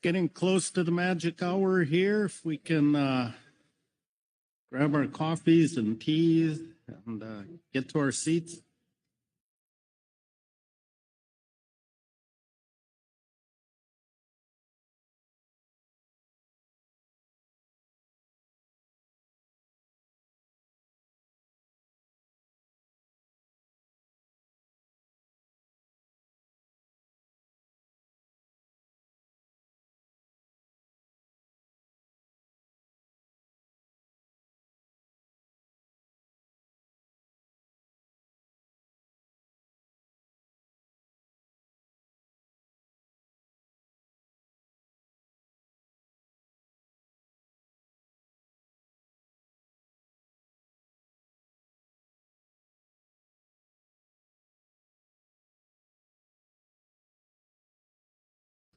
Getting close to the magic hour here. If we can grab our coffees and teas and get to our seats.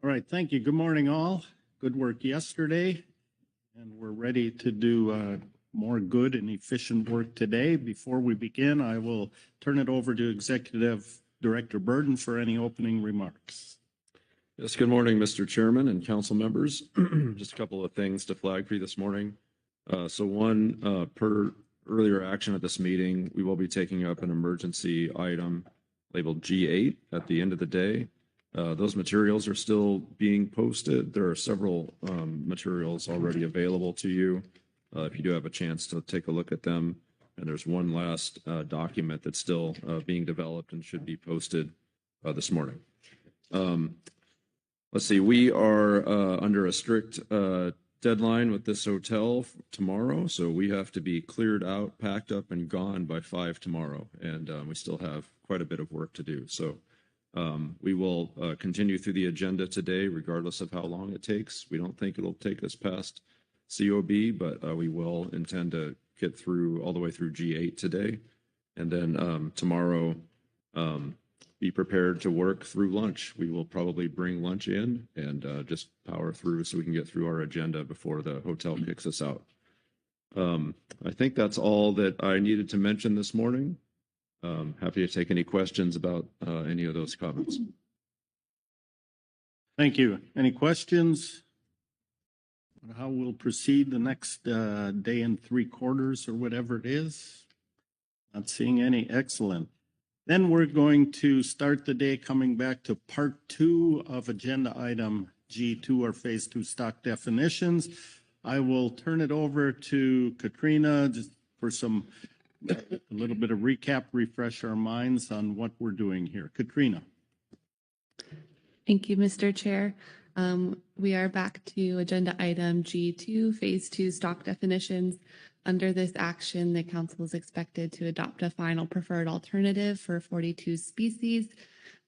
All right, thank you. Good morning, all. Good work yesterday, and we're ready to do more good and efficient work today. Before we begin, I will turn it over to Executive Director Burden for any opening remarks. Yes, good morning, Mr. Chairman and council members. Just a couple of things to flag for you this morning. One, per earlier action at this meeting, we will be taking up an emergency item labeled G8 at the end of the day. Those materials are still being posted. There are several materials already available to you if you do have a chance to take a look at them. And there's one last document that's still being developed and should be posted this morning. Let's see, we are under a strict deadline with this hotel tomorrow, so we have to be cleared out, packed up, and gone by 5 tomorrow. And we still have quite a bit of work to do. So we will continue through the agenda today, regardless of how long it takes. We don't think it'll take us past COB, but we will intend to get through all the way through G8 today. And then tomorrow, be prepared to work through lunch. We will probably bring lunch in and just power through so we can get through our agenda before the hotel kicks us out. I think that's all that I needed to mention this morning. Happy to take any questions about any of those comments. Thank you. Any questions? How we'll proceed the next day and 3/4 or whatever it is? Not seeing any. Excellent. Then we're going to start the day coming back to part 2 of agenda item G2, or phase 2 stock definitions. I will turn it over to Katrina just for a little bit of recap, refresh our minds on what we're doing here. Katrina. Thank you, Mr. Chair. We are back to agenda item G2, phase 2 stock definitions. Under this action, the council is expected to adopt a final preferred alternative for 42 species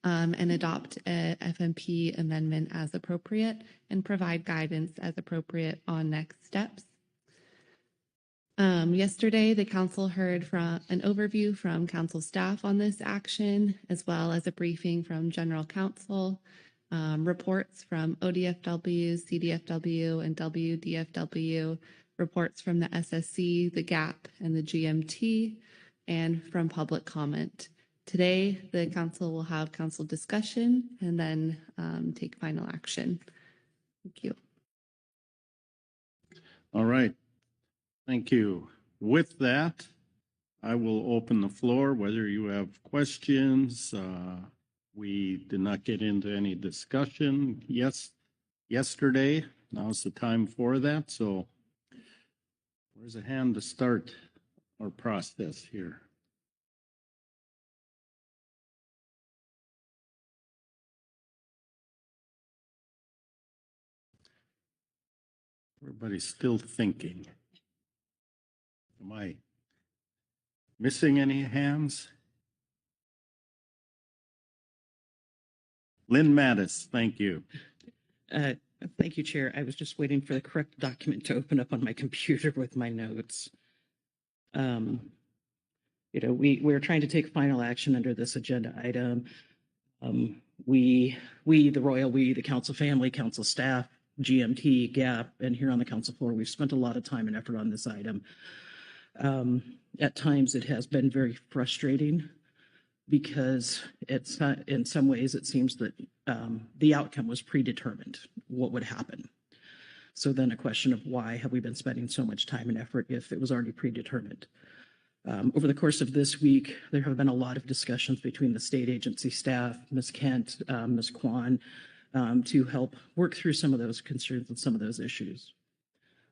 and adopt a FMP amendment as appropriate and provide guidance as appropriate on next steps. Yesterday, the council heard from an overview from council staff on this action, as well as a briefing from general counsel, reports from ODFW, CDFW, and WDFW, reports from the SSC, the GAP, and the GMT, and from public comment. Today, the council will have council discussion and then take final action. Thank you. All right. Thank you. With that, I will open the floor, whether you have questions. We did not get into any discussion yesterday. Now's the time for that. So where's a hand to start our process here? Everybody's still thinking. Am I missing any hands? Lynn Mattis, thank you. Thank you, Chair. I was just waiting for the correct document to open up on my computer with my notes. We're trying to take final action under this agenda item. We, the council family, council staff, GMT, GAP, and here on the council floor, we've spent a lot of time and effort on this item. At times, it has been very frustrating because it's in some ways it seems that the outcome was predetermined, what would happen. So then a question of why have we been spending so much time and effort if it was already predetermined? Over the course of this week, there have been a lot of discussions between the state agency staff, Ms. Kent, Ms. Kwan, to help work through some of those concerns and some of those issues.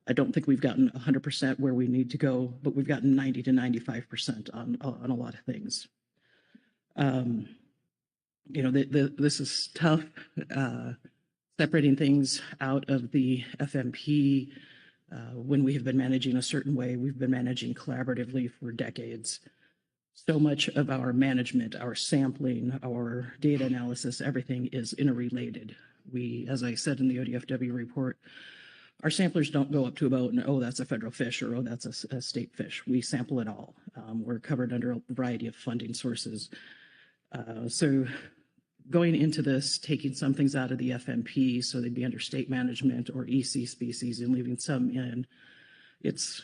I don't think we've gotten 100% where we need to go, but we've gotten 90 to 95% on a lot of things. This is tough, separating things out of the FMP. When we have been managing a certain way, we've been managing collaboratively for decades. So much of our management, our sampling, our data analysis, everything is interrelated. We, as I said in the ODFW report, our samplers don't go up to a boat and, oh, that's a federal fish, or oh, that's a state fish. We sample it all. We're covered under a variety of funding sources. So going into this, taking some things out of the FMP so they'd be under state management or EC species and leaving some in, it's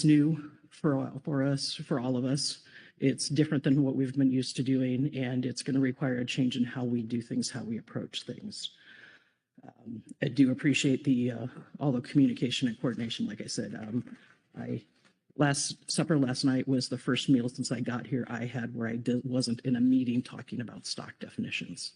new for us, for all of us. It's different than what we've been used to doing, and it's going to require a change in how we do things, how we approach things. I do appreciate all the communication and coordination. Like I said, supper last night was the first meal since I got here I had where I wasn't in a meeting talking about stock definitions.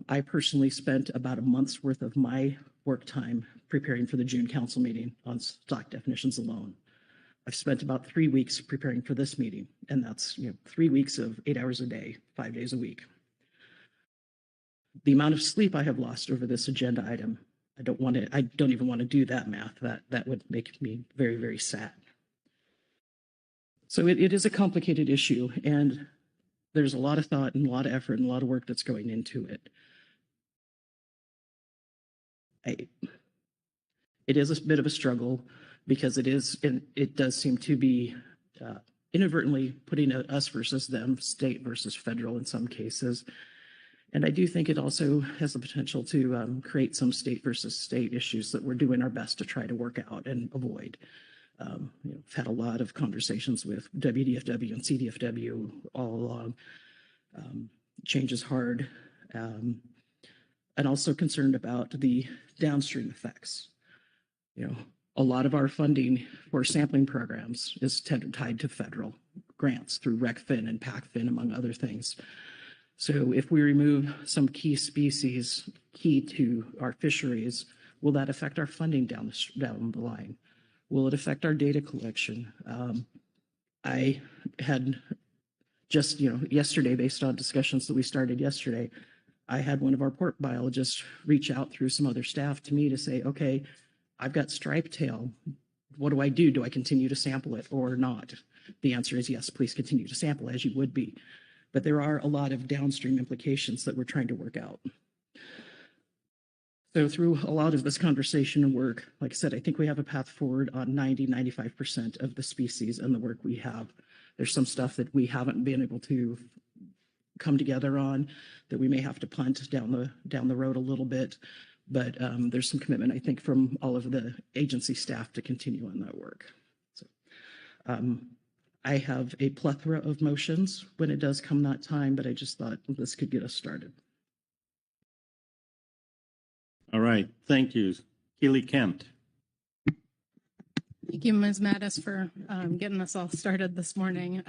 I personally spent about a month's worth of my work time preparing for the June council meeting on stock definitions alone. I've spent about 3 weeks preparing for this meeting, and that's 3 weeks of 8 hours a day, 5 days a week. The amount of sleep I have lost over this agenda item, I don't even want to do that math. That would make me very, very sad. So it is a complicated issue, and there's a lot of thought and a lot of effort and a lot of work that's going into it. It is a bit of a struggle because it does seem to be inadvertently putting us versus them, state versus federal in some cases. And I do think it also has the potential to create some state versus state issues that we're doing our best to try to work out and avoid. I've had a lot of conversations with WDFW and CDFW all along. Change is hard, and also concerned about the downstream effects. A lot of our funding for sampling programs is tied to federal grants through RecFin and PACFin, among other things. So if we remove some key species, key to our fisheries, will that affect our funding down the line? Will it affect our data collection? I had just, yesterday, based on discussions that we started yesterday, I had one of our port biologists reach out through some other staff to me to say, okay, I've got striped tail. What do I do? Do I continue to sample it or not? The answer is yes, please continue to sample as you would be. But there are a lot of downstream implications that we're trying to work out. So through a lot of this conversation and work, like I said, I think we have a path forward on 95% of the species and the work we have. There's some stuff that we haven't been able to come together on that we may have to punt down the road a little bit. But there's some commitment, I think, from all of the agency staff to continue on that work. So I have a plethora of motions when it does come that time, but I just thought this could get us started. All right, thank you. Keely Kent. Thank you, Ms. Mattis, for getting us all started this morning.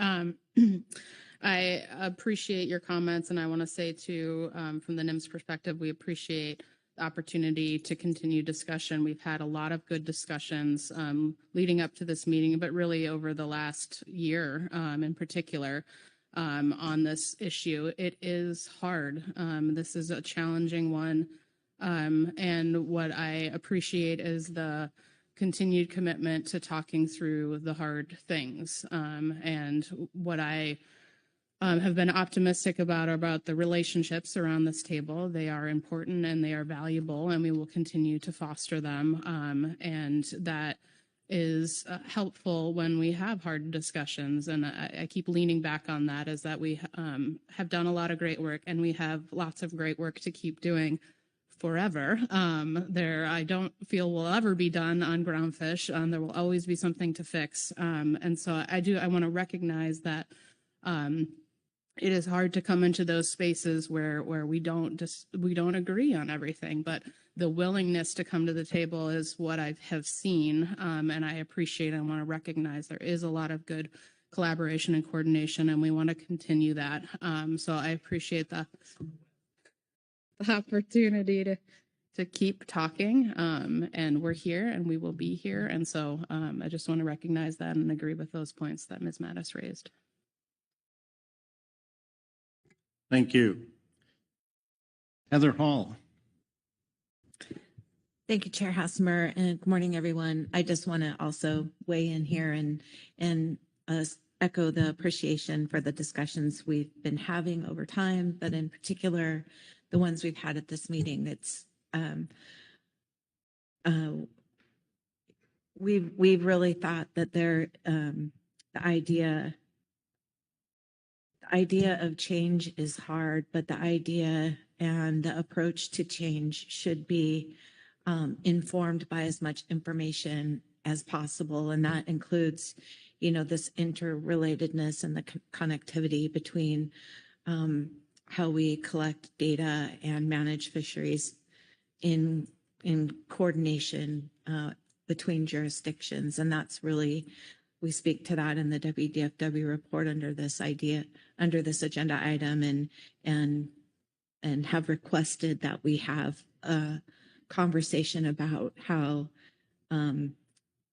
I appreciate your comments, and I want to say too, from the NIMS perspective, we appreciate the opportunity to continue discussion. We've had a lot of good discussions leading up to this meeting, but really over the last year in particular on this issue. It is hard. This is a challenging one. And what I appreciate is the continued commitment to talking through the hard things. And what I have been optimistic about the relationships around this table. They are important and they are valuable, and we will continue to foster them. And that is helpful when we have hard discussions. And I keep leaning back on that, is that we have done a lot of great work, and we have lots of great work to keep doing forever. I don't feel will ever be done on Groundfish. There will always be something to fix. And so I want to recognize that it is hard to come into those spaces where we don't agree on everything, but the willingness to come to the table is what I have seen, and I appreciate and want to recognize there is a lot of good collaboration and coordination, and we want to continue that. So I appreciate the opportunity to keep talking, and we're here and we will be here, and so I just want to recognize that and agree with those points that Ms. Mattis raised. Thank you. Heather Hall. Thank you, Chair Hassemer, and good morning, everyone. I just want to also weigh in here and echo the appreciation for the discussions we've been having over time, but in particular, the ones we've had at this meeting. It's we've really thought that the idea of change is hard, but the idea and the approach to change should be informed by as much information as possible. And that includes, this interrelatedness and the connectivity between how we collect data and manage fisheries in coordination between jurisdictions. And that's really, we speak to that in the WDFW report under this agenda item, and have requested that we have a conversation about how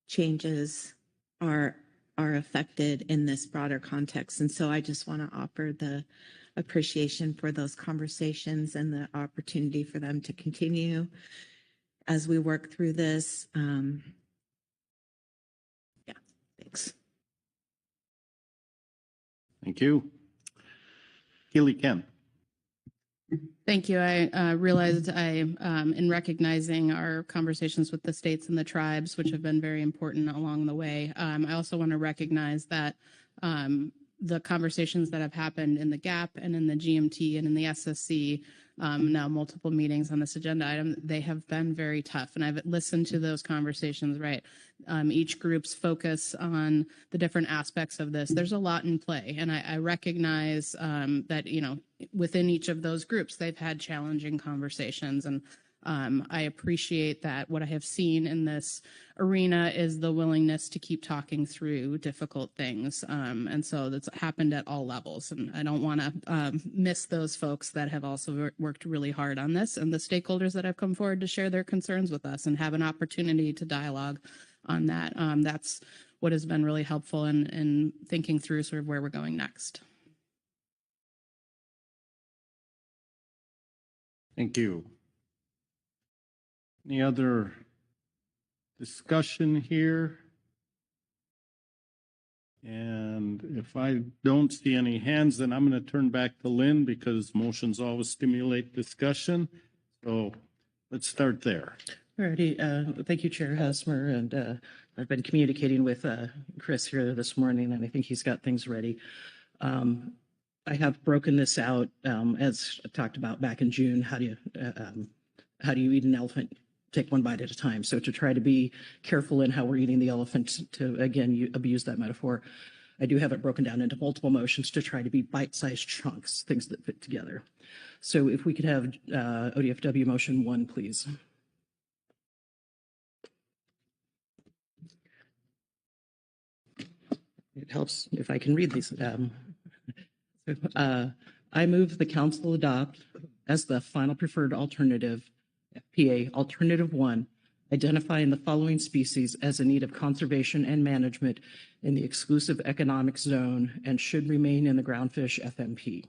changes are affected in this broader context. And so I just want to offer the appreciation for those conversations and the opportunity for them to continue as we work through this. Thanks. Thank you. Keely Ken. Thank you. I realized in recognizing our conversations with the states and the tribes, which have been very important along the way, I also want to recognize that the conversations that have happened in the GAP and in the GMT and in the SSC, now multiple meetings on this agenda item, they have been very tough. And I've listened to those conversations, right? Each group's focus on the different aspects of this. There's a lot in play. And I recognize that, within each of those groups, they've had challenging conversations. And I appreciate that. What I have seen in this arena is the willingness to keep talking through difficult things. And so that's happened at all levels. And I don't want to miss those folks that have also worked really hard on this, and the stakeholders that have come forward to share their concerns with us and have an opportunity to dialogue on that. That's what has been really helpful in thinking through sort of where we're going next. Thank you. Any other discussion here? And if I don't see any hands, then I'm going to turn back to Lynn, because motions always stimulate discussion. So let's start there. Alrighty, thank you, Chair Hassemer, and I've been communicating with Chris here this morning, and I think he's got things ready. I have broken this out, as I talked about back in June. How do you eat an elephant? Take one bite at a time. So to try to be careful in how we're eating the elephant, to again abuse that metaphor, I do have it broken down into multiple motions to try to be bite-sized chunks, things that fit together. So if we could have ODFW motion 1, please. It helps if I can read these. I move the council adopt as the final preferred alternative, FPA Alternative 1, identifying the following species as in need of conservation and management in the exclusive economic zone and should remain in the Groundfish FMP.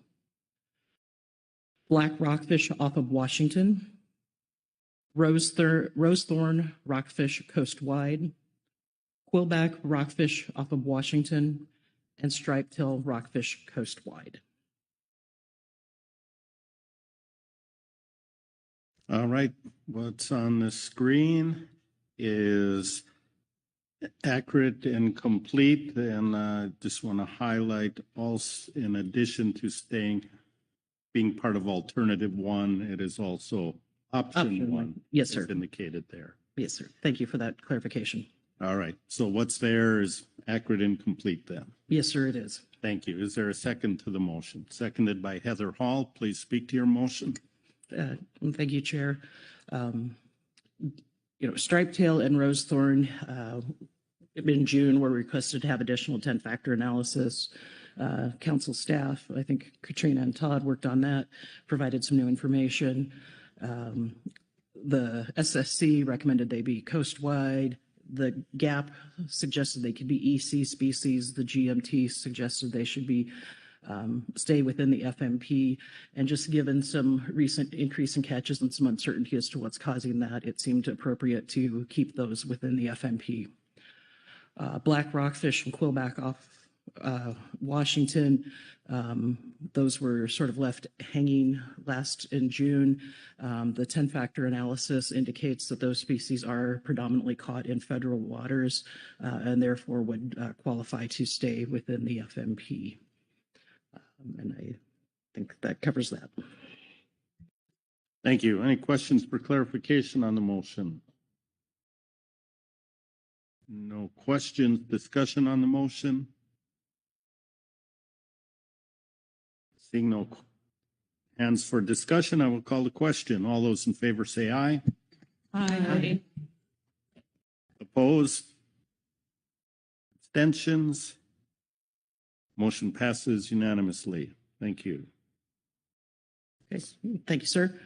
Black rockfish off of Washington, rosethorn rockfish coast-wide, quillback rockfish off of Washington, and striped tail rockfish coast-wide. All right, what's on the screen is accurate and complete, and just want to highlight also, in addition to being part of alternative one, it is also option Option one. one. Yes, sir. As indicated there. Yes, sir. Thank you for that clarification. All right, so what's there is accurate and complete then. Yes, sir, it is. Thank you. Is there a second to the motion? Seconded by Heather Hall. Please speak to your motion. Thank you, Chair. Striped tail and rose thorn in June were requested to have additional 10-factor analysis. Council staff, I think Katrina and Todd worked on that, provided some new information. The SSC recommended they be coast-wide. The GAP suggested they could be EC species. The GMT suggested they should be stay within the FMP. And just given some recent increase in catches and some uncertainty as to what's causing that, it seemed appropriate to keep those within the FMP. Black rockfish and quillback off Washington, those were sort of left hanging last in June. The 10-factor analysis indicates that those species are predominantly caught in federal waters and therefore would qualify to stay within the FMP. And I think that covers that. Thank you. Any questions for clarification on the motion? No questions. Discussion on the motion? Seeing no hands for discussion, I will call the question. All those in favor say aye. Aye. Opposed? Abstentions? Motion passes unanimously. Thank you. Okay. Thank you, sir.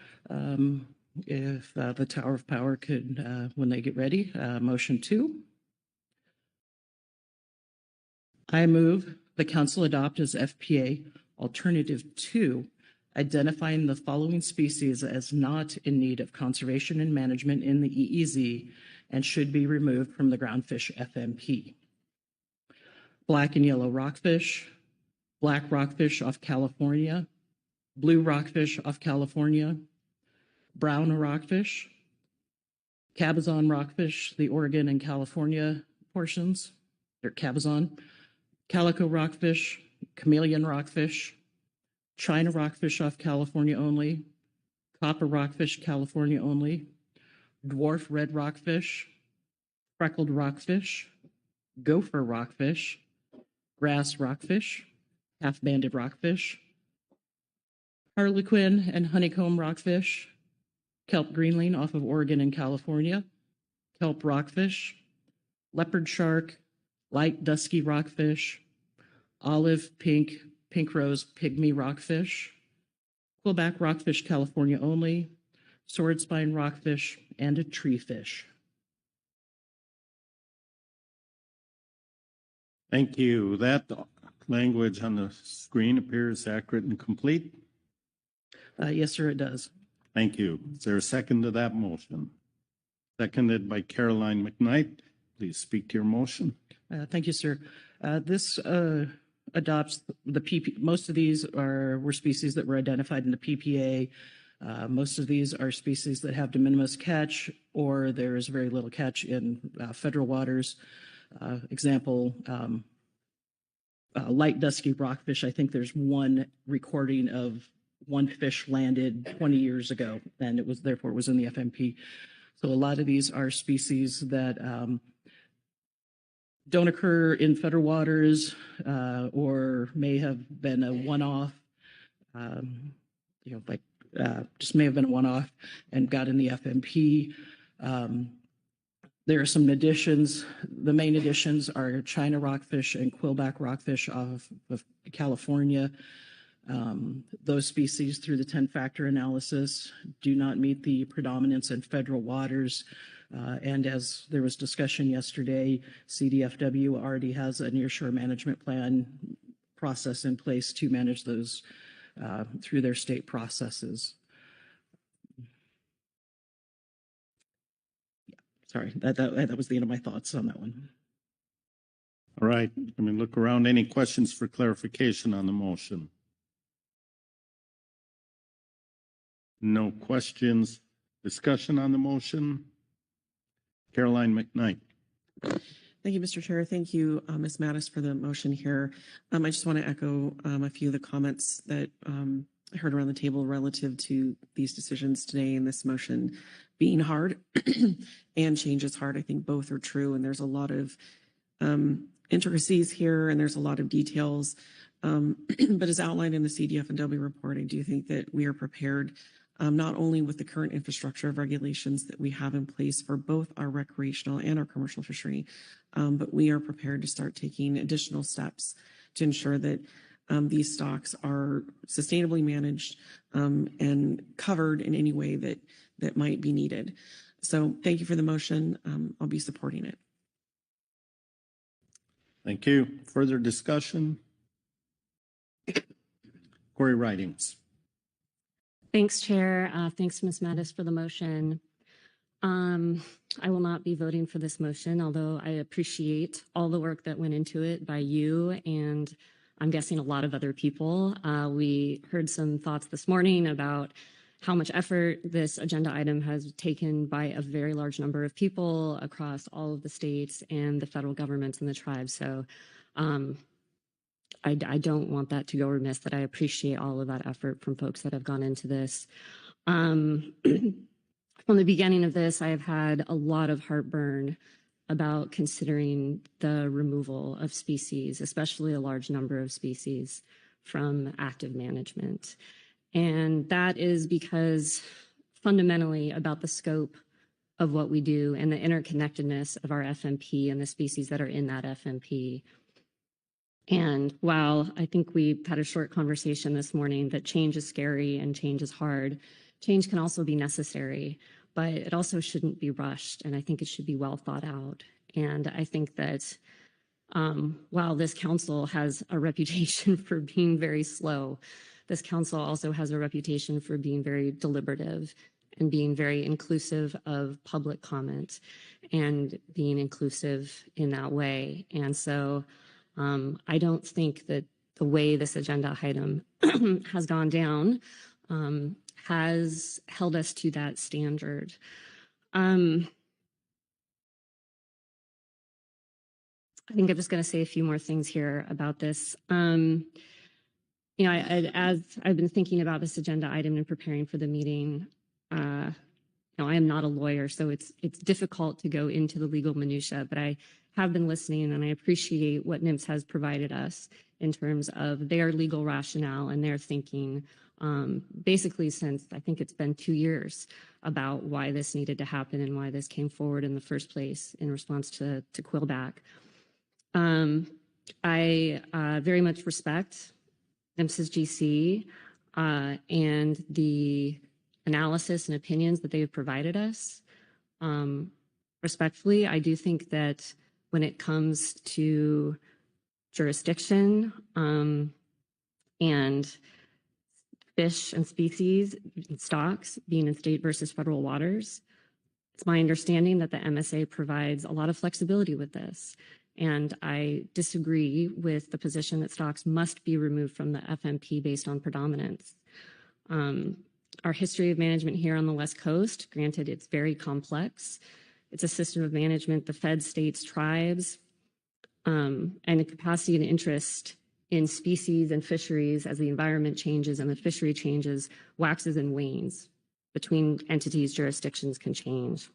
If the Tower of Power could, when they get ready, motion 2. I move the council adopt as FPA alternative 2, identifying the following species as not in need of conservation and management in the EEZ and should be removed from the Groundfish FMP. Black and yellow rockfish, black rockfish off California, blue rockfish off California, brown rockfish, cabezon rockfish, the Oregon and California portions, they're cabezon, calico rockfish, chameleon rockfish, China rockfish off California only, copper rockfish California only, dwarf red rockfish, freckled rockfish, gopher rockfish, grass rockfish, half-banded rockfish, harlequin and honeycomb rockfish, kelp greenling off of Oregon and California, kelp rockfish, leopard shark, light dusky rockfish, olive pink, pink rose pygmy rockfish, quillback rockfish California only, swordspine rockfish, and a tree fish. Thank you. That language on the screen appears accurate and complete. Yes, sir, it does. Thank you. Is there a second to that motion? Seconded by Caroline McKnight. Please speak to your motion. Thank you, sir. This adopts the PP. Most of these were species that were identified in the PPA. Most of these are species that have de minimis catch, or there is very little catch in federal waters. Example, light dusky rockfish. I think there's one recording of one fish landed 20 years ago, and it was in the FMP. So a lot of these are species that don't occur in federal waters or may have been a one-off, just may have been a one-off and got in the FMP. There are some additions. The main additions are China rockfish and quillback rockfish of California. Those species, through the 10-factor analysis, do not meet the predominance in federal waters. And as there was discussion yesterday, CDFW already has a nearshore management plan process in place to manage those through their state processes. Sorry, that was the end of my thoughts on that one. All right. Let me look around. Any questions for clarification on the motion? No questions. Discussion on the motion. Caroline McKnight. Thank you, Mr. Chair. Thank you, Ms. Mattis, for the motion here. I just want to echo a few of the comments that I heard around the table relative to these decisions today and this motion being hard and change is hard. I think both are true, and there's a lot of intricacies here, and there's a lot of details. But as outlined in the CDF&W report, I do think that we are prepared not only with the current infrastructure of regulations that we have in place for both our recreational and our commercial fishery, but we are prepared to start taking additional steps to ensure that these stocks are sustainably managed and covered in any way that might be needed. So thank you for the motion. I'll be supporting it. Thank you. Further discussion? Corey Ridings. Thanks, Chair. Thanks, Ms. Mattis, for the motion. I will not be voting for this motion, although I appreciate all the work that went into it by you and I'm guessing a lot of other people. We heard some thoughts this morning about how much effort this agenda item has taken by a very large number of people across all of the states and the federal governments and the tribes. So I don't want that to go remiss, that I appreciate all of that effort from folks that have gone into this. From the beginning of this, I have had a lot of heartburn about considering the removal of species, especially a large number of species, from active management. And that is because fundamentally about the scope of what we do and the interconnectedness of our FMP and the species that are in that FMP. And while I think we had a short conversation this morning that change is scary and change is hard, change can also be necessary, but it also shouldn't be rushed. And I think it should be well thought out. And I think that while this council has a reputation for being very slow, this council also has a reputation for being very deliberative and being very inclusive of public comment and being inclusive in that way. And so I don't think that the way this agenda item has gone down has held us to that standard. I think I'm just going to say a few more things here about this. You know, as I've been thinking about this agenda item and preparing for the meeting, you know, I am not a lawyer, so it's difficult to go into the legal minutia, but I have been listening and I appreciate what NIMS has provided us in terms of their legal rationale and their thinking, basically since I think it's been 2 years about why this needed to happen and why this came forward in the first place in response to Quillback. I very much respect NIMS's GC and the analysis and opinions that they've provided us. Respectfully, I do think that when it comes to jurisdiction and fish and species and stocks being in state versus federal waters, it's my understanding that the MSA provides a lot of flexibility with this. And I disagree with the position that stocks must be removed from the FMP based on predominance. Our history of management here on the West Coast, granted it's very complex. It's a system of management, the fed, states, tribes, and the capacity and interest in species and fisheries as the environment changes and the fishery changes, waxes and wanes between entities, jurisdictions can change.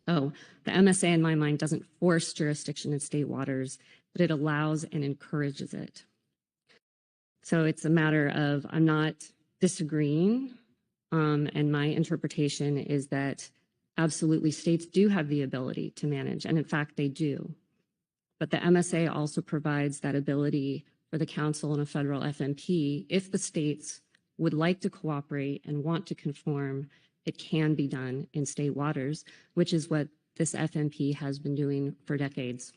So the MSA in my mind doesn't force jurisdiction in state waters, but it allows and encourages it. So it's a matter of, I'm not disagreeing, and my interpretation is that absolutely states do have the ability to manage, and in fact they do. But the MSA also provides that ability for the council and a federal FMP. If the states would like to cooperate and want to conform, it can be done in state waters, which is what this FMP has been doing for decades.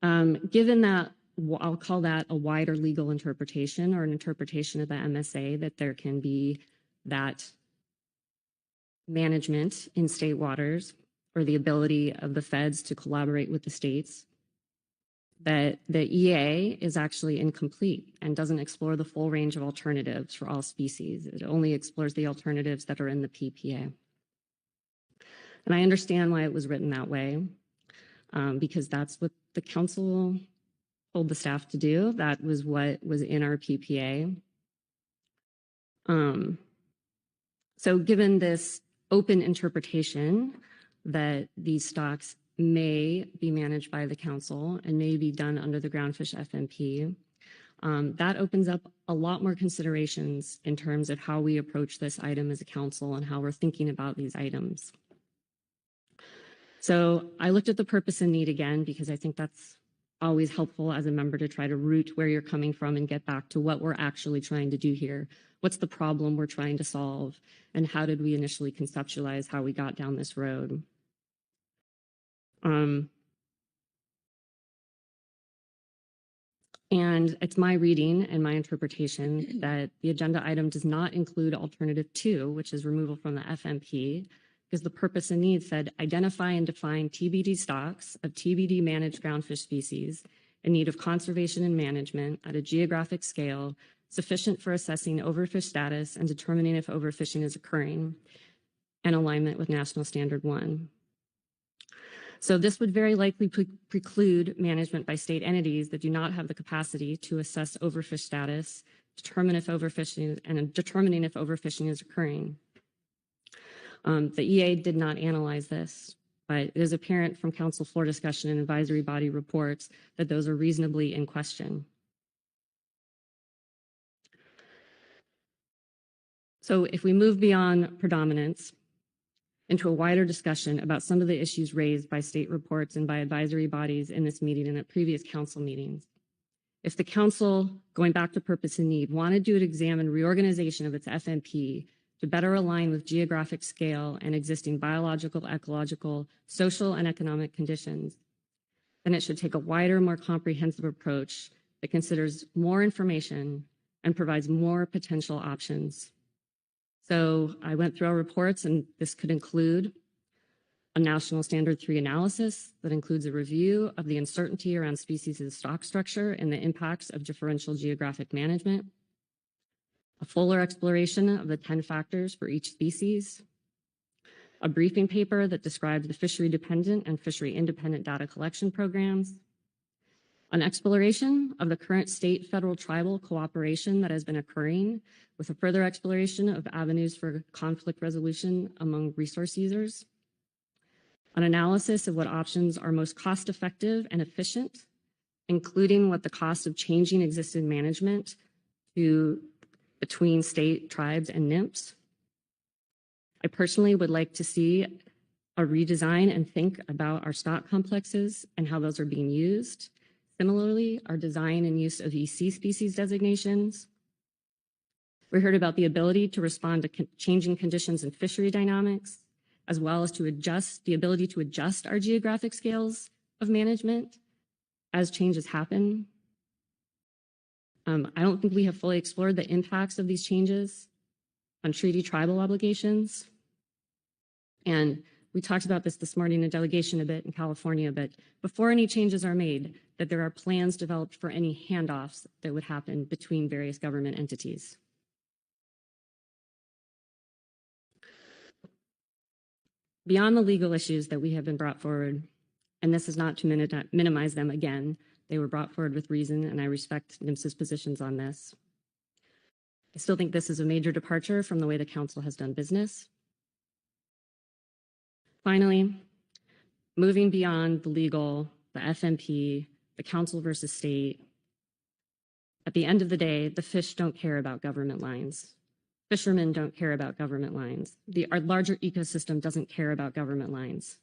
Given that, I'll call that a wider legal interpretation or an interpretation of the MSA, that there can be that management in state waters or the ability of the feds to collaborate with the states. that the EA is actually incomplete and doesn't explore the full range of alternatives for all species. It only explores the alternatives that are in the PPA. And I understand why it was written that way, because that's what the council told the staff to do. That was what was in our PPA. So given this open interpretation that these stocks may be managed by the council and may be done under the Groundfish FMP, that opens up a lot more considerations in terms of how we approach this item as a council and how we're thinking about these items. So I looked at the purpose and need again, because I think that's always helpful as a member to try to root where you're coming from and get back to what we're actually trying to do here. What's the problem we're trying to solve? And how did we initially conceptualize how we got down this road? And it's my reading and my interpretation that the agenda item does not include alternative 2, which is removal from the FMP, because the purpose and need said identify and define TBD stocks of TBD managed groundfish species in need of conservation and management at a geographic scale sufficient for assessing overfish status and determining if overfishing is occurring in alignment with National Standard 1. So this would very likely preclude management by state entities that do not have the capacity to assess overfish status, determining if overfishing is occurring. The EA did not analyze this, but it is apparent from council floor discussion and advisory body reports that those are reasonably in question. So if we move beyond predominance into a wider discussion about some of the issues raised by state reports and by advisory bodies in this meeting and at previous council meetings. If the council, going back to purpose and need, wanted to examine reorganization of its FMP to better align with geographic scale and existing biological, ecological, social, and economic conditions, then it should take a wider, more comprehensive approach that considers more information and provides more potential options. So I went through our reports, and this could include a National Standard 3 analysis that includes a review of the uncertainty around species' stock structure and the impacts of differential geographic management, a fuller exploration of the 10 factors for each species, a briefing paper that describes the fishery-dependent and fishery-independent data collection programs, an exploration of the current state-federal tribal cooperation that has been occurring, with a further exploration of avenues for conflict resolution among resource users, an analysis of what options are most cost-effective and efficient, including what the cost of changing existing management between state, tribes, and NIMPs. I personally would like to see a redesign and think about our stock complexes and how those are being used. Similarly, our design and use of EC species designations. We heard about the ability to respond to changing conditions in fishery dynamics, as well as the ability to adjust our geographic scales of management as changes happen. I don't think we have fully explored the impacts of these changes on treaty tribal obligations. And we talked about this morning in delegation a bit in California, but before any changes are made, that there are plans developed for any handoffs that would happen between various government entities. Beyond the legal issues that we have been brought forward, and this is not to minimize them again, they were brought forward with reason, and I respect NIMS's positions on this. I still think this is a major departure from the way the council has done business. Finally, moving beyond the legal, the FMP, the council versus state, at the end of the day, the fish don't care about government lines. Fishermen don't care about government lines. Our larger ecosystem doesn't care about government lines.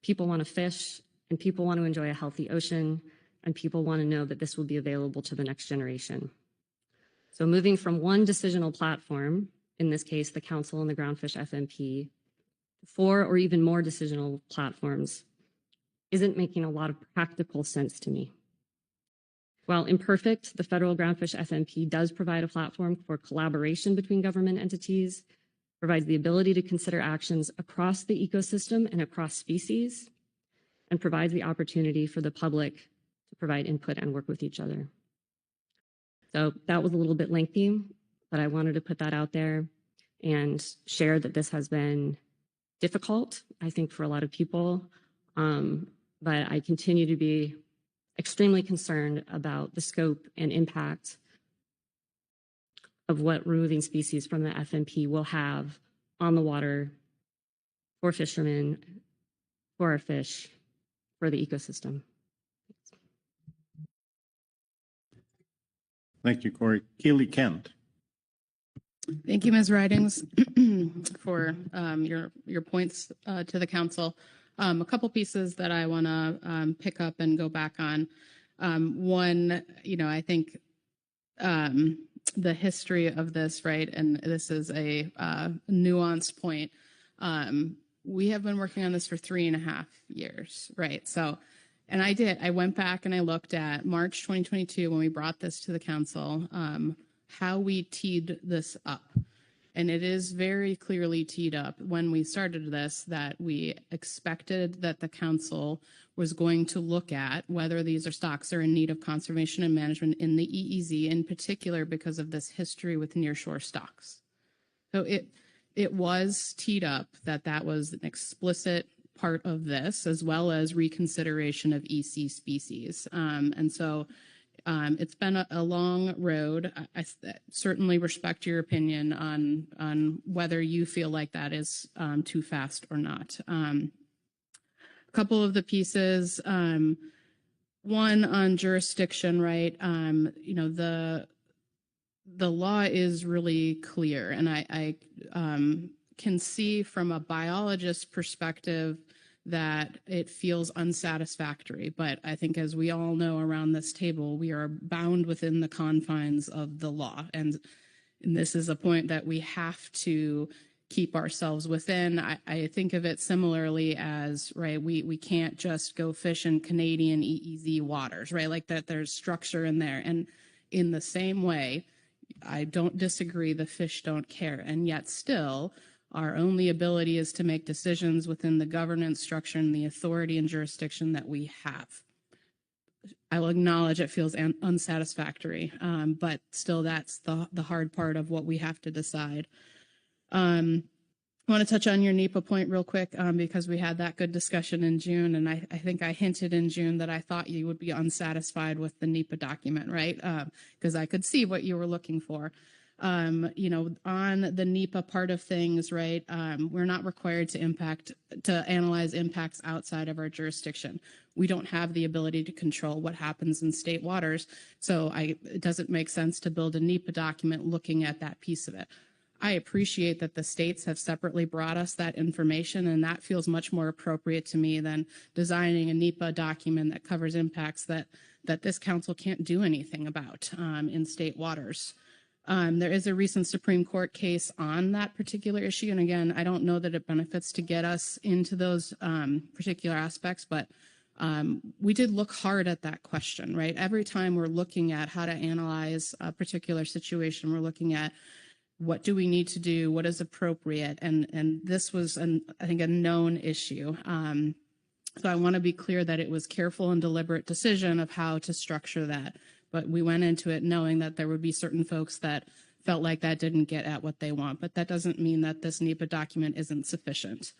People want to fish, and people want to enjoy a healthy ocean, and people want to know that this will be available to the next generation. So moving from one decisional platform, in this case, the council and the Groundfish FMP, 4 or even more decisional platforms isn't making a lot of practical sense to me. While imperfect, the federal Groundfish FMP does provide a platform for collaboration between government entities, provides the ability to consider actions across the ecosystem and across species, and provides the opportunity for the public to provide input and work with each other. So that was a little bit lengthy, but I wanted to put that out there and share that this has been difficult, I think, for a lot of people. But I continue to be extremely concerned about the scope and impact of what removing species from the FMP will have on the water for fishermen, for our fish, for the ecosystem. Thank you, Corey. Keely Kent. Thank you, Ms. Ridings, for your points to the council. A couple pieces that I want to pick up and go back on. One, I think the history of this, right, and this is a nuanced point. We have been working on this for 3.5 years, right? So, and I went back and I looked at March 2022 when we brought this to the council, how we teed this up. And it is very clearly teed up when we started this that we expected that the council was going to look at whether these stocks are in need of conservation and management in the EEZ, in particular because of this history with nearshore stocks. So it was teed up that was an explicit part of this, as well as reconsideration of EC species. And so it's been a long road. I certainly respect your opinion on whether you feel like that is too fast or not. A couple of the pieces, one on jurisdiction, right? The law is really clear, and I can see from a biologist perspective that it feels unsatisfactory. But I think, as we all know around this table, we are bound within the confines of the law. And this is a point that we have to keep ourselves within. I think of it similarly as, right, we can't just go fish in Canadian EEZ waters, right? Like that there's structure in there. And in the same way, I don't disagree, the fish don't care. And yet still, our only ability is to make decisions within the governance structure and the authority and jurisdiction that we have. I will acknowledge it feels unsatisfactory, but still that's the hard part of what we have to decide. I want to touch on your NEPA point real quick because we had that good discussion in June, and I think I hinted in June that I thought you would be unsatisfied with the NEPA document, right? Because I could see what you were looking for. On the NEPA part of things, right, we're not required to analyze impacts outside of our jurisdiction. We don't have the ability to control what happens in state waters, so it doesn't make sense to build a NEPA document looking at that piece of it. I appreciate that the states have separately brought us that information, and that feels much more appropriate to me than designing a NEPA document that covers impacts that this council can't do anything about in state waters. There is a recent Supreme Court case on that particular issue. And again, I don't know that it benefits to get us into those particular aspects, but we did look hard at that question, right? Every time we're looking at how to analyze a particular situation, we're looking at what do we need to do, what is appropriate. And this was, I think, a known issue. So I want to be clear that it was careful and deliberate decision of how to structure that. But we went into it knowing that there would be certain folks that felt like that didn't get at what they want. But that doesn't mean that this NEPA document isn't sufficient.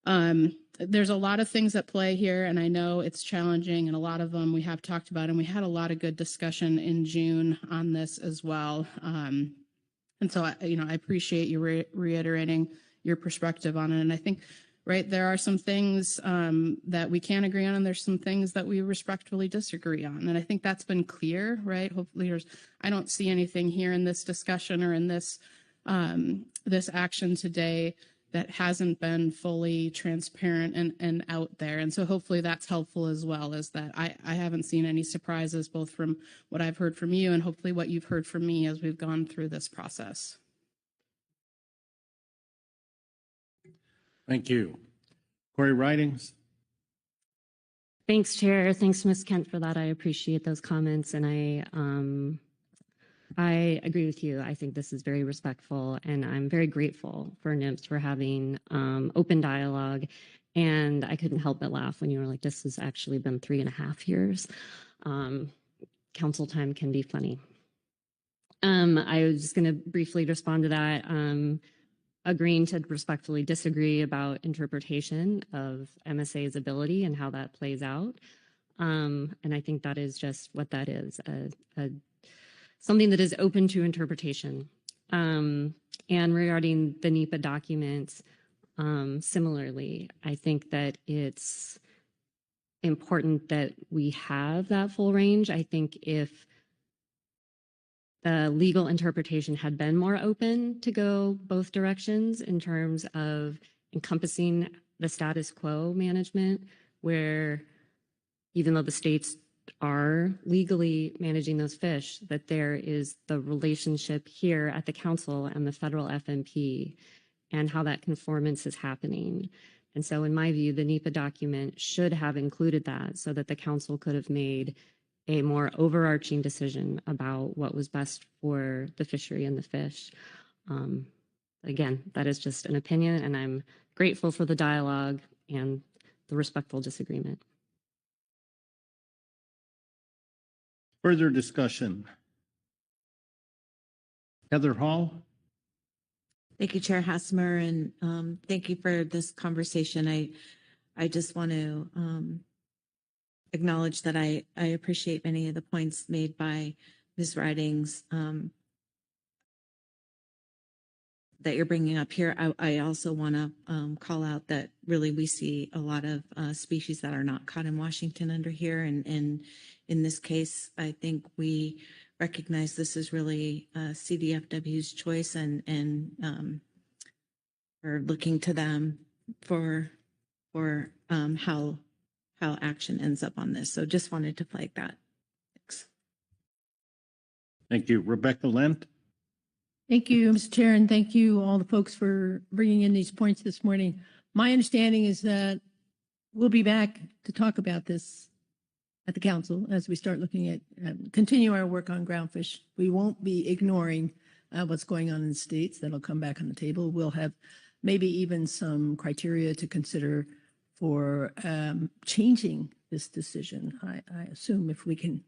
There's a lot of things at play here, and I know it's challenging, and a lot of them we have talked about, and we had a lot of good discussion in June on this as well. And so, I appreciate you reiterating your perspective on it. And I think, right, there are some things that we can agree on, and there's some things that we respectfully disagree on. And I think that's been clear, right? Hopefully, I don't see anything here in this discussion or in this this action today that hasn't been fully transparent and out there. And so hopefully that's helpful as well, is that I haven't seen any surprises, both from what I've heard from you and hopefully what you've heard from me as we've gone through this process. Thank you. Corey Ridings. Thanks, Chair. Thanks, Ms. Kent, for that. I appreciate those comments, and I agree with you. I think this is very respectful, and I'm very grateful for NIMS for having open dialogue. And I couldn't help but laugh when you were like, this has actually been 3.5 years. Council time can be funny. I was just going to briefly respond to that. Agreeing to respectfully disagree about interpretation of MSA's ability and how that plays out. And I think that is just what that is, something that is open to interpretation. And regarding the NEPA documents, similarly, I think that it's important that we have that full range. I think if the legal interpretation had been more open to go both directions in terms of encompassing the status quo management, where even though the states are legally managing those fish, that there is the relationship here at the council and the federal FMP and how that conformance is happening. And so in my view, the NEPA document should have included that so that the council could have made a more overarching decision about what was best for the fishery and the fish. Again, that is just an opinion, and I'm grateful for the dialogue and the respectful disagreement. Further discussion. Heather Hall? Thank you, Chair Hasmer, and thank you for this conversation. I just want to acknowledge that I appreciate many of the points made by Ms. Ridings that you're bringing up here. I also want to call out that really we see a lot of species that are not caught in Washington under here, and in this case, I think we recognize this is really CDFW's choice, and we're looking to them for how action ends up on this. So just wanted to flag that. Thanks. Thank you. Rebecca Lent? Thank you, Mr. Chair, and thank you all the folks for bringing in these points this morning. My understanding is that we'll be back to talk about this at the council as we start looking at, continue our work on groundfish. We won't be ignoring what's going on in the states. That'll come back on the table. We'll have maybe even some criteria to consider for changing this decision. I assume if we can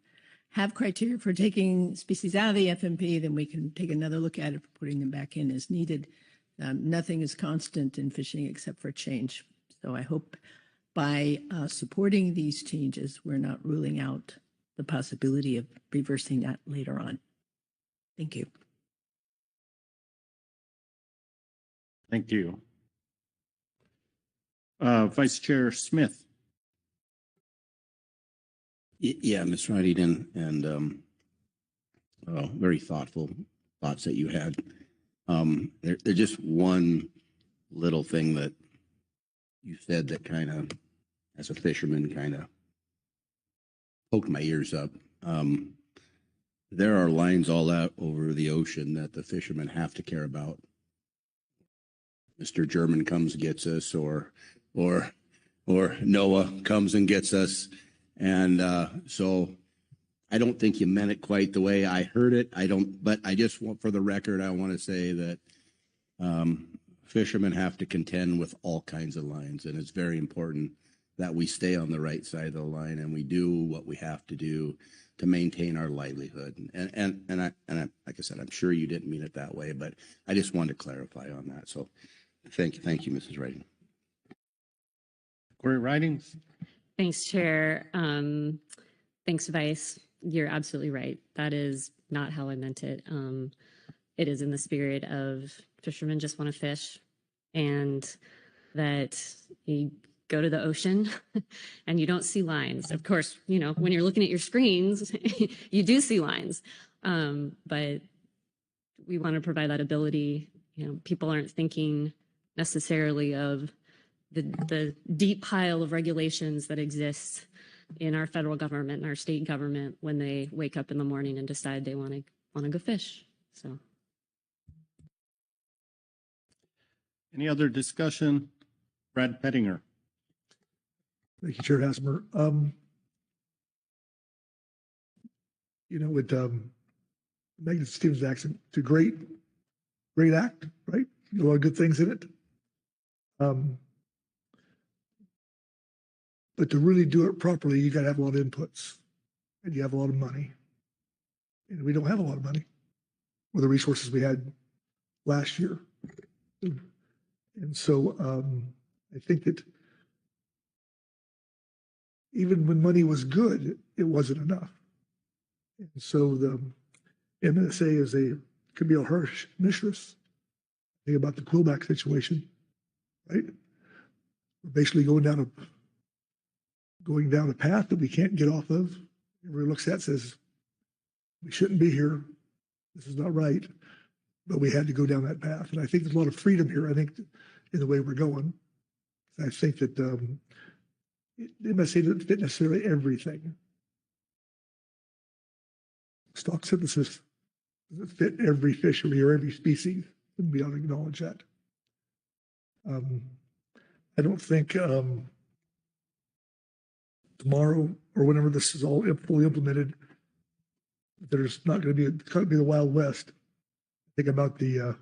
have criteria for taking species out of the FMP, then we can take another look at it for putting them back in as needed. Nothing is constant in fishing except for change. So I hope by supporting these changes, we're not ruling out the possibility of reversing that later on. Thank you. Thank you. Vice Chair Smith? Yeah, Ms. Riding, and very thoughtful thoughts that you had. There's just one little thing that you said that kind of, as a fisherman, kind of poked my ears up. There are lines all out over the ocean that the fishermen have to care about. Mr. German comes and gets us, or Noah comes and gets us. And so I don't think you meant it quite the way I heard it. But I just want, for the record, I want to say that fishermen have to contend with all kinds of lines, and it's very important that we stay on the right side of the line and we do what we have to do to maintain our livelihood. And like I said, I'm sure you didn't mean it that way, but I just wanted to clarify on that. So thank you, Mrs. Riding. Corey Ridings? Thanks, Chair. Thanks, Vice. You're absolutely right. That is not how I meant it. It is in the spirit of fishermen just want to fish, and that you go to the ocean and you don't see lines. Of course, you know, when you're looking at your screens, you do see lines. But we want to provide that ability. You know, people aren't thinking necessarily of the deep pile of regulations that exists in our federal government and our state government when they wake up in the morning and decide they want to go fish. So, Any other discussion? Brad Pettinger? Thank you, Chair Hasmer. You know, Megan Stevens Act. It's a great act, right? A lot of good things in it. But to really do it properly, you got to have a lot of inputs, and you have a lot of money. And we don't have a lot of money with the resources we had last year. And so I think that even when money was good, it wasn't enough. And so the MSA could be a harsh mistress. Think about the quillback situation, right? We're basically going down a path that we can't get off of. Everybody looks at it, says, we shouldn't be here. This is not right. But we had to go down that path. And I think there's a lot of freedom here, I think, in the way we're going. I think that MSA doesn't fit necessarily everything. Stock synthesis doesn't fit every fishery or every species, and we ought to acknowledge that. I don't think tomorrow or whenever this is all fully implemented, there's not going to be the Wild West. Think about the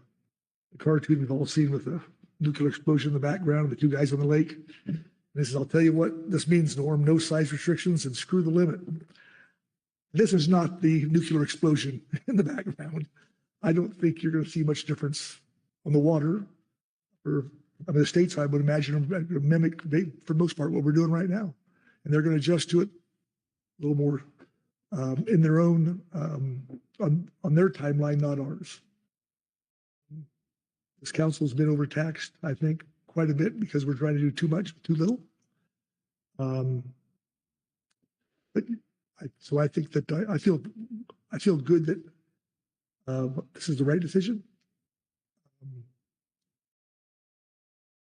cartoon we've all seen with the nuclear explosion in the background, the two guys on the lake. And this is, I'll tell you what this means, Norm, no size restrictions and screw the limit. This is not the nuclear explosion in the background. I don't think you're going to see much difference on the water. The states, I would imagine, are going to mimic, for the most part, what we're doing right now. And they're going to adjust to it a little more in their own, on their timeline, not ours. This council's been overtaxed, I think, quite a bit because we're trying to do too much, too little. So I think that I feel good that this is the right decision.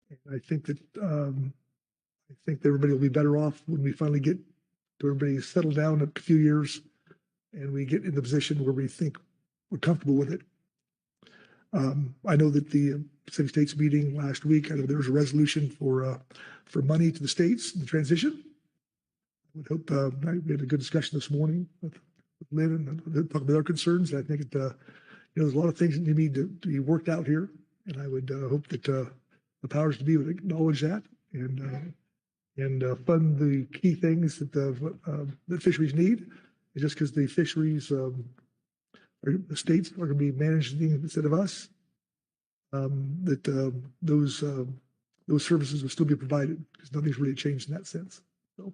And I think that everybody will be better off when we finally get to everybody settle down a few years and we get in the position where we think we're comfortable with it. I know that the Pacific States meeting last week, I know there was a resolution for money to the states in the transition. I would hope we had a good discussion this morning with Lynn and talk about our concerns. I think there's a lot of things that need to be worked out here, and I would hope that the powers to be would acknowledge that and fund the key things that the fisheries need. And just because the fisheries the states are going to be managing instead of us, that those services will still be provided because nothing's really changed in that sense. So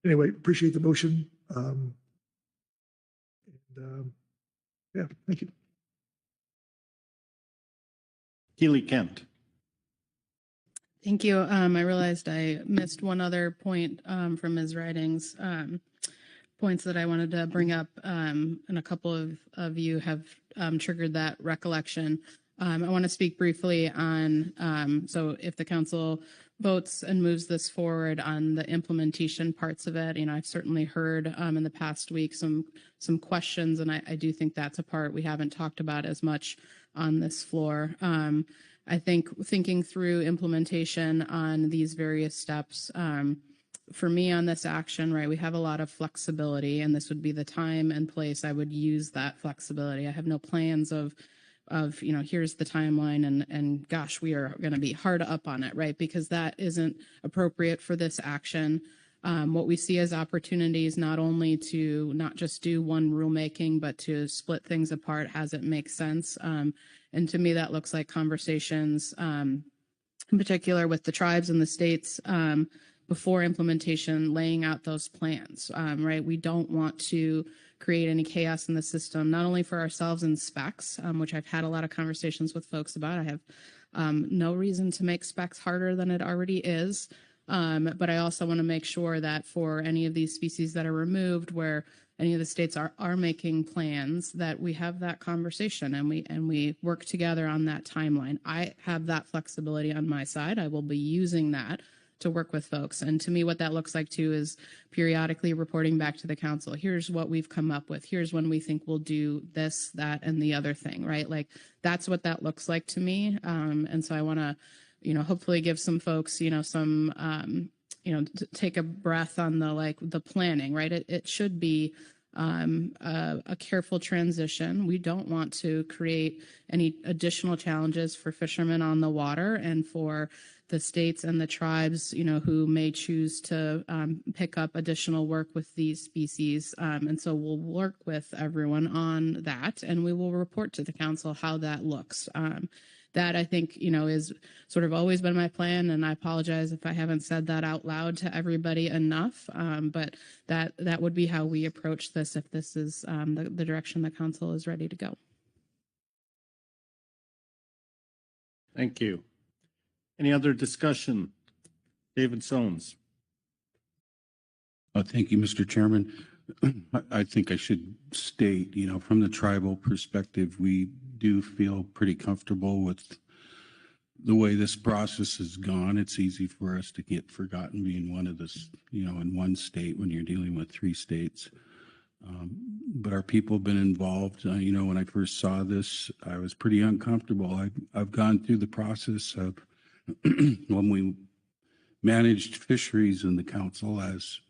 anyway, appreciate the motion. Yeah, thank you. Keely Kent. Thank you. I realized I missed one other point from Ms. Riding's points that I wanted to bring up, and a couple of you have triggered that recollection. I want to speak briefly on, so if the council votes and moves this forward on the implementation parts of it, I've certainly heard in the past week some questions, and I do think that's a part we haven't talked about as much on this floor. I think thinking through implementation on these various steps, for me on this action, right, we have a lot of flexibility, and this would be the time and place I would use that flexibility. I have no plans of here's the timeline and gosh, we are going to be hard up on it, right? Because that isn't appropriate for this action. What we see as opportunities not only to not just do one rulemaking, but to split things apart as it makes sense. And to me, that looks like conversations, in particular with the tribes and the states, before implementation, laying out those plans, right? We don't want to create any chaos in the system, not only for ourselves and specs, which I've had a lot of conversations with folks about. I have no reason to make specs harder than it already is. But I also want to make sure that for any of these species that are removed, where any of the states are making plans, that we have that conversation and we work together on that timeline. I have that flexibility on my side. I will be using that to work with folks. And to me, what that looks like too is periodically reporting back to the council. Here's what we've come up with. Here's when we think we'll do this, that, and the other thing, right? Like that's what that looks like to me. And so I want to, hopefully give some folks, some, take a breath on the planning, right? It should be a careful transition. We don't want to create any additional challenges for fishermen on the water and for the states and the tribes, who may choose to pick up additional work with these species. And so we'll work with everyone on that, and we will report to the council how that looks. That I think, is sort of always been my plan, and I apologize if I haven't said that out loud to everybody enough. But that would be how we approach this if this is the direction the council is ready to go. Thank you. Any other discussion? David Soames. Thank you, Mr. Chairman. I think I should state, from the tribal perspective, we do feel pretty comfortable with the way this process has gone. It's easy for us to get forgotten being one of this, in one state when you're dealing with 3 states. But our people have been involved. When I first saw this, I was pretty uncomfortable. I've gone through the process of when we managed fisheries in the council as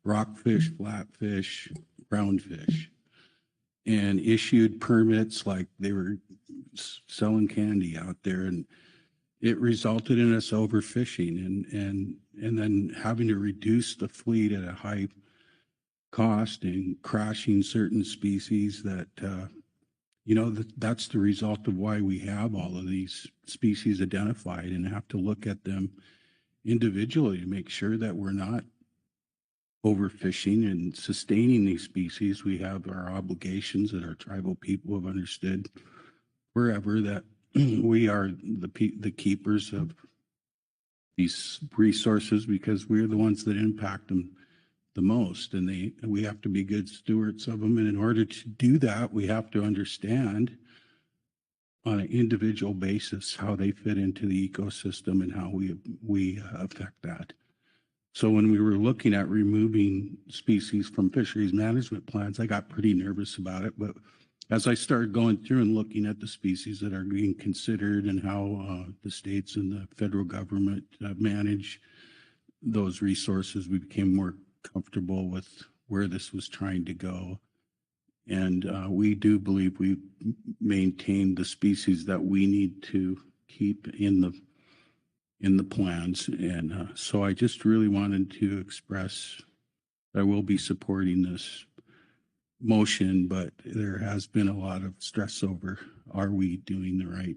rockfish, flatfish, groundfish, and issued permits like they were selling candy out there. And it resulted in us overfishing and then having to reduce the fleet at a high cost and crashing certain species that, that's the result of why we have all of these species identified and have to look at them individually to make sure that we're not overfishing and sustaining these species. We have our obligations that our tribal people have understood wherever that we are the keepers of these resources because we're the ones that impact them the most, and we have to be good stewards of them. And in order to do that, we have to understand on an individual basis how they fit into the ecosystem and how we affect that. So when we were looking at removing species from fisheries management plans, I got pretty nervous about it. But as I started going through and looking at the species that are being considered and how the states and the federal government manage those resources, we became more comfortable with where this was trying to go. And we do believe we maintain the species that we need to keep in the plans. And so I just really wanted to express I will be supporting this motion, but there has been a lot of stress over, are we doing the right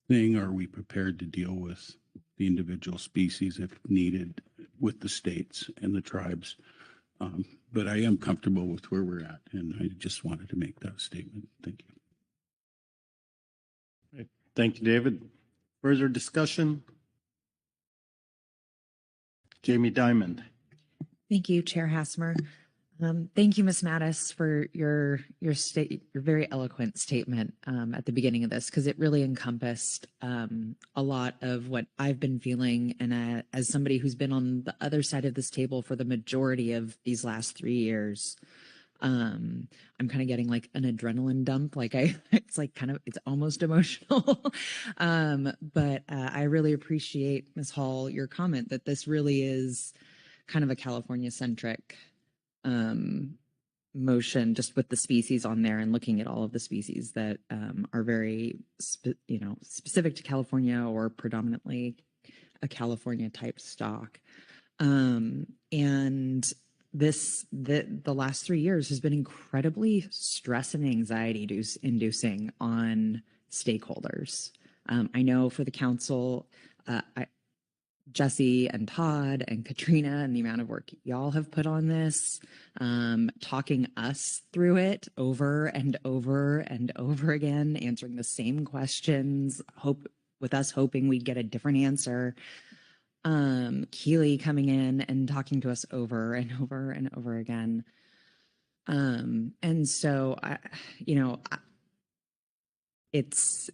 thing? Are we prepared to deal with the individual species if needed with the states and the tribes? But I am comfortable with where we're at, and I just wanted to make that statement. Thank you. Right. Thank you, David. Further discussion? Jamie Dimond. Thank you, Chair Hassemer. Thank you, Ms. Mattis, for your very eloquent statement at the beginning of this, because it really encompassed a lot of what I've been feeling. And as somebody who's been on the other side of this table for the majority of these last 3 years, I'm kind of getting like an adrenaline dump. It's almost emotional. But I really appreciate, Ms. Hall, your comment that this really is kind of a California-centric motion, just with the species on there and looking at all of the species that are very, specific to California or predominantly a California type stock. And the last 3 years has been incredibly stress and anxiety inducing on stakeholders. I know for the council, Jesse and Todd and Katrina and the amount of work y'all have put on this, talking us through it over and over and over again, answering the same questions, with us hoping we'd get a different answer. Keely coming in and talking to us over and over and over again. And so, it's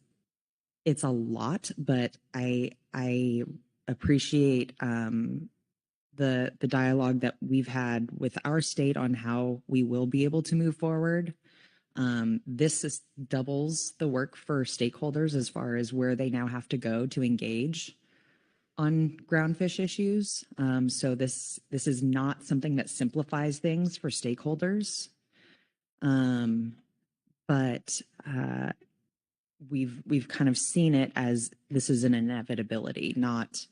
a lot, but I appreciate the dialogue that we've had with our state on how we will be able to move forward. This doubles the work for stakeholders as far as where they now have to go to engage on groundfish issues. So this is not something that simplifies things for stakeholders. But we've kind of seen it as this is an inevitability, not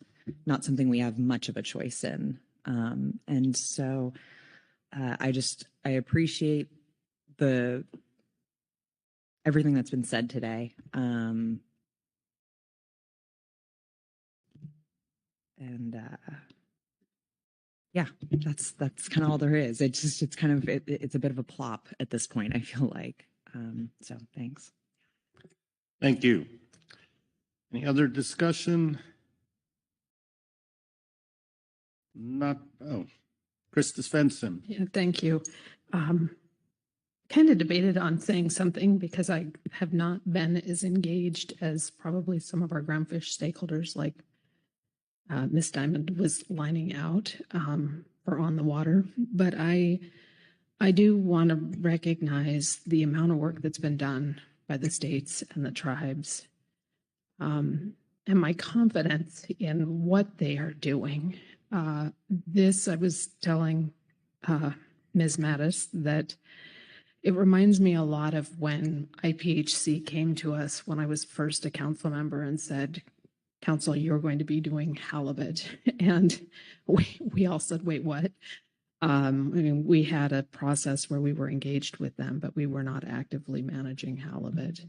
something we have much of a choice in. And so I appreciate everything that's been said today. Yeah, that's kind of all there is. It's a bit of a plop at this point, I feel like. So thanks. Thank you. Any other discussion? Krista Svensson. Yeah, thank you. Kind of debated on saying something because I have not been as engaged as probably some of our Groundfish stakeholders, like Miss Diamond was lining out for on the water. But I do want to recognize the amount of work that's been done by the states and the tribes, and my confidence in what they are doing. I was telling Ms. Mattis that it reminds me a lot of when IPHC came to us when I was first a council member and said, "Council, you're going to be doing halibut." And we all said, "Wait, what?" I mean, we had a process where we were engaged with them, but we were not actively managing halibut.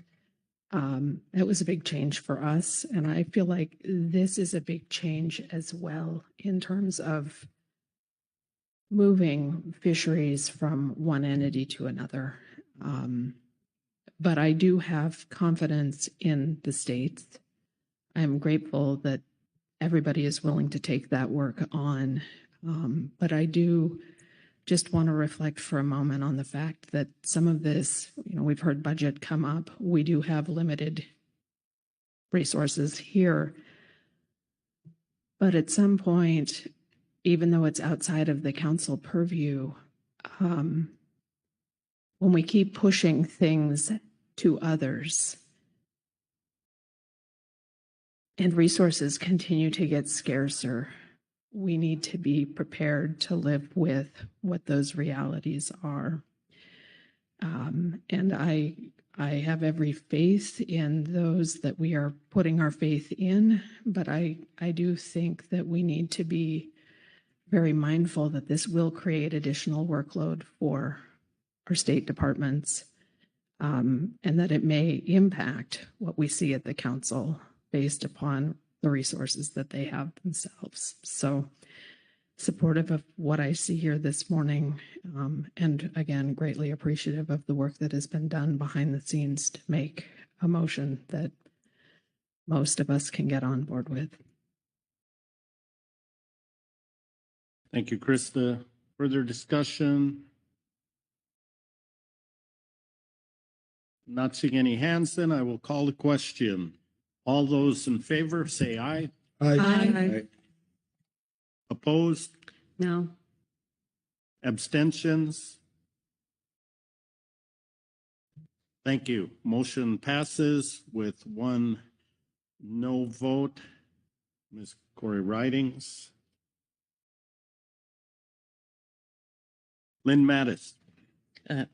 It was a big change for us. And I feel like this is a big change as well in terms of moving fisheries from one entity to another. But I do have confidence in the states. I'm grateful that everybody is willing to take that work on. But I do just want to reflect for a moment on the fact that some of this, we've heard budget come up. We do have limited resources here. But at some point, even though it's outside of the council purview, when we keep pushing things to others and resources continue to get scarcer, we need to be prepared to live with what those realities are. And I have every faith in those that we are putting our faith in, but I do think that we need to be very mindful that this will create additional workload for our state departments, and that it may impact what we see at the council based upon the resources that they have themselves. So supportive of what I see here this morning, and again, greatly appreciative of the work that has been done behind the scenes to make a motion that most of us can get on board with. Thank you, Krista. Further discussion? Not seeing any hands, then I will call the question. All those in favor, say aye. Aye. Aye. Opposed? No. Abstentions? Thank you. Motion passes with one no vote. Ms. Corey Ridings. Lynn Mattis.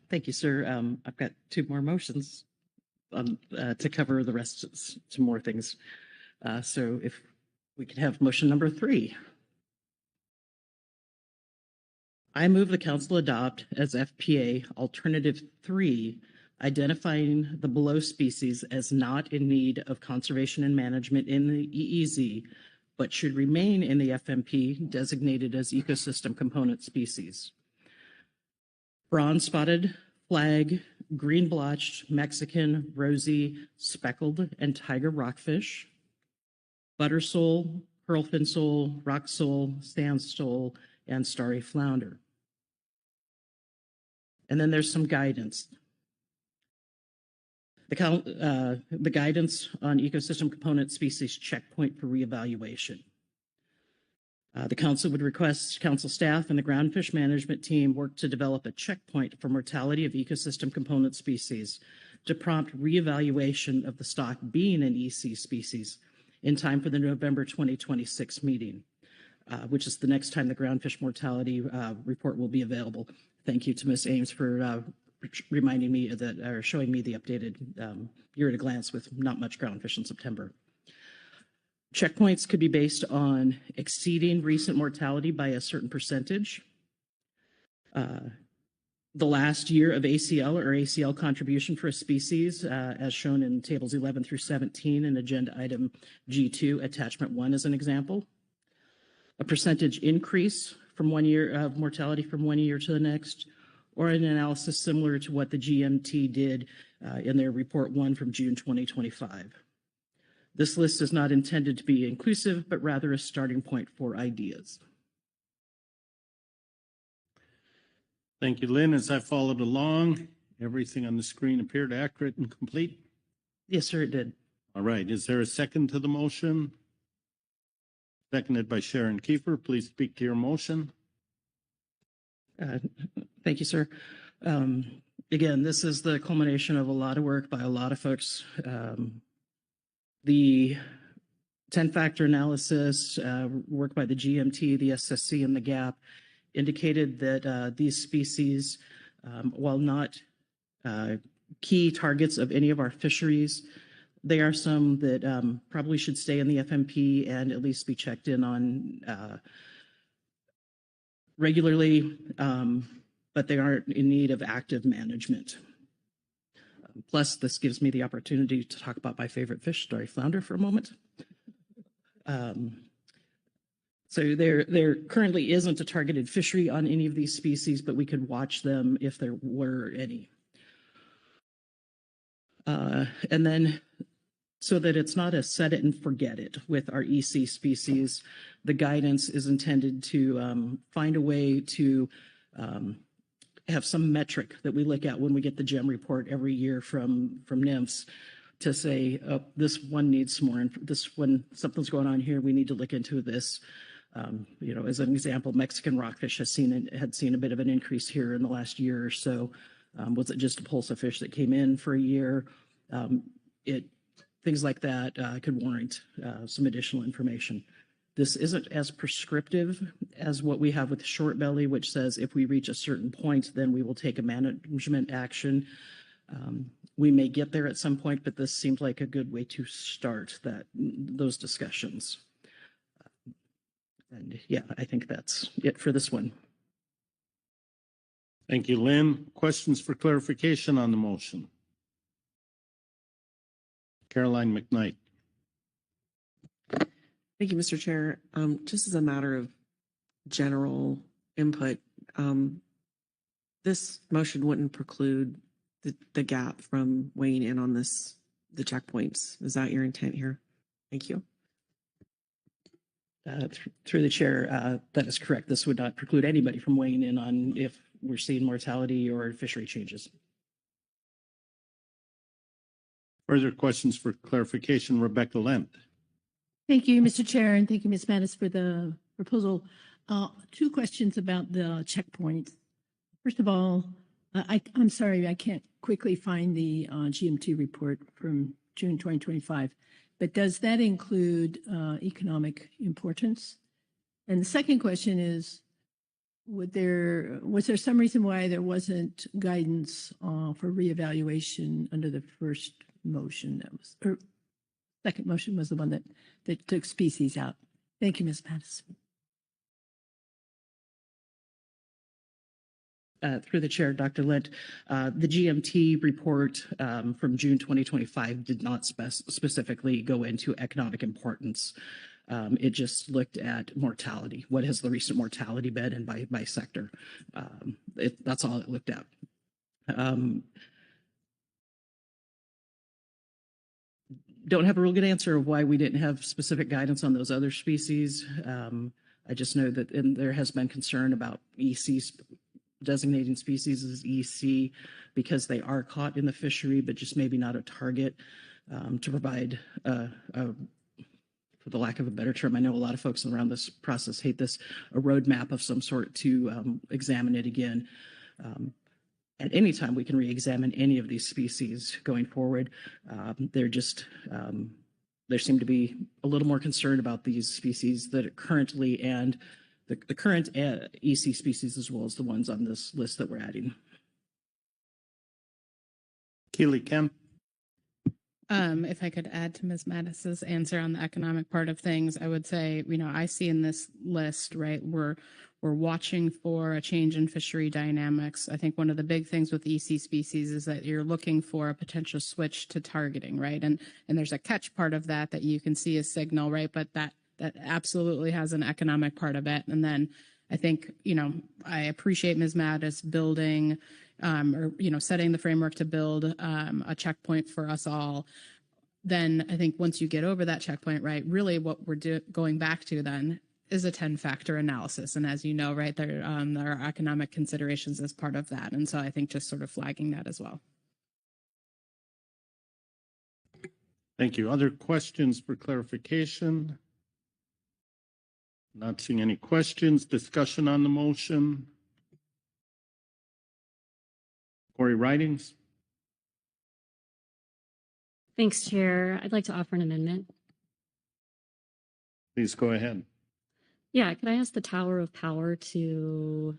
Thank you, sir. I've got two more motions to cover the rest, some more things. So if we could have motion number 3. I move the council adopt as FPA Alternative 3, identifying the below species as not in need of conservation and management in the EEZ, but should remain in the FMP designated as ecosystem component species. Bronze-spotted flag, green-blotched Mexican, rosy, speckled, and tiger rockfish, butter sole, pearlfin sole, rock sole, sand sole, and starry flounder. And then there's some guidance. The guidance on ecosystem component species checkpoint for reevaluation. The council would request council staff and the Groundfish management team work to develop a checkpoint for mortality of ecosystem component species to prompt reevaluation of the stock being an EC species in time for the November 2026 meeting, which is the next time the Groundfish mortality report will be available. Thank you to Ms. Ames for reminding me that, or showing me the updated year at a glance with not much groundfish in September. Checkpoints could be based on exceeding recent mortality by a certain percentage. The last year of ACL or ACL contribution for a species, as shown in tables 11 through 17 in agenda item G2, attachment 1 as an example. A percentage increase from 1 year of mortality from 1 year to the next, or an analysis similar to what the GMT did in their report 1 from June 2025. This list is not intended to be inclusive, but rather a starting point for ideas. Thank you, Lynn. As I followed along, everything on the screen appeared accurate and complete? Yes, sir, it did. All right. Is there a second to the motion? Seconded by Sharon Kiefer. Please speak to your motion. Thank you, sir. Again, this is the culmination of a lot of work by a lot of folks. The 10-factor analysis, work by the GMT, the SSC, and the GAP indicated that these species, while not key targets of any of our fisheries, they are some that probably should stay in the FMP and at least be checked in on regularly, but they aren't in need of active management. Plus, this gives me the opportunity to talk about my favorite fish, starry flounder, for a moment. So there currently isn't a targeted fishery on any of these species, but we could watch them if there were any. And then, so that it's not a set it and forget it with our EC species, the guidance is intended to find a way to have some metric that we look at when we get the GEM report every year from NIMFS to say, oh, this one needs more, and this one, something's going on here, we need to look into this. You know, as an example, Mexican rockfish had seen a bit of an increase here in the last year or so. Was it just a pulse of fish that came in for a year? Things like that could warrant some additional information. This isn't as prescriptive as what we have with short belly, which says if we reach a certain point, then we will take a management action. We may get there at some point, but this seems like a good way to start those discussions. And yeah, I think that's it for this one. Thank you, Lynn. Questions for clarification on the motion? Caroline McKnight. Thank you, Mr. Chair. Just as a matter of general input, this motion wouldn't preclude the gap from weighing in on the checkpoints. Is that your intent here? Thank you. Through the chair, that is correct. This would not preclude anybody from weighing in on if we're seeing mortality or fishery changes. Further questions for clarification, Rebecca Lent. Thank you, Mr. Chair, and thank you, Ms. Mattis, for the proposal. 2 questions about the checkpoints. First of all, I'm sorry, I can't quickly find the GMT report from June 2025, but does that include economic importance? And the second question is, was there some reason why there wasn't guidance for reevaluation under the first motion that was, or second motion was the one that took species out? Thank you, Ms. Mattis. Through the chair, Dr. Lent, the GMT report from June 2025 did not specifically go into economic importance. It just looked at mortality. What has the recent mortality been, and by sector? That's all it looked at. Don't have a real good answer of why we didn't have specific guidance on those other species. I just know that there has been concern about ECs designating species as EC because they are caught in the fishery, but just maybe not a target to provide, for the lack of a better term, I know a lot of folks around this process hate this, a roadmap of some sort to examine it again. At any time, we can re-examine any of these species going forward. There seem to be a little more concern about these species that are currently, and the current EC species as well as the ones on this list that we're adding. Keely Kemp. If I could add to Ms. Mattis's answer on the economic part of things, I would say, I see in this list, right, we're watching for a change in fishery dynamics. I think one of the big things with EC species is that you're looking for a potential switch to targeting, right? And there's a catch part of that you can see a signal, right? But that absolutely has an economic part of it. And then I think, I appreciate Ms. Mattis building setting the framework to build a checkpoint for us all. Then I think once you get over that checkpoint, right, really what we're going back to then is a 10-factor analysis. And as you know, right, there are economic considerations as part of that. And so I think just sort of flagging that as well. Thank you. Other questions for clarification? Not seeing any questions. Discussion on the motion. Corey Ridings. Thanks, Chair. I'd like to offer an amendment. Please go ahead. Yeah, could I ask the Tower of Power to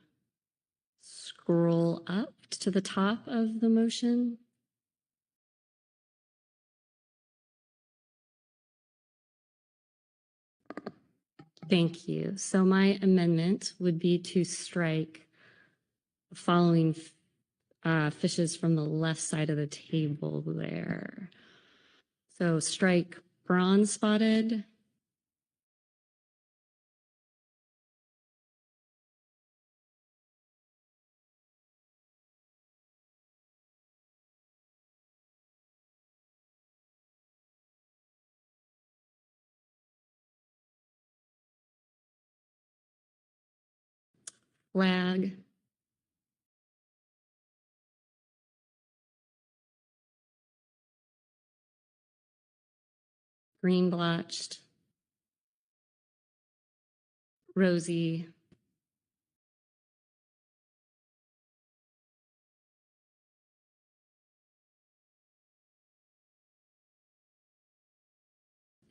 scroll up to the top of the motion? Thank you. So my amendment would be to strike the following fishes from the left side of the table there. So strike bronze spotted, flag, green blotched, rosy,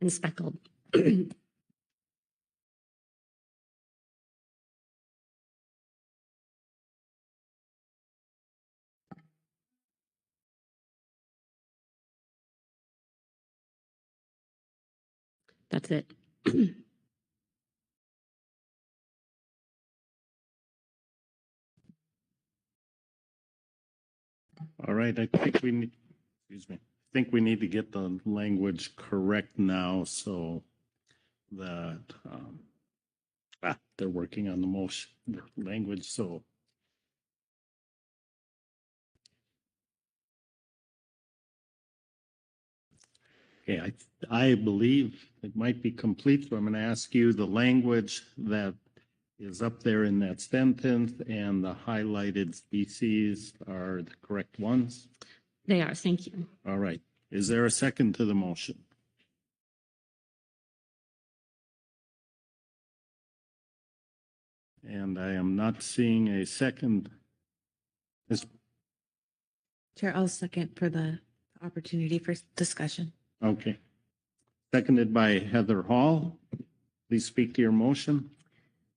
and speckled. That's it. All right, I think we need, excuse me, I think we need to get the language correct now so that they're working on the motion language. So okay, I believe it might be complete. So I'm going to ask you the language that is up there in that sentence and the highlighted species are the correct ones. They are. Thank you. All right. Is there a second to the motion? And I am not seeing a second. Chair, I'll second for the opportunity for discussion. Okay. Seconded by Heather Hall. Please speak to your motion.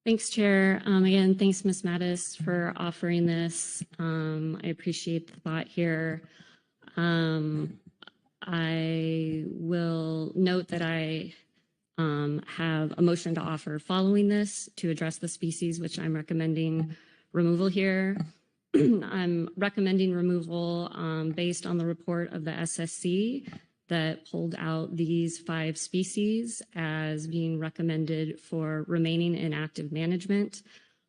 Thanks, Chair. Again, thanks, Ms. Mattis, for offering this. I appreciate the thought here. I will note that I have a motion to offer following this to address the species, which I'm recommending removal here. I'm recommending removal based on the report of the SSC that pulled out these 5 species as being recommended for remaining in active management.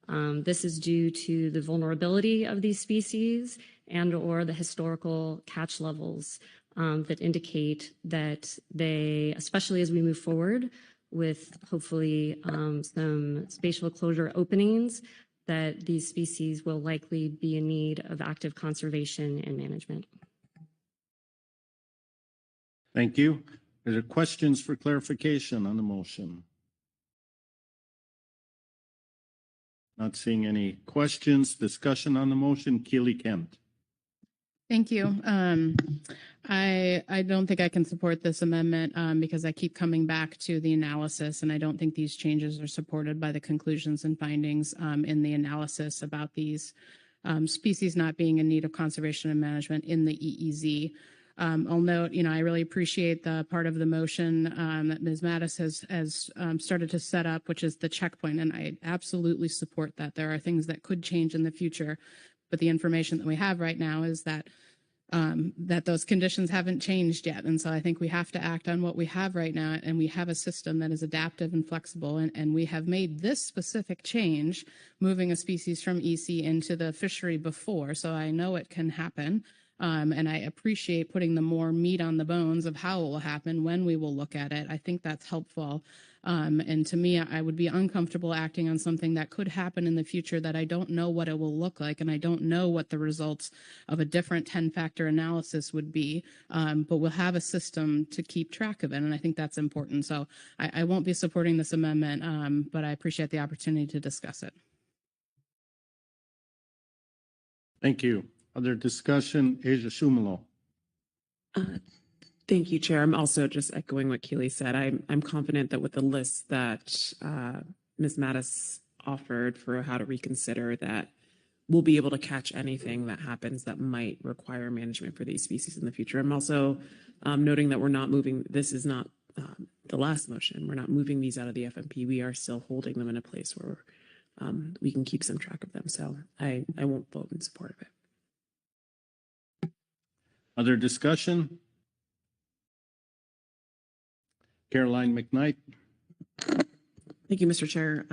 This is due to the vulnerability of these species and/or the historical catch levels that indicate that they, especially as we move forward with hopefully some spatial closure openings, that these species will likely be in need of active conservation and management. Thank you. Are there questions for clarification on the motion? Not seeing any questions. Discussion on the motion. Keely Kent. Thank you. I don't think I can support this amendment because I keep coming back to the analysis, and I don't think these changes are supported by the conclusions and findings in the analysis about these species not being in need of conservation and management in the EEZ. I'll note, I really appreciate the part of the motion that Ms. Mattis has started to set up, which is the checkpoint, and I absolutely support that. There are things that could change in the future, but the information that we have right now is that those conditions haven't changed yet. And so I think we have to act on what we have right now, and we have a system that is adaptive and flexible, and we have made this specific change, moving a species from EC into the fishery before, so I know it can happen. And I appreciate putting the more meat on the bones of how it will happen, when we will look at it. I think that's helpful. And to me, I would be uncomfortable acting on something that could happen in the future that I don't know what it will look like, and I don't know what the results of a different 10-factor analysis would be. But we'll have a system to keep track of it, and I think that's important. So I won't be supporting this amendment, but I appreciate the opportunity to discuss it. Thank you. Other discussion? Asia Shumalo. Thank you, Chair. I'm also just echoing what Keely said. I'm confident that with the list that Ms. Mattis offered for how to reconsider, that we'll be able to catch anything that happens that might require management for these species in the future. I'm also noting that we're not moving, this is not the last motion. We're not moving these out of the FMP. We are still holding them in a place where we can keep some track of them. So I won't vote in support of it. Other discussion? Caroline McKnight. Thank you, Mr. Chair.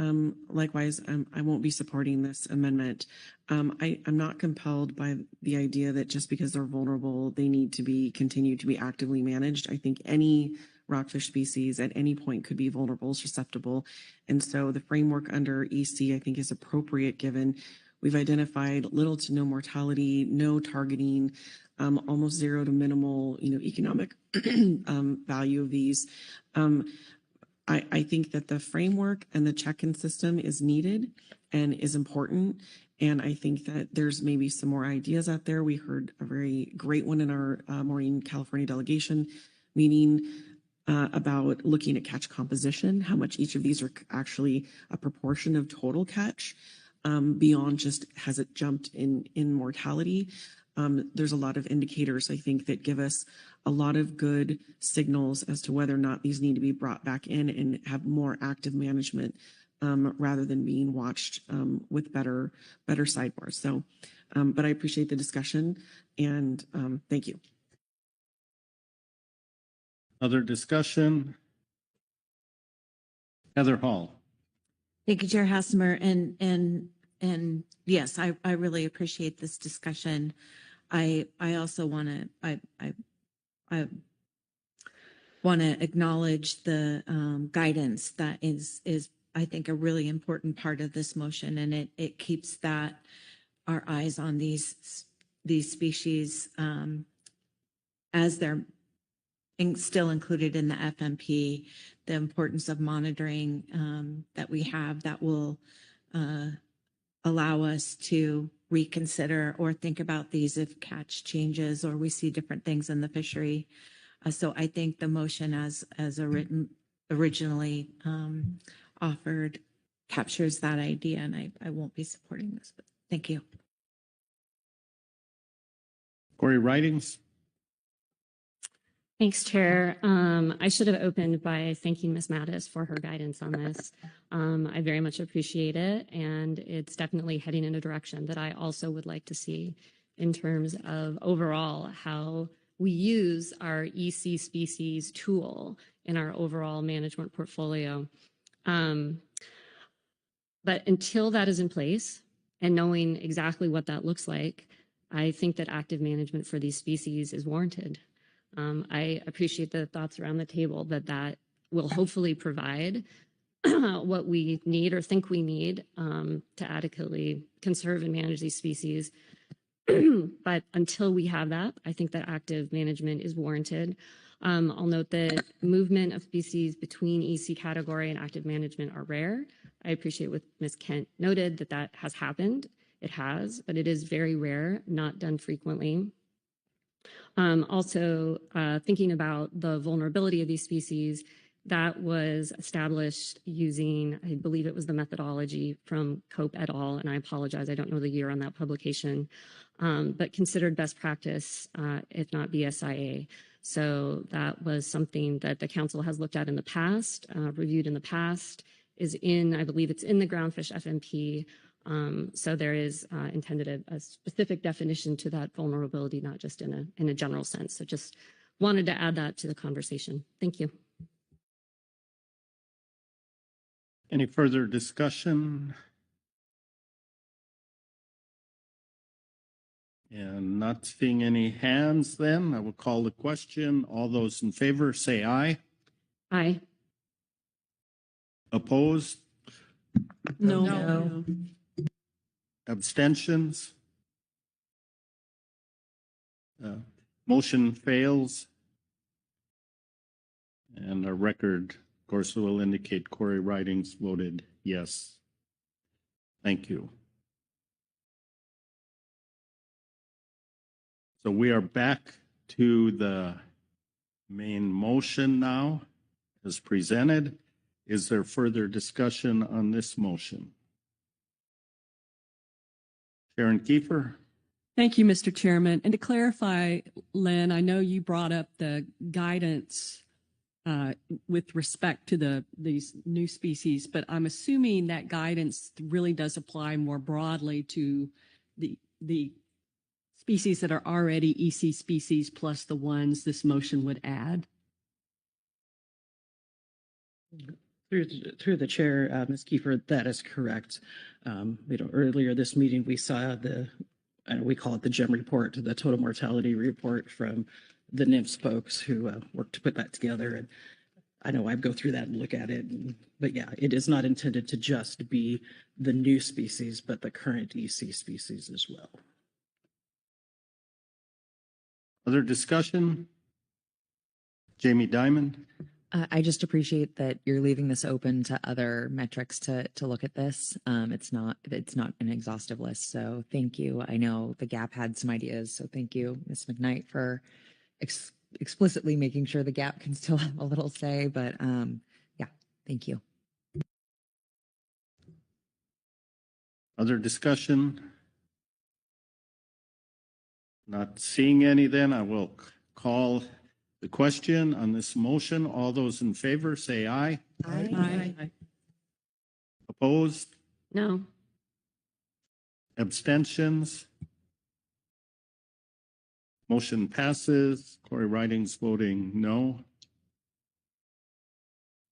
Likewise, I won't be supporting this amendment. I'm not compelled by the idea that just because they're vulnerable, they need to continue to be actively managed. I think any rockfish species at any point could be vulnerable, susceptible. And so the framework under EC, I think, is appropriate given we've identified little to no mortality, no targeting, almost zero to minimal, economic value of these. I think that the framework and the check-in system is needed and is important. And I think that there's maybe some more ideas out there. We heard a very great one in our Maureen, California delegation meeting about looking at catch composition, how much each of these are actually a proportion of total catch, beyond just has it jumped in mortality. There's a lot of indicators, I think, that give us a lot of good signals as to whether or not these need to be brought back in and have more active management rather than being watched with better sidebars. So, but I appreciate the discussion, and thank you. Other discussion? Heather Hall. Thank you, Chair Hassemer. And yes, I really appreciate this discussion. I also want to I want to acknowledge the guidance that is I think a really important part of this motion, and it keeps our eyes on these species as they're still included in the FMP. The importance of monitoring that we have that will allow us to reconsider or think about these if catch changes or we see different things in the fishery. So I think the motion as originally offered captures that idea, and I won't be supporting this, but thank you. Corey Ridings. Thanks, Chair. I should have opened by thanking Ms. Mattis for her guidance on this. I very much appreciate it, and it's definitely heading in a direction that I also would like to see in terms of overall how we use our EC species tool in our overall management portfolio. But until that is in place and knowing exactly what that looks like, I think that active management for these species is warranted. I appreciate the thoughts around the table that will hopefully provide what we need or think we need to adequately conserve and manage these species. But until we have that, I think that active management is warranted. I'll note that movement of species between EC category and active management are rare. I appreciate what Ms. Kent noted that has happened. It has, but it is very rare, not done frequently. Also, thinking about the vulnerability of these species, That was established using, I believe it was the methodology from Cope et al., and I apologize, I don't know the year on that publication, but considered best practice, if not BSIA. So that was something that the council has looked at in the past, reviewed in the past, is in, I believe it's in the Groundfish FMP. So there is intended a specific definition to that vulnerability, not just in a general sense. So just wanted to add that to the conversation. Thank you. Any further discussion? And not seeing any hands, then I will call the question. All those in favor say aye. Aye. Opposed? No. Abstentions? Motion fails. And our record, of course, will indicate Corey Ridings voted yes. Thank you. So we are back to the main motion now as presented. Is there further discussion on this motion? Sharon Kiefer? Thank you, Mr. Chairman. And to clarify, Lynn, I know you brought up the guidance with respect to these new species, but I'm assuming that guidance really does apply more broadly to the species that are already EC species plus the ones this motion would add. Through the chair, Ms. Kiefer, that is correct. Earlier this meeting, we saw we call it the GEM report, the total mortality report from the NIMS folks who worked to put that together. And I know I'd go through that and look at it. But yeah, it is not intended to just be the new species, but the current EC species as well. Other discussion? Jamie Dimon? I just appreciate that you're leaving this open to other metrics to look at this. It's not an exhaustive list, so thank you. I know the GAP had some ideas, so thank you, Ms. McKnight, for explicitly making sure the GAP can still have a little say. But yeah, thank you. Other discussion? Not seeing any, then I will call the question on this motion. All those in favor say aye. Aye. Opposed? No. Abstentions? Motion passes. Corey Ridings voting no.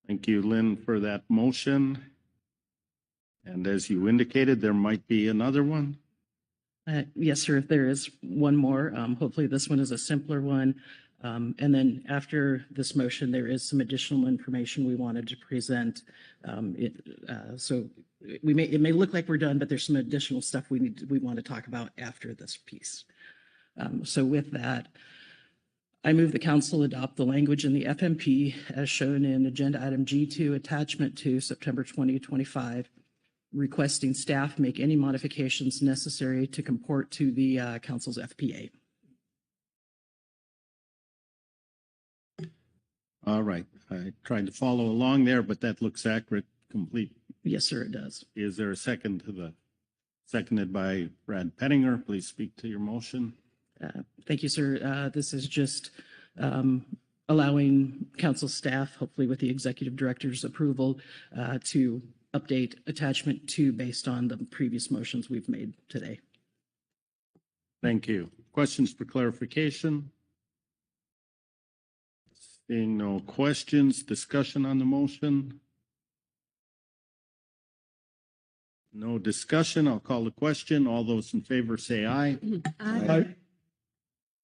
Thank you, Lynn, for that motion. And as you indicated, there might be another one. Yes, sir. If there is one more, hopefully this one is a simpler one. And then after this motion, there is some additional information we wanted to present. So it may look like we're done, but there's some additional stuff we want to talk about after this piece. So with that, I move the council adopt the language in the FMP as shown in agenda item G2, attachment 2, September 2025, requesting staff make any modifications necessary to comport to the council's FPA. All right. I tried to follow along there, but that looks accurate, complete. Yes, sir, it does. Is there a second to the, seconded by Brad Pettinger? Please speak to your motion. Thank you, sir. This is just allowing council staff, hopefully with the executive director's approval, to update attachment 2 based on the previous motions we've made today. Thank you. Questions for clarification? Seeing no questions, discussion on the motion? No discussion. I'll call the question. All those in favor say aye. Aye.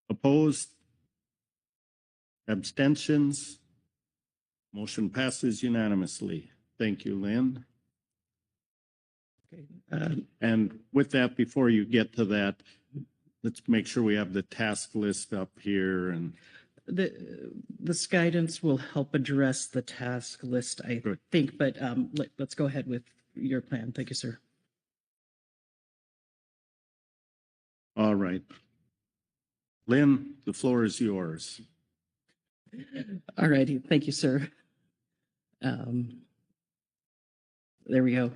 Opposed? Abstentions? Motion passes unanimously. Thank you, Lynn. Okay. And with that, before you get to that, let's make sure we have the task list up here. And this guidance will help address the task list, I think, but let's go ahead with your plan. Thank you, sir. All right. Lynn, the floor is yours. All righty. Thank you, sir. There we go.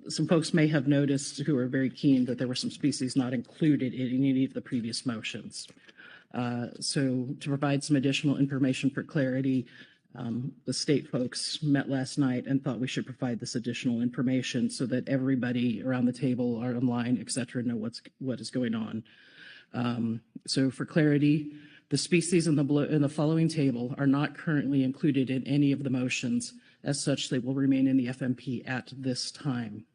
Some folks may have noticed who are very keen that there were some species not included in any of the previous motions. So to provide some additional information for clarity, the state folks met last night and thought we should provide this additional information so that everybody around the table or online, et cetera, know what is going on. So for clarity, the species in the following table are not currently included in any of the motions. As such, they will remain in the FMP at this time.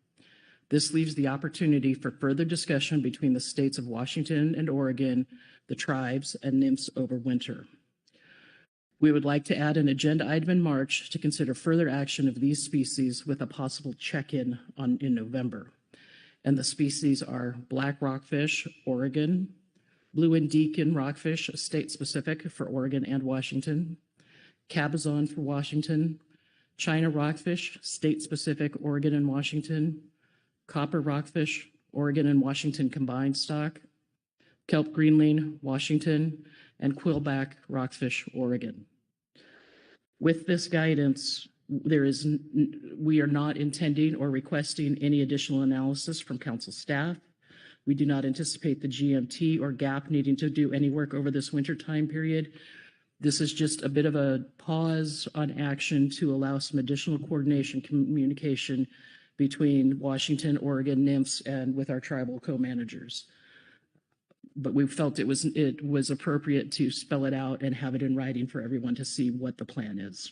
This leaves the opportunity for further discussion between the states of Washington and Oregon, the tribes, and NMFS over winter. We would like to add an agenda item in March to consider further action of these species with a possible check-in in November. And the species are black rockfish, Oregon, blue and deacon rockfish, state-specific for Oregon and Washington, cabezon for Washington, China rockfish, state-specific, Oregon and Washington, copper rockfish, Oregon and Washington combined stock, kelp greenling, Washington, and quillback rockfish, Oregon. With this guidance, we are not intending or requesting any additional analysis from council staff. We do not anticipate the GMT or GAP needing to do any work over this winter time period. This is just a bit of a pause on action to allow some additional coordination communication between Washington, Oregon, NMFS, and with our tribal co-managers. But we felt it was appropriate to spell it out and have it in writing for everyone to see what the plan is.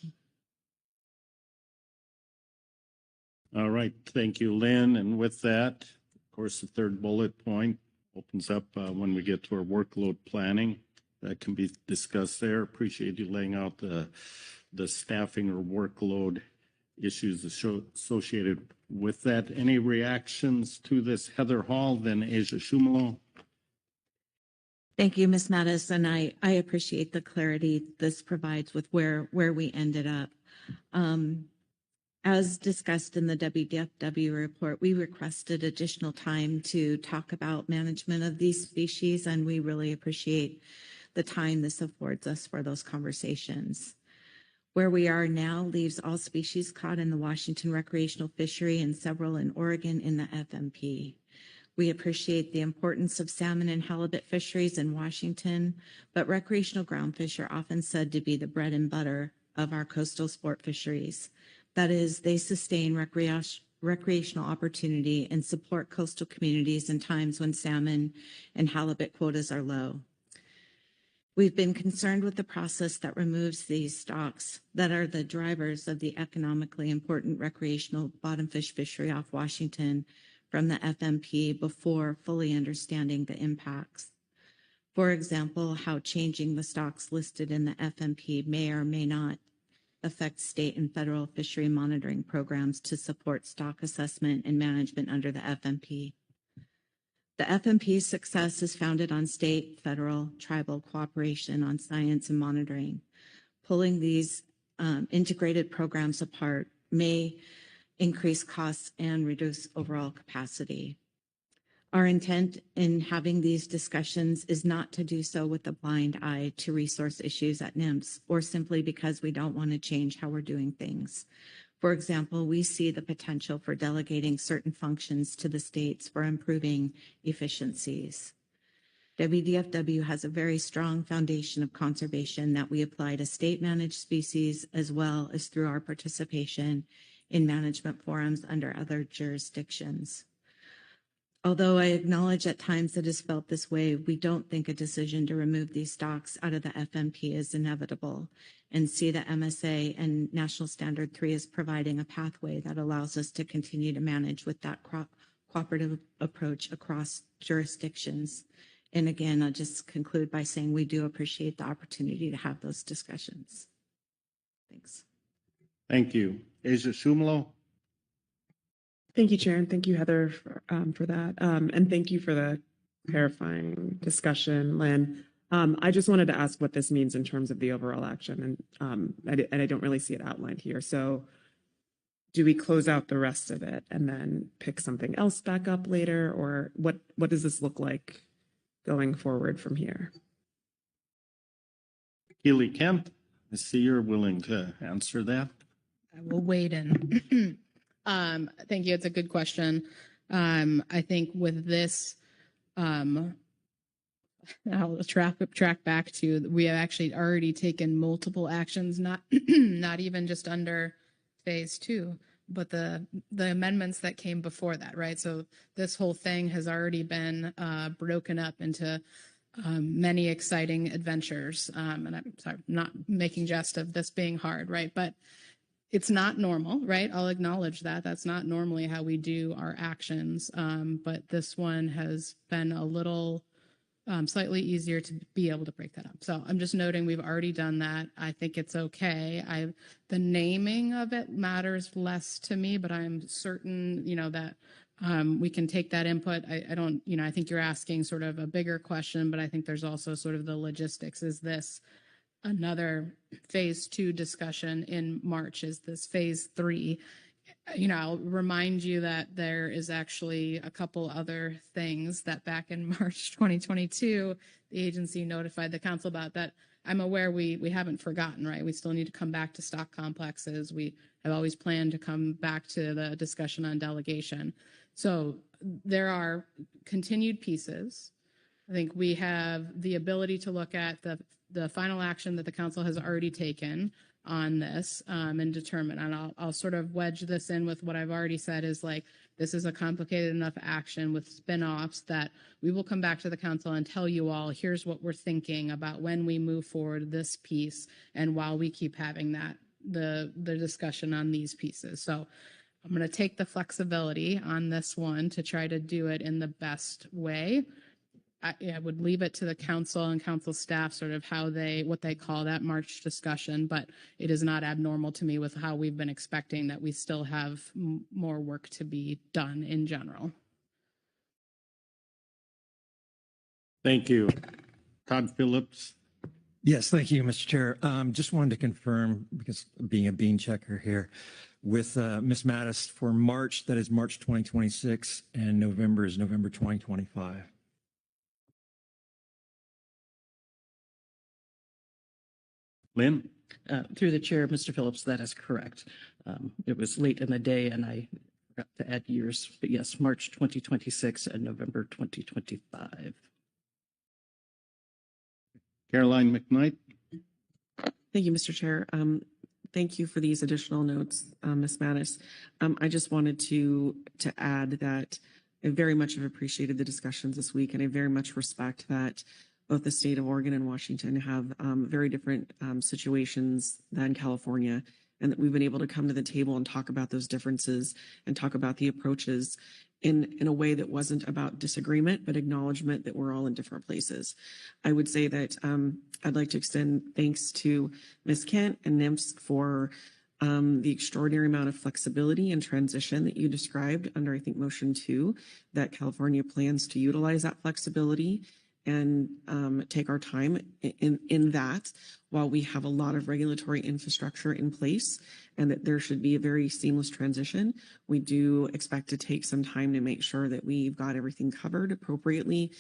All right, thank you, Lynn. And with that, of course, the third bullet point opens up when we get to our workload planning. That can be discussed there. Appreciate you laying out the staffing or workload issues associated with that. Any reactions to this, Heather Hall, then Asia Shumalo? Thank you, Ms. Mattis, and I appreciate the clarity this provides with where we ended up. As discussed in the WDFW report, we requested additional time to talk about management of these species, and we really appreciate the time this affords us for those conversations. Where we are now leaves all species caught in the Washington recreational fishery and several in Oregon in the FMP. We appreciate the importance of salmon and halibut fisheries in Washington, but recreational groundfish are often said to be the bread and butter of our coastal sport fisheries. That is, they sustain recreational opportunity and support coastal communities in times when salmon and halibut quotas are low. We've been concerned with the process that removes these stocks that are the drivers of the economically important recreational bottomfish fishery off Washington from the FMP before fully understanding the impacts. For example, how changing the stocks listed in the FMP may or may not affect state and federal fishery monitoring programs to support stock assessment and management under the FMP. The FMP's success is founded on state, federal, tribal cooperation on science and monitoring. Pulling these integrated programs apart may increase costs and reduce overall capacity. Our intent in having these discussions is not to do so with a blind eye to resource issues at NMFS or simply because we don't want to change how we're doing things. For example, we see the potential for delegating certain functions to the states for improving efficiencies. WDFW has a very strong foundation of conservation that we apply to state-managed species as well as through our participation in management forums under other jurisdictions. Although I acknowledge at times it is felt this way, we don't think a decision to remove these stocks out of the FMP is inevitable and see the MSA and National Standard 3 as providing a pathway that allows us to continue to manage with that cooperative approach across jurisdictions. And again, I'll just conclude by saying we do appreciate the opportunity to have those discussions. Thanks. Thank you. Asia Shumalo? Thank you, Chair, and thank you, Heather, for that. And thank you for the clarifying discussion, Lynn. I just wanted to ask what this means in terms of the overall action, and I don't really see it outlined here. So do we close out the rest of it and then pick something else back up later, or what does this look like going forward from here? Keely Kemp? I see you're willing to answer that. I will wade in. Thank you. It's a good question. I think with this, I'll track back to, we have actually already taken multiple actions, not not even just under phase 2, but the amendments that came before that, right? So this whole thing has already been broken up into many exciting adventures. And I'm sorry, not making jest of this being hard, right? But it's not normal, right? I'll acknowledge that. That's not normally how we do our actions. But this one has been a little slightly easier to be able to break that up. So I'm just noting we've already done that. I think it's okay. The naming of it matters less to me, but I'm certain, that we can take that input. I don't, I think you're asking sort of a bigger question, but I think there's also sort of the logistics. Is this another phase 2 discussion in March? Is this phase 3? I'll remind you that there is actually a couple other things that back in March 2022, the agency notified the council about that. I'm aware we haven't forgotten, right? We still need to come back to stock complexes. We have always planned to come back to the discussion on delegation. So there are continued pieces. I think we have the ability to look at the final action that the council has already taken on this and determine. And I'll sort of wedge this in with what I've already said is like, this is a complicated enough action with spin-offs that we will come back to the council and tell you all, here's what we're thinking about when we move forward this piece. And while we keep having the discussion on these pieces. So I'm going to take the flexibility on this one to try to do it in the best way. I would leave it to the council and council staff sort of what they call that March discussion, but it is not abnormal to me with how we've been expecting that we still have more work to be done in general. Thank you. Todd Phillips. Yes, thank you, Mr. Chair. Just wanted to confirm, because being a bean checker here, with Ms. Mattis, for March, that is March 2026, and November is November 2025. Lynn? Through the chair, Mr. Phillips, that is correct. It was late in the day and I forgot to add years, but yes, March 2026 and November 2025. Caroline McKnight. Thank you, Mr. Chair. Thank you for these additional notes, Ms. Mattis. I just wanted to add that I very much have appreciated the discussions this week, and I very much respect that both the state of Oregon and Washington have very different situations than California, and that we've been able to come to the table and talk about those differences and talk about the approaches in a way that wasn't about disagreement, but acknowledgement that we're all in different places. I would say that I'd like to extend thanks to Ms. Kent and NIMS for the extraordinary amount of flexibility and transition that you described under, I think, motion 2, that California plans to utilize that flexibility and take our time in that while we have a lot of regulatory infrastructure in place, and that there should be a very seamless transition. We do expect to take some time to make sure that we've got everything covered appropriately.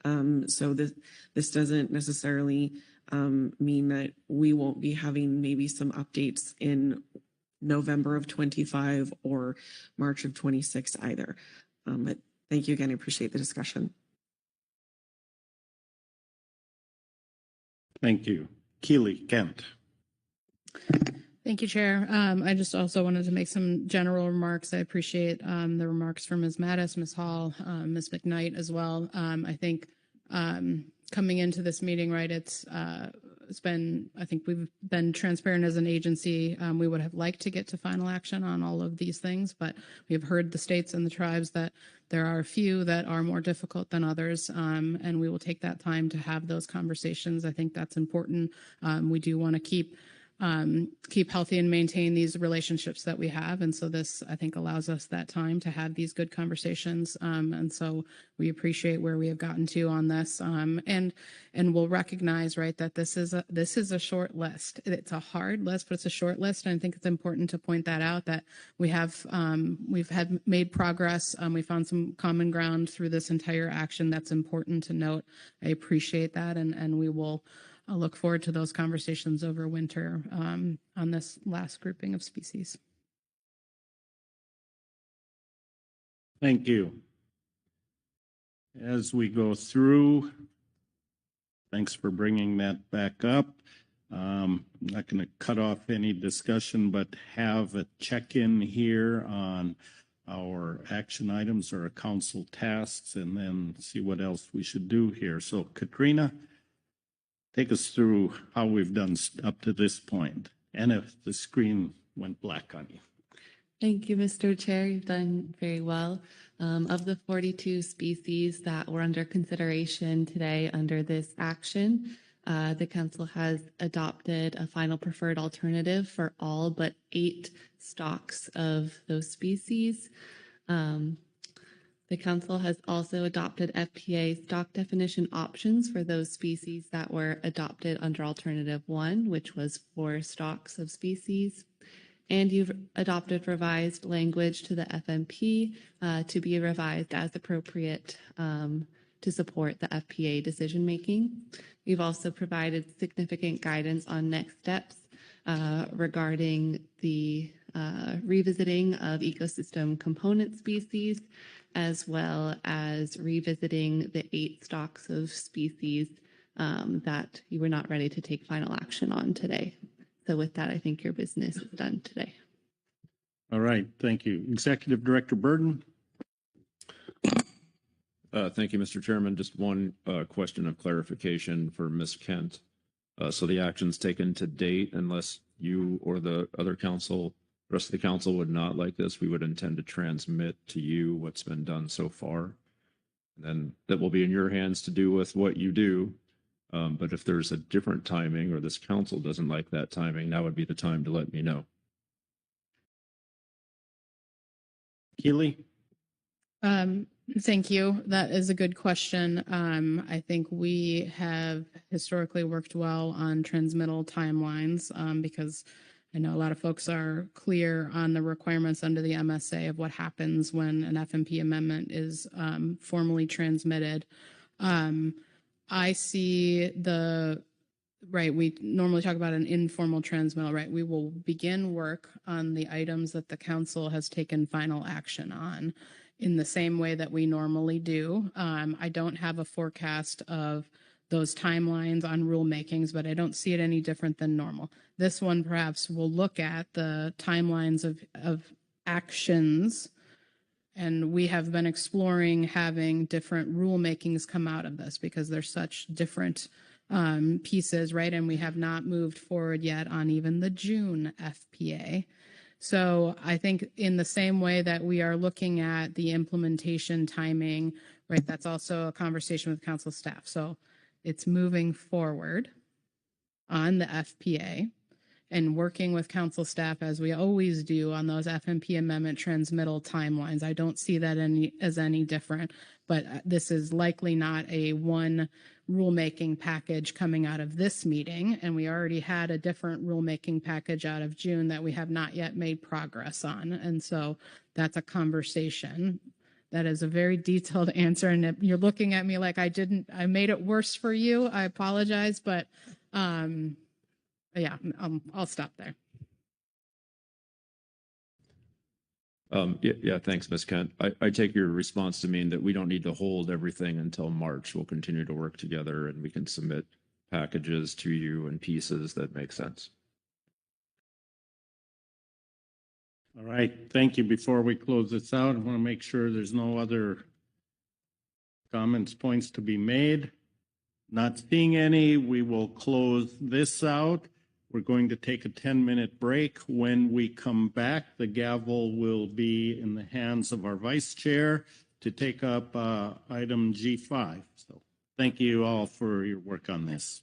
So this doesn't necessarily mean that we won't be having maybe some updates in November of 25 or March of 26 either. But thank you again. I appreciate the discussion. Thank you. Keely Kent. Thank you, Chair. I just also wanted to make some general remarks. I appreciate the remarks from Ms. Mattis, Ms. Hall, Ms. McKnight as well. I think coming into this meeting, right, it's been, I think we've been transparent as an agency. We would have liked to get to final action on all of these things, but we've heard the states and the tribes that there are a few that are more difficult than others, and we will take that time to have those conversations. I think that's important. We do want to keep healthy and maintain these relationships that we have. And so this, I think, allows us that time to have these good conversations. And so we appreciate where we have gotten to on this. And we'll recognize, right, that this is a short list. It's a hard list, but it's a short list. And I think it's important to point that out, that we've made progress. We found some common ground through this entire action. That's important to note. I appreciate that. And we will I'll look forward to those conversations over winter on this last grouping of species. Thank you. As we go through, thanks for bringing that back up. I'm not going to cut off any discussion, but have a check-in here on our action items or our council tasks, and then see what else we should do here. So Katrina, take us through how we've done up to this point, and if the screen went black on you. Thank you, Mr. Chair. You've done very well. Of the 42 species that were under consideration today under this action, the council has adopted a final preferred alternative for all but 8 stocks of those species. The council has also adopted FPA stock definition options for those species that were adopted under alternative 1, which was 4 stocks of species. And you've adopted revised language to the FMP to be revised as appropriate to support the FPA decision-making. We've also provided significant guidance on next steps regarding the revisiting of ecosystem component species, as well as revisiting the 8 stocks of species that you were not ready to take final action on today. So with that, I think your business is done today. All right, thank you. Executive Director Burden. Thank you, Mr. Chairman. Just one question of clarification for Ms. Kent. So the actions taken to date, unless you or the other council, rest of the council would not like this, we would intend to transmit to you what's been done so far. And then that will be in your hands to do with what you do. But if there's a different timing or this council doesn't like that timing, that would be the time to let me know. Keely? Thank you. That is a good question. I think we have historically worked well on transmittal timelines because I know a lot of folks are clear on the requirements under the MSA of what happens when an FMP amendment is formally transmitted. I see we normally talk about an informal transmittal, right? We will begin work on the items that the council has taken final action on in the same way that we normally do. I don't have a forecast of those timelines on rulemakings, but I don't see it any different than normal. This one perhaps will look at the timelines of actions, and we have been exploring having different rulemakings come out of this because they're such different pieces, right? And we have not moved forward yet on even the June FPA. So I think in the same way that we are looking at the implementation timing, right, that's also a conversation with council staff. So it's moving forward on the FPA and working with council staff as we always do on those FMP amendment transmittal timelines. I don't see that as any different, but this is likely not a one rulemaking package coming out of this meeting. And we already had a different rulemaking package out of June that we have not yet made progress on. And so that's a conversation. That is a very detailed answer. And you're looking at me like I made it worse for you. I apologize, but yeah, I'll stop there. Yeah, thanks, Ms. Kent. I take your response to mean that we don't need to hold everything until March. We'll continue to work together and we can submit packages to you in pieces that make sense. All right, thank you. Before we close this out, I want to make sure there's no other comments, points to be made. Not seeing any, we will close this out. We're going to take a 10-minute break. When we come back, the gavel will be in the hands of our vice chair to take up item G5. So thank you all for your work on this.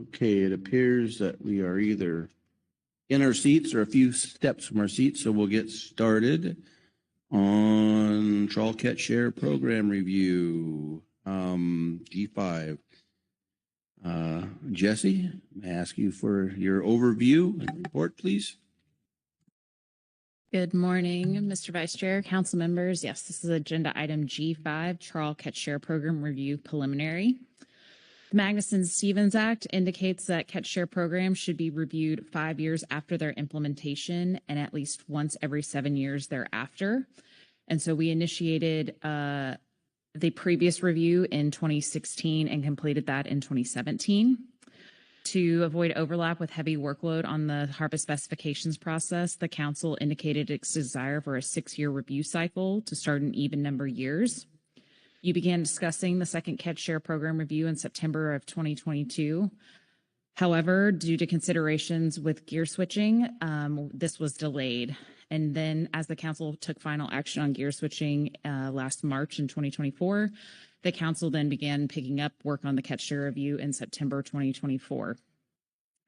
Okay, it appears that we are either in our seats or a few steps from our seats, so we'll get started on Trawl Catch Share Program Review, G5. Jesse, may I ask you for your overview and report, please? Good morning, Mr. Vice Chair, council members. Yes, this is agenda item G5, Trawl Catch Share Program Review Preliminary. The Magnuson-Stevens Act indicates that catch share programs should be reviewed 5 years after their implementation and at least once every 7 years thereafter. And so we initiated the previous review in 2016 and completed that in 2017. To avoid overlap with heavy workload on the harvest specifications process, the council indicated its desire for a 6-year review cycle to start in even number years. You began discussing the second catch share program review in September of 2022. However, due to considerations with gear switching, this was delayed. And then as the council took final action on gear switching last March in 2024, the council then began picking up work on the catch share review in September 2024.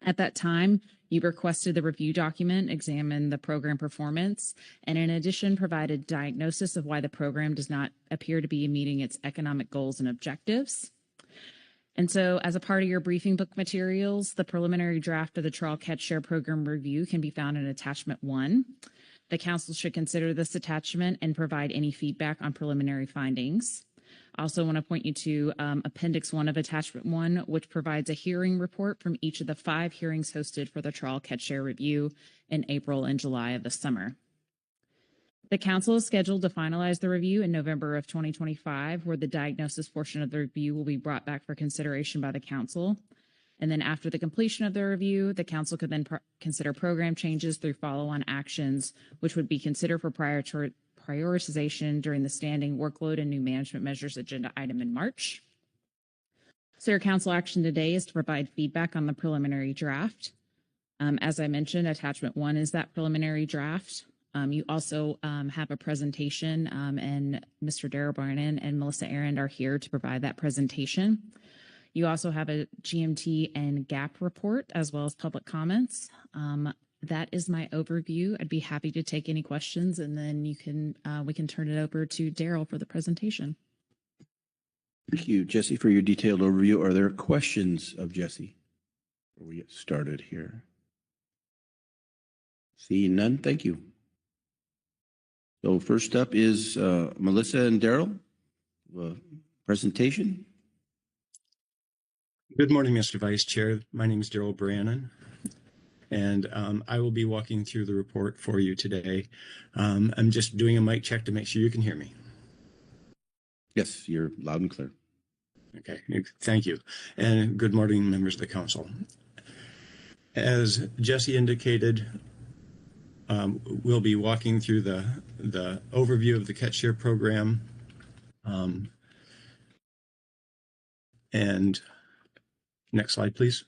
At that time, you requested the review document examine the program performance, and in addition provided diagnosis of why the program does not appear to be meeting its economic goals and objectives. And so as a part of your briefing book materials, the preliminary draft of the Trawl Catch Share Program Review can be found in Attachment 1. The council should consider this attachment and provide any feedback on preliminary findings. I also want to point you to Appendix 1 of Attachment 1, which provides a hearing report from each of the 5 hearings hosted for the Trawl Catch Share Review in April and July of the summer. The council is scheduled to finalize the review in November of 2025, where the diagnosis portion of the review will be brought back for consideration by the council. And then after the completion of the review, the council could then consider program changes through follow-on actions, which would be considered for prioritization during the standing workload and new management measures agenda item in March. So your council action today is to provide feedback on the preliminary draft. As I mentioned, Attachment 1 is that preliminary draft. You also have a presentation, and Mr. Darrell Barnan and Melissa Arend are here to provide that presentation. You also have a GMT and GAP report, as well as public comments. That is my overview. I'd be happy to take any questions, and then we can turn it over to Darrell for the presentation. Thank you, Jesse, for your detailed overview. Are there questions of Jesse before we get started here? Seeing none, thank you. So first up is Melissa and Darrell. Presentation. Good morning, Mr. Vice Chair. My name is Darrell Brannon, and I will be walking through the report for you today. I'm just doing a mic check to make sure you can hear me. Yes, you're loud and clear. Okay, thank you. And good morning, members of the council. As Jesse indicated, we'll be walking through the overview of the catch share program. And next slide, please.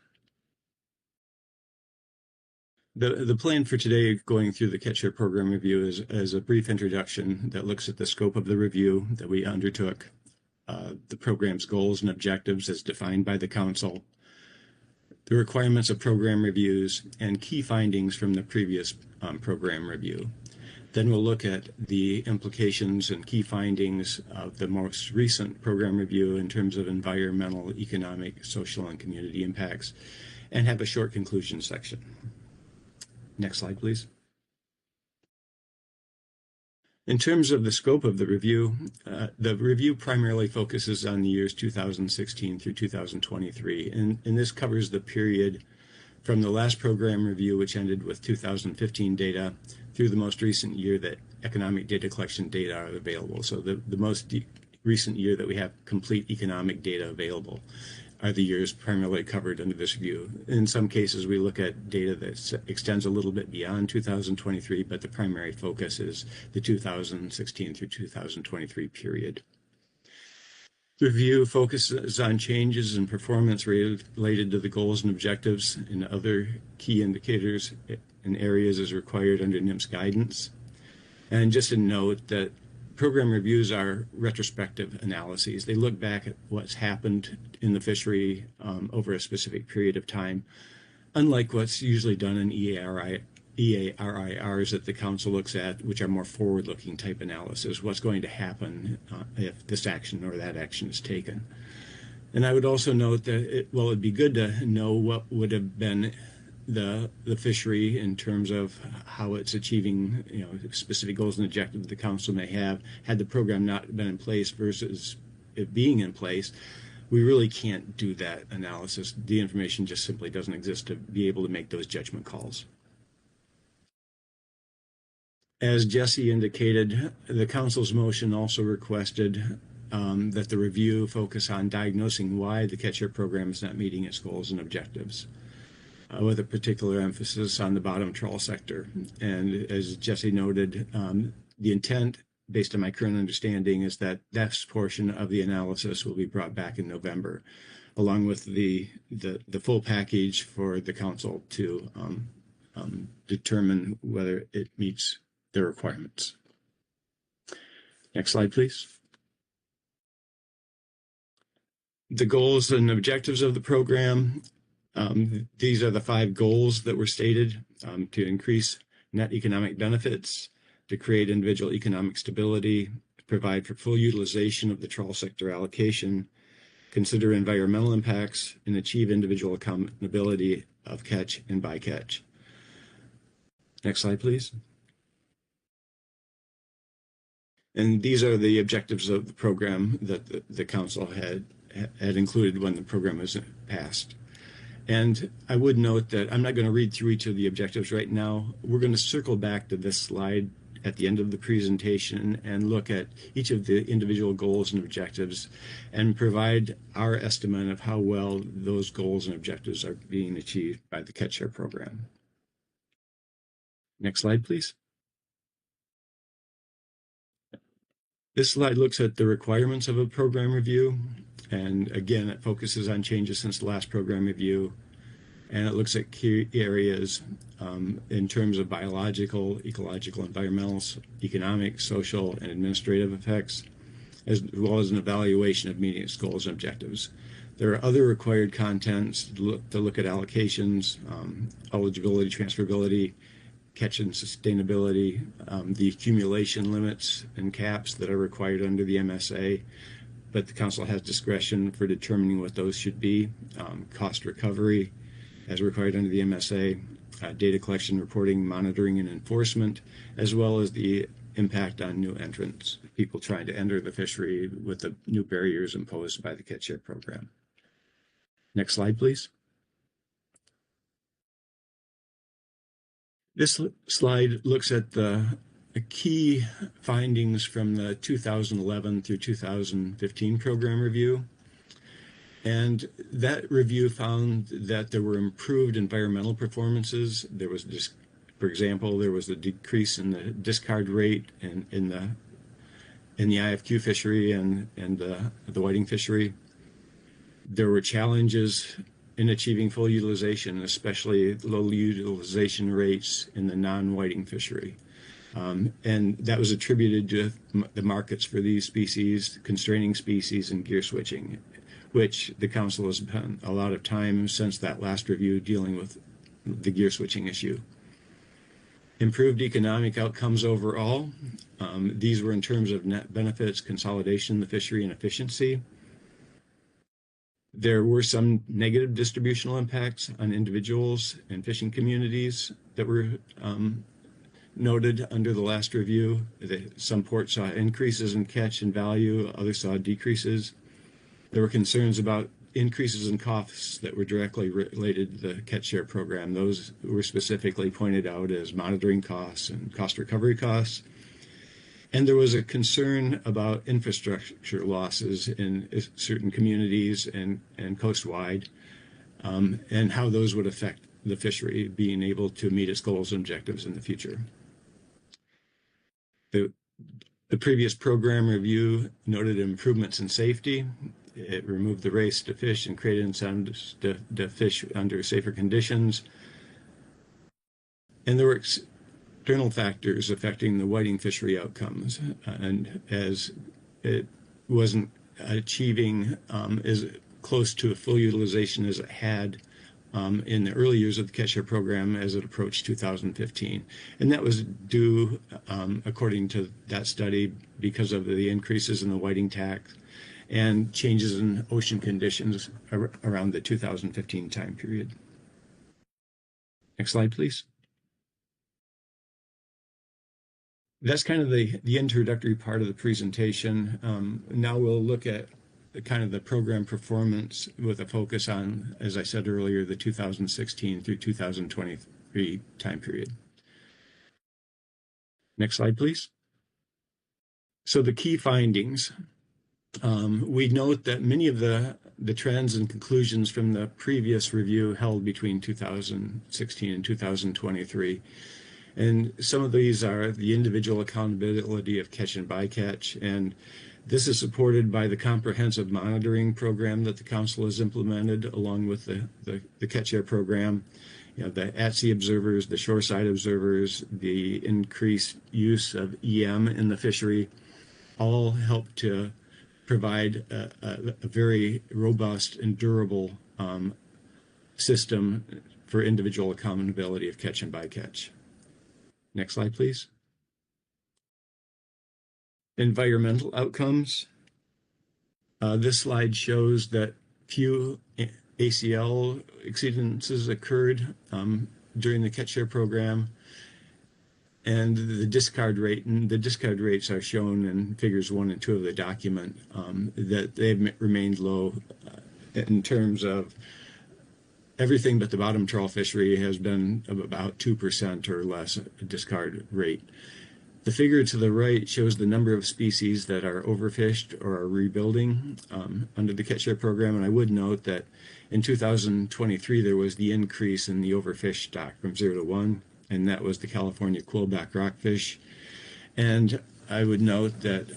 The plan for today, going through the catch share program review, is a brief introduction that looks at the scope of the review that we undertook, the program's goals and objectives as defined by the council, the requirements of program reviews, and key findings from the previous program review. Then we'll look at the implications and key findings of the most recent program review in terms of environmental, economic, social, and community impacts, and have a short conclusion section. Next slide, please. In terms of the scope of the review primarily focuses on the years 2016 through 2023, and this covers the period from the last program review, which ended with 2015 data, through the most recent year that economic data collection data are available. So the most recent year that we have complete economic data available are the years primarily covered under this review. In some cases, we look at data that extends a little bit beyond 2023, but the primary focus is the 2016 through 2023 period. The review focuses on changes in performance related to the goals and objectives and other key indicators in areas as required under NIMS guidance. And just a note that program reviews are retrospective analyses. They look back at what's happened in the fishery over a specific period of time, unlike what's usually done in EARIRs that the council looks at, which are more forward-looking type analysis, what's going to happen if this action or that action is taken. And I would also note that, it'd be good to know what would have been the fishery in terms of how it's achieving, specific goals and objectives the council may have had the program not been in place versus it being in place. We really can't do that analysis. The information just simply doesn't exist to be able to make those judgment calls. As Jesse indicated, the council's motion also requested that the review focus on diagnosing why the catch-share program is not meeting its goals and objectives, with a particular emphasis on the bottom trawl sector. And as Jesse noted, the intent, based on my current understanding, is that that portion of the analysis will be brought back in November, along with the full package for the council to determine whether it meets the requirements. Next slide, please. The goals and objectives of the program. These are the 5 goals that were stated: to increase net economic benefits, to create individual economic stability, provide for full utilization of the trawl sector allocation, consider environmental impacts, and achieve individual accountability of catch and bycatch. Next slide, please. And these are the objectives of the program that the council had included when the program was passed. And I would note that I'm not going to read through each of the objectives right now. We're going to circle back to this slide at the end of the presentation and look at each of the individual goals and objectives and provide our estimate of how well those goals and objectives are being achieved by the catch-share program. Next slide, please. This slide looks at the requirements of a program review. And again, it focuses on changes since the last program review. And it looks at key areas in terms of biological, ecological, environmental, economic, social, and administrative effects, as well as an evaluation of meeting its goals and objectives. There are other required contents to look at allocations, eligibility, transferability, catch and sustainability, the accumulation limits and caps that are required under the MSA, but the council has discretion for determining what those should be, cost recovery as required under the MSA, data collection, reporting, monitoring, and enforcement, as well as the impact on new entrants, people trying to enter the fishery with the new barriers imposed by the catch-share program. Next slide, please. This slide looks at the key findings from the 2011 through 2015 program review. And that review found that there were improved environmental performances. There was, for example, there was a decrease in the discard rate in the IFQ fishery and the whiting fishery. There were challenges in achieving full utilization, especially low utilization rates in the non-whiting fishery. And that was attributed to the markets for these species, constraining species, and gear switching, which the council has spent a lot of time since that last review dealing with the gear switching issue. Improved economic outcomes overall. These were in terms of net benefits, consolidation in the fishery, and efficiency. There were some negative distributional impacts on individuals and fishing communities that were noted under the last review. Some ports saw increases in catch and value, others saw decreases. There were concerns about increases in costs that were directly related to the catch-share program. Those were specifically pointed out as monitoring costs and cost recovery costs. And there was a concern about infrastructure losses in certain communities and coastwide, and how those would affect the fishery being able to meet its goals and objectives in the future. The previous program review noted improvements in safety. It removed the race to fish and created incentives to fish under safer conditions. And there were external factors affecting the whiting fishery outcomes, and as it wasn't achieving as close to a full utilization as it had in the early years of the catch share program as it approached 2015. And that was due, according to that study, because of the increases in the whiting tax and changes in ocean conditions around the 2015 time period. Next slide, please. That's kind of the introductory part of the presentation. Now we'll look at kind of the program performance with a focus on, as I said earlier, the 2016 through 2023 time period. Next slide, please. So the key findings. We note that many of the trends and conclusions from the previous review held between 2016 and 2023. And some of these are the individual accountability of catch and bycatch, and this is supported by the comprehensive monitoring program that the council has implemented along with the catch share program. You know, the at-sea observers, the shoreside observers, the increased use of EM in the fishery all help to provide a very robust and durable system for individual accountability of catch and bycatch. Next slide, please. Environmental outcomes. This slide shows that few ACL exceedances occurred during the catch share program, and the discard rate, and the discard rates are shown in figures 1 and 2 of the document, that they've remained low in terms of everything but the bottom trawl fishery has been about 2% or less discard rate. The figure to the right shows the number of species that are overfished or are rebuilding under the catch share program. And I would note that in 2023, there was the increase in the overfished stock from 0 to 1, and that was the California quillback rockfish. And I would note that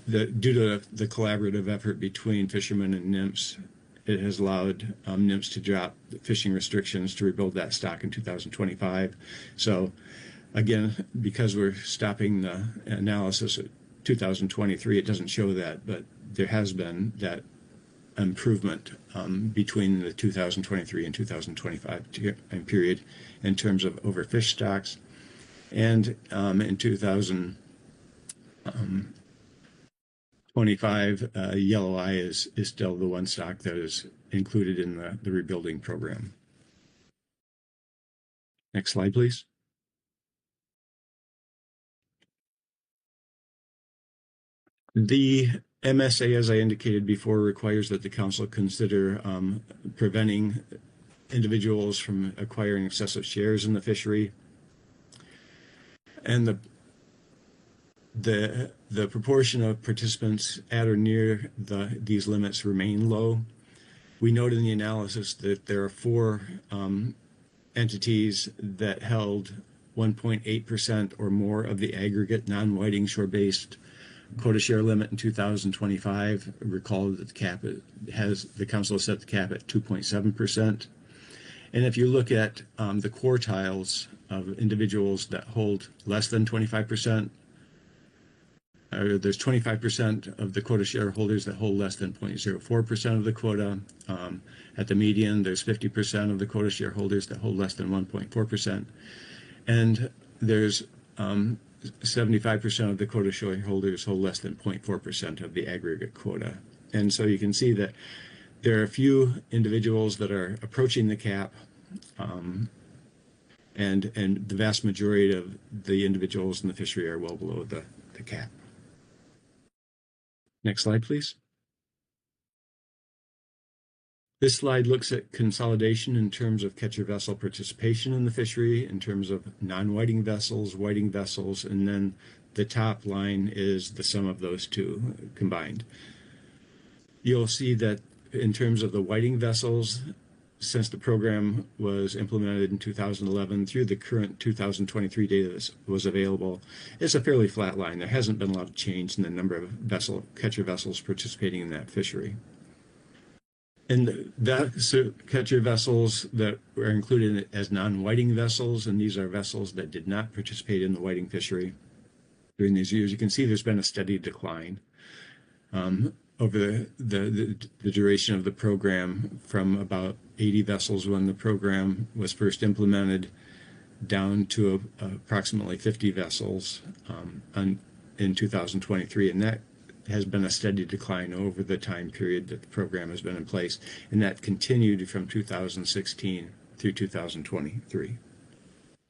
due to the collaborative effort between fishermen and NIMS, it has allowed NIMS to drop fishing restrictions to rebuild that stock in 2025. So again, because we're stopping the analysis at 2023, it doesn't show that, but there has been that improvement between the 2023 and 2025 period in terms of overfished stocks. And in 2025, yellow eye is still the one stock that is included in the rebuilding program. Next slide, please. The MSA, as I indicated before, requires that the council consider preventing individuals from acquiring excessive shares in the fishery. And the proportion of participants at or near these limits remain low. We note in the analysis that there are 4 entities that held 1.8% or more of the aggregate non-whiting shore-based quota share limit in 2025. Recall that the council has set the cap at 2.7%. And if you look at the quartiles of individuals that hold less than 25%, there's 25% of the quota shareholders that hold less than 0.04% of the quota. At the median, there's 50% of the quota shareholders that hold less than 1.4%. And there's 75% of the quota shareholders hold less than 0.4% of the aggregate quota. And so you can see that there are a few individuals that are approaching the cap, and the vast majority of the individuals in the fishery are well below the cap. Next slide, please. This slide looks at consolidation in terms of catcher vessel participation in the fishery, in terms of non-whiting vessels, whiting vessels, and then the top line is the sum of those two combined. You'll see that in terms of the whiting vessels, since the program was implemented in 2011 through the current 2023 data that was available, it's a fairly flat line. There hasn't been a lot of change in the number of catcher vessels participating in that fishery. And that catcher vessels that were included as non-whiting vessels, and these are vessels that did not participate in the whiting fishery during these years. You can see there's been a steady decline over the duration of the program, from about 80 vessels when the program was first implemented down to approximately 50 vessels in 2023. And that has been a steady decline over the time period that the program has been in place. And that continued from 2016 through 2023.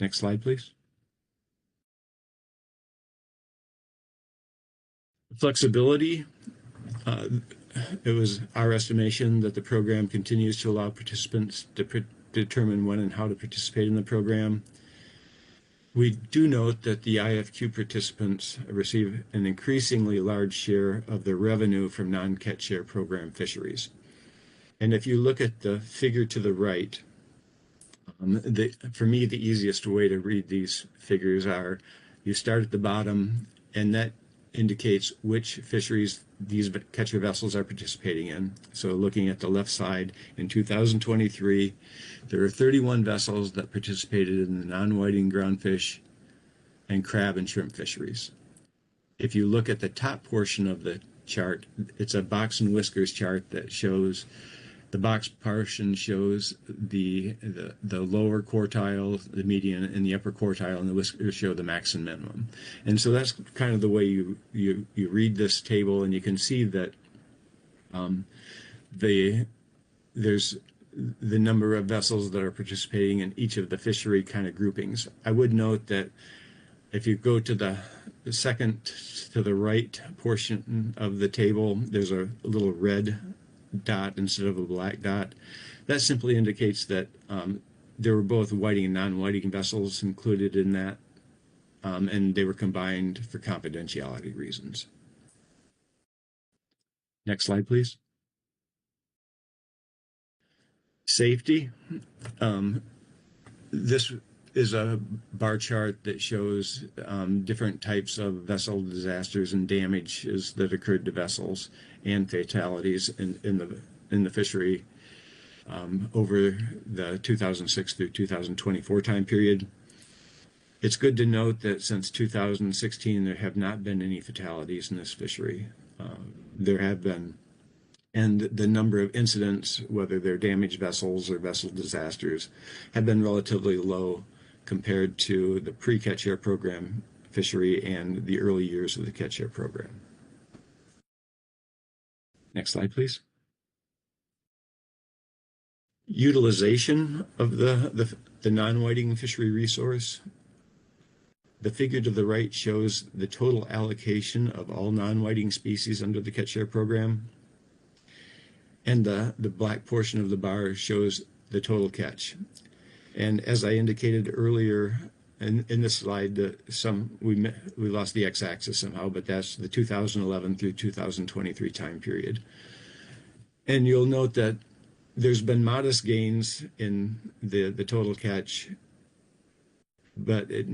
Next slide, please. Flexibility. It was our estimation that the program continues to allow participants to determine when and how to participate in the program. We do note that the IFQ participants receive an increasingly large share of their revenue from non-catch share program fisheries. And if you look at the figure to the right, for me, the easiest way to read these figures are, you start at the bottom, and that indicates which fisheries these catcher vessels are participating in. So looking at the left side, in 2023, there are 31 vessels that participated in the non-whiting groundfish and crab and shrimp fisheries. If you look at the top portion of the chart, it's a box and whiskers chart that shows, the box portion shows the lower quartile, the median, and the upper quartile, and the whiskers show the max and minimum. And so that's kind of the way you read this table, and you can see that there's the number of vessels that are participating in each of the fishery kind of groupings. I would note that if you go to the second to the right portion of the table, there's a little red dot instead of a black dot. That simply indicates that there were both whiting and non-whiting vessels included in that, and they were combined for confidentiality reasons. Next slide, please. Safety. This is a bar chart that shows different types of vessel disasters and damages that occurred to vessels and fatalities in the fishery over the 2006 through 2024 time period. It's good to note that since 2016, there have not been any fatalities in this fishery. There have been, and the number of incidents, whether they're damaged vessels or vessel disasters, have been relatively low compared to the pre-catch share program fishery and the early years of the catch share program. Next slide, please. Utilization of the non-whiting fishery resource. The figure to the right shows the total allocation of all non-whiting species under the catch share program. And the black portion of the bar shows the total catch. And as I indicated earlier in this slide, we lost the x-axis somehow, but that's the 2011 through 2023 time period. And you'll note that there's been modest gains in the total catch, but it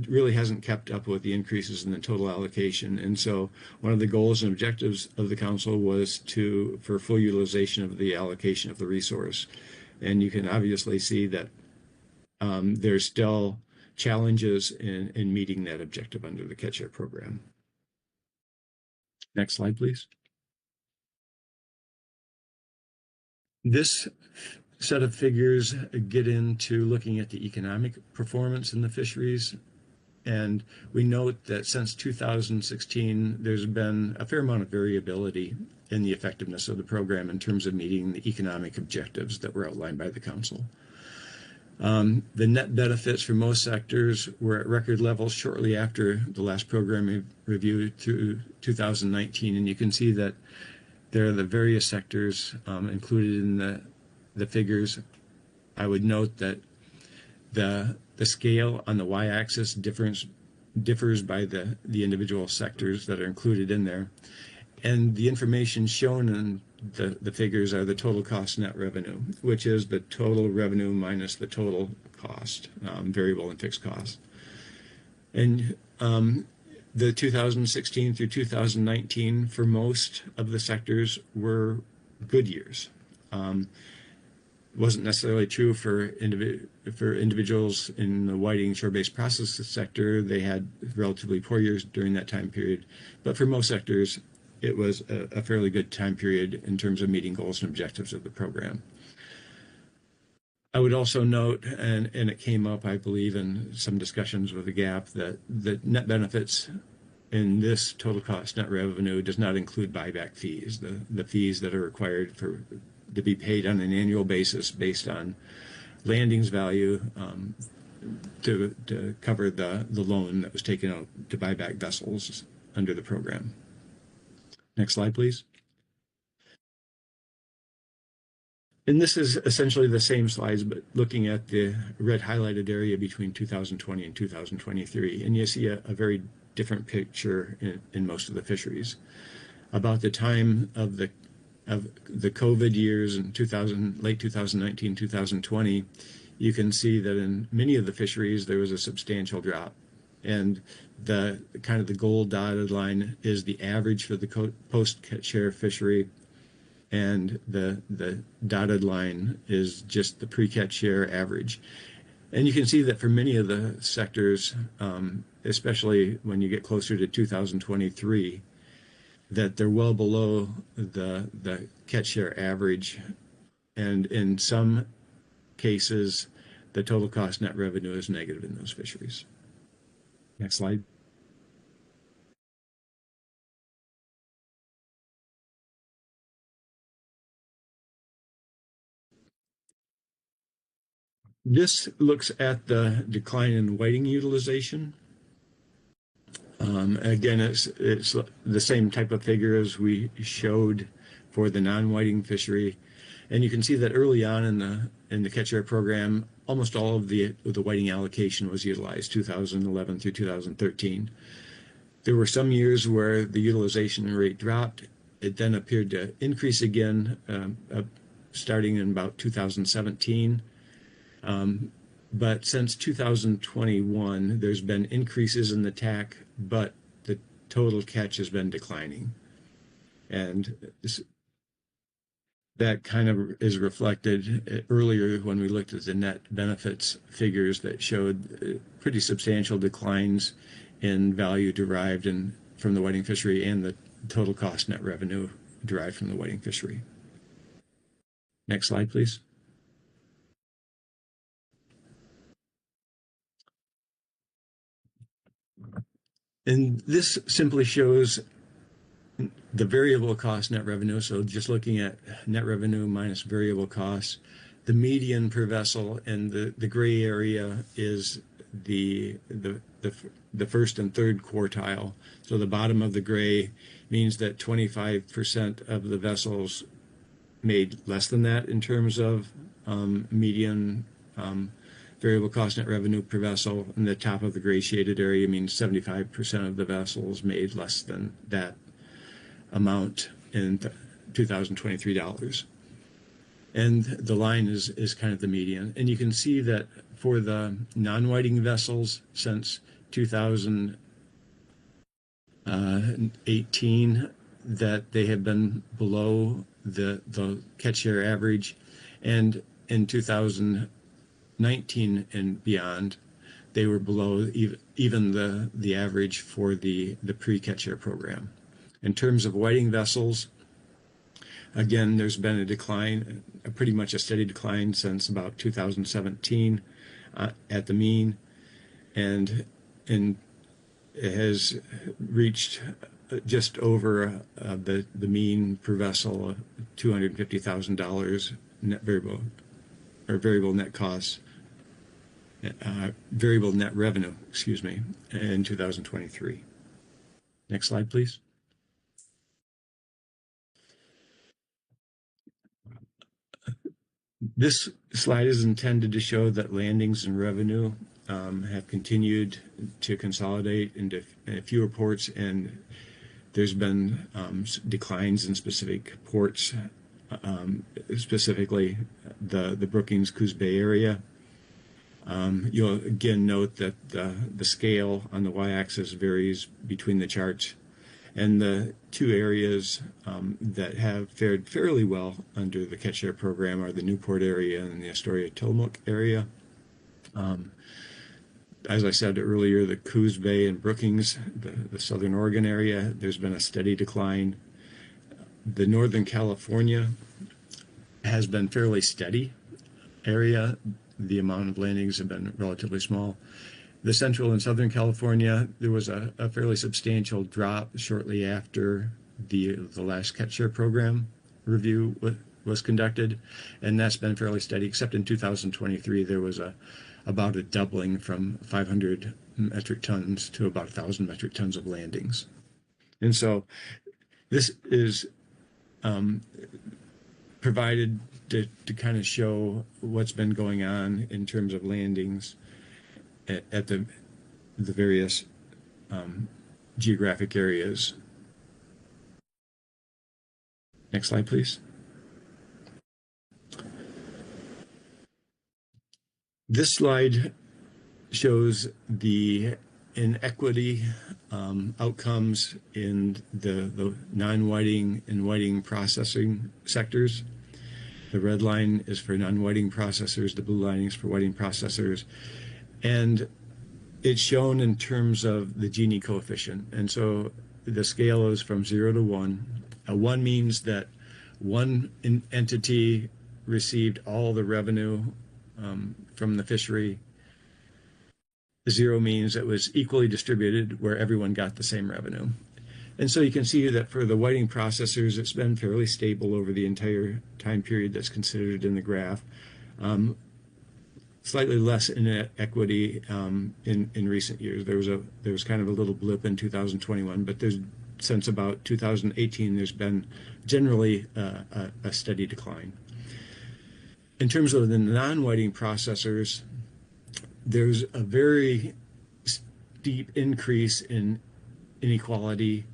really hasn't kept up with the increases in the total allocation. And so one of the goals and objectives of the council was for full utilization of the allocation of the resource. And you can obviously see that there's still challenges in meeting that objective under the catch share program. Next slide, please. This set of figures get into looking at the economic performance in the fisheries. And we note that since 2016, there's been a fair amount of variability in the effectiveness of the program in terms of meeting the economic objectives that were outlined by the council. The net benefits for most sectors were at record levels shortly after the last program review through 2019. And you can see that there are the various sectors included in the figures. I would note that the scale on the y-axis differs by the individual sectors that are included in there. And the information shown in the figures are the total cost net revenue, which is the total revenue minus the total cost, variable and fixed costs. And the 2016 through 2019 for most of the sectors were good years. Wasn't necessarily true for individuals in the whiting shore-based processing sector. They had relatively poor years during that time period. But for most sectors, it was a fairly good time period in terms of meeting goals and objectives of the program. I would also note, and it came up, I believe, in some discussions with the GAP, that the net benefits in this total cost net revenue does not include buyback fees, the fees that are required to be paid on an annual basis based on landings value to cover the loan that was taken out to buy back vessels under the program. Next slide, please. And this is essentially the same slides, but looking at the red highlighted area between 2020 and 2023. And you see a very different picture in most of the fisheries. About the time of the COVID years in late 2019, 2020, you can see that in many of the fisheries, there was a substantial drop. And the kind of the gold dotted line is the average for the post-catch share fishery. And the dotted line is just the pre-catch share average. And you can see that for many of the sectors, especially when you get closer to 2023, that they're well below the catch share average. And in some cases, the total cost net revenue is negative in those fisheries. Next slide. This looks at the decline in whiting utilization. Again, it's the same type of figure as we showed for the non-whiting fishery. And you can see that early on in the catch share program, almost all of the whiting allocation was utilized, 2011 through 2013. There were some years where the utilization rate dropped. It then appeared to increase again, starting in about 2017. But since 2021, there's been increases in the TAC, but the total catch has been declining. And that kind of is reflected earlier when we looked at the net benefits figures that showed pretty substantial declines in value derived from the whiting fishery and the total cost net revenue derived from the whiting fishery. Next slide, please. And this simply shows the variable cost net revenue. So just looking at net revenue minus variable costs, the median per vessel, and the gray area is the first and third quartile. So the bottom of the gray means that 25% of the vessels made less than that in terms of median variable cost net revenue per vessel, and the top of the gray shaded area means 75% of the vessels made less than that amount in 2023 dollars. And the line is kind of the median. And you can see that for the non-whiting vessels since 2018, that they have been below the catch share average, and in 2019 and beyond, they were below even the average for the pre-catch share program. In terms of whiting vessels, again, there's been a decline, pretty much a steady decline since about 2017 at the mean, and it has reached just over the mean per vessel, $250,000 net variable net costs, variable net revenue, excuse me, in 2023. Next slide, please. This slide is intended to show that landings and revenue have continued to consolidate into fewer ports, and there's been declines in specific ports, specifically the Brookings-Coos Bay area. You'll again note that the scale on the y-axis varies between the charts, And the two areas that have fared fairly well under the Catch Share program are the Newport area and the Astoria Tillamook area. As I said earlier, the Coos Bay and Brookings, the Southern Oregon area, there's been a steady decline. The Northern California has been fairly steady area. The amount of landings have been relatively small. The Central and Southern California, there was a fairly substantial drop shortly after the last Catch Share program review was conducted, and that's been fairly steady, except in 2023 there was about a doubling from 500 metric tons to about 1,000 metric tons of landings. And so this is provided to kind of show what's been going on in terms of landings at the various geographic areas. Next slide, please. This slide shows the inequity outcomes in the non-whiting and whiting processing sectors. The red line is for non-whiting processors, the blue line is for whiting processors. And it's shown in terms of the Gini coefficient. And so the scale is from 0 to 1. 1 means that one entity received all the revenue from the fishery. 0 means it was equally distributed, where everyone got the same revenue. And so you can see that for the whiting processors, it's been fairly stable over the entire time period that's considered in the graph. Slightly less inequity in recent years. There was kind of a little blip in 2021, but since about 2018, there's been generally a steady decline. In terms of the non-whiting processors, there's a very steep increase in inequality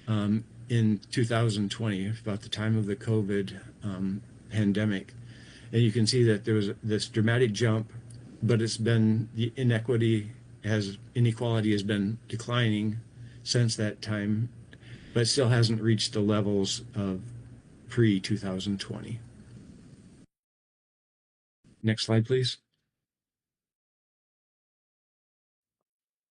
in 2020, about the time of the COVID pandemic. And you can see that there was this dramatic jump, but it's been, the inequality has been declining since that time, but still hasn't reached the levels of pre-2020. Next slide, please.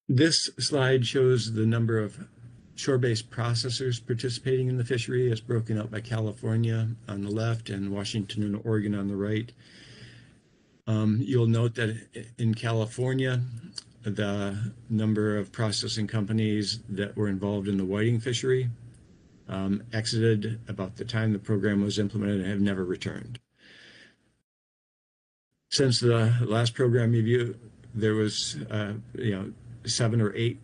This slide shows the number of shore-based processors participating in the fishery as broken out by California on the left and Washington and Oregon on the right. You'll note that in California, the number of processing companies that were involved in the whiting fishery exited about the time the program was implemented and have never returned. Since the last program review, there was 7 or 8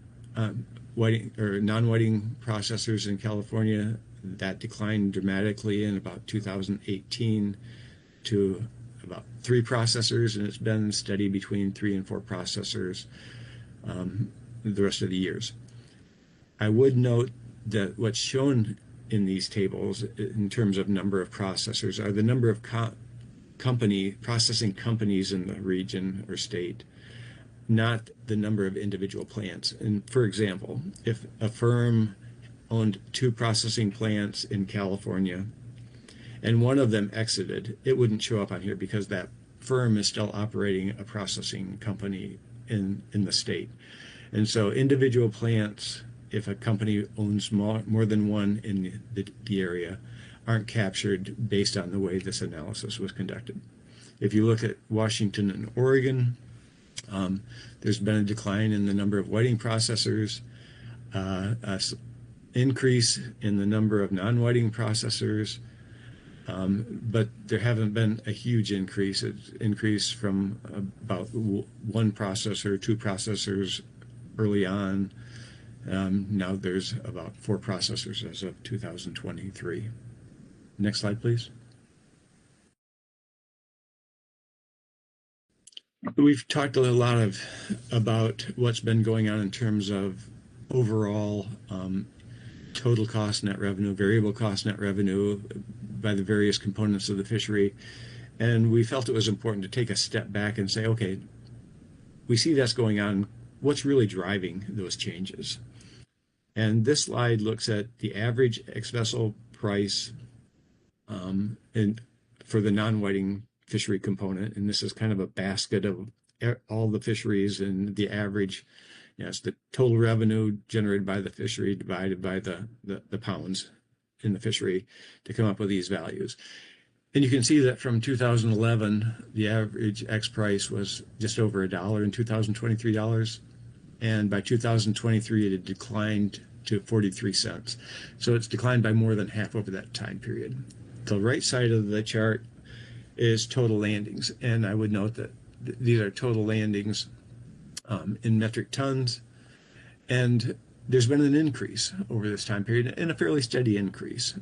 whiting or non-whiting processors in California. That declined dramatically in about 2018 to about 3 processors, and it's been steady between 3 and 4 processors the rest of the years. I would note that what's shown in these tables in terms of number of processors are the number of processing companies in the region or state, not the number of individual plants. And for example, if a firm owned 2 processing plants in California and one of them exited, it wouldn't show up on here because that firm is still operating a processing company in the state. And so individual plants, if a company owns more than one in the area, aren't captured based on the way this analysis was conducted. If you look at Washington and Oregon, there's been a decline in the number of whiting processors, increase in the number of non-whiting processors, but there haven't been a huge increase. It's increased from about 1 processor, 2 processors early on. Now there's about 4 processors as of 2023. Next slide, please. We've talked a lot about what's been going on in terms of overall total cost net revenue, variable cost net revenue by the various components of the fishery. And we felt it was important to take a step back and say, okay, we see that's going on. What's really driving those changes? And this slide looks at the average ex-vessel price and for the non-whiting fishery component. And this is kind of a basket of all the fisheries and the average, it's the total revenue generated by the fishery divided by the pounds in the fishery to come up with these values. And you can see that from 2011, the average X price was just over $1 in 2023 dollars. And by 2023, it had declined to 43 cents. So it's declined by more than half over that time period. The right side of the chart is total landings. And I would note that these are total landings in metric tons. And there's been an increase over this time period and a fairly steady increase.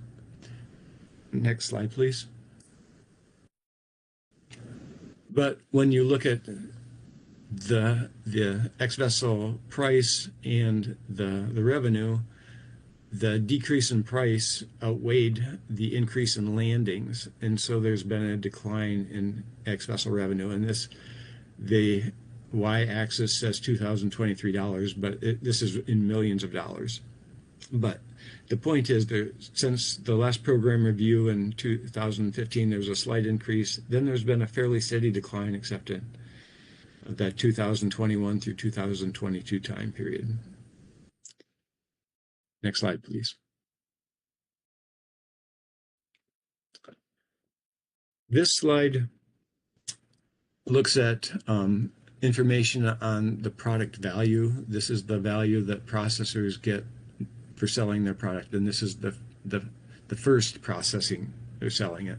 Next slide, please. But when you look at the ex-vessel price and the revenue, the decrease in price outweighed the increase in landings, and so there's been a decline in ex-vessel revenue. And the y-axis says 2023 dollars, but this is in millions of dollars. But the point is, since the last program review in 2015, there was a slight increase. Then there's been a fairly steady decline, except in that 2021 through 2022 time period. Next slide, please. This slide looks at information on the product value. This is the value that processors get for selling their product, and this is the first processing they're selling it.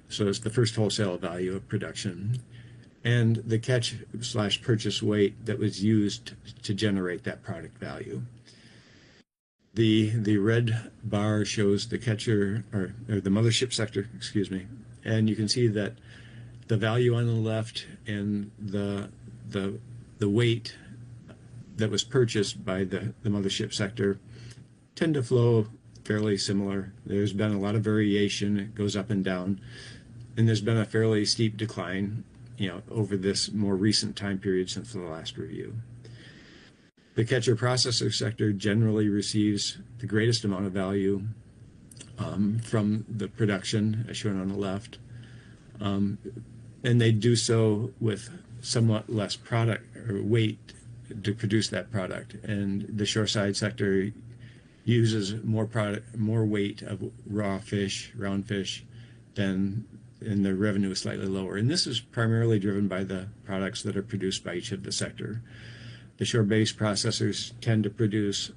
So it's the first wholesale value of production, and the catch/purchase weight that was used to generate that product value. The red bar shows the catcher or the mothership sector, excuse me, and you can see that the value on the left and the weight that was purchased by the mothership sector tend to flow fairly similar. There's been a lot of variation. It goes up and down, and there's been a fairly steep decline, over this more recent time period since the last review. The catcher processor sector generally receives the greatest amount of value from the production, as shown on the left, and they do so with somewhat less product or weight to produce that product. And the shoreside sector uses more weight of raw fish, round fish, and the revenue is slightly lower. And this is primarily driven by the products that are produced by each of the sector. The shore-based processors tend to produce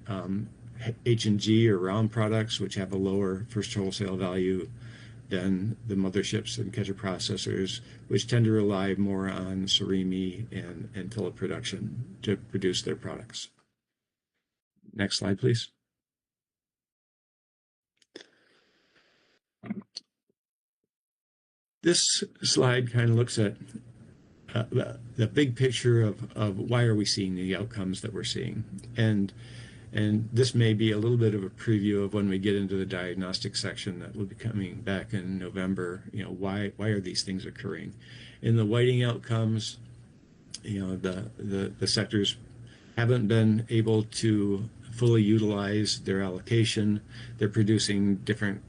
H&G or round products, which have a lower first wholesale value than the motherships and catcher processors, which tend to rely more on surimi and fillet production to produce their products. Next slide, please. This slide kind of looks at the big picture of why are we seeing the outcomes that we're seeing. And this may be a little bit of a preview of when we get into the diagnostic section that will be coming back in November. Why are these things occurring? In the whiting outcomes, the sectors haven't been able to fully utilize their allocation. They're producing different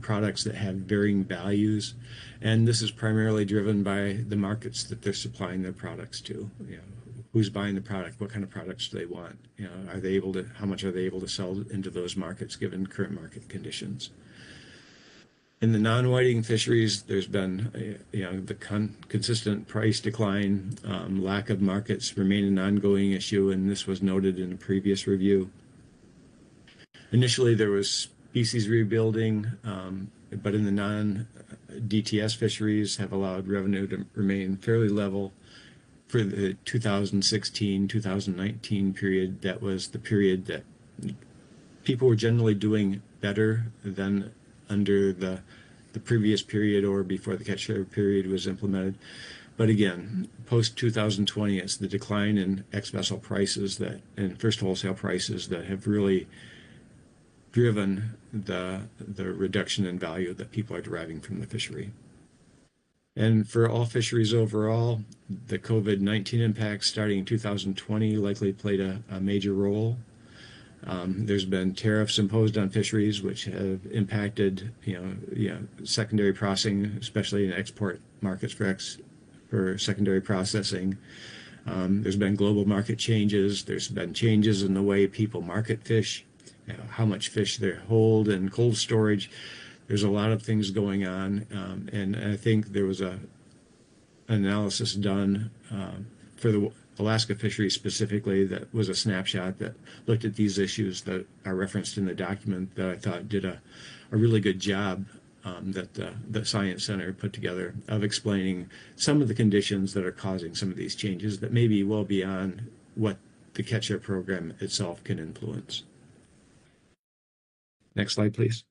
products that have varying values, and this is primarily driven by the markets that they're supplying their products to. Who's buying the product? What kind of products do they want? Are they able to? How much are they able to sell into those markets given current market conditions? In the non-whiting fisheries, there's been the consistent price decline. Lack of markets remain an ongoing issue, and this was noted in a previous review. Initially, there was species rebuilding, but in the non-DTS fisheries have allowed revenue to remain fairly level for the 2016-2019 period. That was the period that people were generally doing better than under the previous period or before the catch share period was implemented. But again, post-2020, it's the decline in ex-vessel prices and first wholesale prices that have really driven the reduction in value that people are deriving from the fishery. And for all fisheries overall, the COVID-19 impacts starting in 2020 likely played a major role. There's been tariffs imposed on fisheries, which have impacted, secondary processing, especially in export markets for secondary processing. There's been global market changes. There's been changes in the way people market fish, how much fish they hold in cold storage. There's a lot of things going on, and I think there was an analysis done for the Alaska fisheries specifically that was a snapshot that looked at these issues that are referenced in the document that I thought did a really good job that the Science Center put together of explaining some of the conditions that are causing some of these changes that may be well beyond what the Catch Share program itself can influence. Next slide, please.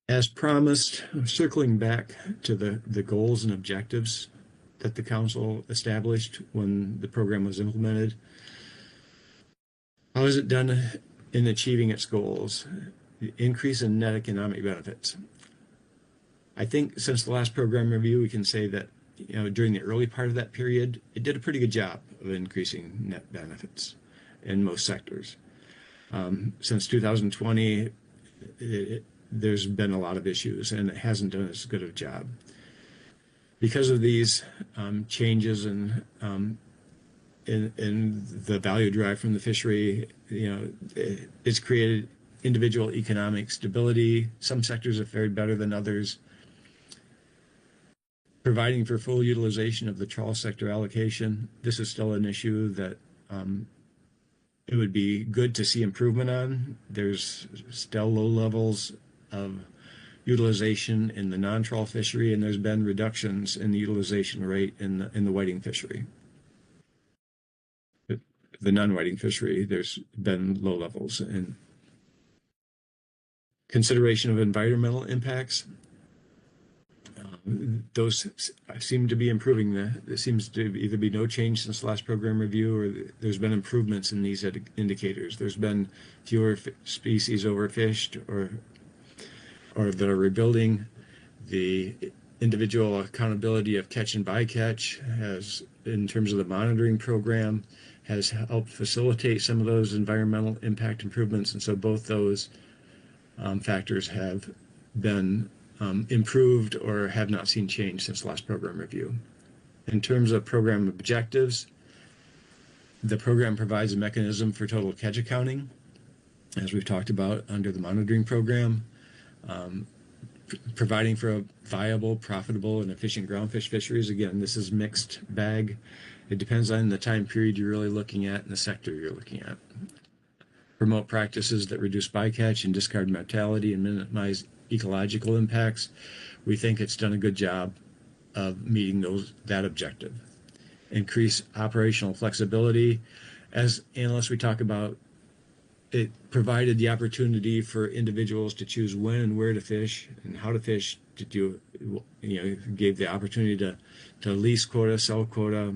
As promised, circling back to the goals and objectives that the council established when the program was implemented. How is it done in achieving its goals? The increase in net economic benefits. I think since the last program review, we can say that during the early part of that period, it did a pretty good job of increasing net benefits in most sectors. Since 2020, there's been a lot of issues, and it hasn't done as good of a job. Because of these changes in the value derived from the fishery, it's created individual economic stability. Some sectors have fared better than others. Providing for full utilization of the trawl sector allocation, this is still an issue that it would be good to see improvement on. There's still low levels of utilization in the non-trawl fishery, and there's been reductions in the utilization rate in the whiting fishery. The non-whiting fishery, there's been low levels. And consideration of environmental impacts, those seem to be improving. There seems to either be no change since the last program review, or there's been improvements in these indicators. There's been fewer species overfished or that are rebuilding. The individual accountability of catch and bycatch has, in terms of the monitoring program, has helped facilitate some of those environmental impact improvements. And so both those factors have been improved or have not seen change since the last program review. In terms of program objectives, the program provides a mechanism for total catch accounting, as we've talked about under the monitoring program. Providing for a viable, profitable, and efficient groundfish fisheries. Again, this is mixed bag. It depends on the time period you're really looking at and the sector you're looking at. Promote practices that reduce bycatch and discard mortality and minimize ecological impacts. We think it's done a good job of meeting that objective. Increase operational flexibility. As analysts, we talk about it provided the opportunity for individuals to choose when and where to fish and how to fish, to do, gave the opportunity to lease quota, sell quota,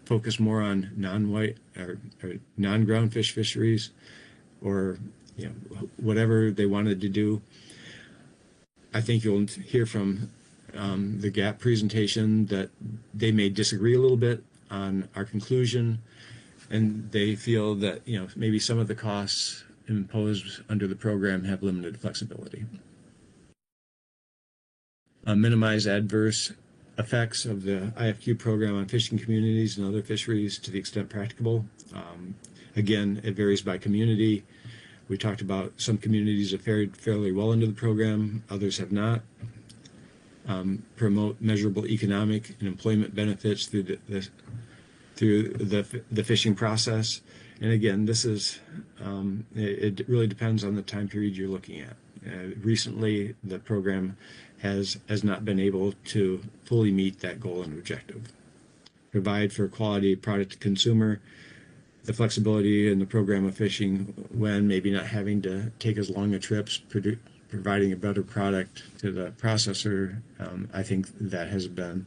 focus more on non-white or non-groundfish fisheries, or whatever they wanted to do. I think you'll hear from the GAP presentation that they may disagree a little bit on our conclusion, and they feel that maybe some of the costs imposed under the program have limited flexibility. Minimize adverse effects of the IFQ program on fishing communities and other fisheries to the extent practicable. Again, it varies by community. We talked about some communities have fared fairly well under the program, others have not. Promote measurable economic and employment benefits through the fishing process. And again, this is, it really depends on the time period you're looking at. Recently, the program has not been able to fully meet that goal and objective. Provide for quality product to consumer, the flexibility in the program of fishing when maybe not having to take as long a trips, providing a better product to the processor. I think that has been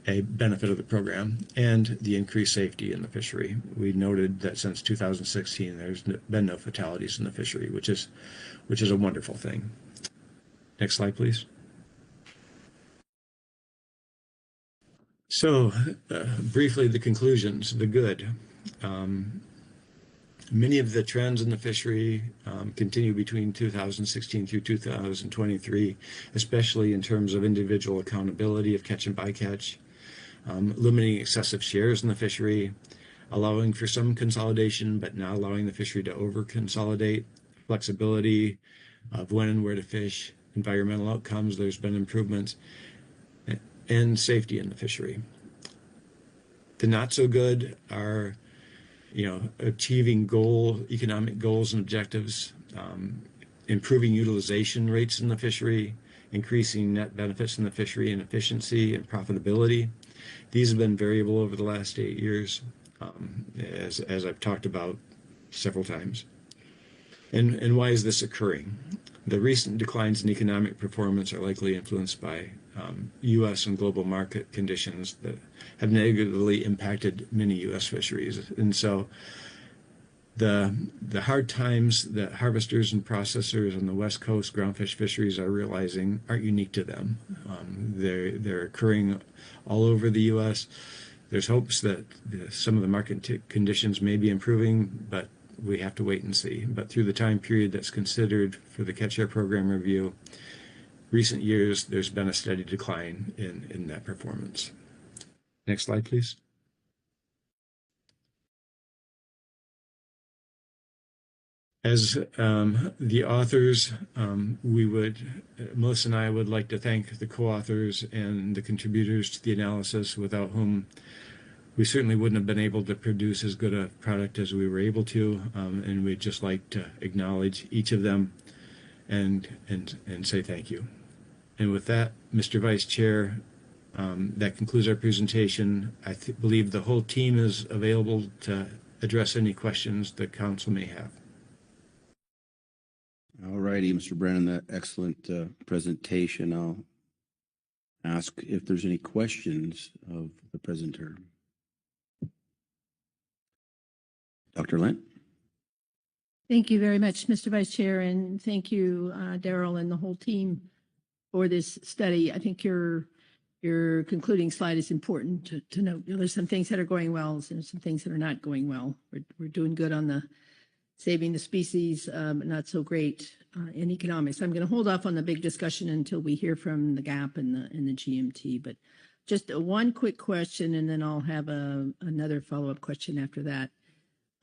a benefit of the program, and the increased safety in the fishery. We noted that since 2016, there's been no fatalities in the fishery, which is a wonderful thing. Next slide, please. So briefly, the conclusions, the good. many of the trends in the fishery continue between 2016 through 2023, especially in terms of individual accountability of catch and bycatch, limiting excessive shares in the fishery, allowing for some consolidation, but not allowing the fishery to over-consolidate, flexibility of when and where to fish, environmental outcomes, there's been improvements, and safety in the fishery. The not so good are, achieving economic goals and objectives, improving utilization rates in the fishery, increasing net benefits in the fishery and efficiency and profitability. These have been variable over the last 8 years, as I've talked about several times. And why is this occurring? The recent declines in economic performance are likely influenced by U.S. and global market conditions that have negatively impacted many U.S. fisheries. And so the hard times that harvesters and processors on the West Coast groundfish fisheries are realizing aren't unique to them. They're occurring all over the U.S. There's hopes that some of the market conditions may be improving, but we have to wait and see. But through the time period that's considered for the Catch Share Program review, recent years, there's been a steady decline in that performance. Next slide, please. As the authors, Melissa and I would like to thank the co-authors and the contributors to the analysis, without whom we certainly wouldn't have been able to produce as good a product as we were able to, and we'd just like to acknowledge each of them and say thank you. And with that, Mr. Vice Chair, that concludes our presentation. I believe the whole team is available to address any questions the council may have. All righty, Mr. Brennan, that excellent presentation. I'll ask if there's any questions of the presenter. Dr. Lent. Thank you very much, Mr. Vice Chair, and thank you, Daryl and the whole team for this study. I think your concluding slide is important to note. There's some things that are going well and some things that are not going well. We're doing good on the saving the species, but not so great in economics. I'm going to hold off on the big discussion until we hear from the GAP and the GMT, but just one quick question, and then I'll have another follow-up question after that.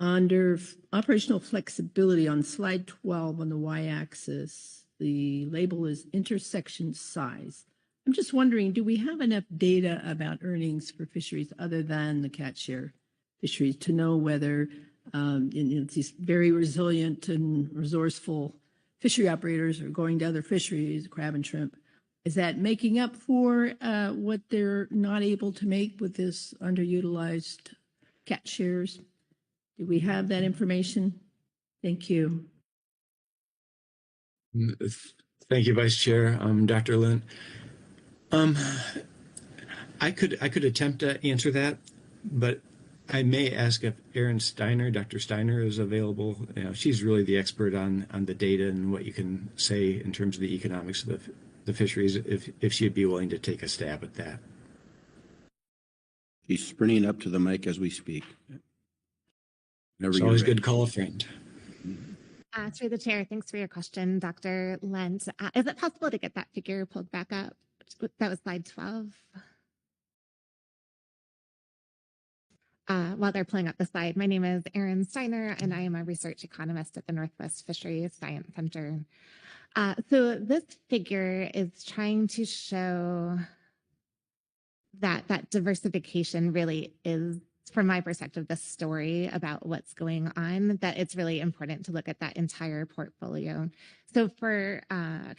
Under operational flexibility on slide 12 on the y-axis, the label is intersection size. I'm just wondering, do we have enough data about earnings for fisheries other than the catch share fisheries to know whether these very resilient and resourceful fishery operators are going to other fisheries, crab and shrimp? Is that making up for what they're not able to make with this underutilized catch shares? Do we have that information? Thank you. Thank you, Vice Chair. Dr. Lent. I could attempt to answer that, but I may ask if Dr. Steiner is available. She's really the expert on the data and what you can say in terms of the economics of the fisheries, if she'd be willing to take a stab at that. She's sprinting up to the mic as we speak. It's always good to call a friend. Through the chair, thanks for your question, Dr. Lent. Is it possible to get that figure pulled back up? That was slide 12. While they're pulling up the slide, my name is Erin Steiner, and I am a research economist at the Northwest Fisheries Science Center. So this figure is trying to show that diversification really is, from my perspective, the story about what's going on, that it's really important to look at that entire portfolio. So for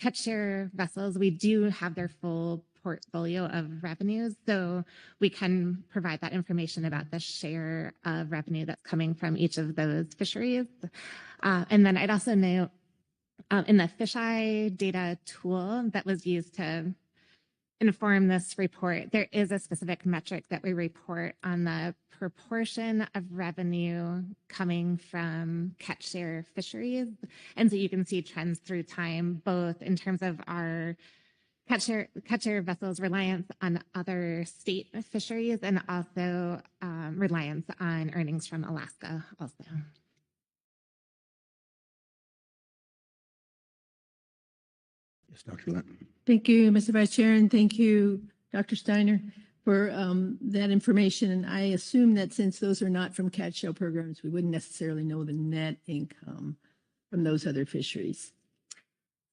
catch share vessels, we do have their full portfolio of revenues, so we can provide that information about the share of revenue that's coming from each of those fisheries. And then I'd also note in the fisheye data tool that was used to inform this report, there is a specific metric that we report on the proportion of revenue coming from catch share fisheries. And so you can see trends through time, both in terms of our catcher vessels' reliance on other state fisheries and also reliance on earnings from Alaska also. Yes, Dr. Lent. Thank you, Mr. Vice Chair, and thank you, Dr. Steiner, for that information. And I assume that since those are not from catch shell programs, we wouldn't necessarily know the net income from those other fisheries.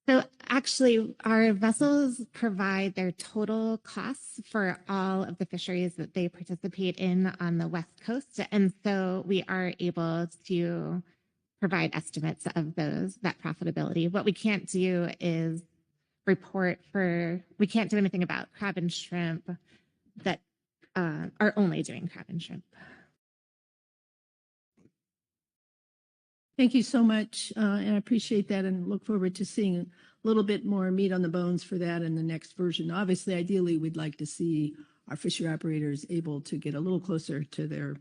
So actually, our vessels provide their total costs for all of the fisheries that they participate in on the West Coast. And so we are able to provide estimates of that profitability. What we can't do is we can't do anything about crab and shrimp that are only doing crab and shrimp. Thank you so much, and I appreciate that and look forward to seeing a little bit more meat on the bones for that in the next version. Obviously, ideally, we'd like to see our fishery operators able to get a little closer to their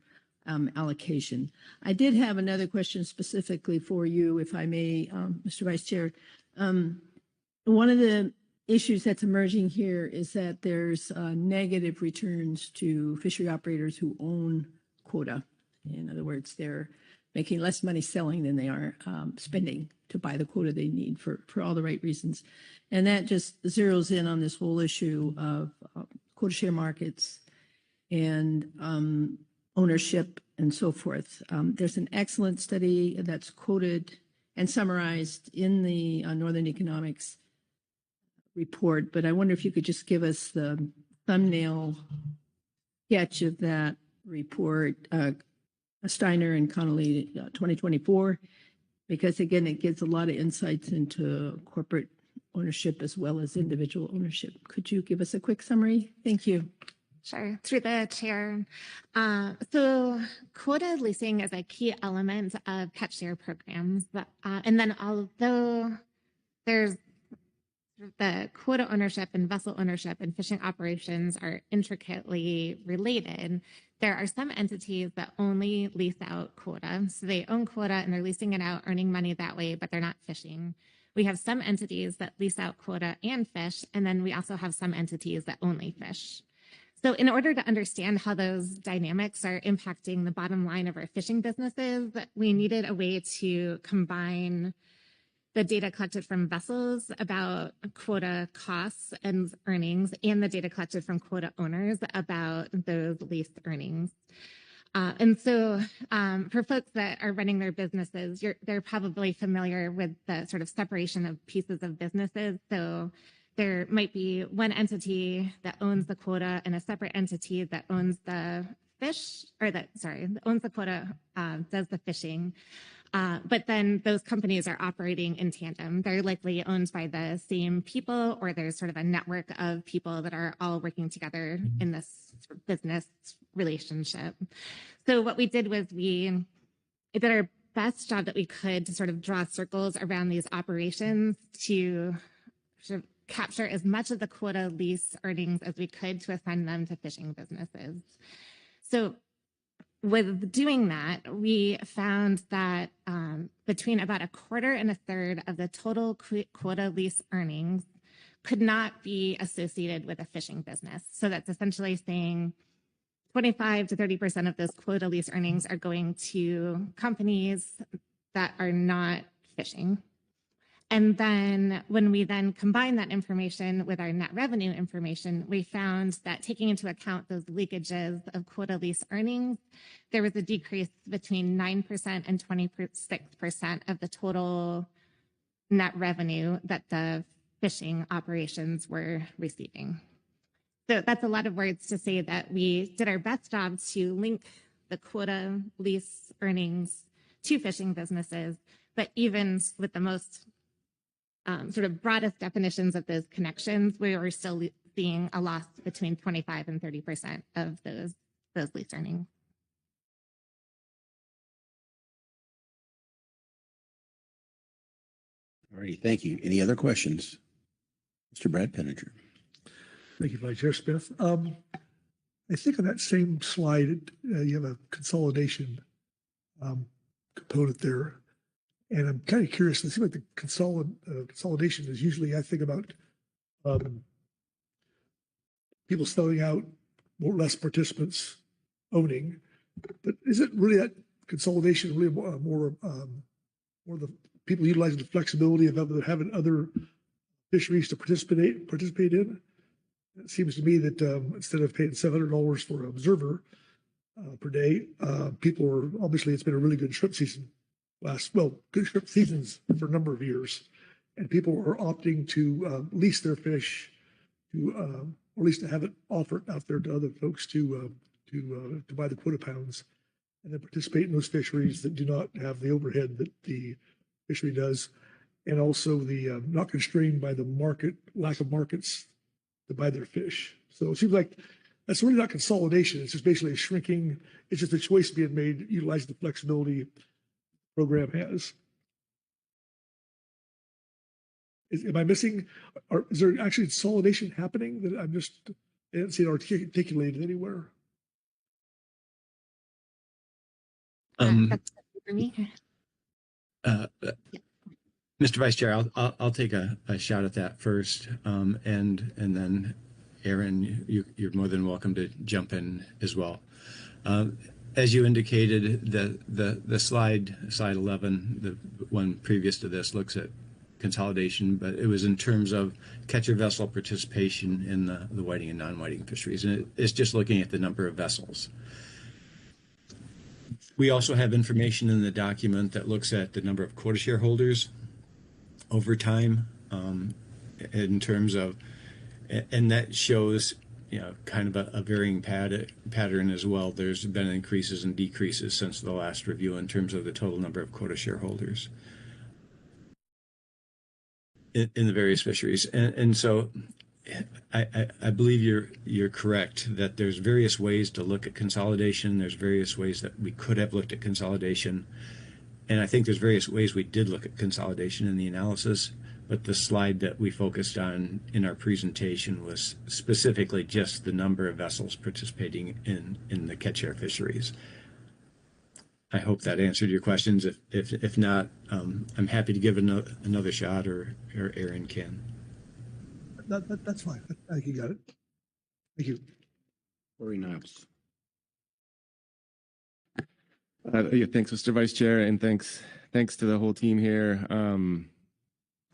allocation. I did have another question specifically for you, if I may, Mr. Vice Chair. One of the issues that's emerging here is that there's negative returns to fishery operators who own quota. In other words, they're making less money selling than they are spending to buy the quota they need for all the right reasons. And that just zeroes in on this whole issue of quota share markets and ownership and so forth. There's an excellent study that's quoted and summarized in the Northern Economics report, but I wonder if you could just give us the thumbnail sketch of that report, Steiner and Connolly 2024, because again, it gives a lot of insights into corporate ownership as well as individual ownership. Could you give us a quick summary? Thank you. Sure, through the chair. So quota leasing is a key element of catch share programs. And then although there's the quota ownership and vessel ownership and fishing operations are intricately related, there are some entities that only lease out quota. So they own quota and they're leasing it out, earning money that way, but they're not fishing. We have some entities that lease out quota and fish, and then we also have some entities that only fish. So in order to understand how those dynamics are impacting the bottom line of our fishing businesses, we needed a way to combine the data collected from vessels about quota costs and earnings and the data collected from quota owners about those leased earnings. And so for folks that are running their businesses, they're probably familiar with the sort of separation of pieces of businesses. So there might be one entity that owns the quota and a separate entity that owns the fish, or that owns the quota, does the fishing. But then those companies are operating in tandem. They're likely owned by the same people, or there's sort of a network of people that are all working together in this sort of business relationship. So what we did was we did our best job that we could to sort of draw circles around these operations to sort of capture as much of the quota lease earnings as we could to assign them to fishing businesses. So with doing that, we found that between about a quarter and a third of the total quota lease earnings could not be associated with a fishing business. So that's essentially saying 25 to 30% of those quota lease earnings are going to companies that are not fishing. And then when we then combine that information with our net revenue information, we found that taking into account those leakages of quota lease earnings, there was a decrease between 9% and 26% of the total net revenue that the fishing operations were receiving. So that's a lot of words to say that we did our best job to link the quota lease earnings to fishing businesses, but even with the most sort of broadest definitions of those connections, we were still seeing a loss between 25 and 30% of those lease earnings. All righty, thank you. Any other questions? Mr. Brad Penninger. Thank you, Vice Chair Smith. I think on that same slide, you have a consolidation component there. And I'm kind of curious, it seems like the consolidation is usually, I think about people selling out, less participants owning. But is it really that consolidation really more the people utilizing the flexibility of having other fisheries to participate in? It seems to me that instead of paying $700 for an observer per day, people are obviously, it's been a really good shrimp season good shrimp seasons for a number of years, and people are opting to lease their fish to, or at least to have it offered out there to other folks to buy the quota pounds and then participate in those fisheries that do not have the overhead that the fishery does, and also the not constrained by the lack of markets to buy their fish. So it seems like that's really not consolidation. It's just basically a shrinking. It's just a choice being made utilizing the flexibility the program has. Am I missing? Or is there actually consolidation happening that I didn't see it articulated anywhere? That's for me. Mr. Vice Chair, I'll take a shot at that first, and then Aaron, you're more than welcome to jump in as well. As you indicated, the slide 11, the one previous to this, looks at consolidation, but it was in terms of catcher vessel participation in the whiting and non-whiting fisheries, and it's just looking at the number of vessels. We also have information in the document that looks at the number of quota shareholders over time, in terms of, and that shows, kind of a varying pattern as well. There's been increases and decreases since the last review in terms of the total number of quota shareholders in the various fisheries. And so I believe you're correct that there's various ways to look at consolidation. There's various ways that we could have looked at consolidation. And I think there's various ways we did look at consolidation in the analysis, but the slide that we focused on in our presentation was specifically just the number of vessels participating in the catch share fisheries. I hope that answered your questions. If not, I'm happy to give another shot, or Aaron can. That's fine. I think you got it. Thank you. Very nice. Yeah, thanks, Mr. Vice Chair, and thanks to the whole team here. I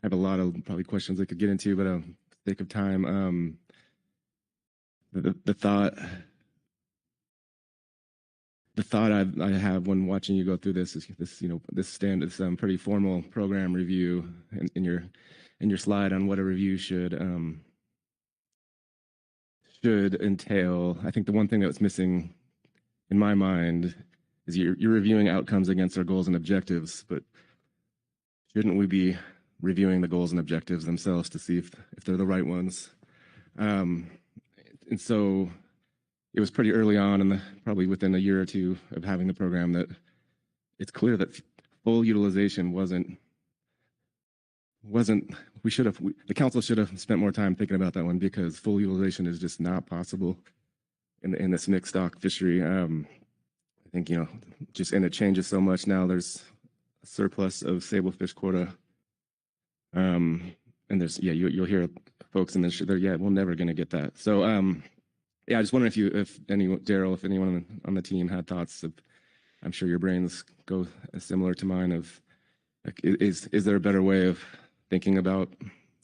have a lot of probably questions I could get into, but for the sake of time, the thought I have when watching you go through this is this pretty formal program review in your slide on what a review should entail. I think the one thing that was missing in my mind is you're reviewing outcomes against our goals and objectives, but shouldn't we be reviewing the goals and objectives themselves to see if they're the right ones? And so it was pretty early on, and probably within a year or two of having the program, that it's clear that full utilization wasn't. The council should have spent more time thinking about that one, because full utilization is just not possible in this mixed stock fishery. I think, and it changes so much now. There's a surplus of sablefish quota. And there's, you'll hear folks in this, we're never going to get that. So, I just wonder if anyone on the team had thoughts I'm sure your brains go similar to mine of, like, is there a better way of thinking about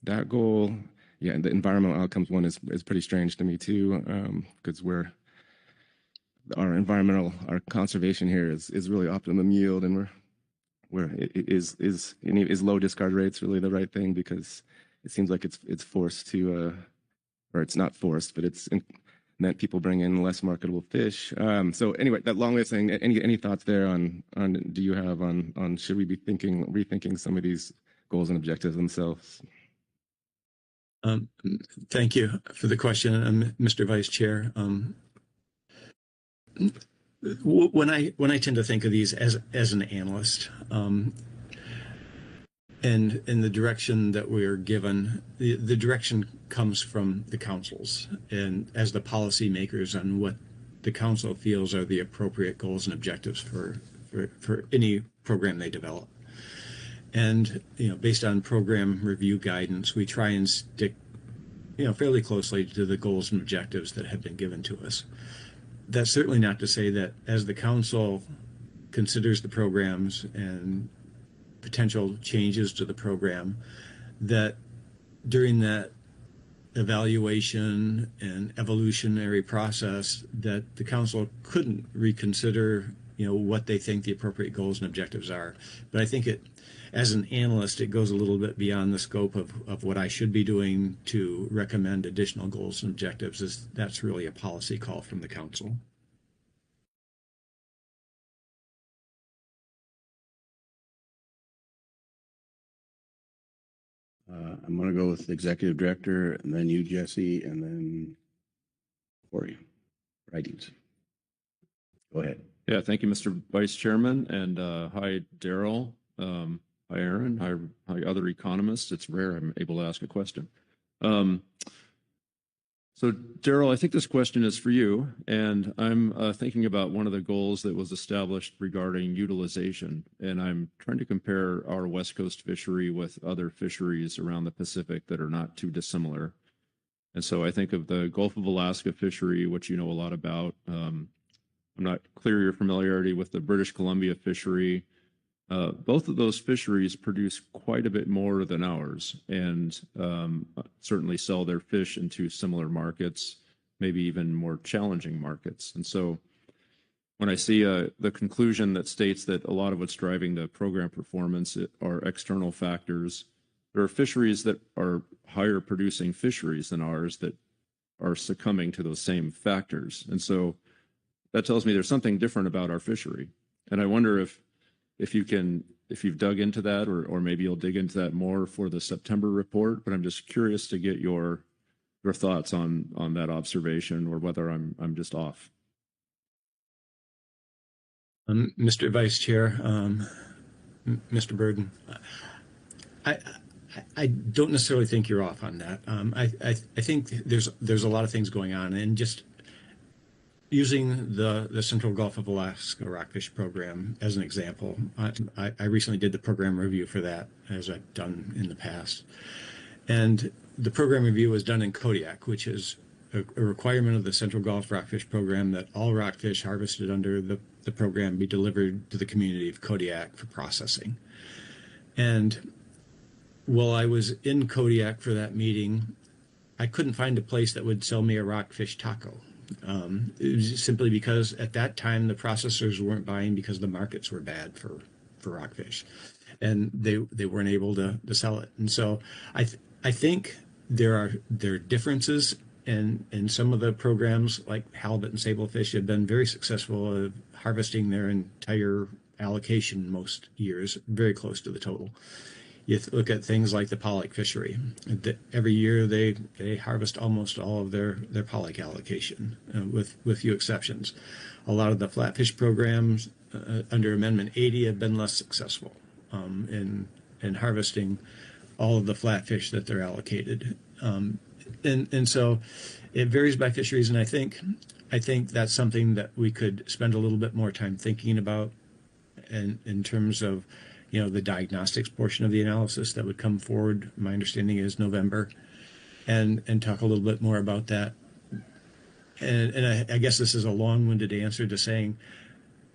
that goal? Yeah, and the environmental outcomes one is pretty strange to me too, because our conservation here is really optimum yield, and is low discard rates really the right thing? Because it seems like it's forced to, or it's not forced, but it's meant people bring in less marketable fish. So anyway, that long way of saying, any thoughts there on do you have on should we be rethinking some of these goals and objectives themselves? Thank you for the question, Mr. Vice Chair. When I tend to think of these as an analyst, and in the direction that we are given, the direction comes from the councils and as the policy makers on what the council feels are the appropriate goals and objectives for any program they develop. And based on program review guidance, we try and stick fairly closely to the goals and objectives that have been given to us. That's certainly not to say that as the council considers the programs and potential changes to the program, that during that evaluation and evolutionary process that the council couldn't reconsider, what they think the appropriate goals and objectives are. But I think as an analyst, it goes a little bit beyond the scope of what I should be doing to recommend additional goals and objectives. That's really a policy call from the council. I'm going to go with Executive Director, and then you, Jesse, and then Corey. Writings. Go ahead. Yeah, thank you, Mr. Vice Chairman, and hi, Daryl. Hi, Aaron. Hi, other economists. It's rare I'm able to ask a question. So, Daryl, I think this question is for you, and I'm thinking about one of the goals that was established regarding utilization, and I'm trying to compare our West Coast fishery with other fisheries around the Pacific that are not too dissimilar. And so I think of the Gulf of Alaska fishery, which you know a lot about. I'm not clear your familiarity with the British Columbia fishery. Both of those fisheries produce quite a bit more than ours and certainly sell their fish into similar markets, maybe even more challenging markets. And so when I see the conclusion that states that a lot of what's driving the program performance are external factors, there are fisheries that are higher producing fisheries than ours that are succumbing to those same factors. And so that tells me there's something different about our fishery. And I wonder if you've dug into that, or maybe you'll dig into that more for the September report, but I'm just curious to get your thoughts on that observation, or whether I'm just off. Mr. Vice Chair, Mr. Burden, I don't necessarily think you're off on that. I think there's a lot of things going on, and just using the Central Gulf of Alaska Rockfish program as an example, I recently did the program review for that, as I've done in the past. And the program review was done in Kodiak, which is a requirement of the Central Gulf Rockfish program that all rockfish harvested under the program be delivered to the community of Kodiak for processing. And while I was in Kodiak for that meeting, I couldn't find a place that would sell me a rockfish taco. It was simply because at that time the processors weren't buying because the markets were bad for rockfish, and they weren't able to sell it. And so I think there are differences, and some of the programs like halibut and sablefish have been very successful at harvesting their entire allocation most years, very close to the total. You look at things like the pollock fishery. Every year they harvest almost all of their pollock allocation, with few exceptions. A lot of the flatfish programs under Amendment 80 have been less successful in harvesting all of the flatfish that they're allocated. And so it varies by fisheries, and I think that's something that we could spend a little bit more time thinking about, in terms of the diagnostics portion of the analysis that would come forward. My understanding is November, and talk a little bit more about that. And I guess this is a long-winded answer to saying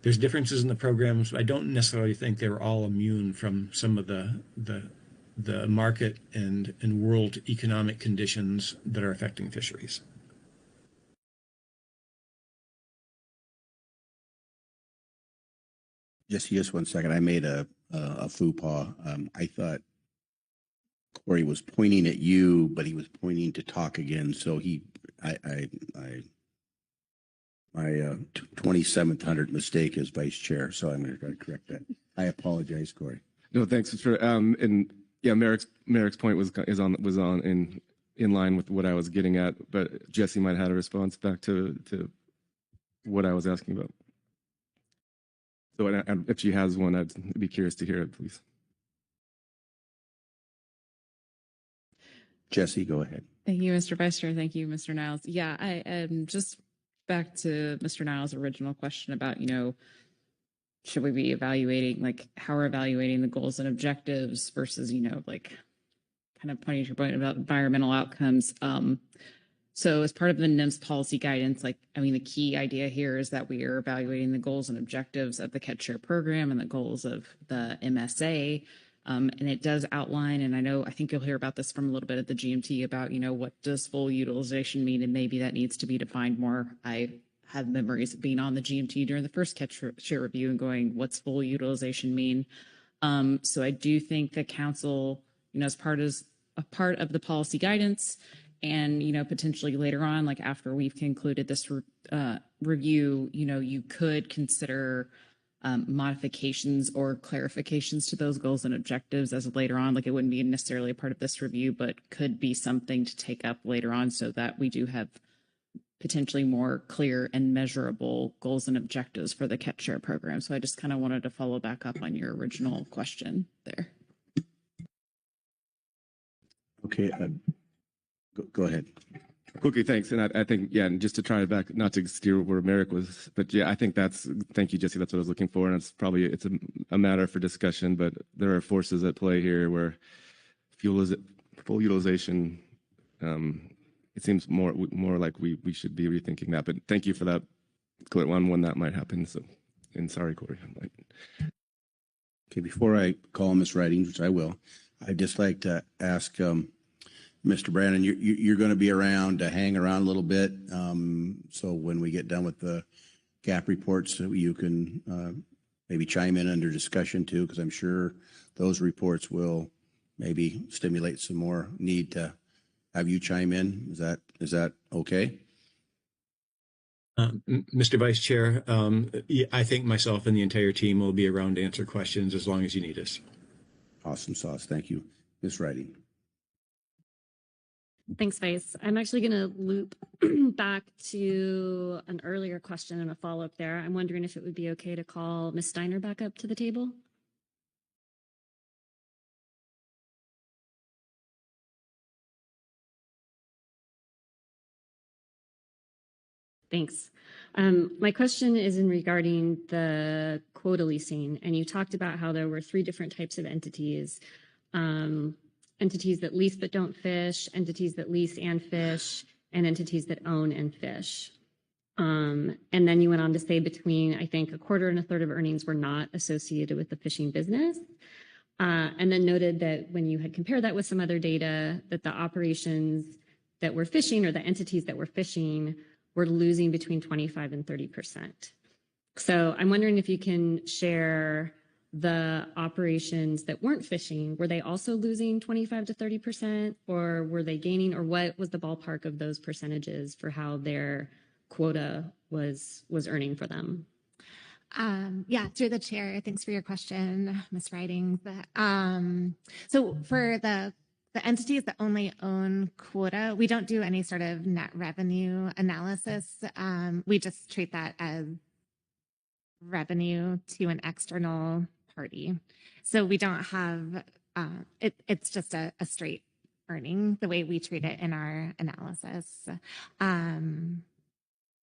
there's differences in the programs. I don't necessarily think they're all immune from some of the market and world economic conditions that are affecting fisheries. Just 1 second. I made a faux pas. I thought Corey was pointing at you, but he was pointing to talk again. So my 2700 mistake as vice chair. So I'm going to correct that. I apologize, Corey. No, thanks for and yeah, Merrick's point was in line with what I was getting at, but Jesse might have had a response back to what I was asking about. So if she has one, I'd be curious to hear it, please. Jesse, go ahead. Thank you, Mr. Vice Chair. Thank you, Mr. Niles. Yeah, I am just back to Mr. Niles' original question about, should we be evaluating, how we're evaluating the goals and objectives versus, kind of pointing to your point about environmental outcomes. So as part of the NIMS policy guidance, the key idea here is that we are evaluating the goals and objectives of the Catch Share program and the goals of the MSA. And it does outline, and I think you'll hear about this from a little bit at the GMT about, what does full utilization mean? And maybe that needs to be defined more. I have memories of being on the GMT during the first Catch Share review and going, what's full utilization mean? So I do think the council, as part of the policy guidance and, potentially later on, like after we've concluded this review, you could consider modifications or clarifications to those goals and objectives as of later on. Like it wouldn't be necessarily a part of this review, but could be something to take up later on so that we do have potentially more clear and measurable goals and objectives for the Catch Share program. So I just kind of wanted to follow back up on your original question there. Okay, go ahead. Quickly, thanks. And I think, and just to try it back, not to steer where Merrick was, but I think thank you, Jesse, that's what I was looking for. And it's a matter for discussion, but there are forces at play here where full utilization, it seems more like we should be rethinking that. But thank you for that clear one when that might happen. So, and sorry, Corey. Okay, before I call Ms. Riding, which I will, I'd just like to ask Mr. Brandon, you're going to be around to hang around a little bit. So when we get done with the gap reports, you can maybe chime in under discussion too, because I'm sure those reports will maybe stimulate some more need to have you chime in. Is that okay? Mr. Vice Chair, I think myself and the entire team will be around to answer questions as long as you need us. Awesome sauce. Thank you. Ms. Riding. Thanks, Vice. I'm actually going to loop back to an earlier question and a follow-up there. I'm wondering if it would be okay to call Ms. Steiner back up to the table. Thanks. My question is regarding the quota leasing, and you talked about how there were 3 different types of entities. Entities that lease but don't fish, entities that lease and fish, and entities that own and fish. And then you went on to say between, I think, 1/4 and 1/3 of earnings were not associated with the fishing business. And then noted that when you had compared that with some other data, that the operations that were fishing or the entities that were fishing were losing between 25 and 30%. So I'm wondering if you can share the operations that weren't fishing, were they also losing 25 to 30%, or were they gaining, or what was the ballpark of those percentages for how their quota was earning for them? Yeah, through the chair. Thanks for your question, Ms. Riding. So for the entities that only own quota, we don't do any sort of net revenue analysis. We just treat that as revenue to an external party. So we don't have, it's just a straight earning the way we treat it in our analysis.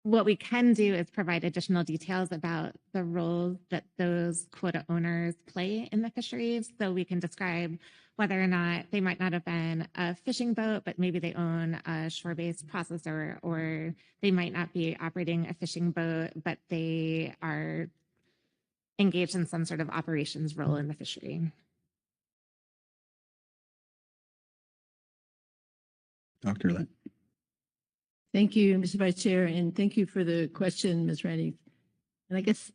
What we can do is provide additional details about the roles that those quota owners play in the fisheries. So we can describe whether or not they might not have been a fishing boat, but maybe they own a shore-based processor, or they might not be operating a fishing boat, but they are engaged in some sort of operations role in the fishery. Dr. Lett. Thank you, Mr. Vice Chair, and thank you for the question, Ms. Reddy. And I guess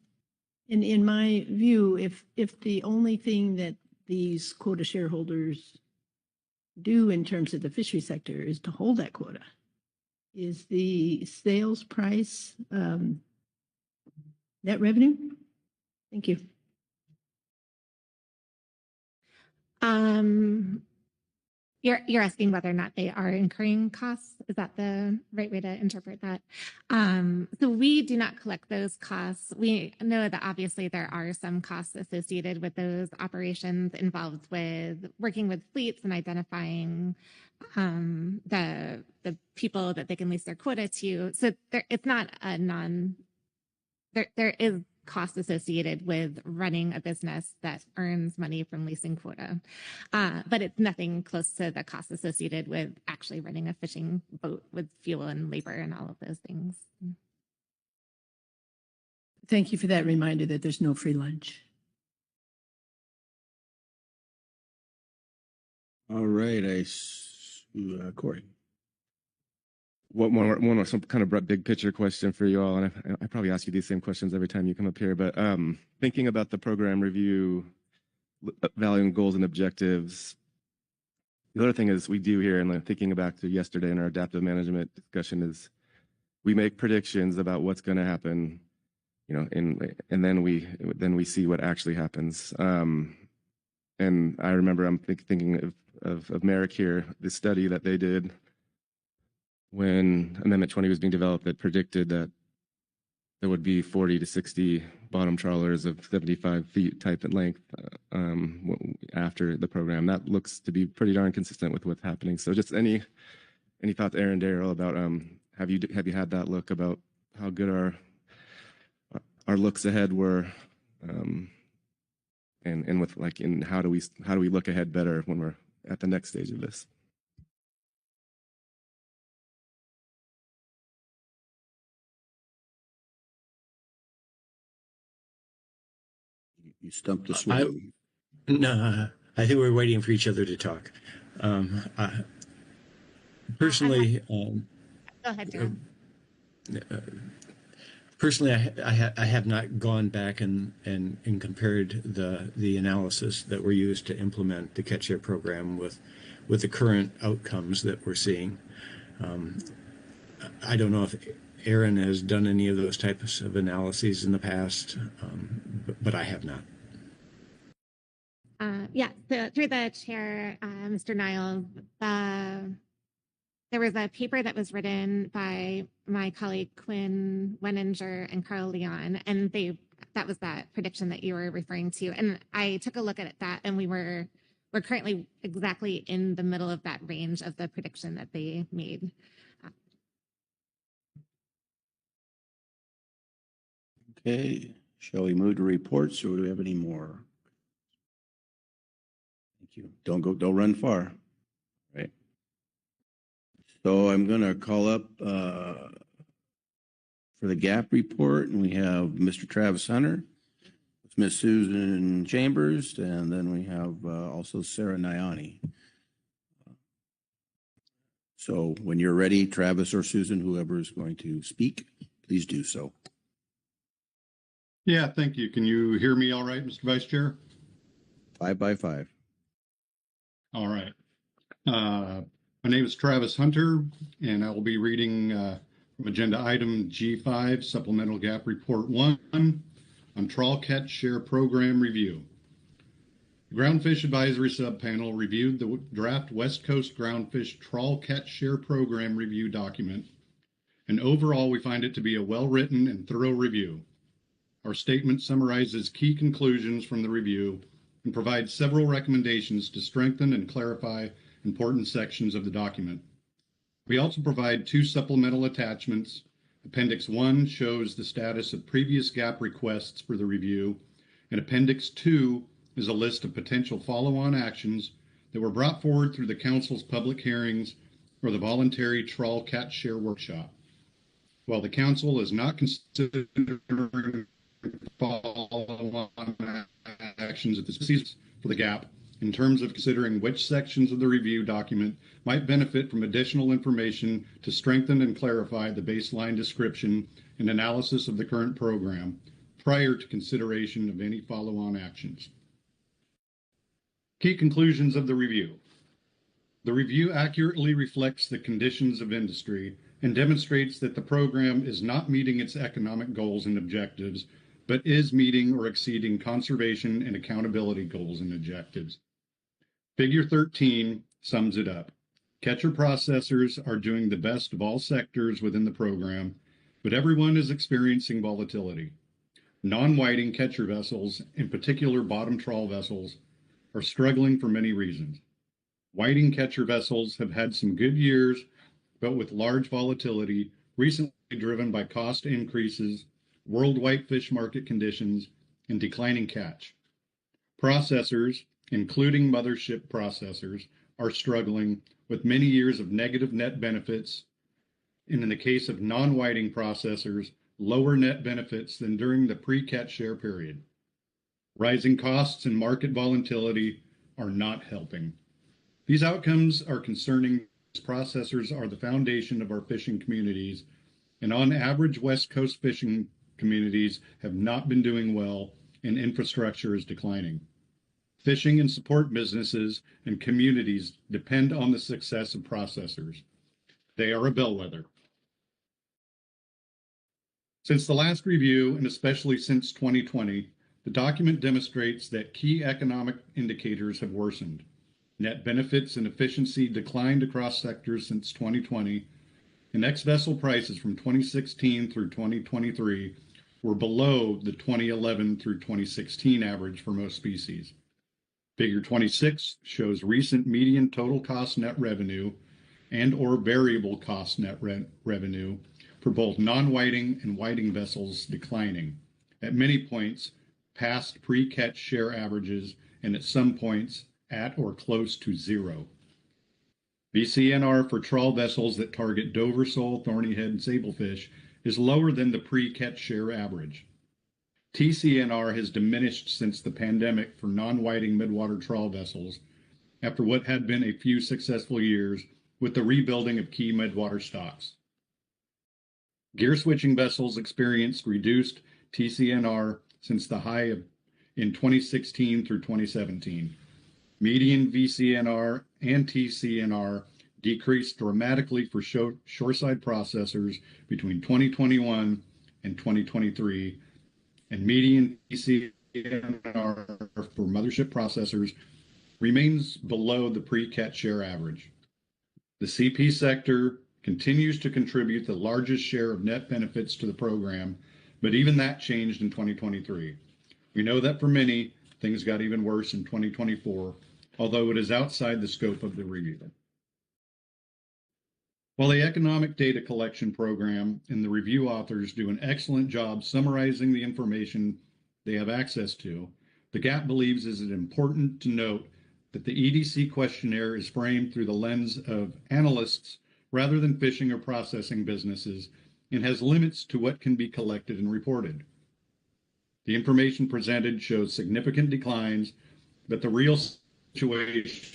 in my view, if the only thing that these quota shareholders do in terms of the fishery sector is to hold that quota, is the sales price net revenue? Thank you. You're asking whether or not they are incurring costs. Is that the right way to interpret that? So we do not collect those costs. We know that obviously there are some costs associated with those operations involved with working with fleets and identifying the people that they can lease their quota to. So it's not a there is costs associated with running a business that earns money from leasing quota. But it's nothing close to the costs associated with actually running a fishing boat with fuel and labor and all of those things. Thank you for that reminder that there's no free lunch. All right, Corey. One some kind of big picture question for you all, and I probably ask you these same questions every time you come up here, but thinking about the program review, valuing goals and objectives, the other thing is we do here, and thinking back to yesterday in our adaptive management discussion, is we make predictions about what's going to happen, and then we see what actually happens. And I remember I'm thinking of Merrick here, the study that they did when Amendment 20 was being developed that predicted that there would be 40 to 60 bottom trawlers of 75 feet type in length after the program. That looks to be pretty darn consistent with what's happening. So just any thoughts, Aaron, Darrell, about have you had that look about how good our looks ahead were, and with how do we look ahead better when we're at the next stage of this? You stumped us. No, I think we're waiting for each other to talk. Personally, Go ahead, Darren. Personally, I have not gone back and compared the analysis that were used to implement the Catch Share program with the current outcomes that we're seeing. I don't know if Aaron has done any of those types of analyses in the past, but I have not. Yeah, so through the chair, Mr. Niles, there was a paper that was written by my colleague Quinn Weninger and Carl Leon, and that was that prediction that you were referring to. And I took a look at that, and we're currently exactly in the middle of that range of the prediction that they made. Okay, shall we move to reports, or do we have any more? Thank you. Don't run far. Right. So I'm going to call up for the GAP report, and we have Mr. Travis Hunter, Miss Susan Chambers, and then we have also Sarah Nyani. So when you're ready, Travis or Susan, whoever is going to speak, please do so. Yeah, thank you. Can you hear me all right, Mr. Vice Chair? 5 by 5. All right. My name is Travis Hunter, and I will be reading from Agenda Item G5, Supplemental Gap Report 1 on Trawl Catch Share Program Review. The Groundfish Advisory Subpanel reviewed the draft West Coast Groundfish Trawl Catch Share Program Review document, and overall we find it to be a well-written and thorough review. Our statement summarizes key conclusions from the review and provides several recommendations to strengthen and clarify important sections of the document. We also provide 2 supplemental attachments. Appendix 1 shows the status of previous GAP requests for the review, and Appendix 2 is a list of potential follow-on actions that were brought forward through the Council's public hearings or the voluntary Trawl Catch Share workshop. While the Council is not considering follow-on actions at this season for the GAP, in terms of considering which sections of the review document might benefit from additional information to strengthen and clarify the baseline description and analysis of the current program prior to consideration of any follow-on actions. Key conclusions of the review. The review accurately reflects the conditions of industry and demonstrates that the program is not meeting its economic goals and objectives, but is meeting or exceeding conservation and accountability goals and objectives. Figure 13 sums it up. Catcher processors are doing the best of all sectors within the program, but everyone is experiencing volatility. Non-whiting catcher vessels, in particular bottom trawl vessels, are struggling for many reasons. Whiting catcher vessels have had some good years, but with large volatility recently driven by cost increases, world whitefish market conditions, and declining catch. Processors, including mothership processors, are struggling with many years of negative net benefits, and in the case of non-whiting processors, lower net benefits than during the pre-catch share period. Rising costs and market volatility are not helping. These outcomes are concerning as processors are the foundation of our fishing communities, and on average, West Coast fishing communities have not been doing well and infrastructure is declining. Fishing and support businesses and communities depend on the success of processors. They are a bellwether. Since the last review, and especially since 2020, the document demonstrates that key economic indicators have worsened. Net benefits and efficiency declined across sectors since 2020, and ex-vessel prices from 2016 through 2023 were below the 2011 through 2016 average for most species. Figure 26 shows recent median total cost net revenue and or variable cost net revenue for both non-whiting and whiting vessels declining, at many points past pre-catch share averages and at some points at or close to zero. VCNR for trawl vessels that target Dover sole, Thornyhead, and sablefish is lower than the pre-catch share average. TCNR has diminished since the pandemic for non-whiting midwater trawl vessels after what had been a few successful years with the rebuilding of key midwater stocks. Gear switching vessels experienced reduced TCNR since the high in 2016 through 2017. Median VCNR and TCNR decreased dramatically for shoreside processors between 2021 and 2023, and median VCNR for mothership processors remains below the pre-catch share average. The CP sector continues to contribute the largest share of net benefits to the program, but even that changed in 2023. We know that for many, things got even worse in 2024, although it is outside the scope of the review. While the economic data collection program and the review authors do an excellent job summarizing the information they have access to, the GAP believes it is important to note that the EDC questionnaire is framed through the lens of analysts rather than fishing or processing businesses and has limits to what can be collected and reported. The information presented shows significant declines, but the real situation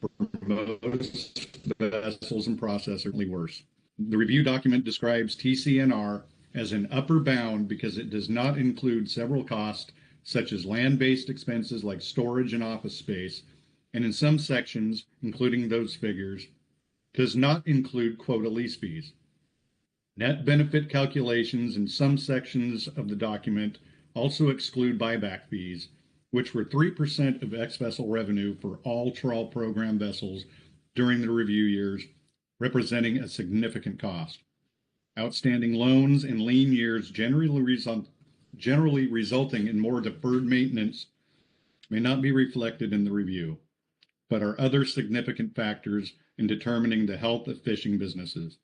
for most vessels and processors is worse. The review document describes TCNR as an upper bound because it does not include several costs such as land-based expenses like storage and office space, and in some sections, including those figures, does not include quota lease fees. Net benefit calculations in some sections of the document also exclude buyback fees, which were 3% of ex-vessel revenue for all trawl program vessels during the review years, representing a significant cost. Outstanding loans and lean years generally resulting in more deferred maintenance may not be reflected in the review, but are other significant factors in determining the health of fishing businesses.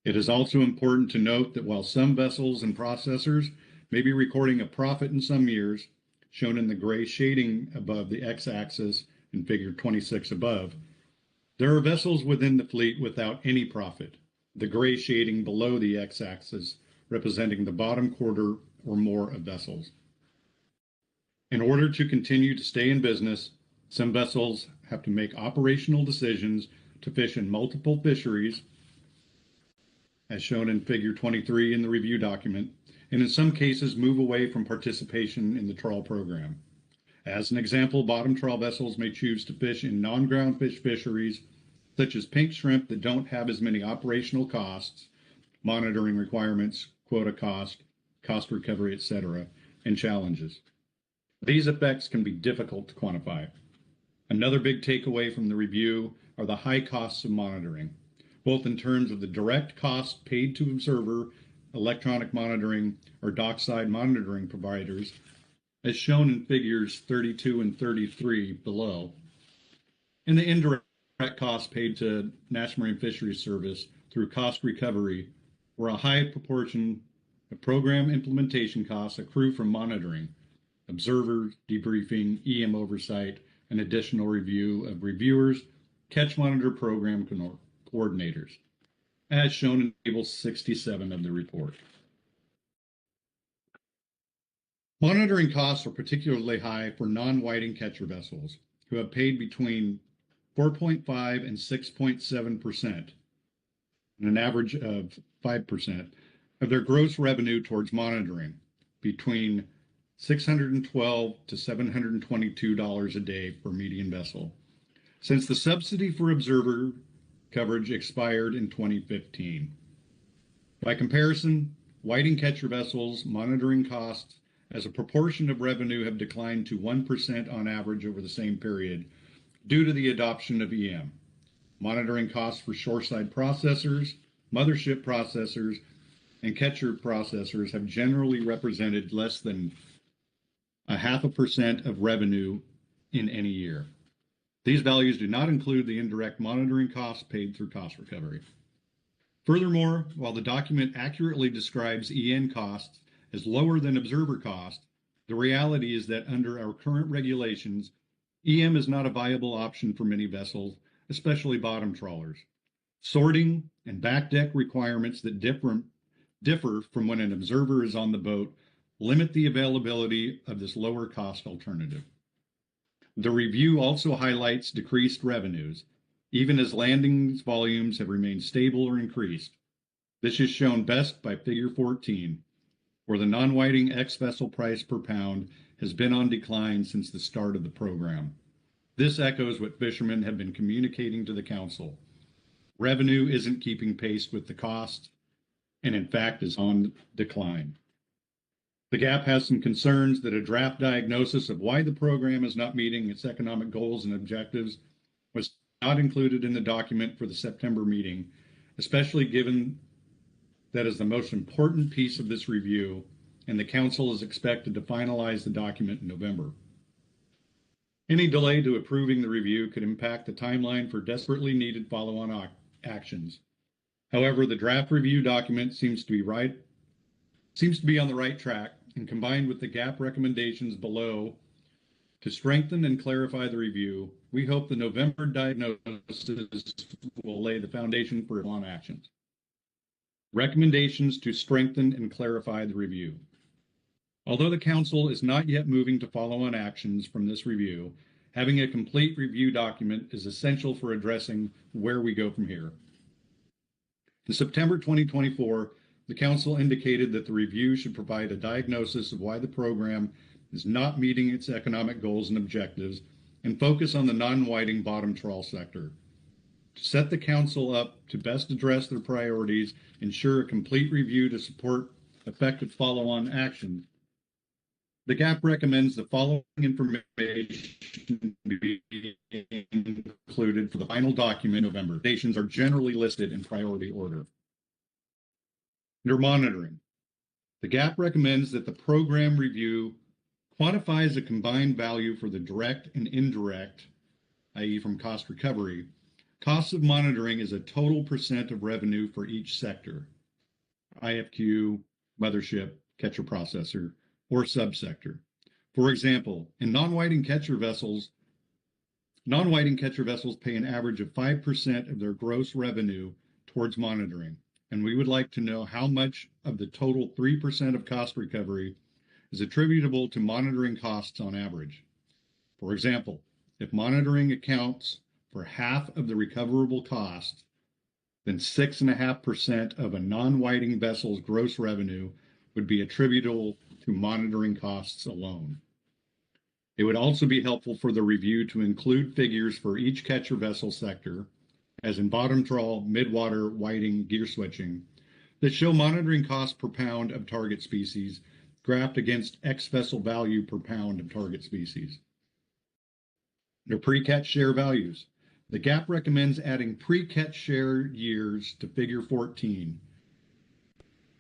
It is also important to note that while some vessels and processors may be recording a profit in some years, shown in the gray shading above the x-axis in figure 26 above, there are vessels within the fleet without any profit, the gray shading below the x-axis representing the bottom quarter or more of vessels. In order to continue to stay in business, some vessels have to make operational decisions to fish in multiple fisheries, as shown in figure 23 in the review document, and in some cases move away from participation in the trawl program. As an example, bottom trawl vessels may choose to fish in non-groundfish fisheries, such as pink shrimp that don't have as many operational costs, monitoring requirements, quota cost, cost recovery, etc., and challenges. These effects can be difficult to quantify. Another big takeaway from the review are the high costs of monitoring, both in terms of the direct cost paid to observer, electronic monitoring, or dockside monitoring providers, as shown in figures 32 and 33 below, and the indirect costs paid to National Marine Fisheries Service through cost recovery, where a high proportion The program implementation costs accrue from monitoring, observer debriefing, EM oversight, and additional review of reviewers, catch monitor program coordinators, as shown in Table 67 of the report. Monitoring costs are particularly high for non-whiting catcher vessels, who have paid between 4.5 and 6.7%, and an average of 5% of their gross revenue towards monitoring, between $612 to $722 a day per median vessel, since the subsidy for observer coverage expired in 2015. By comparison, whiting catcher vessels monitoring costs as a proportion of revenue have declined to 1% on average over the same period due to the adoption of EM. Monitoring costs for shoreside processors, mothership processors, and catcher processors have generally represented less than 0.5% of revenue in any year. These values do not include the indirect monitoring costs paid through cost recovery. Furthermore, while the document accurately describes EN costs as lower than observer cost, the reality is that under our current regulations, EM is not a viable option for many vessels, especially bottom trawlers. Sorting and back deck requirements that differ from when an observer is on the boat limit the availability of this lower cost alternative. The review also highlights decreased revenues, even as landings volumes have remained stable or increased. This is shown best by Figure 14, where the non-whiting ex-vessel price per pound has been on decline since the start of the program. This echoes what fishermen have been communicating to the council. Revenue isn't keeping pace with the cost, and in fact is on decline. The GAP has some concerns that a draft diagnosis of why the program is not meeting its economic goals and objectives was not included in the document for the September meeting, especially given that is the most important piece of this review, and the council is expected to finalize the document in November. Any delay to approving the review could impact the timeline for desperately needed follow-on actions. However, the draft review document seems to be on the right track, and combined with the GAP recommendations below to strengthen and clarify the review, we hope the November diagnosis will lay the foundation for follow-on actions. Recommendations to strengthen and clarify the review. Although the council is not yet moving to follow-on actions from this review, having a complete review document is essential for addressing where we go from here. In September 2024, the council indicated that the review should provide a diagnosis of why the program is not meeting its economic goals and objectives and focus on the non-whiting bottom trawl sector. To set the council up to best address their priorities, ensure a complete review to support effective follow-on action, the GAP recommends the following information be included for the final document in November. Recommendations are generally listed in priority order. Under monitoring, the GAP recommends that the program review quantifies a combined value for the direct and indirect, i.e. from cost recovery. Cost of monitoring is a total percent of revenue for each sector, IFQ, mothership, catcher processor, or subsector. For example, in non-whiting catcher vessels pay an average of 5% of their gross revenue towards monitoring, and we would like to know how much of the total 3% of cost recovery is attributable to monitoring costs on average. For example, if monitoring accounts for half of the recoverable cost, then 6.5% of a non-whiting vessel's gross revenue would be attributable to monitoring costs alone. It would also be helpful for the review to include figures for each catcher vessel sector, as in bottom trawl, midwater, whiting, gear switching, that show monitoring cost per pound of target species graphed against ex-vessel value per pound of target species. Their pre-catch share values. The GAP recommends adding pre-catch share years to Figure 14,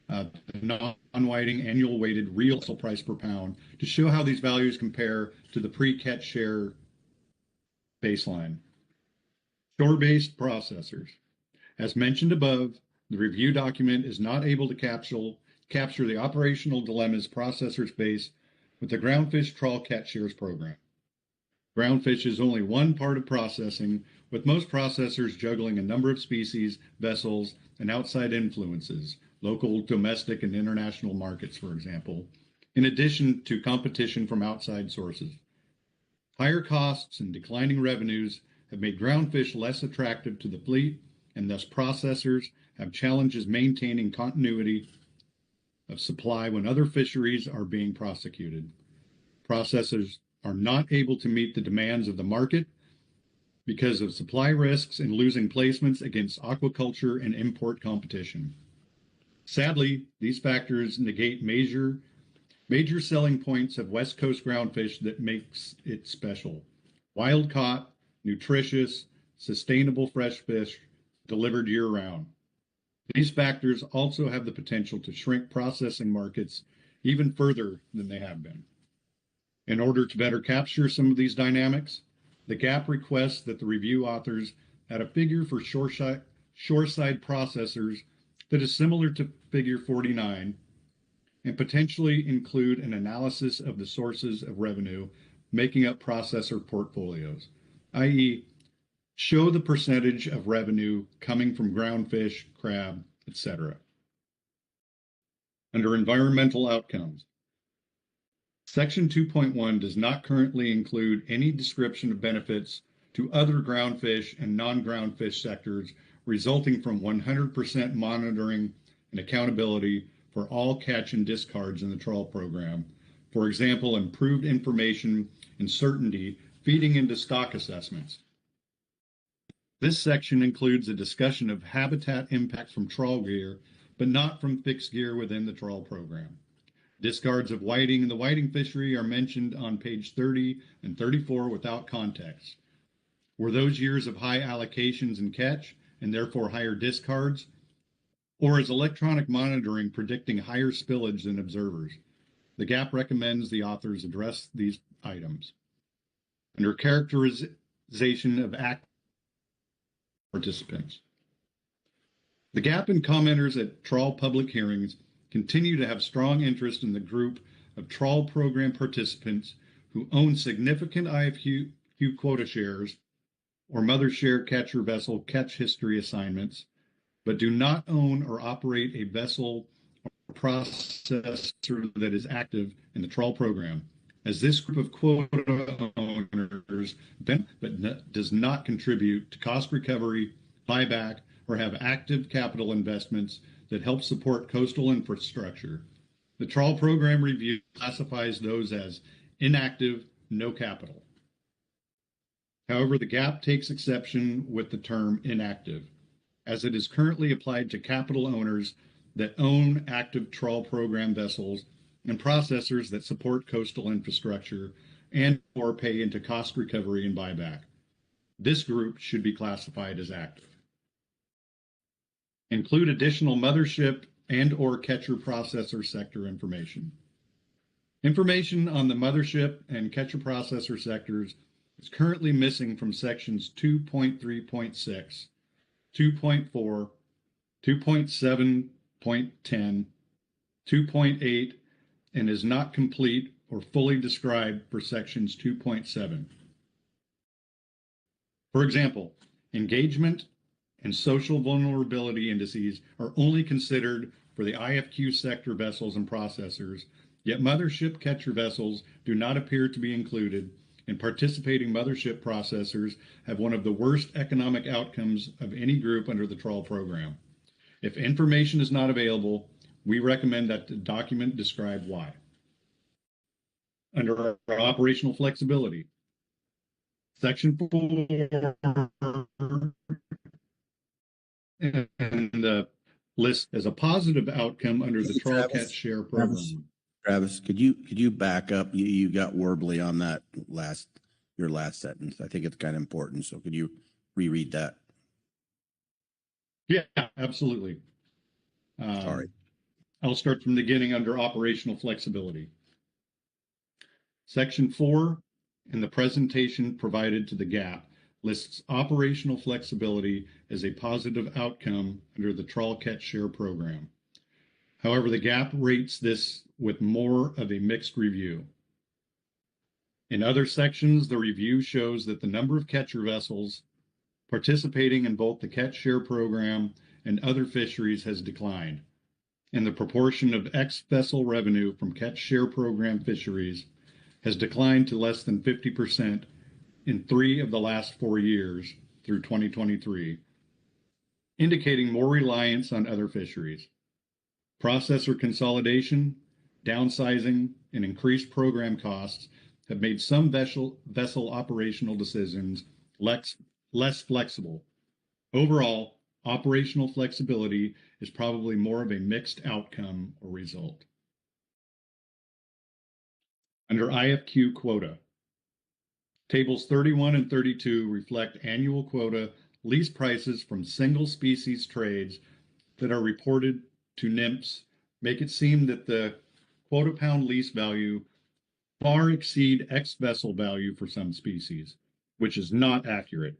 the non-whiting annual weighted real vessel price per pound, to show how these values compare to the pre-catch share baseline. Shore-based processors. As mentioned above, the review document is not able to capture the operational dilemmas processors face with the Groundfish Trawl Catch Shares program. Groundfish is only one part of processing, with most processors juggling a number of species, vessels, and outside influences, local, domestic, and international markets, for example, in addition to competition from outside sources. Higher costs and declining revenues have made groundfish less attractive to the fleet, and thus processors have challenges maintaining continuity of supply when other fisheries are being prosecuted. Processors are not able to meet the demands of the market because of supply risks and losing placements against aquaculture and import competition. Sadly, these factors negate major selling points of West Coast groundfish that makes it special. Wild caught, nutritious, sustainable fresh fish delivered year-round. These factors also have the potential to shrink processing markets even further than they have been. In order to better capture some of these dynamics, the GAP requests that the review authors add a figure for shoreside processors that is similar to figure 49 and potentially include an analysis of the sources of revenue making up processor portfolios, i.e., show the percentage of revenue coming from groundfish, crab, etc. Under environmental outcomes, Section 2.1 does not currently include any description of benefits to other groundfish and non-groundfish sectors resulting from 100% monitoring and accountability for all catch and discards in the trawl program. For example, improved information and certainty feeding into stock assessments. This section includes a discussion of habitat impact from trawl gear, but not from fixed gear within the trawl program. Discards of whiting in the whiting fishery are mentioned on page 30 and 34 without context. Were those years of high allocations and catch, and therefore higher discards? Or is electronic monitoring predicting higher spillage than observers? The GAP recommends the authors address these items. Under characterization of active participants. The GAP and commenters at trawl public hearings continue to have strong interest in the group of trawl program participants who own significant IFQ quota shares or mother share catcher vessel catch history assignments, but do not own or operate a vessel or processor that is active in the trawl program, as this group of quota owners does not contribute to cost recovery, buyback, or have active capital investments that help support coastal infrastructure. The trawl program review classifies those as inactive, no capital. However, the GAP takes exception with the term inactive, as it is currently applied to capital owners that own active trawl program vessels and processors that support coastal infrastructure and or pay into cost recovery and buyback. This group should be classified as active. Include additional mothership and or catcher processor sector information. Information on the mothership and catcher processor sectors is currently missing from sections 2.3.6, 2.4, 2.7.10, 2.8, and is not complete or fully described for sections 2.7. For example, engagement and social vulnerability indices are only considered for the IFQ sector vessels and processors, yet mothership catcher vessels do not appear to be included, and participating mothership processors have one of the worst economic outcomes of any group under the trawl program. If information is not available, we recommend that the document describe why. Under our operational flexibility, Section 4 and list as a positive outcome under the Trawl Catch Share program. Travis, could you back up? You got warbly on that your last sentence. I think it's kind of important. So could you reread that? Yeah, absolutely. Sorry. I'll start from the beginning under operational flexibility. Section 4 in the presentation provided to the GAP lists operational flexibility as a positive outcome under the Trawl Catch Share program. However, the GAP rates this with more of a mixed review. In other sections, the review shows that the number of catcher vessels participating in both the catch share program and other fisheries has declined, and the proportion of ex-vessel revenue from catch share program fisheries has declined to less than 50% in 3 of the last 4 years through 2023, indicating more reliance on other fisheries. Processor consolidation, downsizing, and increased program costs have made some vessel operational decisions less flexible. Overall, operational flexibility is probably more of a mixed outcome or result. Under IFQ quota, tables 31 and 32 reflect annual quota lease prices from single species trades that are reported to NIMS, make it seem that the quota pound lease value far exceed ex-vessel value for some species, which is not accurate.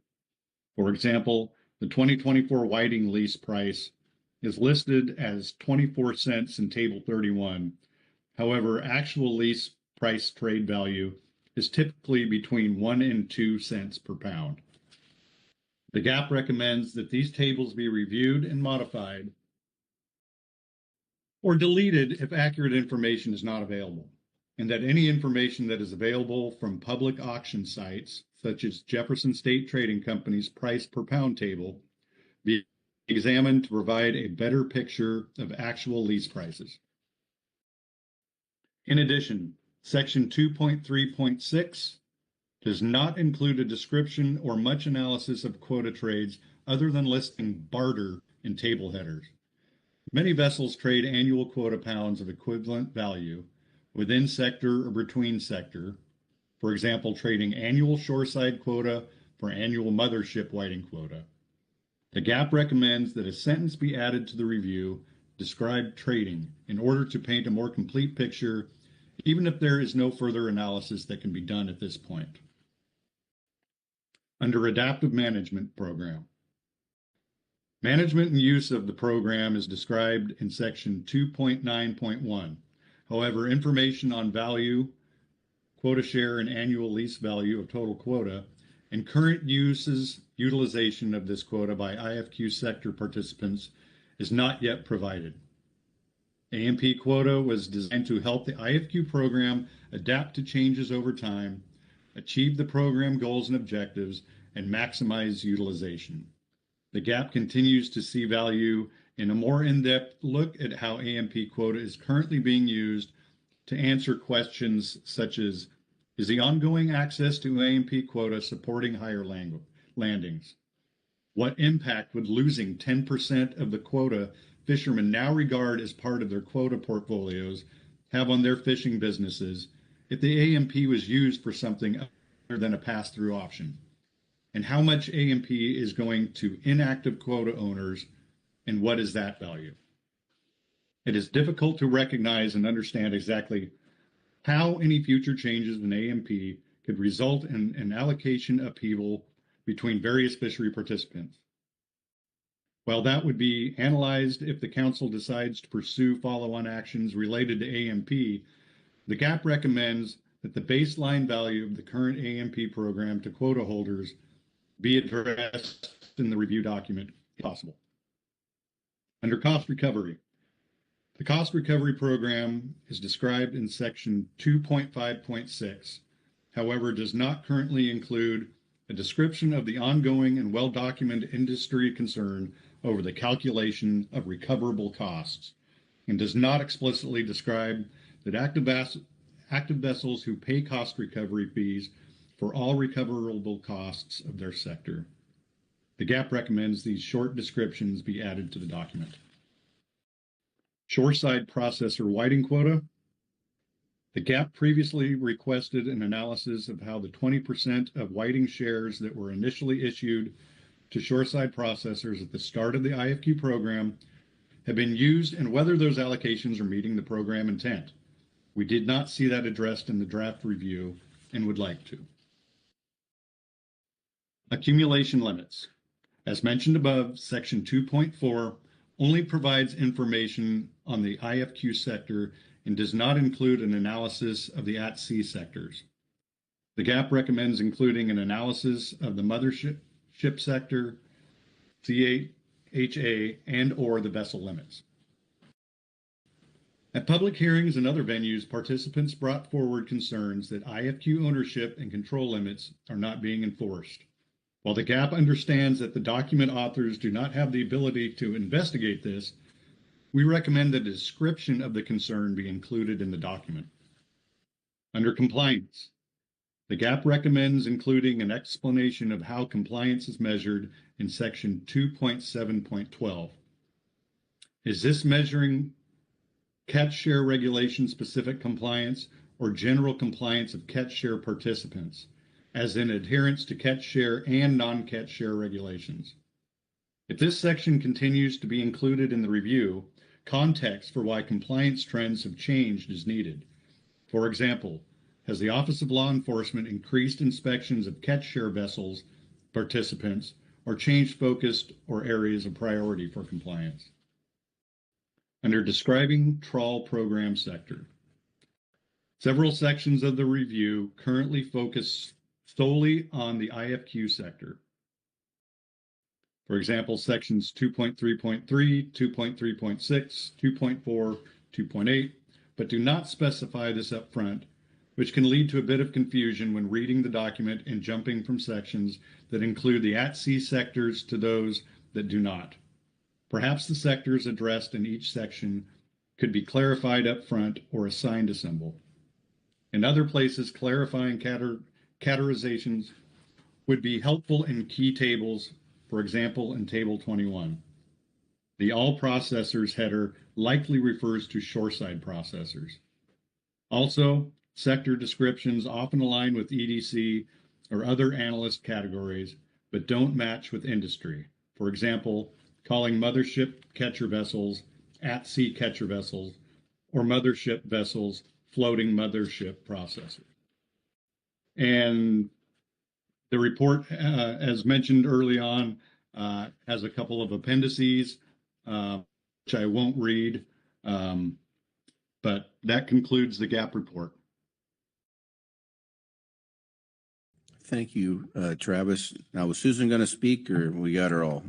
For example, the 2024 whiting lease price is listed as 24 cents in Table 31. However, actual lease price trade value is typically between 1 and 2 cents per pound. The GAP recommends that these tables be reviewed and modified or deleted if accurate information is not available, and that any information that is available from public auction sites, such as Jefferson State Trading Company's price per pound table, be examined to provide a better picture of actual lease prices. In addition, Section 2.3.6 does not include a description or much analysis of quota trades other than listing barter in table headers. Many vessels trade annual quota pounds of equivalent value within sector or between sector, for example, trading annual shoreside quota for annual mothership whiting quota. The GAP recommends that a sentence be added to the review describe trading in order to paint a more complete picture, even if there is no further analysis that can be done at this point. Under Adaptive Management Program, management and use of the program is described in Section 2.9.1. However, information on value, quota share, and annual lease value of total quota, and current utilization of this quota by IFQ sector participants is not yet provided. AMP quota was designed to help the IFQ program adapt to changes over time, achieve the program goals and objectives, and maximize utilization. The GAP continues to see value in a more in-depth look at how AMP quota is currently being used to answer questions such as, is the ongoing access to AMP quota supporting higher landings? What impact would losing 10% of the quota fishermen now regard as part of their quota portfolios have on their fishing businesses if the AMP was used for something other than a pass-through option? And how much AMP is going to inactive quota owners, and what is that value? It is difficult to recognize and understand exactly how any future changes in AMP could result in an allocation upheaval between various fishery participants. While that would be analyzed if the council decides to pursue follow-on actions related to AMP, the GAP recommends that the baseline value of the current AMP program to quota holders be addressed in the review document if possible. Under cost recovery, the cost recovery program is described in section 2.5.6, however, does not currently include a description of the ongoing and well-documented industry concern over the calculation of recoverable costs, and does not explicitly describe that active vessels who pay cost recovery fees for all recoverable costs of their sector. The GAP recommends these short descriptions be added to the document. Shoreside processor whiting quota. The GAP previously requested an analysis of how the 20% of whiting shares that were initially issued to shoreside processors at the start of the IFQ program have been used and whether those allocations are meeting the program intent. We did not see that addressed in the draft review and would like to. Accumulation limits. As mentioned above, Section 2.4 only provides information on the IFQ sector and does not include an analysis of the at-sea sectors. The GAP recommends including an analysis of the mothership sector, CHA, and/or the vessel limits. At public hearings and other venues, participants brought forward concerns that IFQ ownership and control limits are not being enforced. While the GAP understands that the document authors do not have the ability to investigate this, we recommend that a description of the concern be included in the document. Under compliance, the GAP recommends including an explanation of how compliance is measured in section 2.7.12. Is this measuring catch share regulation specific compliance or general compliance of catch share participants, as in adherence to catch share and non-catch share regulations? If this section continues to be included in the review, context for why compliance trends have changed is needed. For example, has the Office of Law Enforcement increased inspections of catch share vessels participants or changed focus or areas of priority for compliance? Under describing trawl program sector, several sections of the review currently focus solely on the IFQ sector. For example, sections 2.3.3, 2.3.6, 2.4, 2.8, but do not specify this up front, which can lead to a bit of confusion when reading the document and jumping from sections that include the at-sea sectors to those that do not. Perhaps the sectors addressed in each section could be clarified up front or assigned a symbol. In other places, clarifying categorizations would be helpful in key tables, for example, in Table 21. The all processors header likely refers to shoreside processors. Also, sector descriptions often align with EDC or other analyst categories, but don't match with industry. For example, calling mothership catcher vessels at-sea catcher vessels or mothership vessels floating mothership processors. And the report, as mentioned early on, has a couple of appendices, which I won't read, but that concludes the GAP report. Thank you, Travis. Now, was Susan going to speak, or we got her all?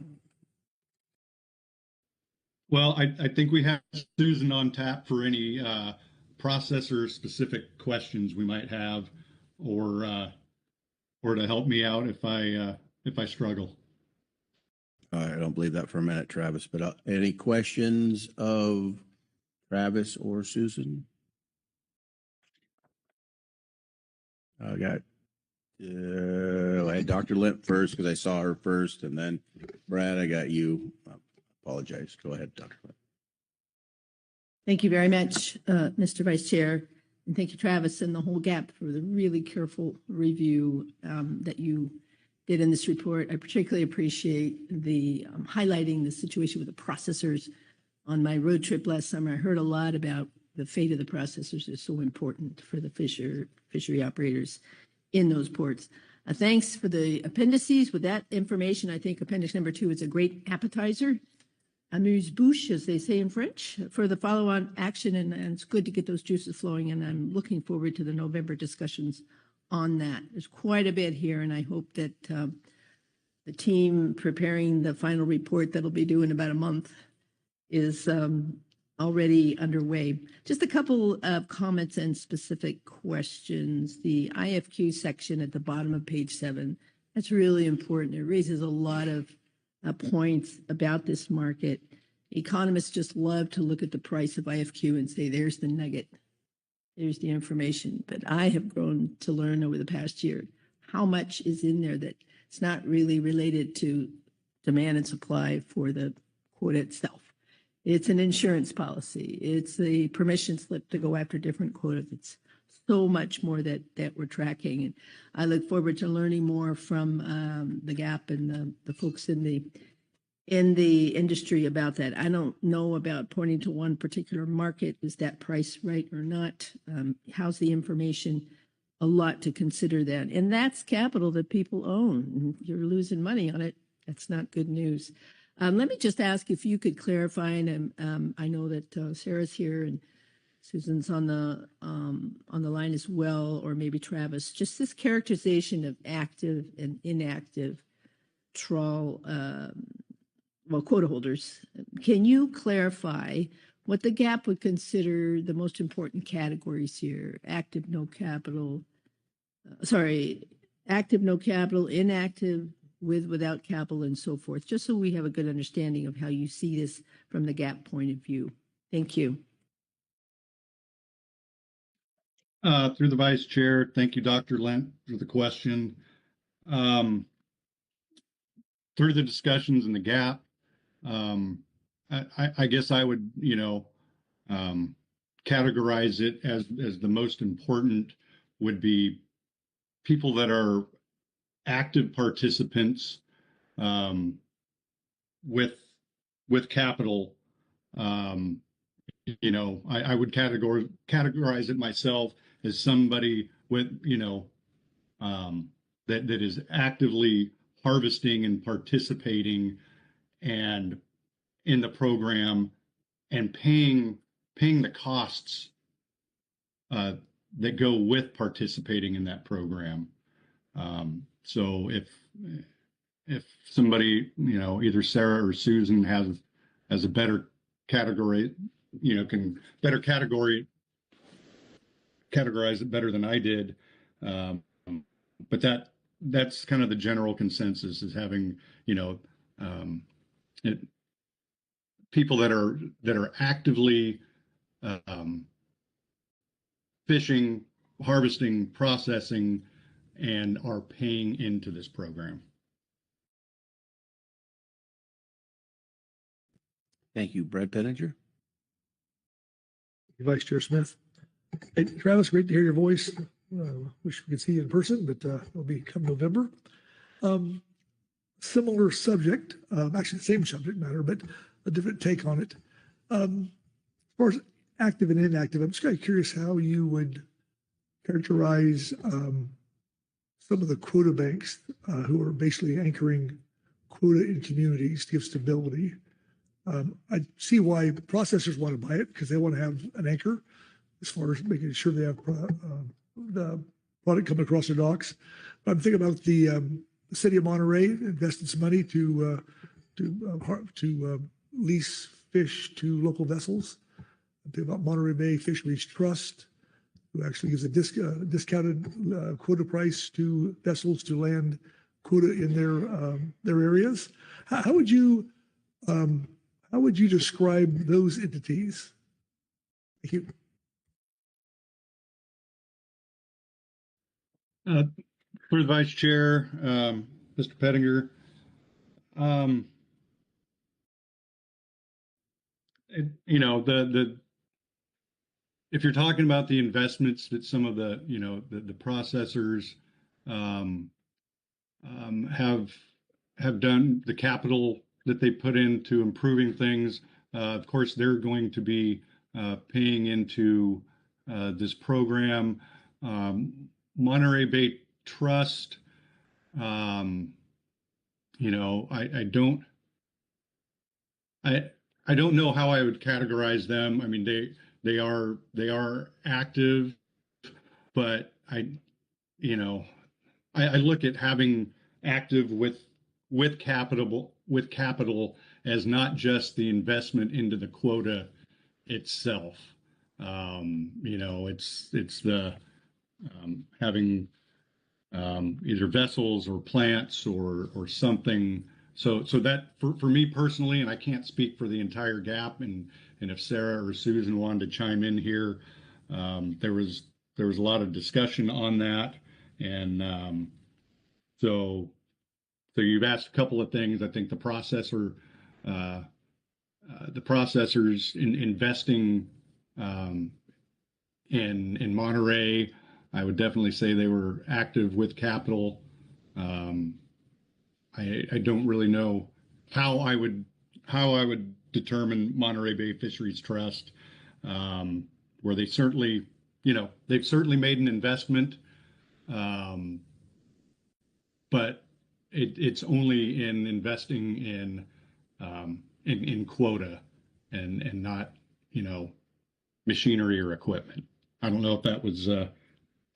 Well, I think we have Susan on tap for any processor-specific questions we might have, or to help me out if I struggle. I don't believe that for a minute, Travis, but any questions of Travis or Susan? I got I had Dr. Limp first because I saw her first, and then Brad, I got you. Apologize. Go ahead, Dr. Limp. Thank you very much, Mr. Vice Chair. And thank you, Travis, and the whole GAP for the really careful review that you did in this report. I particularly appreciate the highlighting the situation with the processors. On my road trip last summer, I heard a lot about the fate of the processors is so important for the fishery operators in those ports. Thanks for the appendices. With that information, I think appendix number 2 is a great appetizer. Amuse-bouche, as they say in French, for the follow-on action, and it's good to get those juices flowing, and I'm looking forward to the November discussions on that. There's quite a bit here, and I hope that the team preparing the final report that'll be due in about a month is already underway. Just a couple of comments and specific questions. The IFQ section at the bottom of page 7, that's really important. It raises a lot of points about this market. Economists just love to look at the price of IFQ and say, there's the nugget, there's the information. But I have grown to learn over the past year how much is in there that it's not really related to demand and supply for the quota itself. It's an insurance policy. It's the permission slip to go after different quotas. It's so much more that we're tracking. And I look forward to learning more from the GAP and the folks in the industry about that. I don't know about pointing to one particular market. Is that price right or not? How's the information? A lot to consider that. And that's capital that people own. You're losing money on it. That's not good news. Let me just ask if you could clarify, and I know that Sarah's here and Susan's on the line as well, or maybe Travis. Just this characterization of active and inactive trawl, quota holders. Can you clarify what the GAP would consider the most important categories here? Active, no capital. Active, no capital, inactive, with, without capital, and so forth, just so we have a good understanding of how you see this from the GAP point of view. Thank you. Through the Vice Chair, thank you, Dr. Lent, for the question. Through the discussions in the GAP, I guess I would, categorize it as the most important would be people that are active participants with capital. I would categorize it myself as somebody with, that is actively harvesting and participating and in the program and paying the costs that go with participating in that program. So if somebody, either Sarah or Susan has a better category, can better categorize it better than I did. But that's kind of the general consensus, is having, people that are actively fishing, harvesting, processing, and are paying into this program. Thank you. Brad Pettinger. Vice Chair Smith. Hey, Travis, great to hear your voice. Wish we could see you in person, but it'll be come November. Similar subject, actually the same subject matter, but a different take on it. As far as active and inactive, I'm just kind of curious how you would characterize some of the quota banks who are basically anchoring quota in communities to give stability. I see why processors want to buy it, because they want to have an anchor as far as making sure they have the product coming across their docks. But I'm thinking about the city of Monterey invested some money to lease fish to local vessels. I'm thinking about Monterey Bay Fisheries Trust, who actually gives a discounted quota price to vessels to land quota in their areas. How would you describe those entities? Thank you. For the Vice Chair, Mr. Pettinger, if you're talking about the investments that some of the processors have done, the capital that they put into improving things, of course they're going to be paying into this program. Monterey Bay Trust, I don't know how I would categorize them. I mean, they are active, but I look at having active with capital as not just the investment into the quota itself. It's the having either vessels or plants or something. So that for me personally, and I can't speak for the entire GAP, and if Sarah or Susan wanted to chime in here, there was a lot of discussion on that, and so you've asked a couple of things. I think the processors in investing in Monterey, I would definitely say they were active with capital. I don't really know how I would determine Monterey Bay Fisheries Trust, where they certainly, they've certainly made an investment, but it's only in investing in in quota and not, machinery or equipment. I don't know if that was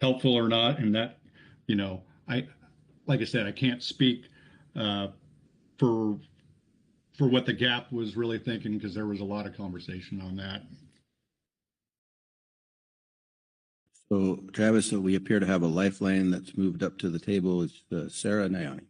helpful or not. And that, like I said, I can't speak for what the GAP was really thinking, because there was a lot of conversation on that. So Travis, so we appear to have a lifeline that's moved up to the table. It's Sarah Nayani.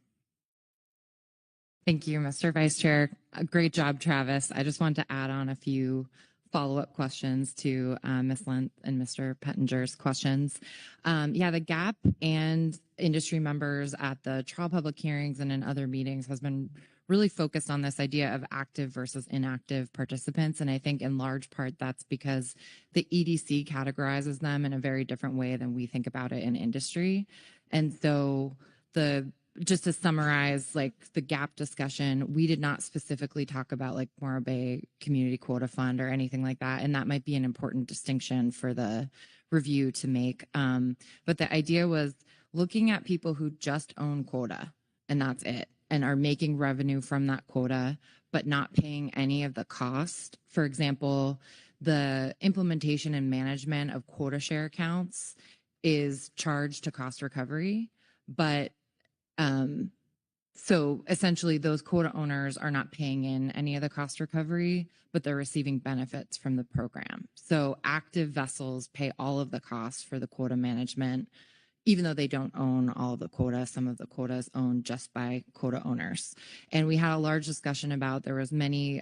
Thank you, Mr. Vice Chair. Great job, Travis. I just want to add on a few follow-up questions to Ms. Lent and Mr. Pettinger's questions. The GAP and industry members at the Trawl public hearings and in other meetings has been really focused on this idea of active versus inactive participants. And I think in large part that's because the EDC categorizes them in a very different way than we think about it in industry. And so just to summarize, like the GAP discussion, we did not specifically talk about like Morro Bay Community Quota Fund or anything like that. And that might be an important distinction for the review to make. But the idea was looking at people who just own quota and that's it, and are making revenue from that quota, but not paying any of the cost. For example, the implementation and management of quota share accounts is charged to cost recovery, but so essentially those quota owners are not paying in any of the cost recovery, but they're receiving benefits from the program. So active vessels pay all of the costs for the quota management, even though they don't own all of the quota. Some of the quota is owned just by quota owners. And we had a large discussion about there was many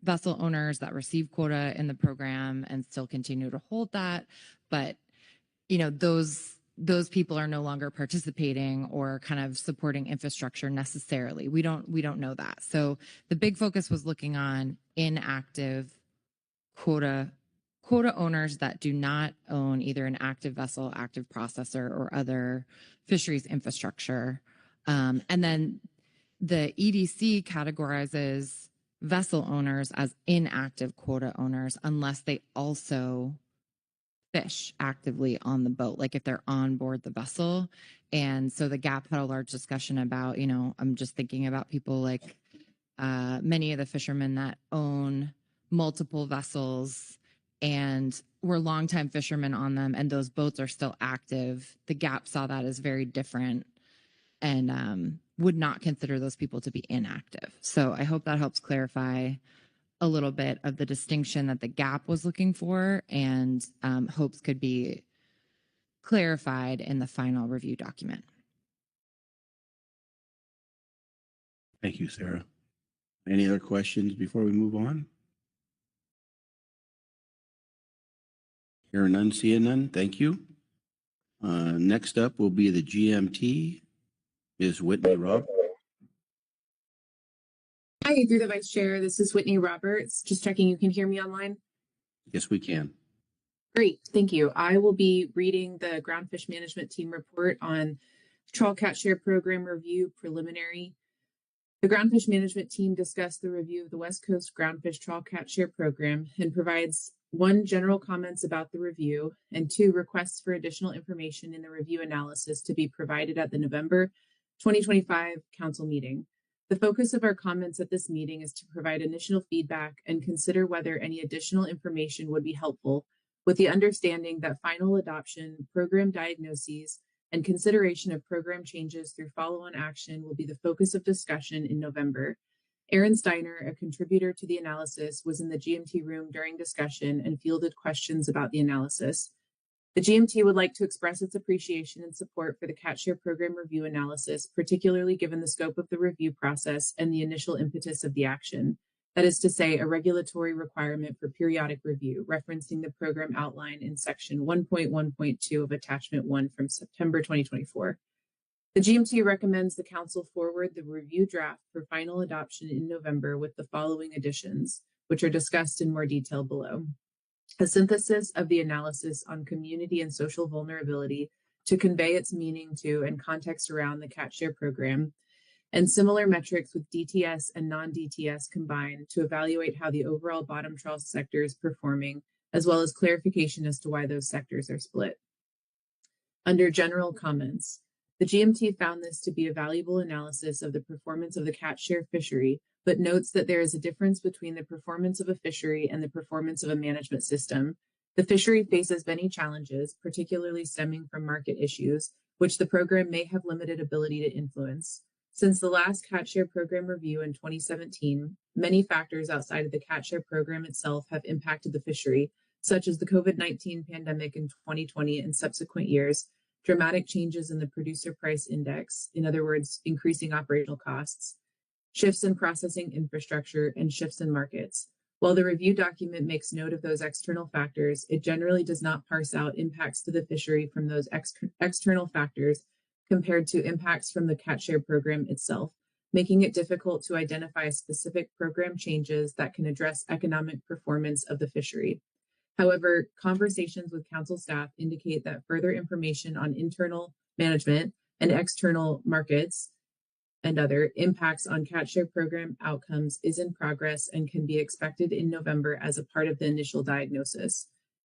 vessel owners that receive quota in the program and still continue to hold that. But, those people are no longer participating or kind of supporting infrastructure necessarily. We don't know that. So the big focus was looking on inactive quota owners that do not own either an active vessel, active processor, or other fisheries infrastructure. And then the EDC categorizes vessel owners as inactive quota owners unless they also fish actively on the boat, like if they're on board the vessel. And so the GAP had a large discussion about, I'm just thinking about people like many of the fishermen that own multiple vessels and were longtime fishermen on them, and those boats are still active. The GAP saw that as very different and would not consider those people to be inactive. So I hope that helps clarify a little bit of the distinction that the GAP was looking for, and hopes could be clarified in the final review document. Thank you, Sarah. Any other questions before we move on? Hearing none, seeing none. Thank you. Next up will be the GMT, Ms. Whitney Robb. Hi, through the Vice Chair. This is Whitney Roberts. Just checking you can hear me online. Yes, we can. Great, thank you. I will be reading the Groundfish Management Team report on Trawl Cat Share Program Review Preliminary. The Groundfish Management Team discussed the review of the West Coast Groundfish Trawl Cat Share Program and provides 1, general comments about the review, and 2, requests for additional information in the review analysis to be provided at the November 2025 Council meeting. The focus of our comments at this meeting is to provide initial feedback and consider whether any additional information would be helpful, with the understanding that final adoption, program diagnoses, and consideration of program changes through follow-on action will be the focus of discussion in November. Aaron Steiner, a contributor to the analysis, was in the GMT room during discussion and fielded questions about the analysis. The GMT would like to express its appreciation and support for the Cat Share Program Review analysis, particularly given the scope of the review process and the initial impetus of the action. That is to say, a regulatory requirement for periodic review, referencing the program outline in section 1.1.2 of attachment 1 from September 2024. The GMT recommends the Council forward the review draft for final adoption in November with the following additions, which are discussed in more detail below. A synthesis of the analysis on community and social vulnerability to convey its meaning to and context around the Cat Share program, and similar metrics with DTS and non-DTS combined to evaluate how the overall bottom trawl sector is performing, as well as clarification as to why those sectors are split. Under general comments, the GMT found this to be a valuable analysis of the performance of the Cat Share fishery, but notes that there is a difference between the performance of a fishery and the performance of a management system. The fishery faces many challenges, particularly stemming from market issues, which the program may have limited ability to influence. Since the last Catch Share program review in 2017, many factors outside of the Catch Share program itself have impacted the fishery, such as the COVID-19 pandemic in 2020 and subsequent years, dramatic changes in the producer price index, in other words, increasing operational costs, shifts in processing infrastructure, and shifts in markets. While the review document makes note of those external factors, it generally does not parse out impacts to the fishery from those external factors compared to impacts from the Catch Share program itself, making it difficult to identify specific program changes that can address economic performance of the fishery. However, conversations with council staff indicate that further information on internal management and external markets and other impacts on Catch Share program outcomes is in progress and can be expected in November as a part of the initial diagnosis.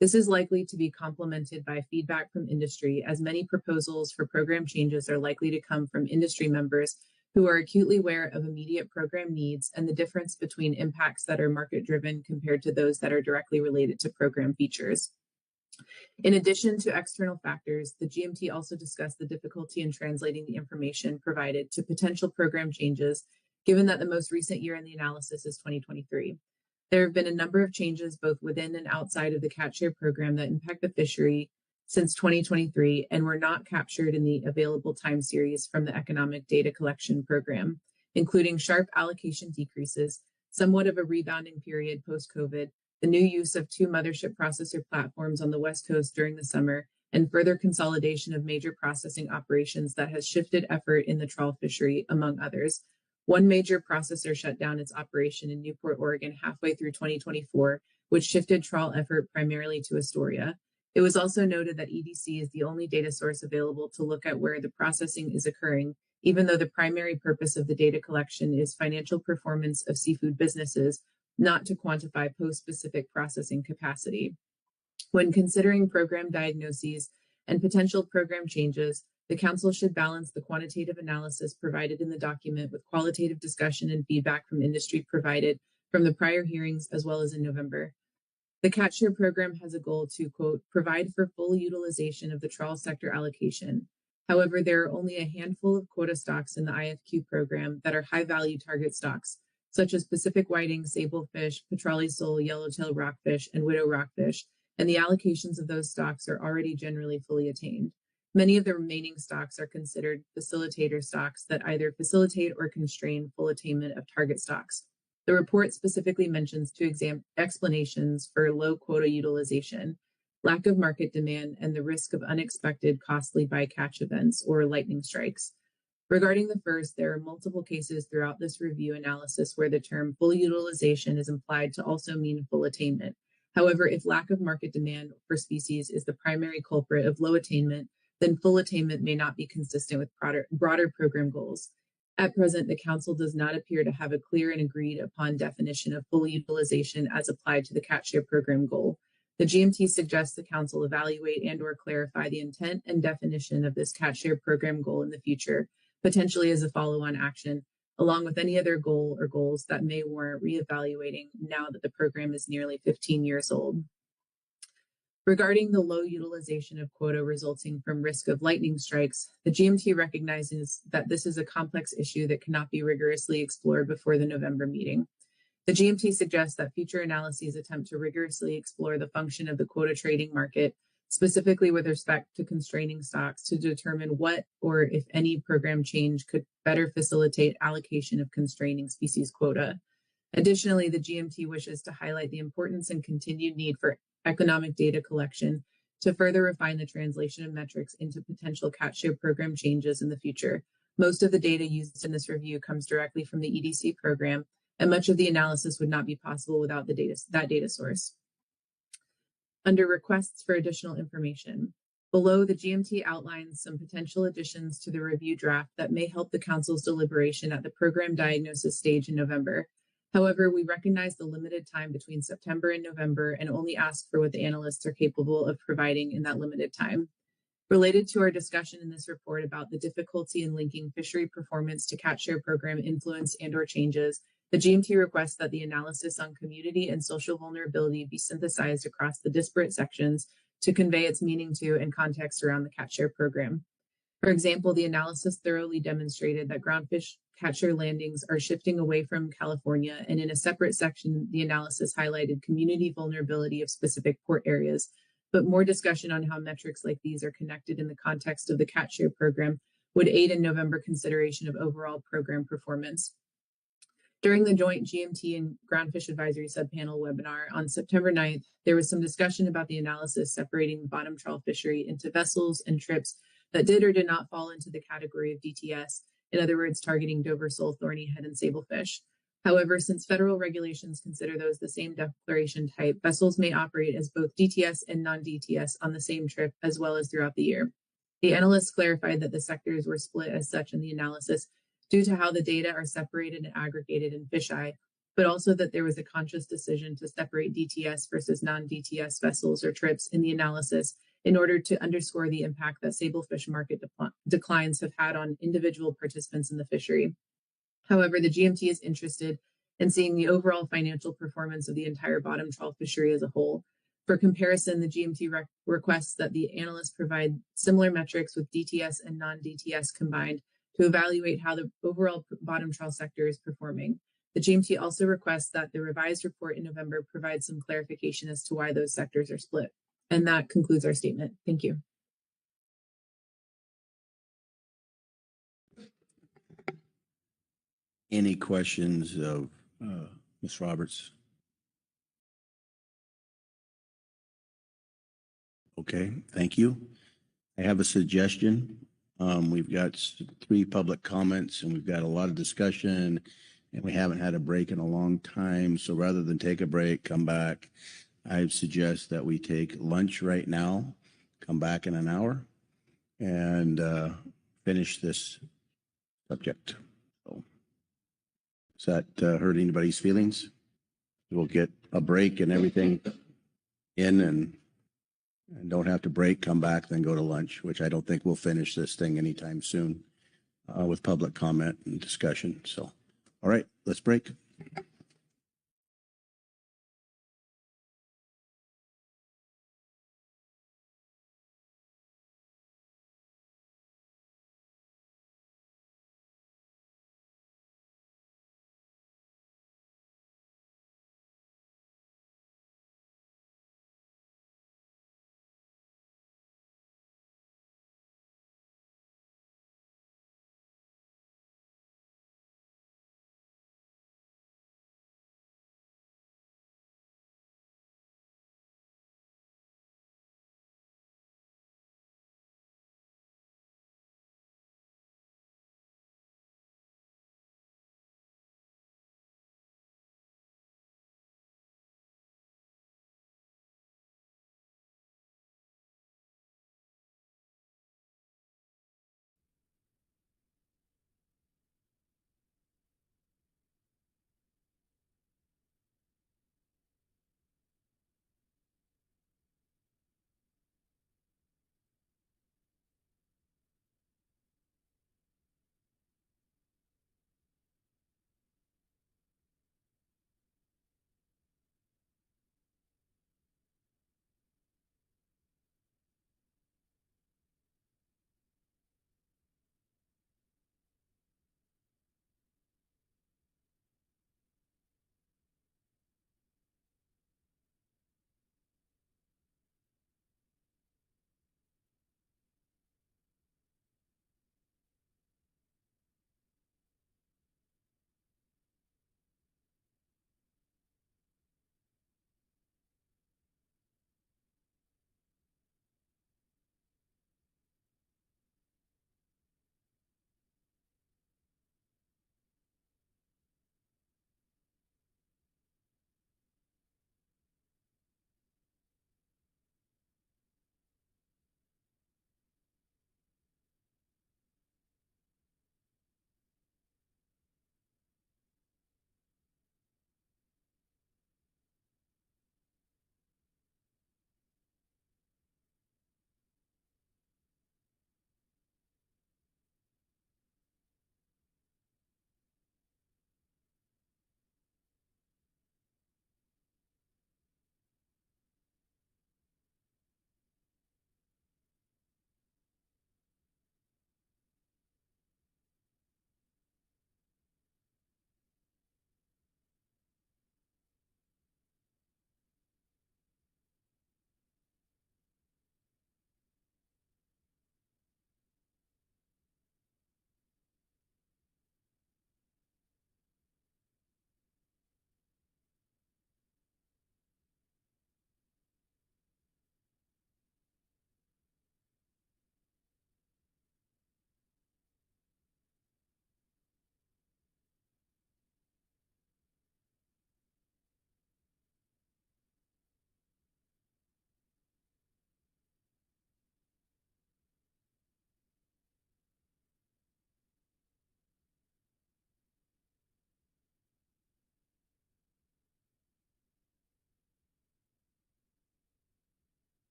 This is likely to be complemented by feedback from industry, as many proposals for program changes are likely to come from industry members who are acutely aware of immediate program needs and the difference between impacts that are market-driven compared to those that are directly related to program features. In addition to external factors, the GMT also discussed the difficulty in translating the information provided to potential program changes, given that the most recent year in the analysis is 2023. There have been a number of changes both within and outside of the Catch Share program that impact the fishery since 2023 and were not captured in the available time series from the Economic Data Collection Program, including sharp allocation decreases, somewhat of a rebounding period post-COVID, the new use of 2 mothership processor platforms on the West Coast during the summer, and further consolidation of major processing operations that has shifted effort in the trawl fishery, among others. One major processor shut down its operation in Newport, Oregon halfway through 2024, which shifted trawl effort primarily to Astoria. It was also noted that EDC is the only data source available to look at where the processing is occurring, even though the primary purpose of the data collection is financial performance of seafood businesses, not to quantify post-specific processing capacity. When considering program diagnoses and potential program changes, the council should balance the quantitative analysis provided in the document with qualitative discussion and feedback from industry provided from the prior hearings as well as in November. The Catch Share program has a goal to, quote, provide for full utilization of the trawl sector allocation. However, there are only a handful of quota stocks in the IFQ program that are high-value target stocks, such as Pacific whiting, sablefish, Petrale sole, yellowtail rockfish, and widow rockfish, and the allocations of those stocks are already generally fully attained. Many of the remaining stocks are considered facilitator stocks that either facilitate or constrain full attainment of target stocks. The report specifically mentions 2 explanations for low quota utilization: lack of market demand and the risk of unexpected costly bycatch events or lightning strikes. Regarding the first, there are multiple cases throughout this review analysis where the term full utilization is implied to also mean full attainment. However, if lack of market demand for species is the primary culprit of low attainment, then full attainment may not be consistent with broader program goals. At present, the council does not appear to have a clear and agreed upon definition of full utilization as applied to the Catch Share program goal. The GMT suggests the council evaluate and/or clarify the intent and definition of this Catch Share program goal in the future, potentially as a follow-on action, along with any other goal or goals that may warrant reevaluating now that the program is nearly 15 years old. Regarding the low utilization of quota resulting from risk of lightning strikes, the GMT recognizes that this is a complex issue that cannot be rigorously explored before the November meeting. The GMT suggests that future analyses attempt to rigorously explore the function of the quota trading market, specifically with respect to constraining stocks, to determine what or if any program change could better facilitate allocation of constraining species quota. Additionally, the GMT wishes to highlight the importance and continued need for economic data collection to further refine the translation of metrics into potential Catch Share program changes in the future. Most of the data used in this review comes directly from the EDC program, and much of the analysis would not be possible without that data source. Under requests for additional information, below, the GMT outlines some potential additions to the review draft that may help the council's deliberation at the program diagnosis stage in November. However, we recognize the limited time between September and November and only ask for what the analysts are capable of providing in that limited time. Related to our discussion in this report about the difficulty in linking fishery performance to Catch Share program influence and/or changes, The GMT requests that the analysis on community and social vulnerability be synthesized across the disparate sections to convey its meaning to and context around the CatShare program. For example, the analysis thoroughly demonstrated that groundfish catcher landings are shifting away from California, and in a separate section, the analysis highlighted community vulnerability of specific port areas, but more discussion on how metrics like these are connected in the context of the CatShare program would aid in November consideration of overall program performance. During the joint GMT and Groundfish Advisory Subpanel webinar on September 9th, there was some discussion about the analysis separating the bottom trawl fishery into vessels and trips that did or did not fall into the category of DTS, in other words, targeting Dover sole, thornyhead, and sablefish. However, since federal regulations consider those the same declaration type, vessels may operate as both DTS and non-DTS on the same trip as well as throughout the year. The analysts clarified that the sectors were split as such in the analysis due to how the data are separated and aggregated in fisheye, but also that there was a conscious decision to separate DTS versus non-DTS vessels or trips in the analysis in order to underscore the impact that sablefish market declines have had on individual participants in the fishery. However, the GMT is interested in seeing the overall financial performance of the entire bottom trawl fishery as a whole. For comparison, the GMT requests that the analysts provide similar metrics with DTS and non-DTS combined to evaluate how the overall bottom trawl sector is performing. The GMT also requests that the revised report in November provide some clarification as to why those sectors are split. And that concludes our statement. Thank you. Any questions of Ms. Roberts? Okay, thank you. I have a suggestion. We've got 3 public comments and we've got a lot of discussion and we haven't had a break in a long time. So rather than take a break, come back, I suggest that we take lunch right now, come back in an hour and finish this subject. So, does that hurt anybody's feelings? We'll get a break and everything in and don't have to break, come back, then go to lunch, which I don't think we'll finish this thing anytime soon with public comment and discussion. So, all right, let's break.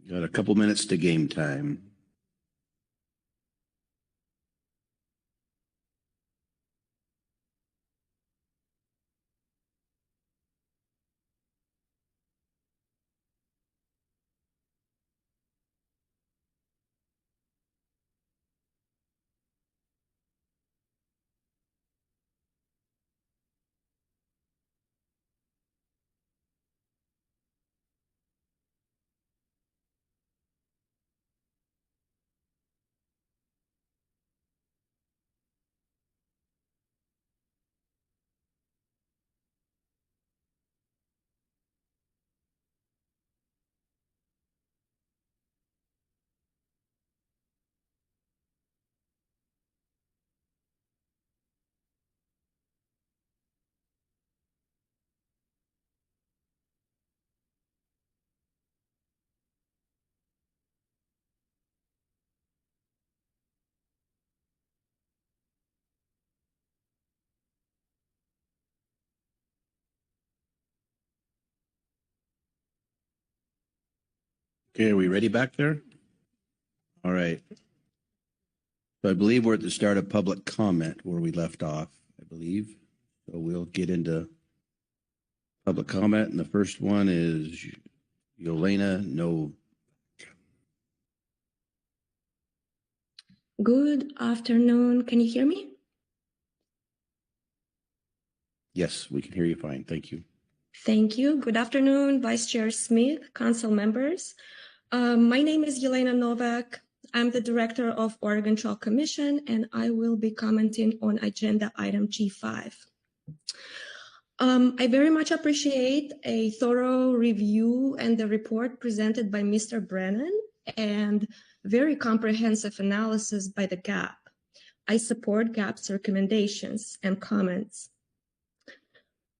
Got a couple minutes to game time. Okay, are we ready back there? All right. So I believe we're at the start of public comment where we left off, I believe. So we'll get into public comment, and the first one is Yelena No. Good afternoon. Can you hear me? Yes, we can hear you fine. Thank you. Thank you. Good afternoon, Vice Chair Smith, council members. My name is Yelena Novak. I'm the director of Oregon Trawl Commission, and I will be commenting on agenda item G5. I very much appreciate a thorough review and the report presented by Mr. Brennan and very comprehensive analysis by the GAP. I support GAP's recommendations and comments.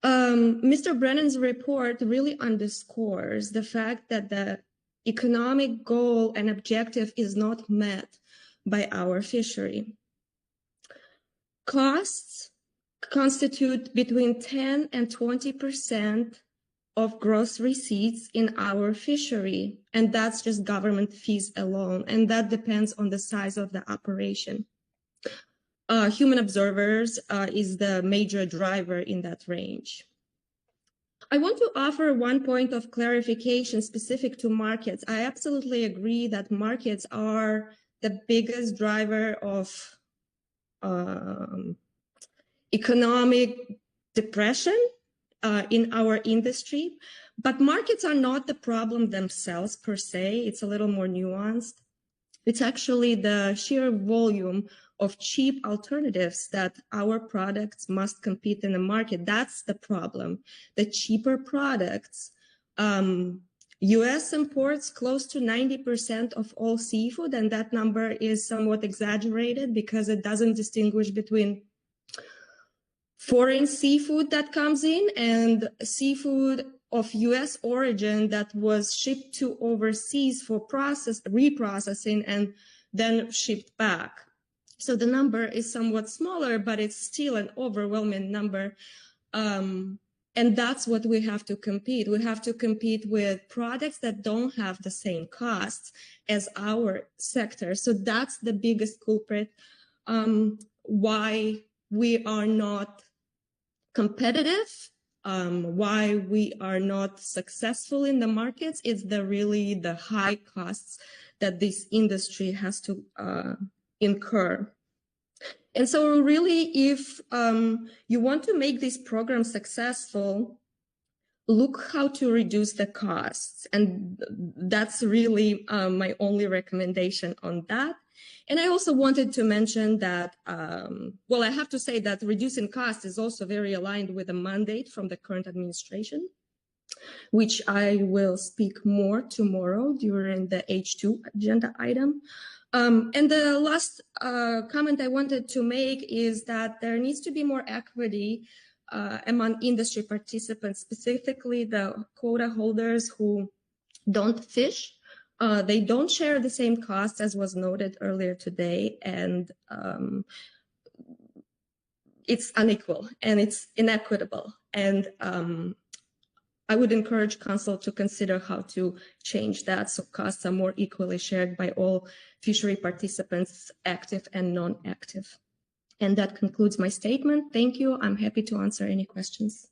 Mr. Brennan's report really underscores the fact that the economic goal and objective is not met by our fishery. Costs constitute between 10 and 20% of gross receipts in our fishery, and that's just government fees alone, and that depends on the size of the operation. Human observers is the major driver in that range. I want to offer one point of clarification specific to markets. I absolutely agree that markets are the biggest driver of economic depression in our industry, but markets are not the problem themselves per se. It's a little more nuanced. It's actually the sheer volume of cheap alternatives that our products must compete in the market. That's the problem. The cheaper products. US imports close to 90% of all seafood, and that number is somewhat exaggerated because it doesn't distinguish between foreign seafood that comes in and seafood of US origin that was shipped to overseas for reprocessing and then shipped back. So the number is somewhat smaller, but it's still an overwhelming number. And that's what we have to compete. We have to compete with products that don't have the same costs as our sector. So that's the biggest culprit why we are not competitive, why we are not successful in the markets. It's really the high costs that this industry has to incur. And so really, if you want to make this program successful, look how to reduce the costs. And that's really my only recommendation on that. And I also wanted to mention that, well, I have to say that reducing costs is also very aligned with the mandate from the current administration, which I will speak more tomorrow during the H2 agenda item. And the last comment I wanted to make is that there needs to be more equity among industry participants, specifically the quota holders who don't fish. They don't share the same costs as was noted earlier today, and it's unequal and it's inequitable. And I would encourage council to consider how to change that so costs are more equally shared by all fishery participants, active and non-active. And that concludes my statement. Thank you. I'm happy to answer any questions.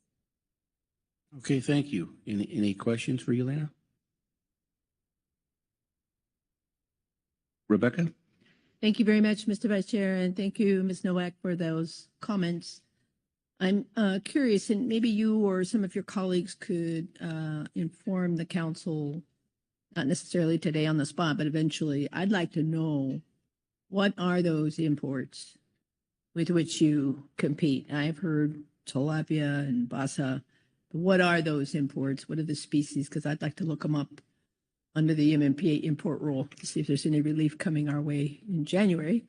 Okay, thank you. Any questions for Yelena? Rebecca? Thank you very much, Mr. Vice Chair, and thank you, Ms. Nowak, for those comments. I'm curious, and maybe you or some of your colleagues could inform the council, not necessarily today on the spot, but eventually. I'd like to know, what are those imports with which you compete? I've heard tilapia and basa. What are those imports? What are the species? Because I'd like to look them up under the MMPA import rule to see if there's any relief coming our way in January.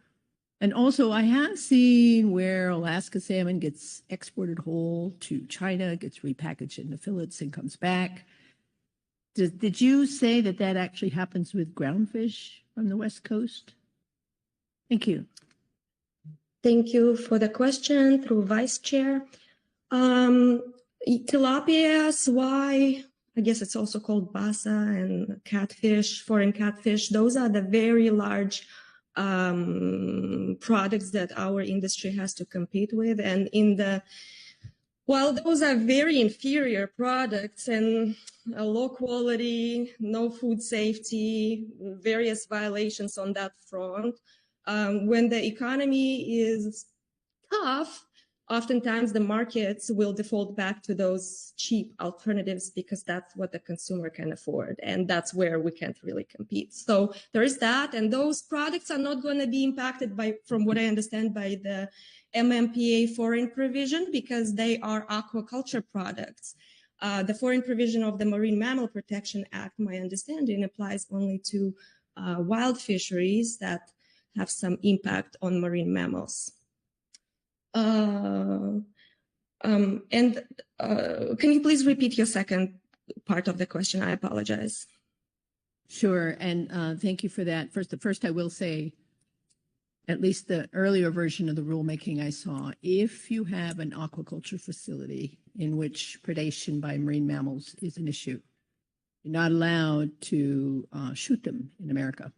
And also, I have seen where Alaska salmon gets exported whole to China, gets repackaged into fillets and comes back. Did you say that that actually happens with groundfish from the West Coast? Thank you. Thank you for the question through Vice Chair. Tilapia, swai, I guess it's also called basa, and catfish, foreign catfish. Those are the very large products that our industry has to compete with. And while those are very inferior products and low quality, no food safety, various violations on that front, when the economy is tough, oftentimes the markets will default back to those cheap alternatives because that's what the consumer can afford. And that's where we can't really compete. So there is that. And those products are not going to be impacted by, from what I understand, by the MMPA foreign provision because they are aquaculture products. The foreign provision of the Marine Mammal Protection Act, my understanding, applies only to wild fisheries that have some impact on marine mammals. Can you please repeat your second part of the question? I apologize. Sure, and thank you for that. First, I will say, at least the earlier version of the rulemaking I saw, if you have an aquaculture facility in which predation by marine mammals is an issue, you're not allowed to shoot them in America.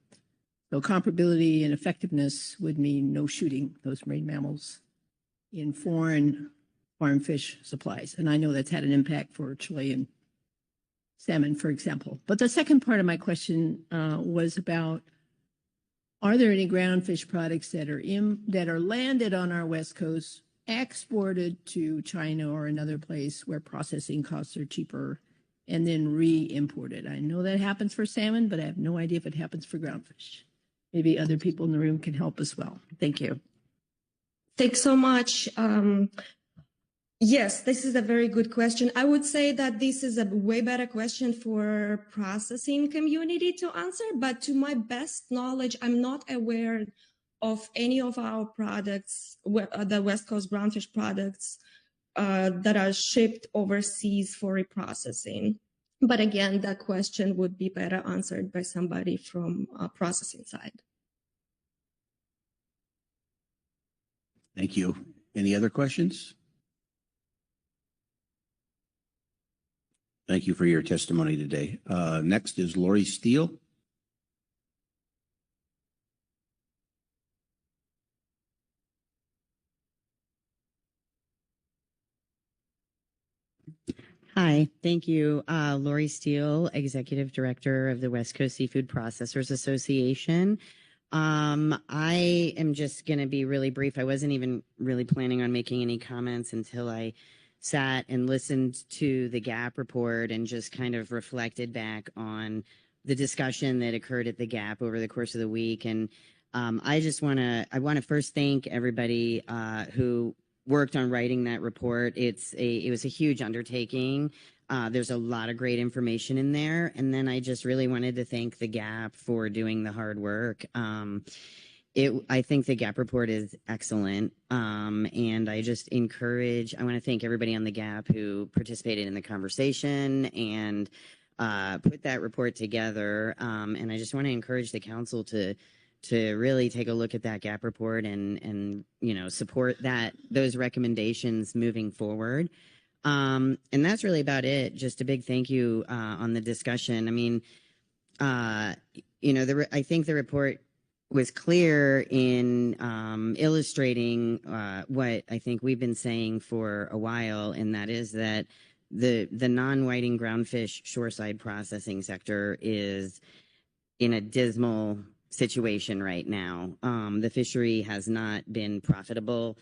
So comparability and effectiveness would mean no shooting those marine mammals in foreign farm fish supplies. And I know that's had an impact for Chilean salmon, for example. But the second part of my question was about, are there any groundfish products that are landed on our West Coast, exported to China or another place where processing costs are cheaper, and then re-imported? I know that happens for salmon, but I have no idea if it happens for groundfish. Maybe other people in the room can help as well. Thank you. Thanks so much. Yes, this is a very good question. I would say that this is a way better question for processing community to answer, but to my best knowledge, I'm not aware of any of our products, the West Coast groundfish products that are shipped overseas for reprocessing. But again, that question would be better answered by somebody from processing side. Thank you. Any other questions? Thank you for your testimony today. Next is Lori Steele. Hi, thank you. Lori Steele, Executive Director of the West Coast Seafood Processors Association. I am just going to be really brief. I wasn't even really planning on making any comments until I sat and listened to the GAP report and just kind of reflected back on the discussion that occurred at the GAP over the course of the week. And I want to first thank everybody who worked on writing that report. It was a huge undertaking. There's a lot of great information in there. And then I just really wanted to thank the GAP for doing the hard work. I think the GAP report is excellent. And I just I want to thank everybody on the GAP who participated in the conversation and put that report together. And I just want to encourage the council to really take a look at that GAP report and support those recommendations moving forward. And that's really about it. Just a big thank you on the discussion. I mean, I think the report was clear in illustrating what I think we've been saying for a while, and that is that the non-whiting groundfish shoreside processing sector is in a dismal situation right now. The fishery has not been profitable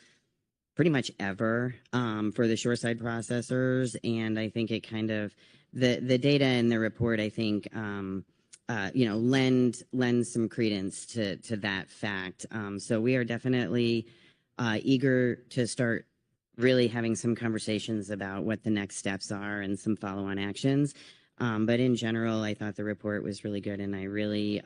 pretty much ever for the shoreside processors, and I think it kind of the data in the report, I think, lend some credence to that fact. So we are definitely eager to start really having some conversations about what the next steps are and some follow-on actions. But in general, I thought the report was really good, and I really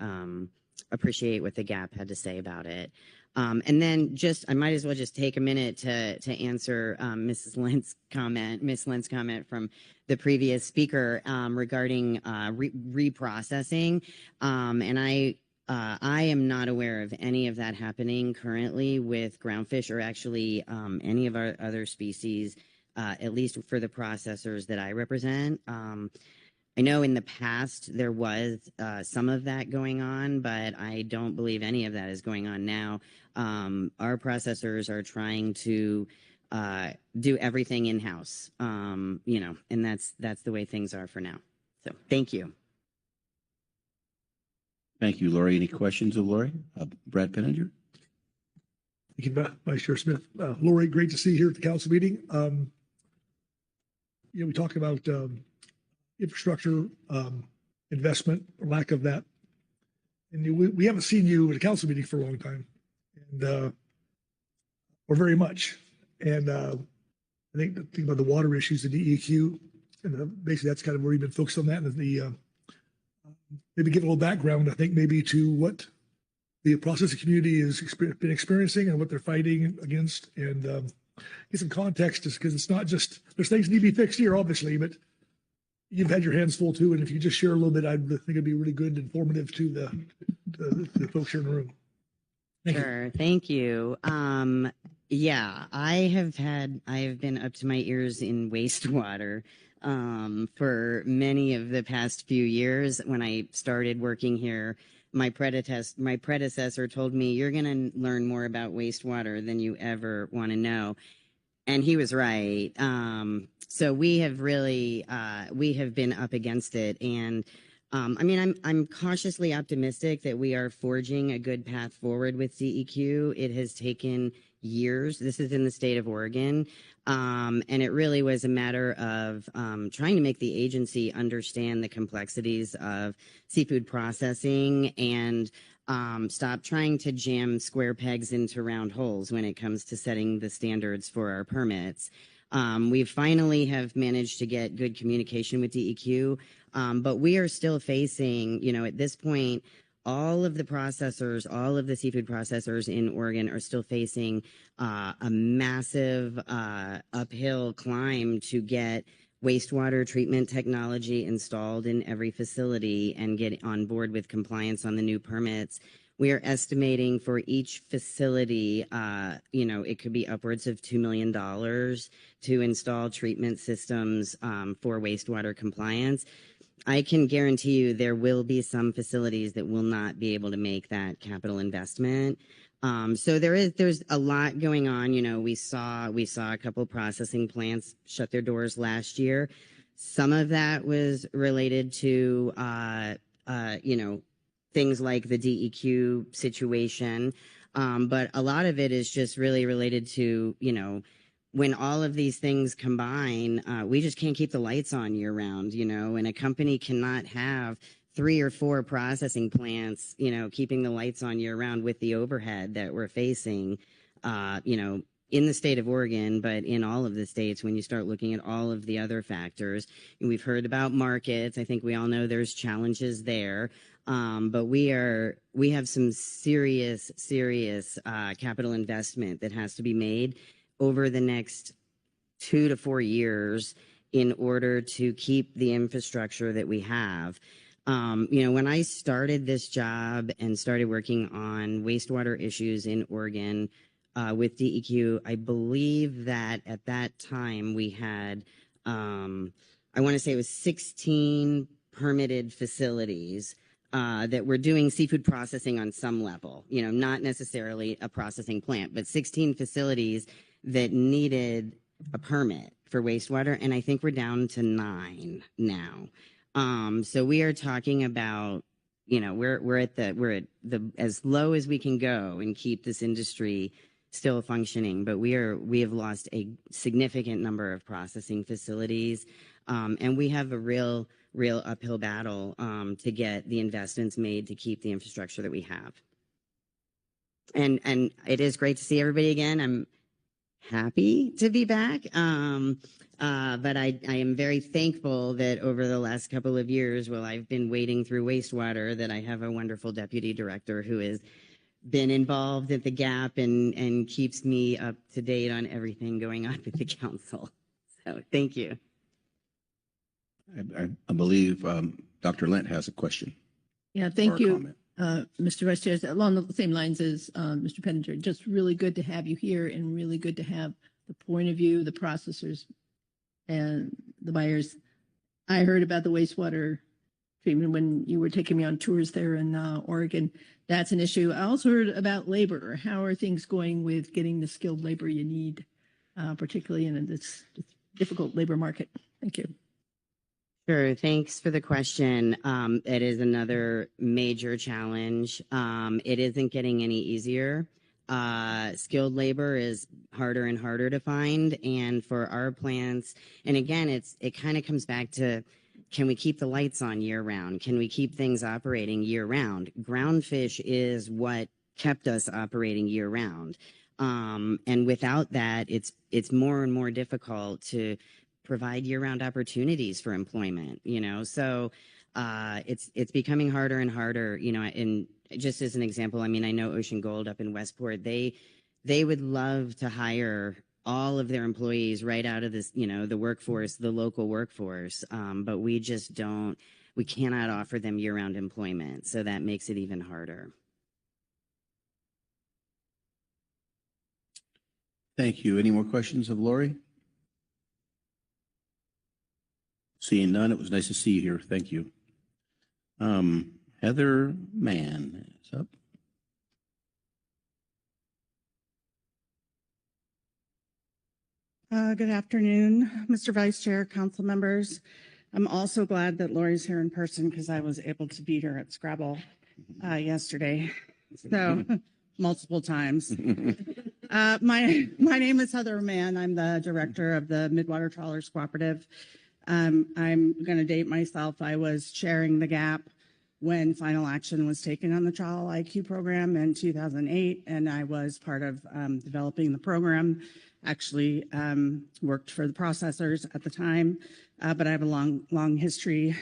appreciate what the GAP had to say about it. And then I might as well just take a minute to answer Miss Lent's comment from the previous speaker regarding reprocessing. And I am not aware of any of that happening currently with groundfish or actually any of our other species, at least for the processors that I represent. I know in the past there was some of that going on, but I don't believe any of that is going on now. Our processors are trying to do everything in-house, and that's the way things are for now. So thank you. Thank you, Lori. Any questions of Lori? Brad Penninger? Thank you, Vice Chair Smith. Lori, great to see you here at the council meeting. We talk about infrastructure investment, or lack of that. And we haven't seen you at a council meeting for a long time, and or very much. And I think about the water issues, the DEQ, and basically that's kind of where you've been focused on that. And maybe give a little background, I think, maybe to what the processing community has been experiencing and what they're fighting against, and get some context, just because it's not just, there's things that need to be fixed here, obviously, but you've had your hands full too, and if you just share a little bit, I think it'd be really good and informative to the folks here in the room. Thank you. Yeah, I have been up to my ears in wastewater for many of the past few years. When I started working here, my predecessor told me, "You're going to learn more about wastewater than you ever want to know." And he was right. So we have really, we have been up against it. And I mean, I'm cautiously optimistic that we are forging a good path forward with DEQ. It has taken years. This is in the state of Oregon. And it really was a matter of trying to make the agency understand the complexities of seafood processing and stop trying to jam square pegs into round holes when it comes to setting the standards for our permits. We finally have managed to get good communication with DEQ, but we are still facing, at this point, all of the processors, all of the seafood processors in Oregon are still facing a massive uphill climb to get wastewater treatment technology installed in every facility and get on board with compliance on the new permits. We are estimating for each facility, it could be upwards of $2 million to install treatment systems for wastewater compliance. I can guarantee you there will be some facilities that will not be able to make that capital investment. So there's a lot going on. We saw a couple processing plants shut their doors last year. Some of that was related to, things like the DEQ situation. But a lot of it is just really related to, when all of these things combine, we just can't keep the lights on year round, and a company cannot have 3 or 4 processing plants, keeping the lights on year round with the overhead that we're facing, in the state of Oregon, but in all of the states, when you start looking at all of the other factors. And we've heard about markets. I think we all know there's challenges there. But we have some serious capital investment that has to be made over the next 2 to 4 years in order to keep the infrastructure that we have. When I started this job and started working on wastewater issues in Oregon with DEQ, I believe that at that time we had I want to say it was 16 permitted facilities that were doing seafood processing on some level, you know, not necessarily a processing plant, but 16 facilities that needed a permit for wastewater. And I think we're down to 9 now. So we are talking about, you know, we're at the as low as we can go and keep this industry still functioning, but we have lost a significant number of processing facilities, and we have a real uphill battle to get the investments made to keep the infrastructure that we have. And it is great to see everybody again. I'm happy to be back, but I am very thankful that over the last couple of years, while I've been wading through wastewater, that I have a wonderful deputy director who has been involved at the Gap and keeps me up to date on everything going on with the council. So thank you. I believe Dr. Lent has a question. Yeah, thank or a you, comment. Mr. Vice Chair. Along the same lines as Mr. Penninger, just really good to have you here and really good to have the point of view, the processors and the buyers. I heard about the wastewater treatment when you were taking me on tours there in Oregon. That's an issue. I also heard about labor. How are things going with getting the skilled labor you need, particularly in this difficult labor market? Thank you. Sure. Thanks for the question. It is another major challenge. It isn't getting any easier. Skilled labor is harder and harder to find. And for our plants, and again, it kind of comes back to, can we keep the lights on year round? Can we keep things operating year round? Groundfish is what kept us operating year round. And without that, it's more and more difficult to provide year-round opportunities for employment, you know? So it's becoming harder and harder, you know, and just as an example, I mean, I know Ocean Gold up in Westport, they would love to hire all of their employees right out of this, you know, the workforce, the local workforce, but we cannot offer them year-round employment. So that makes it even harder. Thank you. Any more questions of Lori? Seeing none, it was nice to see you here. Thank you. Heather Mann is up. Good afternoon, Mr. Vice Chair, council members. I'm also glad that Lori's here in person because I was able to beat her at Scrabble yesterday, so multiple times. My name is Heather Mann. I'm the director of the Midwater Trawlers Cooperative. I'm going to date myself. I was chairing the Gap when final action was taken on the Trawl IQ program in 2008, and I was part of developing the program. Actually worked for the processors at the time, but I have a long history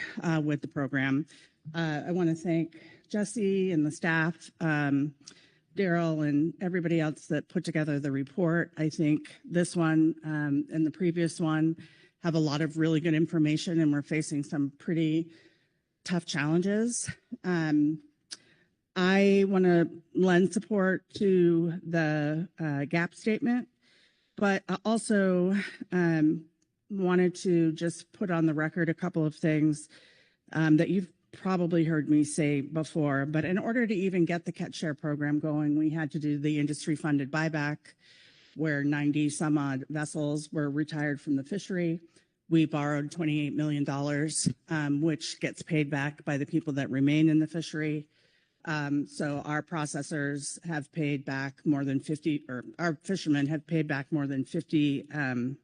with the program. I want to thank Jesse and the staff, Daryl and everybody else that put together the report. I think this one and the previous one have a lot of really good information, and we're facing some pretty tough challenges. I want to lend support to the Gap statement, but I also wanted to just put on the record a couple of things that you've probably heard me say before. But in order to even get the catch share program going, we had to do the industry funded buyback, where 90 some odd vessels were retired from the fishery. We borrowed $28 million, which gets paid back by the people that remain in the fishery. So our processors have paid back more than our fishermen have paid back more than $50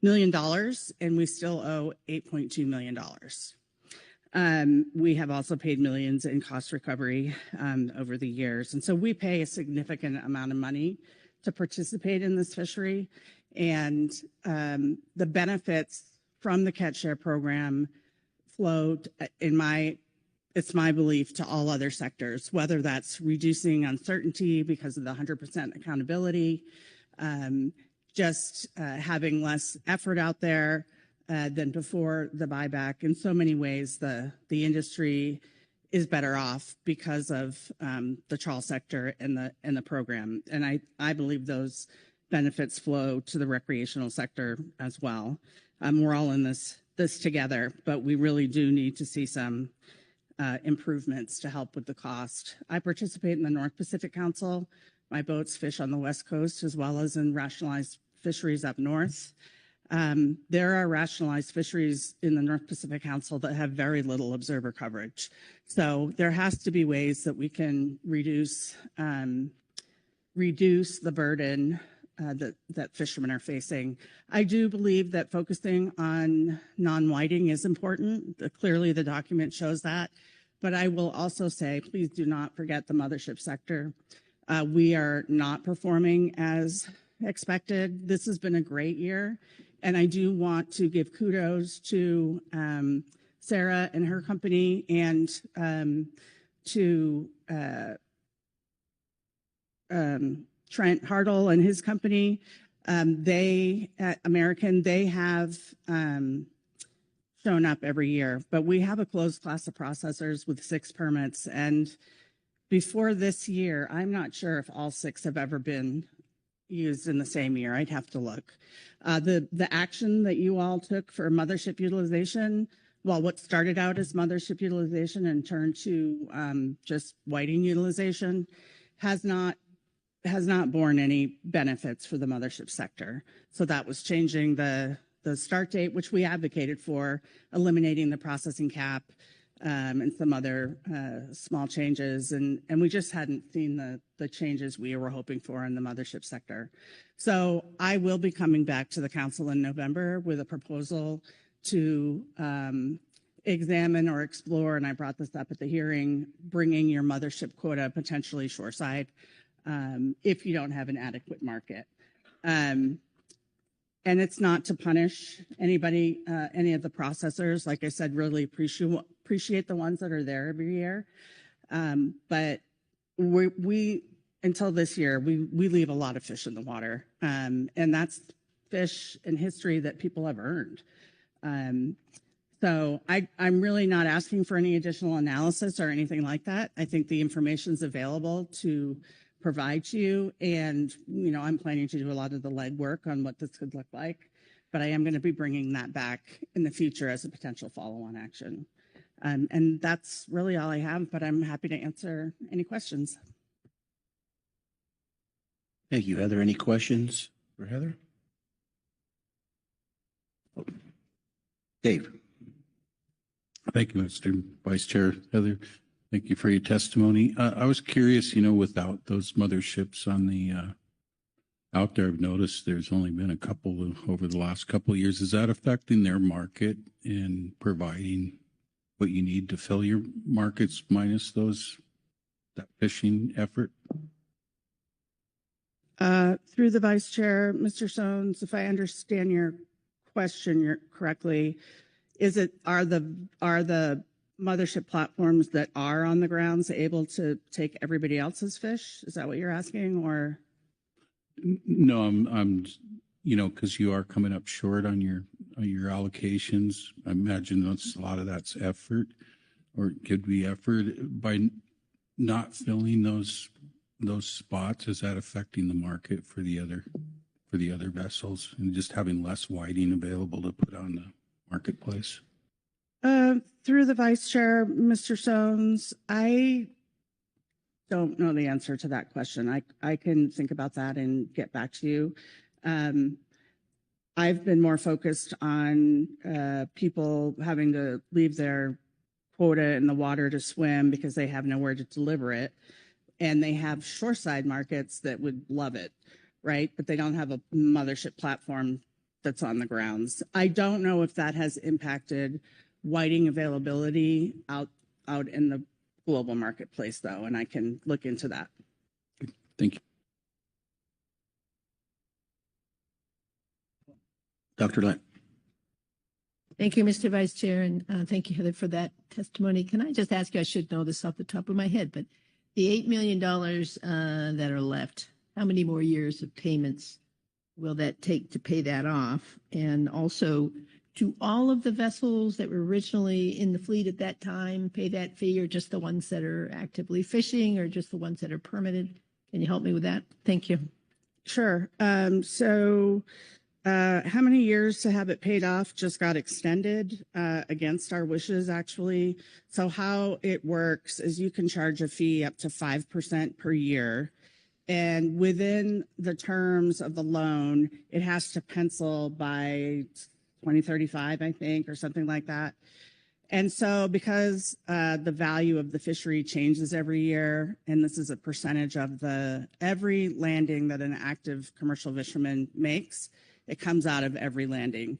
million, and we still owe $8.2 million. We have also paid millions in cost recovery over the years. And so we pay a significant amount of money to participate in this fishery. And the benefits from the catch share program flowed, it's my belief, to all other sectors, whether that's reducing uncertainty because of the 100% accountability, just having less effort out there than before the buyback. In so many ways, the industry is better off because of the trawl sector and the program. And I believe those benefits flow to the recreational sector as well. We're all in this together, but we really do need to see some improvements to help with the cost. I participate in the North Pacific Council. My boats fish on the West Coast as well as in rationalized fisheries up north. There are rationalized fisheries in the North Pacific Council that have very little observer coverage. So there has to be ways that we can reduce the burden that fishermen are facing. I do believe that focusing on non-whiting is important. Clearly, the document shows that. But I will also say, please do not forget the mothership sector. We are not performing as expected. This has been a great year. And I do want to give kudos to Sarah and her company and to Trent Hartle and his company. They, at American, they have shown up every year, but we have a closed class of processors with 6 permits. And before this year, I'm not sure if all 6 have ever been used in the same year. I'd have to look. The action that you all took for mothership utilization, well, what started out as mothership utilization and turned to just whiting utilization has not borne any benefits for the mothership sector. So that was changing the start date, which we advocated for, eliminating the processing cap, and some other small changes. And we just hadn't seen the changes we were hoping for in the mothership sector. So I will be coming back to the council in November with a proposal to examine or explore, and I brought this up at the hearing, bringing your mothership quota potentially shoreside if you don't have an adequate market. And it's not to punish anybody, any of the processors. Like I said, really appreciate the ones that are there every year. But we until this year, we leave a lot of fish in the water. And that's fish in history that people have earned. So I'm really not asking for any additional analysis or anything like that. I think the information's available to provide to you. And, you know, I'm planning to do a lot of the legwork on what this could look like, but I am going to be bringing that back in the future as a potential follow-on action. And that's really all I have, but I'm happy to answer any questions. Thank you. Heather, any questions for Heather? Dave. Thank you, Mr. Vice Chair. Heather, thank you for your testimony. I was curious, you know, without those motherships on the out there, I've noticed there's only been a couple over the last couple of years. Is that affecting their market in providing what you need to fill your markets minus that fishing effort? Through the Vice Chair, Mr. Sones, if I understand your question correctly, are the mothership platforms that are on the grounds able to take everybody else's fish? Is that what you're asking, or? No, I'm you know, because you are coming up short on your allocations. I imagine a lot of that's effort, or could be effort by not filling those spots. Is that affecting the market for the other vessels and just having less whiting available to put on the marketplace? Through the Vice Chair, Mr. Sones, I don't know the answer to that question. I can think about that and get back to you. I've been more focused on people having to leave their quota in the water to swim because they have nowhere to deliver it. And they have shoreside markets that would love it, right? But they don't have a mothership platform that's on the grounds. I don't know if that has impacted whiting availability out in the global marketplace, though, and I can look into that. Thank you. Dr. Lent. Thank you, Mr. Vice Chair, and thank you, Heather, for that testimony. Can I just ask you, I should know this off the top of my head, but the $8 million that are left, how many more years of payments will that take to pay that off? And also, do all of the vessels that were originally in the fleet at that time pay that fee, or just the ones that are actively fishing, or just the ones that are permitted? Can you help me with that? Thank you. Sure. So How many years to have it paid off just got extended against our wishes, actually. So how it works is you can charge a fee up to 5% per year. And within the terms of the loan, it has to pencil by 2035, I think, or something like that. And so because the value of the fishery changes every year, and this is a percentage of every landing that an active commercial fisherman makes, it comes out of every landing.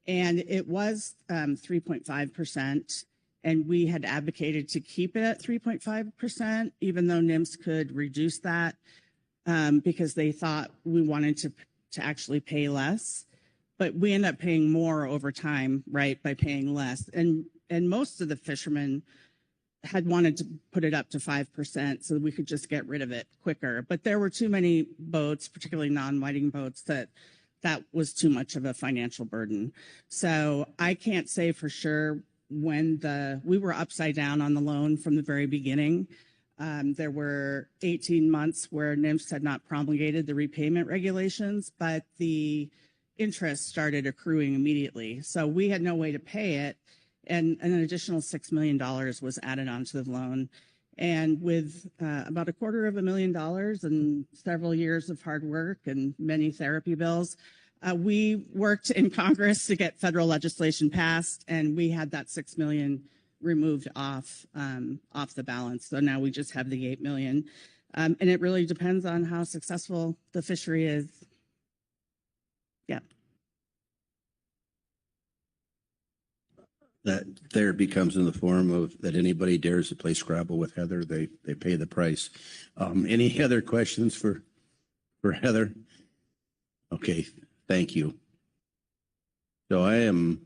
And it was 3.5%, and we had advocated to keep it at 3.5%, even though NIMS could reduce that because they thought we wanted to actually pay less. But we end up paying more over time, right, by paying less. And most of the fishermen had wanted to put it up to 5% so we could just get rid of it quicker. But there were too many boats, particularly non-whiting boats, that was too much of a financial burden. So I can't say for sure when we were upside down on the loan from the very beginning. There were 18 months where NIMS had not promulgated the repayment regulations, but the interest started accruing immediately. So we had no way to pay it. And an additional $6 million was added onto the loan. And with about $250,000 and several years of hard work and many therapy bills, we worked in Congress to get federal legislation passed, and we had that $6 million removed off the balance. So now we just have the $8 million. And it really depends on how successful the fishery is. Yeah. That therapy comes in the form of that anybody dares to play Scrabble with Heather, they pay the price. Any other questions for Heather? Okay, thank you. So I am,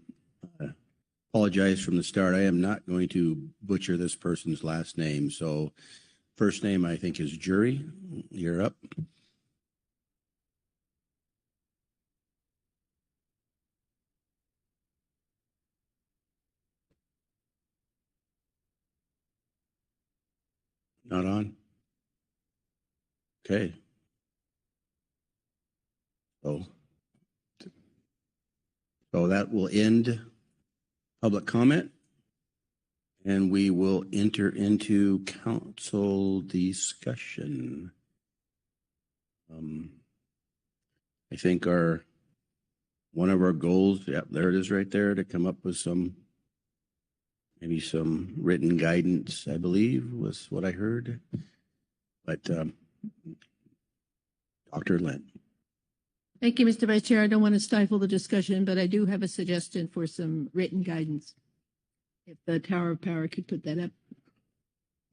apologize from the start, I am not going to butcher this person's last name. So first name I think is Jury. You're up. Not on? Okay. So that will end public comment, and we will enter into council discussion. I think one of our goals, yep, there it is right there, to come up with maybe some written guidance, I believe, was what I heard. But Dr. Lynn. Thank you, Mr. Vice Chair. I don't want to stifle the discussion, but I do have a suggestion for some written guidance. If the Tower of Power could put that up.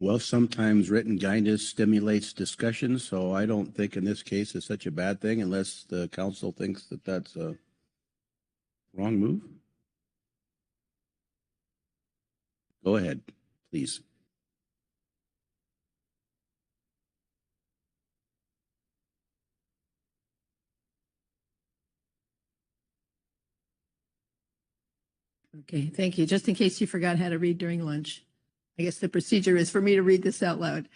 Well, sometimes written guidance stimulates discussion, so I don't think in this case it's such a bad thing unless the council thinks that that's a wrong move. Go ahead, please. Okay, thank you. Just in case you forgot how to read during lunch, I guess the procedure is for me to read this out loud.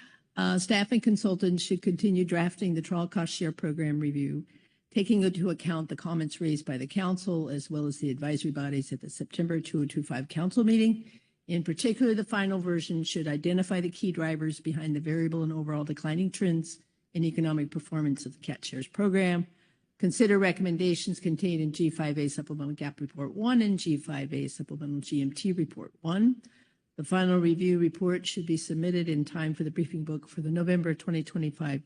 Staff and consultants should continue drafting the Trawl Cost Share Program review, taking into account the comments raised by the council as well as the advisory bodies at the September 2025 council meeting. In particular, the final version should identify the key drivers behind the variable and overall declining trends in economic performance of the Cat Shares program. Consider recommendations contained in G5A Supplemental Gap Report 1 and G5A Supplemental GMT Report 1. The final review report should be submitted in time for the briefing book for the November 2025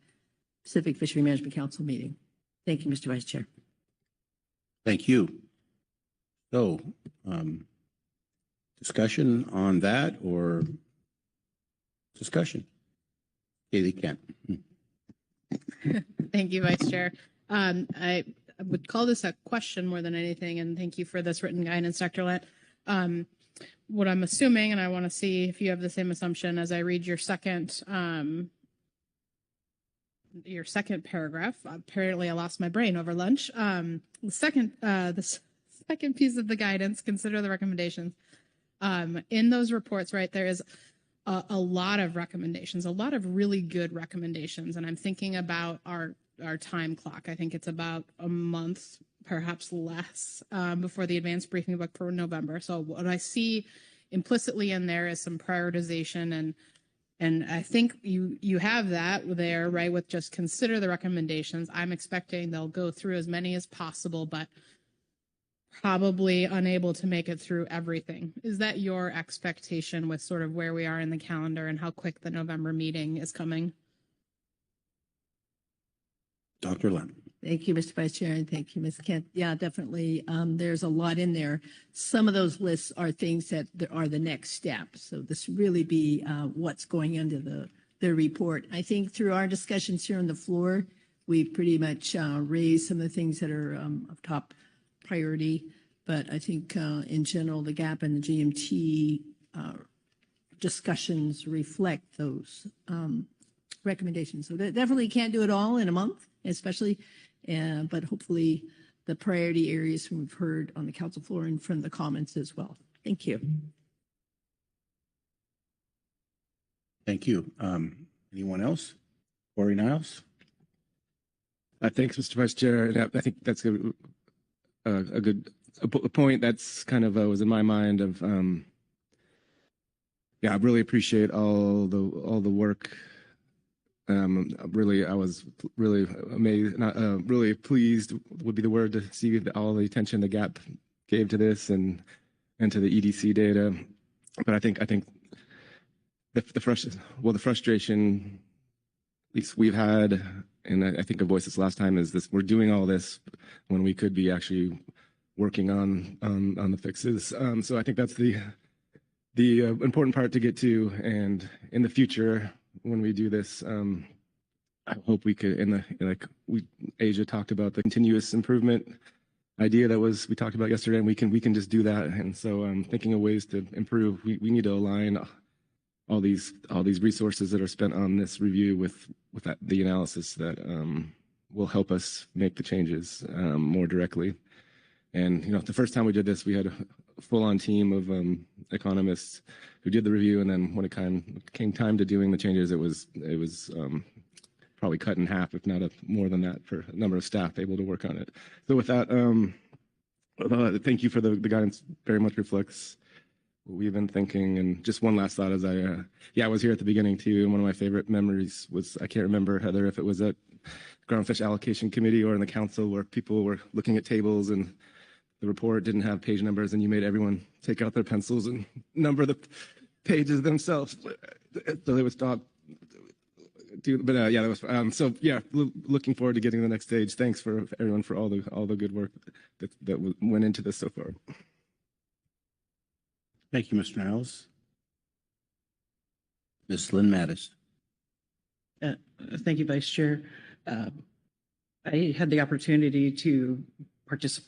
Pacific Fishery Management Council meeting. Thank you, Mr. Vice Chair. Thank you. So, discussion on that or discussion? Haley Kent. Thank you, Vice Chair. I would call this a question more than anything, and thank you for this written guidance, Dr. Lent. What I'm assuming, and I want to see if you have the same assumption as I read your second paragraph. Apparently, I lost my brain over lunch. The second piece of the guidance, consider the recommendations. In those reports, right, there is a lot of recommendations, a lot of really good recommendations. And I'm thinking about our our time clock. I think it's about a month, perhaps less, before the advanced briefing book for November. So what I see implicitly in there is some prioritization, and I think you have that there, right, with just consider the recommendations. I'm expecting they'll go through as many as possible, but probably unable to make it through everything. Is that your expectation with sort of where we are in the calendar and how quick the November meeting is coming? Dr. Lynn. Thank you, Mr. Vice Chair, and thank you, Ms. Kent. Yeah, definitely. There's a lot in there. Some of those lists are things that are the next step. So this really be what's going into the report. I think through our discussions here on the floor, we've pretty much raised some of the things that are of top priority. But I think in general, the gap and the GMT discussions reflect those recommendations. So definitely can't do it all in a month, especially. But hopefully the priority areas we've heard on the council floor and from the comments as well. Thank you. Thank you. Anyone else? Corey Niles? Thanks, Mr. Vice Chair. And I think that's a good point that's kind of was in my mind of, yeah, I really appreciate all the work. I was really amazed, not really pleased would be the word, to see all the attention the GAP gave to this and to the EDC data. But I think the frustration, at least we've had, and I think I voiced this last time, is this: we're doing all this when we could be actually working on the fixes. So I think that's the important part to get to, and in the future, when we do this, I hope we could, Asia talked about the continuous improvement idea that we talked about yesterday, and we can just do that. And so thinking of ways to improve, we need to align all these resources that are spent on this review with the analysis that will help us make the changes more directly. And the first time we did this, we had a full-on team of economists who did the review, and then when it came time to doing the changes, it was probably cut in half, if not more than that, for a number of staff able to work on it. So with that, thank you for the guidance. Very much reflects what we've been thinking. And just one last thought, as I was here at the beginning too, and one of my favorite memories was, I can't remember, Heather, if it was at Groundfish Allocation Committee or in the council, where people were looking at tables and the report didn't have page numbers, and you made everyone take out their pencils and number the pages themselves, so they would stop. But that was so. Yeah, looking forward to getting to the next stage. Thanks for everyone for all the good work that went into this so far. Thank you, Mr. Niles. Ms. Lynn Mattis. Thank you, Vice Chair. I had the opportunity to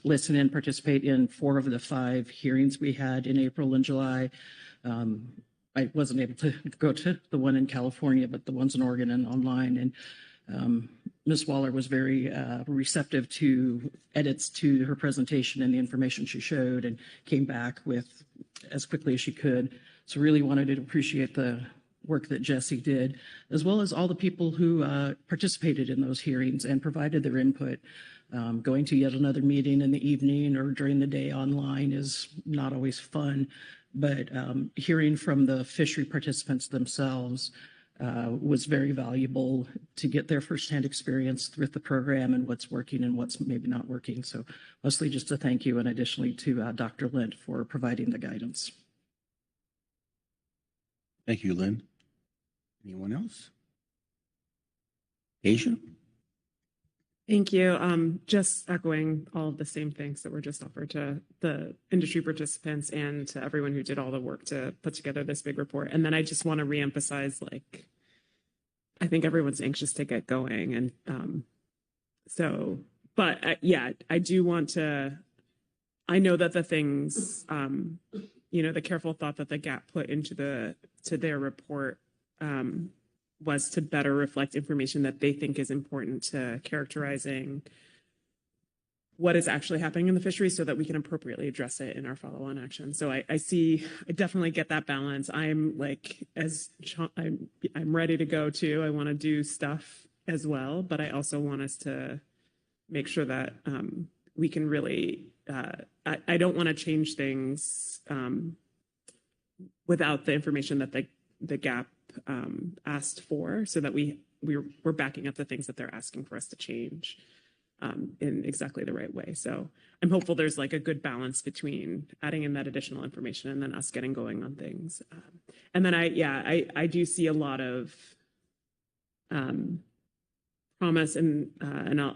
listen and participate in 4 of the 5 hearings we had in April and July. I wasn't able to go to the one in California, but the ones in Oregon and online. And Ms. Waller was very receptive to edits to her presentation and the information she showed, and came back with as quickly as she could. So really wanted to appreciate the work that Jesse did, as well as all the people who participated in those hearings and provided their input. Going to yet another meeting in the evening or during the day online is not always fun, but hearing from the fishery participants themselves was very valuable to get their firsthand experience with the program and what's working and what's maybe not working. So mostly just a thank you, and additionally to Dr. Lind for providing the guidance. Thank you, Lynn. Anyone else? Asia? Thank you. Just echoing all of the same things that were just offered to the industry participants and to everyone who did all the work to put together this big report. And then I just want to reemphasize, I think everyone's anxious to get going. And I do want to, I know that the things, the careful thought that the GAP put into their report was to better reflect information that they think is important to characterizing what is actually happening in the fishery, so that we can appropriately address it in our follow-on action. So I definitely get that balance. I'm ready to go too. I want to do stuff as well, but I also want us to make sure that we can really, I don't want to change things without the information that the GAP asked for, so that we're backing up the things that they're asking for us to change in exactly the right way. So I'm hopeful there's like a good balance between adding in that additional information and then us getting going on things. And then I do see a lot of promise, and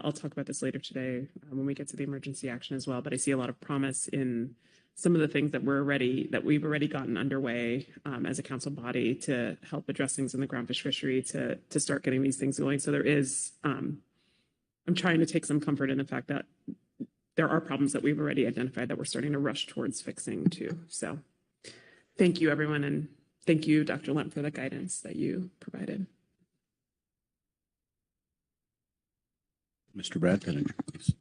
I'll talk about this later today when we get to the emergency action as well. But I see a lot of promise in some of the things that we've already gotten underway as a council body to help address things in the groundfish fishery to start getting these things going. So there is, I'm trying to take some comfort in the fact that there are problems that we've already identified that we're starting to rush towards fixing too. So thank you, everyone, and thank you, Dr. Lemp, for the guidance that you provided. Mr. Bradford, please.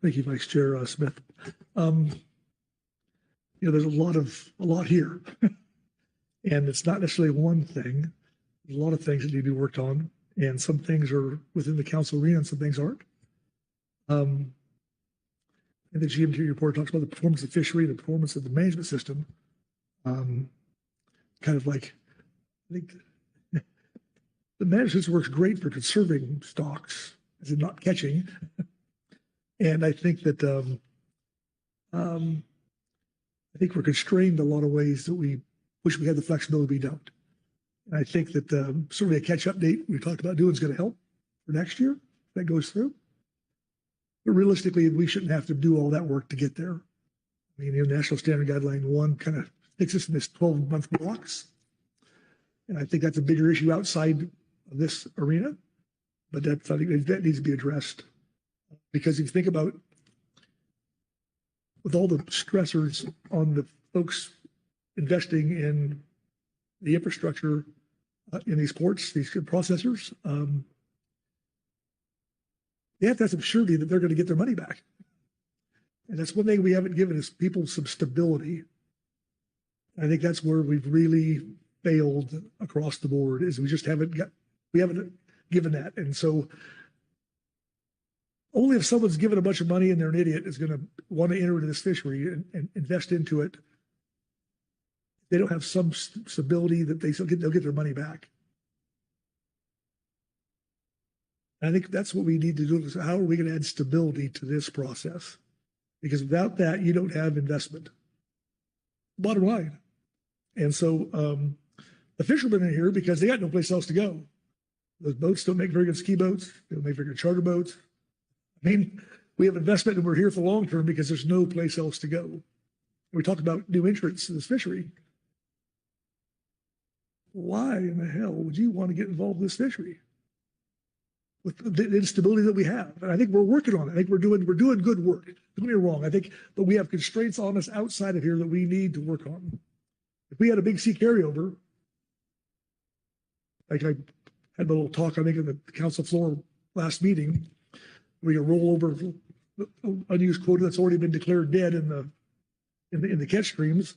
Thank you, Vice Chair Smith. There's a lot here, and it's not necessarily one thing. There's a lot of things that need to be worked on, and some things are within the council arena and some things aren't. And the GMT report talks about the performance of the fishery, the performance of the management system. Kind of like, I think the management system works great for conserving stocks, as in not catching. And I think that I think we're constrained in a lot of ways that we wish we had the flexibility we don't. And I think that certainly a catch-up date we talked about doing is going to help for next year if that goes through. But realistically, we shouldn't have to do all that work to get there. I mean, National Standard Guideline 1 kind of sticks us in this 12-month blocks. And I think that's a bigger issue outside of this arena. But I think that needs to be addressed. Because if you think about, with all the stressors on the folks investing in the infrastructure in these ports, these processors, they have to have some surety that they're going to get their money back. And that's one thing we haven't given is people some stability. I think that's where we've really failed across the board, is we just haven't given that. And so only if someone's given a bunch of money and they're an idiot is going to want to enter into this fishery and invest into it. They don't have some stability that they'll get their money back. And I think that's what we need to do. Is how are we going to add stability to this process? Because without that, you don't have investment. Bottom line. And so the fishermen are here because they got no place else to go. Those boats don't make very good ski boats. They don't make very good charter boats. I mean, we have investment and we're here for the long term because there's no place else to go. We talk about new entrants to this fishery. Why in the hell would you want to get involved in this fishery with the instability that we have? And I think we're working on it. I think we're doing good work. Don't get me wrong. But we have constraints on us outside of here that we need to work on. If we had a big sea carryover, like I had a little talk, I think, on the council floor last meeting, we can roll over unused quota that's already been declared dead in the catch streams.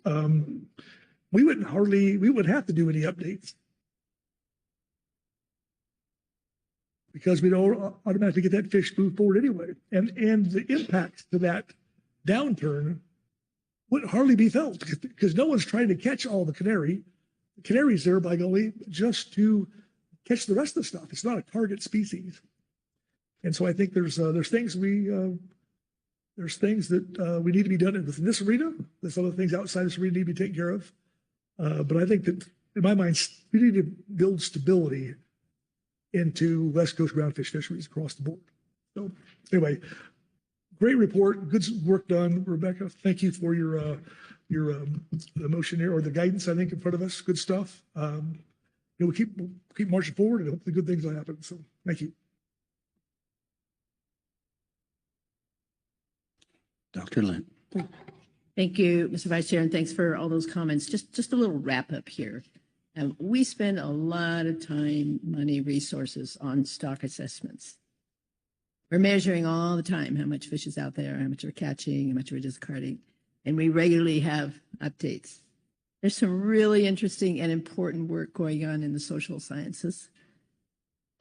We wouldn't have to do any updates because we don't automatically get that fish moved forward anyway. And the impact to that downturn would hardly be felt because no one's trying to catch all the canary. The canary's there, by golly, just to catch the rest of the stuff. It's not a target species. And so I think there's things that we need to be done within this arena. There's other things outside this arena need to be taken care of. But I think that, in my mind, we need to build stability into West Coast groundfish fisheries across the board. So anyway, great report, good work done, Rebecca. Thank you for your the motion here, or the guidance, I think, in front of us. Good stuff. We'll keep marching forward and hopefully good things will happen. So thank you. Dr. Lynn. Thank you, Mr. Vice Chair, and thanks for all those comments. Just a little wrap up here. We spend a lot of time, money, resources on stock assessments. We're measuring all the time how much fish is out there, how much we're catching, how much we're discarding, and we regularly have updates. There's some really interesting and important work going on in the social sciences.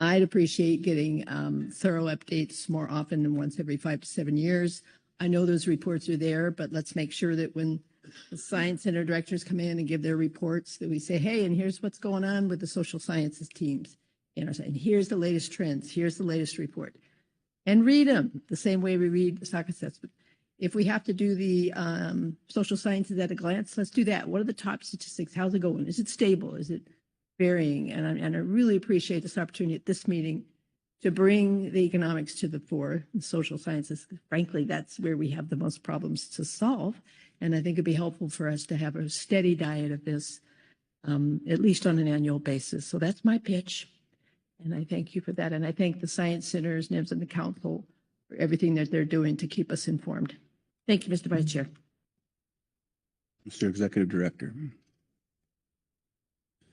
I'd appreciate getting thorough updates more often than once every 5 to 7 years. I know those reports are there, but let's make sure that when the Science Center directors come in and give their reports, that we say, hey, and here's what's going on with the social sciences teams. And here's the latest trends. Here's the latest report. And read them the same way we read the stock assessment. If we have to do the social sciences at a glance, let's do that. What are the top statistics? How's it going? Is it stable? Is it varying? And I really appreciate this opportunity at this meeting to bring the economics to the fore, the social sciences. Frankly, that's where we have the most problems to solve. And I think it'd be helpful for us to have a steady diet of this, at least on an annual basis. So that's my pitch. And I thank you for that. And I thank the Science Centers, NIMS, and the Council for everything that they're doing to keep us informed. Thank you, Mr. Vice Chair. Mr. Executive Director.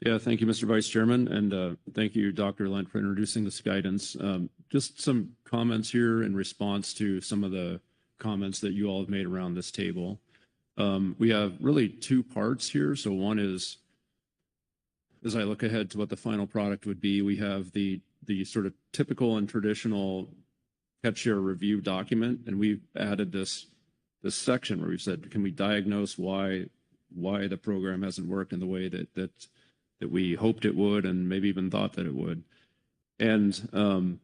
Yeah, thank you, Mr. Vice Chairman, and thank you, Dr. Lent, for introducing this guidance. Just some comments here in response to some of the comments that you all have made around this table. We have really two parts here. So one is, as I look ahead to what the final product would be, we have the sort of typical and traditional catch share review document, and we've added this section where we've said, can we diagnose why the program hasn't worked in the way that we hoped it would and maybe even thought that it would. And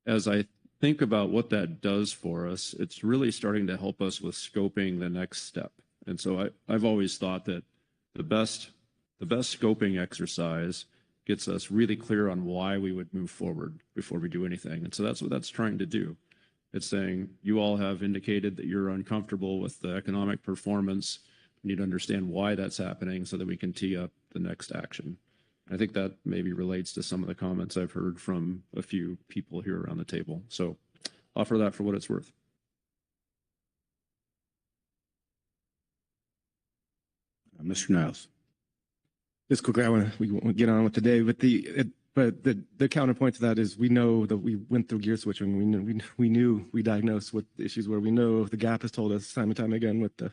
as I think about what that does for us, it's really starting to help us with scoping the next step. And so I've always thought that the best scoping exercise gets us really clear on why we would move forward before we do anything. And so that's what that's trying to do. It's saying you all have indicated that you're uncomfortable with the economic performance. We need to understand why that's happening so that we can tee up the next action. I think that maybe relates to some of the comments I've heard from a few people here around the table. So offer that for what it's worth. Mr. Niles. Just quickly, I want to get on with today, but the counterpoint to that is we know that we went through gear switching. We knew we diagnosed what the issues were. We know the gap has told us time and time again with the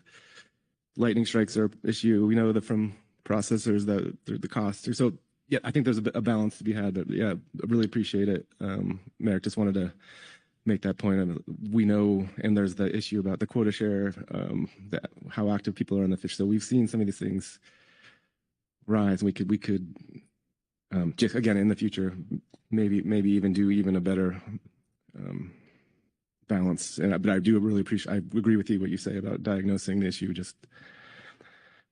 lightning strikes are issue. We know that from processors that the costs. So yeah, I think there's a balance to be had. But yeah, I really appreciate it. Merrick, just wanted to make that point. We know, and there's the issue about the quota share, how active people are on the fish. So we've seen some of these things rise. We could just again in the future, maybe even do even a better balance. But I do really appreciate. I agree with you what you say about diagnosing the issue. Just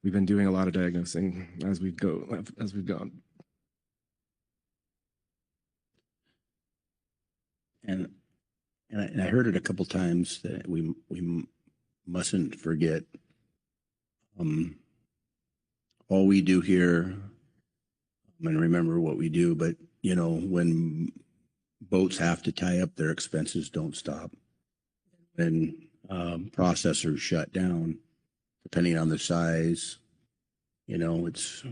we've been doing a lot of diagnosing as we've gone. And I heard it a couple times that we mustn't forget all we do here, and remember what we do. But you know, when boats have to tie up, their expenses don't stop. When processors shut down, depending on the size, you know, it's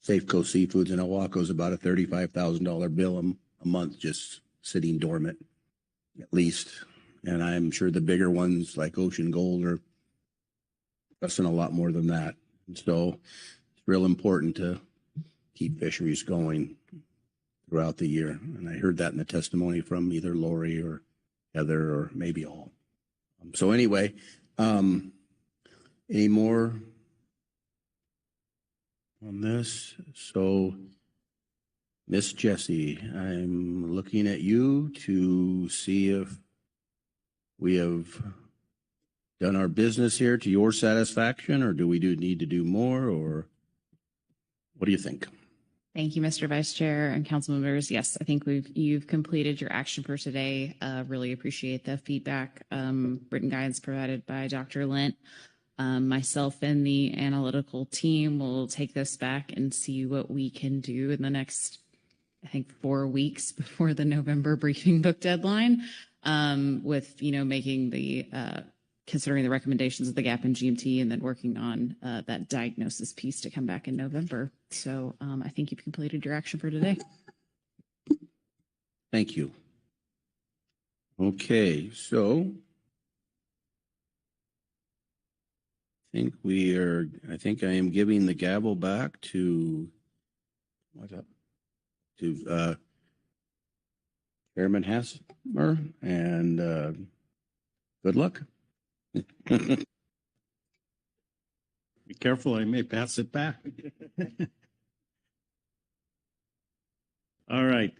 Safe Coast Seafoods in Oahuaco's about a $35,000 bill a month just sitting dormant, at least. And I'm sure the bigger ones like Ocean Gold are costing a lot more than that. And so it's real important to keep fisheries going throughout the year. And I heard that in the testimony from either Lori or Heather or maybe all. So anyway, any more on this? So Miss Jessie, I'm looking at you to see if we have done our business here to your satisfaction, or do we need to do more, or what do you think? Thank you, Mr. Vice Chair and council members. Yes, I think you've completed your action for today. Really appreciate the feedback, written guidance provided by Dr. Lent. Myself and the analytical team will take this back and see what we can do in the next, I think, 4 weeks before the November briefing book deadline, with, making the, considering the recommendations of the GAP and GMT, and then working on that diagnosis piece to come back in November. So I think you've completed your action for today. Thank you. Okay, so I think I am giving the gavel back to, what's up? to Chairman Hasmer, and good luck. Be careful, I may pass it back. All right.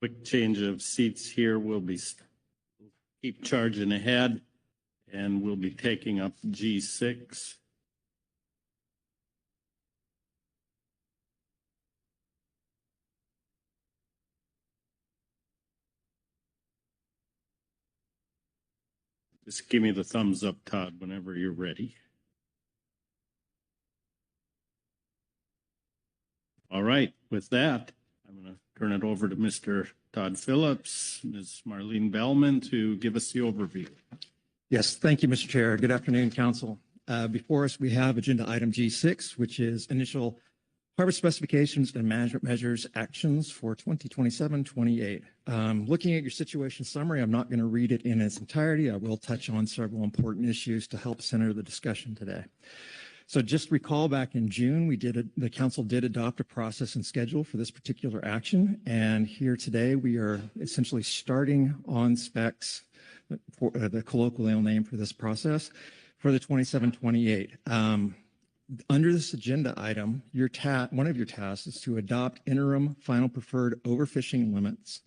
Quick change of seats here. We'll be keep charging ahead, and we'll be taking up G6. Just give me the thumbs up, Todd, whenever you're ready. All right, with that, I'm going to turn it over to Mr. Todd Phillips, Ms. Marlene Bellman to give us the overview. Yes, thank you, Mr. Chair. Good afternoon, Council. Before us, we have agenda item G6, which is initial harvest specifications and management measures actions for 2027-28. Looking at your situation summary, I'm not going to read it in its entirety. I will touch on several important issues to help center the discussion today. So just recall back in June, the council did adopt a process and schedule for this particular action. And here today, we are essentially starting on specs for the colloquial name for this process for the 27-28. Under this agenda item, one of your tasks is to adopt interim final preferred overfishing limits,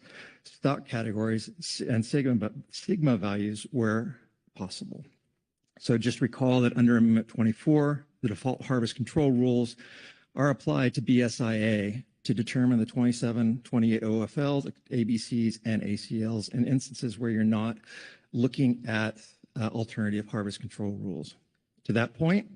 stock categories, and sigma values where possible. So just recall that under Amendment 24, the default harvest control rules are applied to BSIA to determine the 27-28 OFLs, ABCs, and ACLs in instances where you're not looking at alternative harvest control rules. To that point,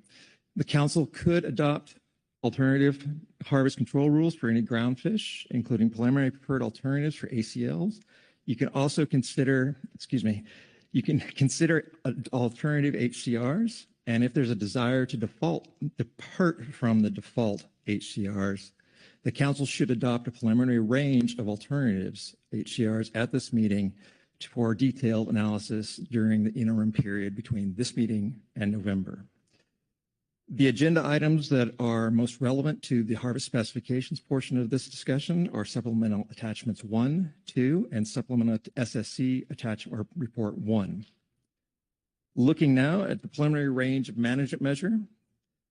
the council could adopt alternative harvest control rules for any groundfish, including preliminary preferred alternatives for ACLs. You can also consider, alternative HCRs, and if there's a desire to depart from the default HCRs, the council should adopt a preliminary range of alternatives, HCRs, at this meeting for detailed analysis during the interim period between this meeting and November. The agenda items that are most relevant to the harvest specifications portion of this discussion are supplemental attachments 1, 2, and supplemental SSC attachment or report 1. Looking now at the preliminary range of management measure,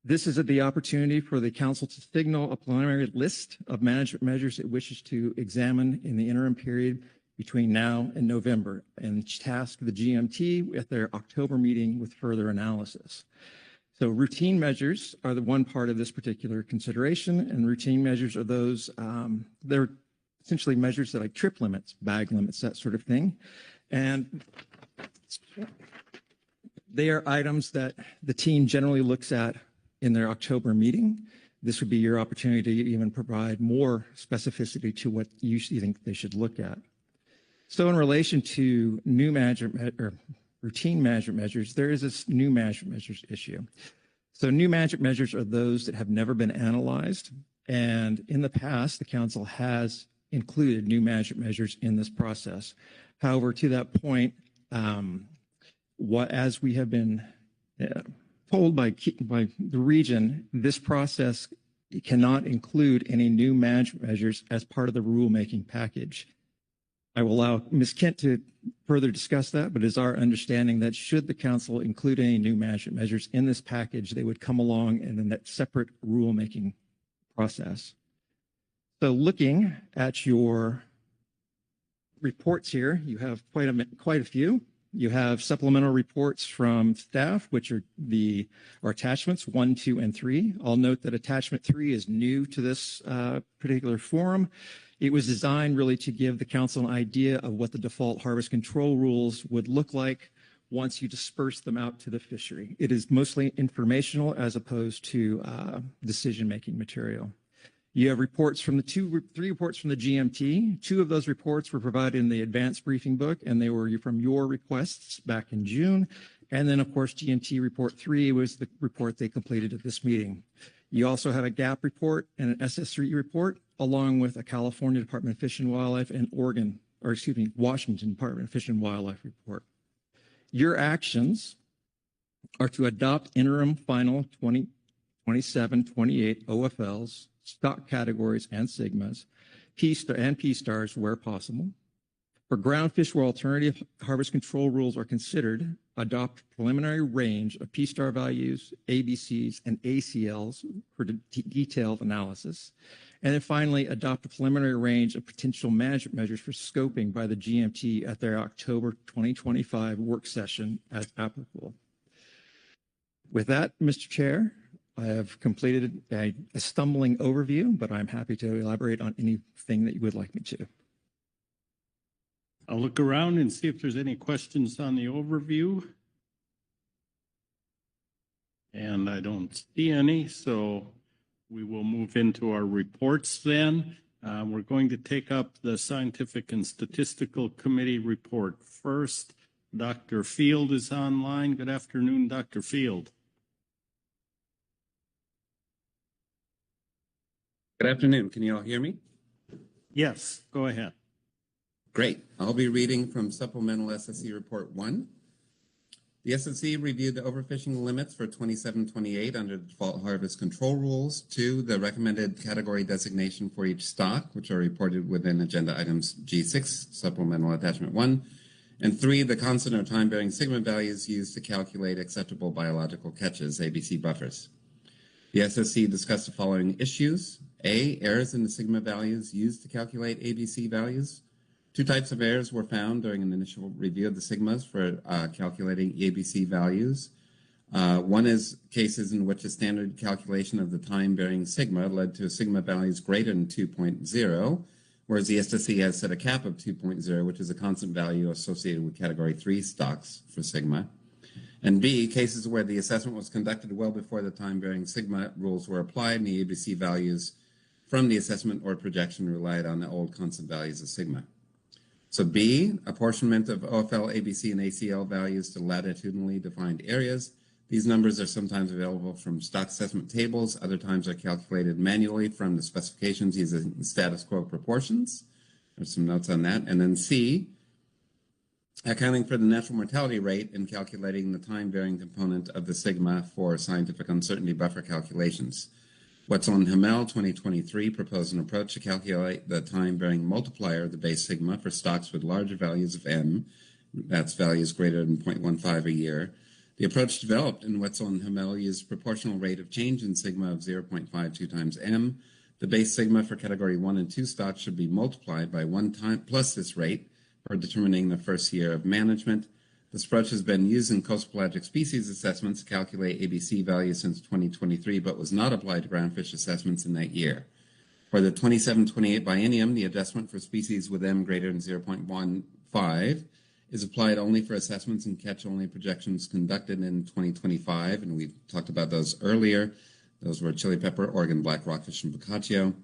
this is the opportunity for the council to signal a preliminary list of management measures it wishes to examine in the interim period between now and November, and task the GMT at their October meeting with further analysis. So routine measures are the one part of this particular consideration, and routine measures are those, they're essentially measures that like trip limits, bag limits, that sort of thing. And they are items that the team generally looks at in their October meeting. This would be your opportunity to even provide more specificity to what you think they should look at. So in relation to new management or routine management measures, there is this new management measures issue. So new management measures are those that have never been analyzed. And in the past, the council has included new management measures in this process. However, to that point, as we have been told by the region, this process cannot include any new management measures as part of the rulemaking package. I will allow Ms. Kent to further discuss that, but it is our understanding that should the council include any new management measures in this package, they would come along in that separate rulemaking process. So looking at your reports here, you have quite a few. You have supplemental reports from staff, which are attachments 1, 2, and 3. I'll note that attachment 3 is new to this particular forum. It was designed really to give the council an idea of what the default harvest control rules would look like once you disperse them out to the fishery. It is mostly informational as opposed to decision-making material. You have reports from three reports from the GMT. 2 of those reports were provided in the advanced briefing book, and they were from your requests back in June. And then, of course, GMT report 3 was the report they completed at this meeting. You also have a GAP report and an SS3 report, along with a California Department of Fish and Wildlife and Washington Department of Fish and Wildlife report. Your actions are to adopt interim final 27-28 OFLs, stock categories and sigmas, P stars where possible. For groundfish where alternative harvest control rules are considered, adopt preliminary range of P star values, ABCs, and ACLs for detailed analysis. And then finally, adopt a preliminary range of potential management measures for scoping by the GMT at their October 2025 work session as applicable. With that, Mr. Chair, I have completed a stumbling overview, but I'm happy to elaborate on anything that you would like me to. I'll look around and see if there's any questions on the overview. And I don't see any, so we will move into our reports then. We're going to take up the Scientific and Statistical Committee report first. Dr. Field is online. Good afternoon, Dr. Field. Good afternoon. Can you all hear me? Yes, go ahead. Great. I'll be reading from Supplemental SSC Report 1. The SSC reviewed the overfishing limits for 27-28 under the default harvest control rules. 2, the recommended category designation for each stock, which are reported within agenda items G6, Supplemental Attachment 1. And 3, the constant or time-bearing sigma values used to calculate acceptable biological catches, ABC buffers. The SSC discussed the following issues. A, errors in the sigma values used to calculate ABC values. 2 types of errors were found during an initial review of the sigmas for calculating ABC values. One is cases in which a standard calculation of the time-varying sigma led to sigma values greater than 2.0, whereas the SSC has set a cap of 2.0, which is a constant value associated with Category 3 stocks for sigma. And B, cases where the assessment was conducted well before the time-varying sigma rules were applied and the ABC values from the assessment or projection relied on the old constant values of sigma. So B, apportionment of OFL, ABC, and ACL values to latitudinally defined areas. These numbers are sometimes available from stock assessment tables. Other times are calculated manually from the specifications using status quo proportions. There's some notes on that. And then C, accounting for the natural mortality rate and calculating the time-varying component of the sigma for scientific uncertainty buffer calculations. Wetzel-Hamel 2023 proposed an approach to calculate the time-varying multiplier of the base sigma for stocks with larger values of M, that's values greater than 0.15 a year. The approach developed in Wetzel-Hamel used proportional rate of change in sigma of 0.52 times M. The base sigma for category 1 and 2 stocks should be multiplied by 1 time plus this rate for determining the first year of management. This approach has been used in coastal pelagic species assessments to calculate ABC values since 2023, but was not applied to groundfish assessments in that year. For the 27-28 biennium, the adjustment for species with M greater than 0.15 is applied only for assessments and catch-only projections conducted in 2025, and we talked about those earlier. Those were chili pepper, Oregon black rockfish, and boccaccio.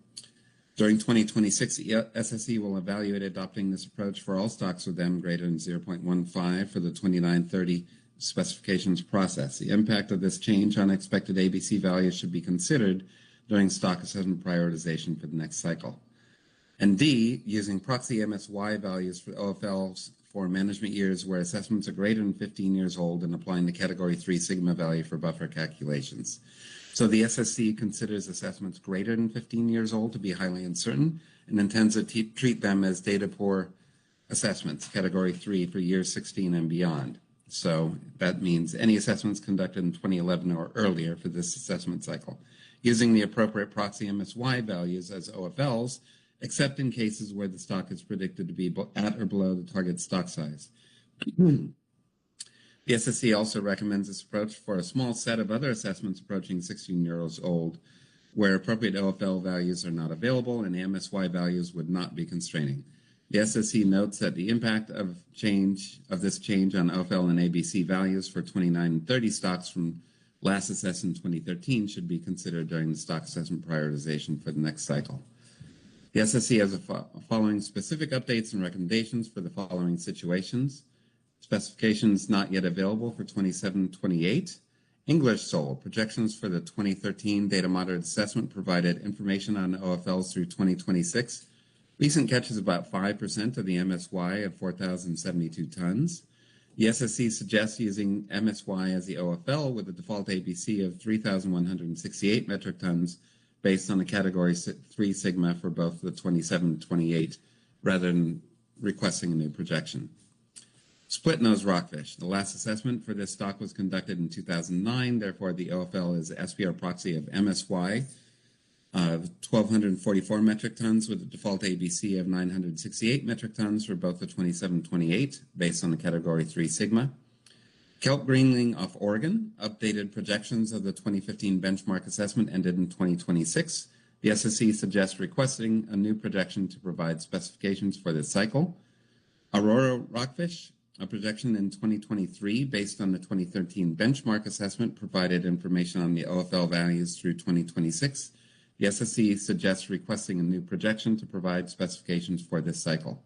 During 2026, the SSC will evaluate adopting this approach for all stocks with M greater than 0.15 for the 29-30 specifications process. The impact of this change on expected ABC values should be considered during stock assessment prioritization for the next cycle. And D, using proxy MSY values for OFLs for management years where assessments are greater than 15 years old and applying the Category 3 sigma value for buffer calculations. So the SSC considers assessments greater than 15 years old to be highly uncertain and intends to treat them as data poor assessments, Category 3 for year 16 and beyond. So that means any assessments conducted in 2011 or earlier for this assessment cycle, using the appropriate proxy MSY values as OFLs, except in cases where the stock is predicted to be at or below the target stock size. The SSC also recommends this approach for a small set of other assessments approaching 16 years old, where appropriate OFL values are not available and MSY values would not be constraining. The SSC notes that the impact of this change on OFL and ABC values for 29 and 30 stocks from last assessed in 2013 should be considered during the stock assessment prioritization for the next cycle. The SSC has following specific updates and recommendations for the following situations. Specifications not yet available for 27-28. English sole projections for the 2013 data moderate assessment provided information on OFLs through 2026. Recent catch is about 5% of the MSY of 4,072 tons. The SSC suggests using MSY as the OFL with a default ABC of 3,168 metric tons based on the category 3 sigma for both the 27 and 28, rather than requesting a new projection. Split nose rockfish. The last assessment for this stock was conducted in 2009. Therefore, the OFL is SPR proxy of MSY of 1,244 metric tons with a default ABC of 968 metric tons for both the 27-28 based on the category 3 sigma. Kelp greenling off Oregon. Updated projections of the 2015 benchmark assessment ended in 2026. The SSC suggests requesting a new projection to provide specifications for this cycle. Aurora rockfish. A projection in 2023 based on the 2013 benchmark assessment provided information on the OFL values through 2026. The SSC suggests requesting a new projection to provide specifications for this cycle.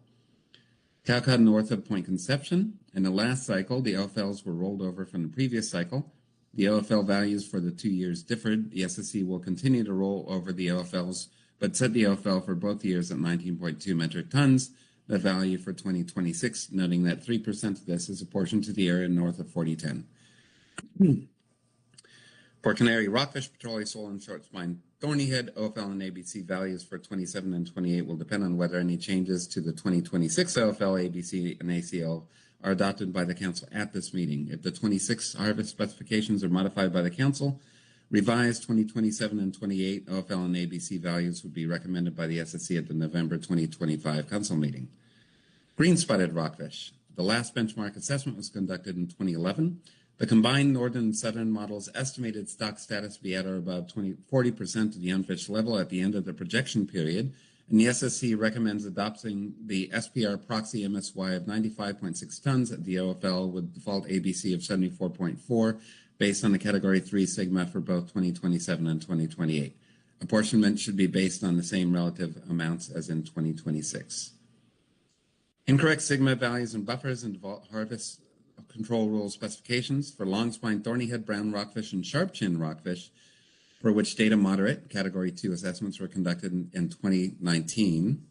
Cowcod north of Point Conception. In the last cycle, the OFLs were rolled over from the previous cycle. The OFL values for the 2 years differed. The SSC will continue to roll over the OFLs, but set the OFL for both years at 19.2 metric tons. The value for 2026, noting that 3% of this is apportioned to the area north of 4010. For Canary, Rockfish, Petrale, Sole, and Shortspine, Thornyhead, OFL, and ABC values for 27 and 28 will depend on whether any changes to the 2026 OFL, ABC, and ACL are adopted by the Council at this meeting. If the 26 harvest specifications are modified by the Council, revised 2027 and 28 OFL and ABC values would be recommended by the SSC at the November 2025 Council meeting. Green spotted rockfish. The last benchmark assessment was conducted in 2011. The combined northern and southern models estimated stock status to be at or above 40% of the unfished level at the end of the projection period, and the SSC recommends adopting the SPR proxy MSY of 95.6 tons at the OFL with default ABC of 74.4 based on the category 3 sigma for both 2027 and 2028. Apportionment should be based on the same relative amounts as in 2026. Incorrect sigma values and buffers and default harvest control rule specifications for long spine thornyhead brown rockfish and sharp chin rockfish, for which data moderate category 2 assessments were conducted in 2019.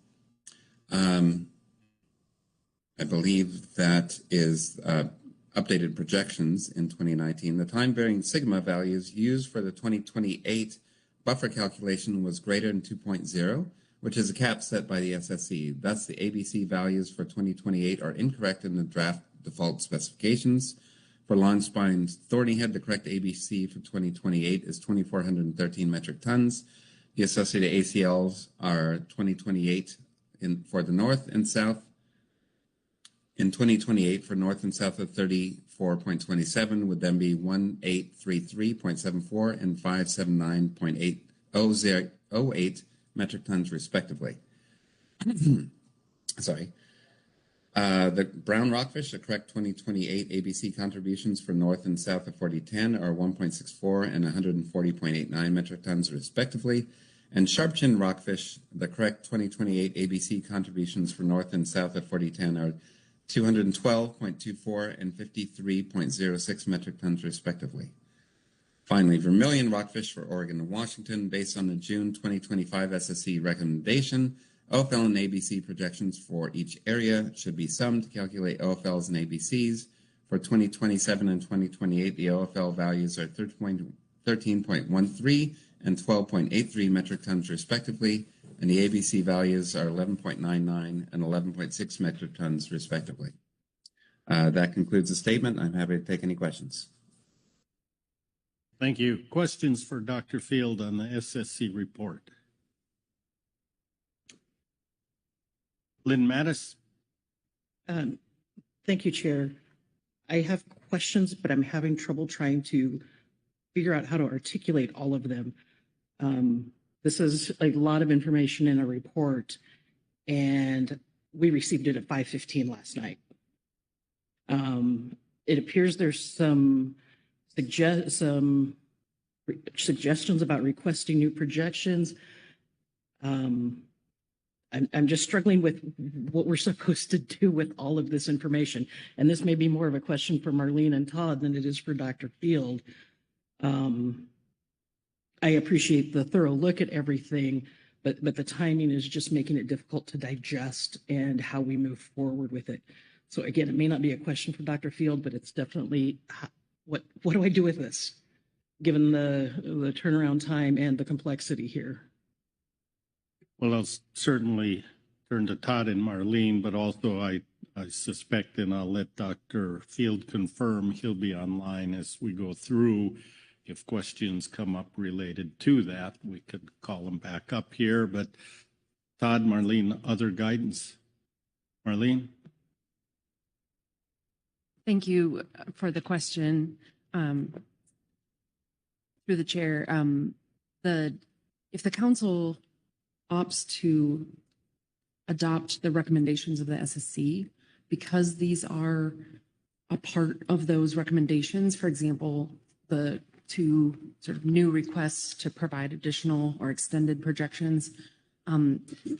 I believe that is updated projections in 2019. The time varying sigma values used for the 2028 buffer calculation was greater than 2.0, which is a cap set by the SSC. Thus, the ABC values for 2028 are incorrect in the draft default specifications. For long spines thornyhead, the correct ABC for 2028 is 2,413 metric tons. The associated ACLs are 2028 for the north and south. In 2028, for north and south of 34.27 would then be 1833.74 and 579.808 metric tons, respectively. Sorry. The brown rockfish, the correct 2028 ABC contributions for north and south of 4010 are 1.64 and 140.89 metric tons, respectively. And sharp chin rockfish, the correct 2028 ABC contributions for north and south of 4010 are 212.24 and 53.06 metric tons, respectively. Finally, vermilion rockfish for Oregon and Washington, based on the June 2025 SSC recommendation, OFL and ABC projections for each area should be summed to calculate OFLs and ABCs. For 2027 and 2028, the OFL values are 13.13 and 12.83 metric tons, respectively, and the ABC values are 11.99 and 11.6 metric tons, respectively. That concludes the statement. I'm happy to take any questions. Thank you. Questions for Dr. Field on the SSC report? Lynn Mattis. Thank you, Chair. I have questions, but I'm having trouble trying to figure out how to articulate all of them. This is a lot of information in a report, and we received it at 5:15 last night. It appears there's some suggestions about requesting new projections. I'm just struggling with what we're supposed to do with all of this information. And this may be more of a question for Marlene and Todd than it is for Dr. Field. I appreciate the thorough look at everything, but the timing is just making it difficult to digest and how we move forward with it. So again, it may not be a question for Dr. Field, but it's definitely what do I do with this, given the turnaround time and the complexity here? Well, I'll certainly turn to Todd and Marlene, but also I suspect, and I'll let Dr. Field confirm, he'll be online as we go through. If questions come up related to that, we could call them back up here. But Todd, Marlene, other guidance? Marlene? Thank you for the question. Through the chair, if the council opts to adopt the recommendations of the SSC, because these are a part of those recommendations, for example, the two sort of new requests to provide additional or extended projections,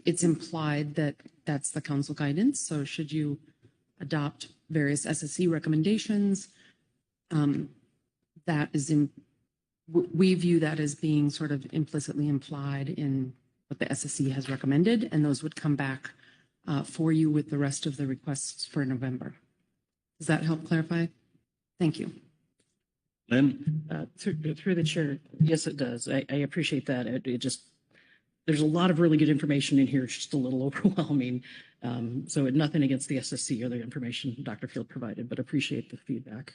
it's implied that that's the council guidance. So should you adopt various SSC recommendations, that is we view that as being sort of implicitly implied in what the SSC has recommended, and those would come back for you with the rest of the requests for November. Does that help clarify? Thank you. Lynn? Through the chair, yes, it does. I appreciate that. It just, there's a lot of really good information in here. It's just a little overwhelming. So nothing against the SSC or the information Dr. Field provided, but appreciate the feedback.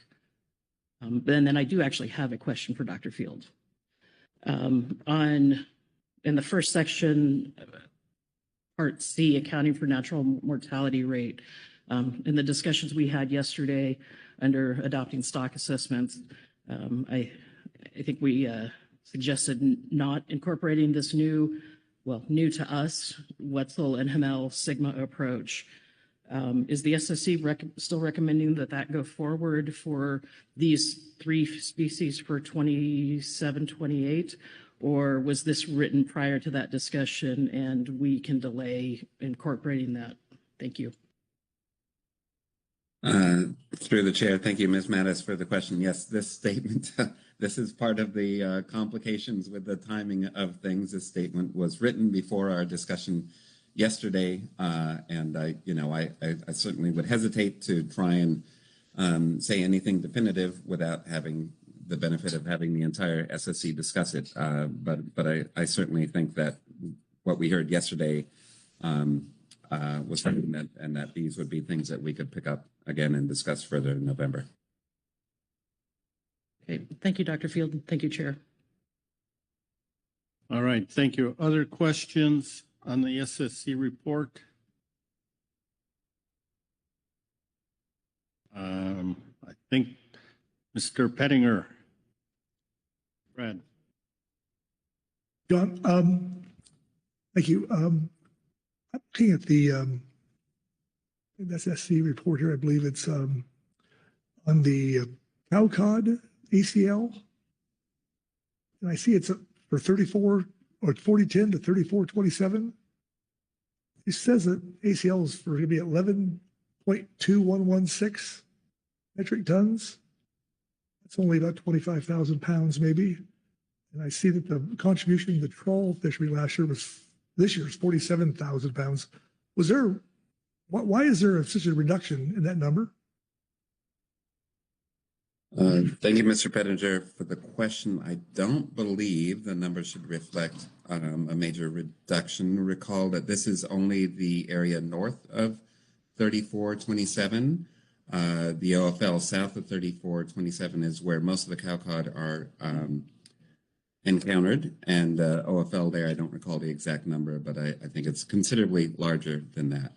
And then I do actually have a question for Dr. Field. In the first section, Part C, accounting for natural mortality rate, in the discussions we had yesterday under adopting stock assessments, I think we suggested not incorporating this new to us, Wetzel and Hamel Sigma approach. Is the SSC still recommending that go forward for these 3 species for 27, 28? Or was this written prior to that discussion and we can delay incorporating that? Thank you. Through the chair, thank you, Ms. Mattis, for the question. Yes, this statement, this is part of the complications with the timing of things. This statement was written before our discussion yesterday, and I certainly would hesitate to try and say anything definitive without having the benefit of having the entire SSC discuss it. But I certainly think that what we heard yesterday was something and that these would be things that we could pick up again and discuss further in November. Okay, thank you, Dr. Field. Thank you, Chair. All right, thank you. Other questions on the SSC report? I think Mr. Pettinger. Brad. John, thank you. I'm looking at the SSC report here. I believe it's on the cow cod ACL. And I see it's for 34 or 4010 to 3427. It says that ACL is going to be 11.2116 metric tons. It's only about 25,000 pounds, maybe. And I see that the contribution to the trawl fishery this year is 47,000 pounds. Why is there such a reduction in that number? Thank you, Mr. Pettinger, for the question. I don't believe the number should reflect a major reduction. Recall that this is only the area north of 3427. The OFL south of 3427 is where most of the cow cod are encountered, and OFL there, I don't recall the exact number, but I think it's considerably larger than that.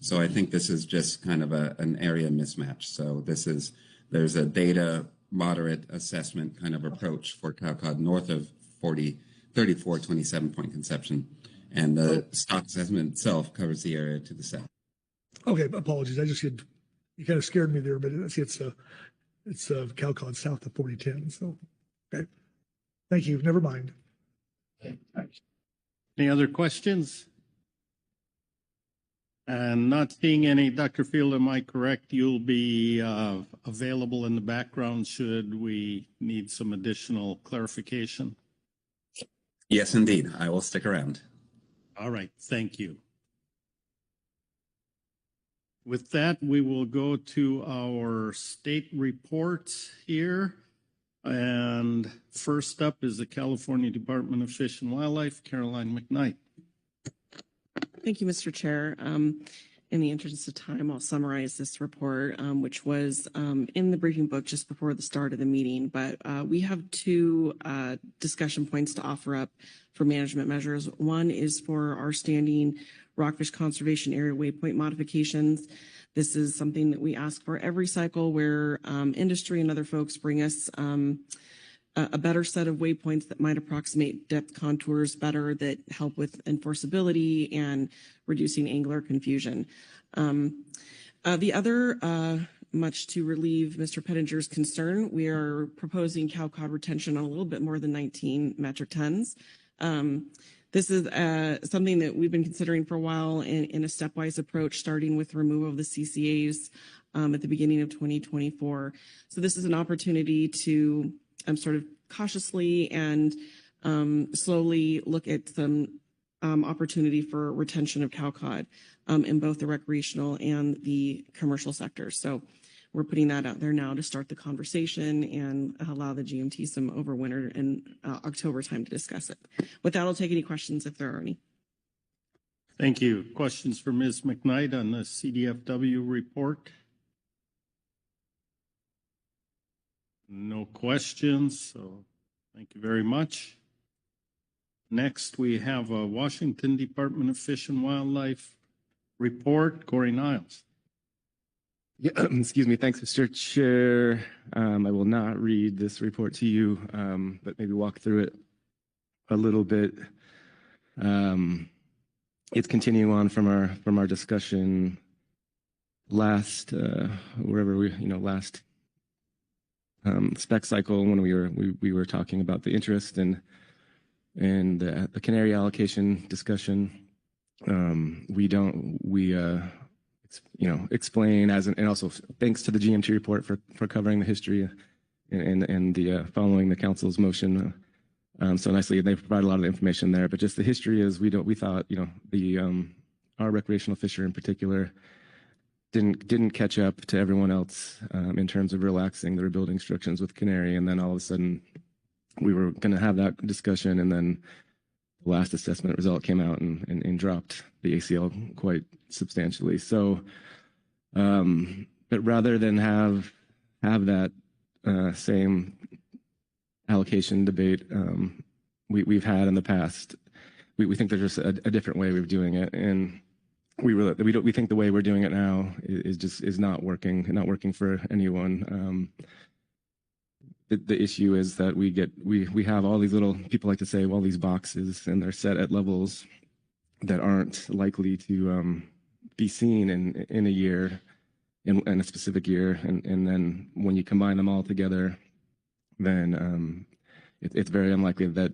So I think this is just kind of an area mismatch. So there's a data moderate assessment kind of approach for cow cod north of 3427 Point Conception, and the stock assessment itself covers the area to the south. Okay, apologies. You kind of scared me there, but it's cow cod south of 4010. So, okay. Thank you. Never mind. Any other questions? And not seeing any. Dr. Field, am I correct? You'll be available in the background should we need some additional clarification? Yes, indeed. I will stick around. All right. Thank you. With that, we will go to our state reports here. And first up is the California Department of Fish and Wildlife, Caroline McKnight. Thank you, Mr. Chair. In the interest of time, I'll summarize this report, which was in the briefing book just before the start of the meeting. But we have two discussion points to offer up for management measures. One is for our standing Rockfish Conservation Area waypoint modifications. This is something that we ask for every cycle where industry and other folks bring us a better set of waypoints that might approximate depth contours better, that help with enforceability and reducing angler confusion. The other, much to relieve Mr. Pettinger's concern, we are proposing cow cod retention on a little bit more than 19 metric tons. This is something that we've been considering for a while in a stepwise approach, starting with removal of the CCAs at the beginning of 2024. So this is an opportunity to sort of cautiously and slowly look at some opportunity for retention of cow cod in both the recreational and the commercial sectors. So we're putting that out there now to start the conversation and allow the GMT some overwinter and October time to discuss it. With that, I'll take any questions if there are any. Thank you. Questions for Ms. McKnight on the CDFW report? No questions, so thank you very much. Next, we have a Washington Department of Fish and Wildlife report. Corey Niles. Yeah, excuse me. Thanks, Mr. Chair. I will not read this report to you, but maybe walk through it a little bit. It's continuing on from our discussion last last spec cycle when we were talking about the interest and the Canary allocation discussion. Explain and also thanks to the GMT report for covering the history and the following the council's motion so nicely. They provide a lot of information there, but just the history is we thought our recreational fisher in particular didn't catch up to everyone else in terms of relaxing the rebuilding restrictions with Canary, and then all of a sudden we were going to have that discussion, and then the last assessment result came out and dropped the ACL quite substantially. So, but rather than have that same allocation debate we've had in the past, we think there's just a different way of doing it, and we think the way we're doing it now is not working for anyone. The issue is that we have all these little, people like to say, well, these boxes, and they're set at levels that aren't likely to be seen in a year, in a specific year, and then when you combine them all together, then it's very unlikely that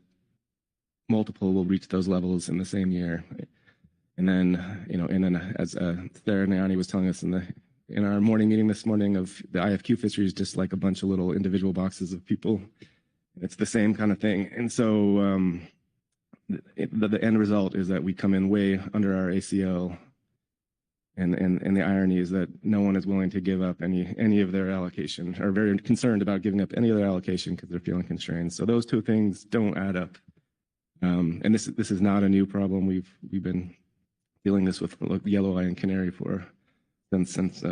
multiple will reach those levels in the same year. And then, as Sarah Nayani was telling us in our morning meeting this morning, of the IFQ fishery is just like a bunch of little individual boxes of people. It's the same kind of thing. And so the end result is that we come in way under our ACL. And the irony is that no one is willing to give up any of their allocation, or very concerned about giving up any of their allocation because they're feeling constrained. So those two things don't add up. And this is not a new problem. We've been dealing this with yellow eye and Canary since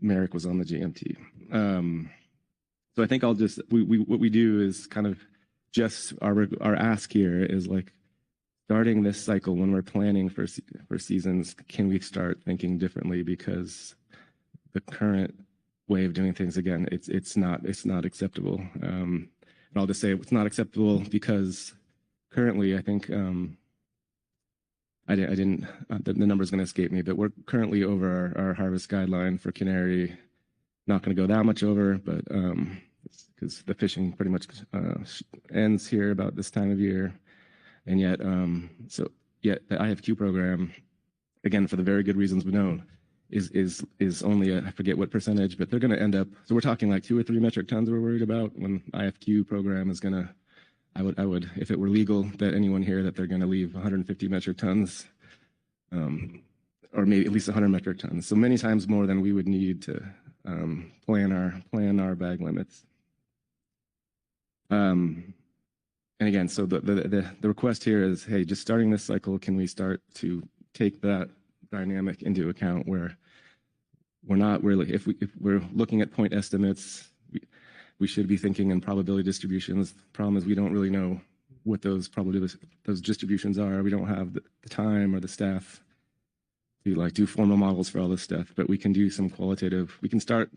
Merrick was on the GMT. So I think what we do is kind of just our ask here is like, starting this cycle when we're planning for seasons, can we start thinking differently? Because the current way of doing things, again, it's not acceptable. And I'll just say it's not acceptable because currently, I think the number's going to escape me, but we're currently over our harvest guideline for Canary. Not going to go that much over, but because the fishing pretty much ends here about this time of year. And yet the IFQ program, again, for the very good reasons we know, is only I forget what percentage, but they're going to end up. So we're talking like 2 or 3 metric tons we're worried about, when IFQ program is going to. I would, if it were legal, that anyone here that they're going to leave 150 metric tons or maybe at least 100 metric tons. So many times more than we would need to plan our bag limits. And again, so the request here is, hey, just starting this cycle, can we start to take that dynamic into account where we're not really, if we're looking at point estimates, we should be thinking in probability distributions. The problem is we don't really know what those distributions are. We don't have the time or the staff to like do formal models for all this stuff, but we can do some qualitative, we can start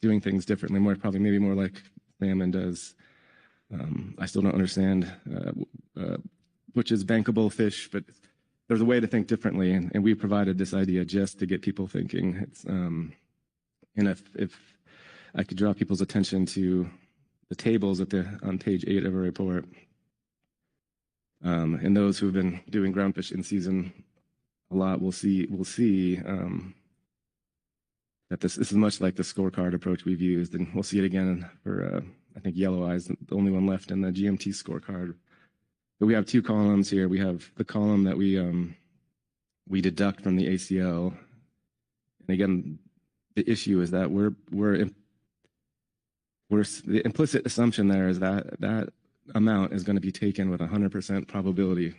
doing things differently, maybe more like Salmon does. I still don't understand which is bankable fish, but there's a way to think differently, and we provided this idea just to get people thinking. It's and if I could draw people's attention to the tables on page 8 of our report, and those who've been doing groundfish in season a lot will see that this is much like the scorecard approach we've used, and we'll see it again for I think Yellow Eyes, the only one left in the GMT scorecard. But we have 2 columns here. We have the column that we deduct from the ACL, and again, the issue is that the implicit assumption there is that that amount is going to be taken with 100% probability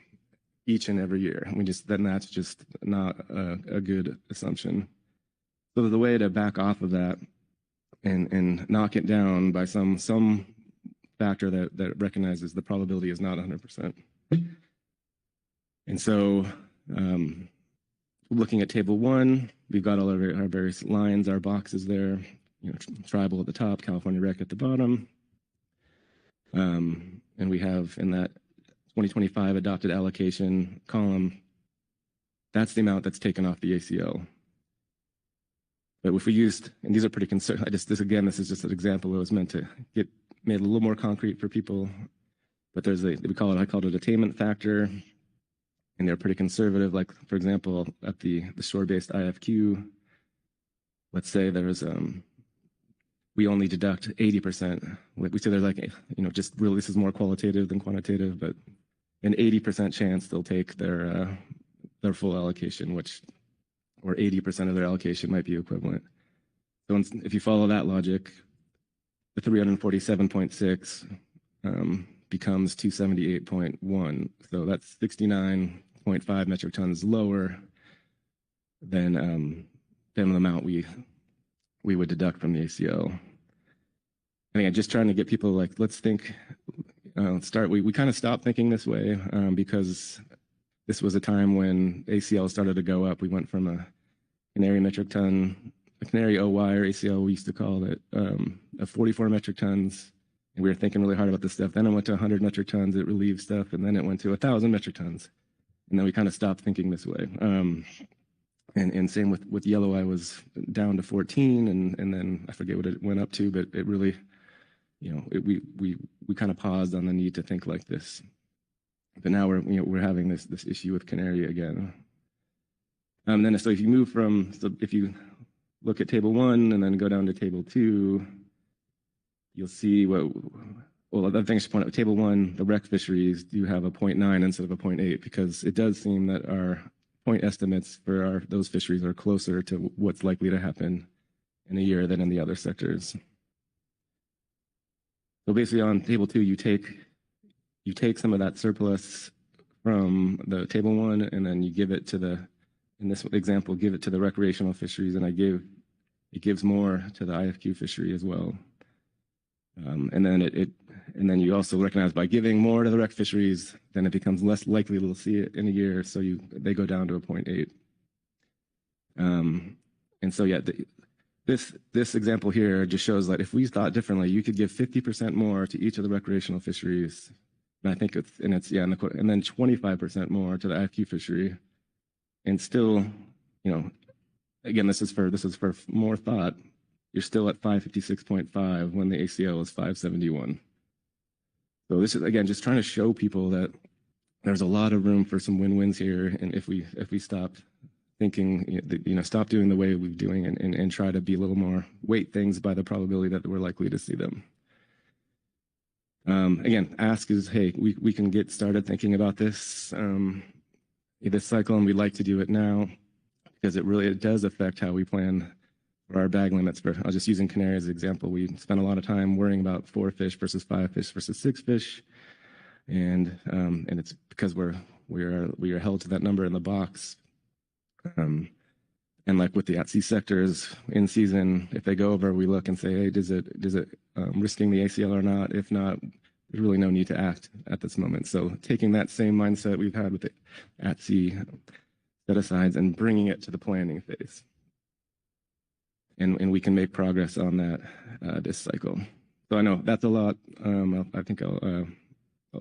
each and every year. Then that's just not a good assumption. So there's a way to back off of that and knock it down by some factor that recognizes the probability is not 100%. And so looking at table 1, we've got all of our various lines, our boxes there, tribal at the top, California rec at the bottom. And we have in that 2025 adopted allocation column, that's the amount that's taken off the ACL. But if we used, and these are pretty conservative, this is just an example that was meant to get made a little more concrete for people. But there's I called it attainment factor, and they're pretty conservative. Like, for example, at the shore-based IFQ, let's say there's we only deduct 80%. Like we say, there's just really, this is more qualitative than quantitative, but an 80% chance they'll take their full allocation, or 80% of their allocation might be equivalent. So if you follow that logic, the 347.6 becomes 278.1. So that's 69.5 metric tons lower than the amount we would deduct from the ACL. And again, just trying to get people let's think, we kind of stopped thinking this way because this was a time when ACL started to go up. We went from a Canary metric ton, a Canary OY or ACL, we used to call it, of 44 metric tons. And we were thinking really hard about this stuff. Then it went to 100 metric tons, it relieved stuff. And then it went to 1,000 metric tons. And then we kind of stopped thinking this way. And same with Yellow Eye was down to 14. And then I forget what it went up to, but it really, we kind of paused on the need to think like this. But now we're having this issue with Canary again. Then so if you move if you look at table 1 and then go down to table 2, you'll see the other thing I should point out, table 1, the rec fisheries do have a 0.9 instead of a 0.8 because it does seem that our point estimates for those fisheries are closer to what's likely to happen in a year than in the other sectors. So basically on table 2, you take some of that surplus from the table 1 and then you give it to in this example, give it to the recreational fisheries, and it gives more to the IFQ fishery as well. And then you also recognize by giving more to the rec fisheries, then it becomes less likely to see it in a year, so they go down to a 0.8. And so yeah, this example here just shows that if we thought differently, you could give 50% more to each of the recreational fisheries, and I think and then 25% more to the IFQ fishery, and still, again, this is for more thought. You're still at 556.5 when the ACL is 571. So this is, again, just trying to show people that there's a lot of room for some win-wins here. And if we stopped thinking, stop doing the way we're doing and try to be a little more, weight things by the probability that we're likely to see them. Again, ask is, hey, we can get started thinking about this cycle, and we'd like to do it now. because it does affect how we plan for our bag limits. I was just using Canary as an example. We spent a lot of time worrying about 4 fish versus 5 fish versus 6 fish, and it's because we are held to that number in the box. And like with the at-sea sectors in season, if they go over, we look and say, hey, does it risking the ACL or not? If not, there's really no need to act at this moment. So taking that same mindset we've had with the at-sea set-asides and bringing it to the planning phase. And we can make progress on that this cycle. So I know that's a lot. I think I'll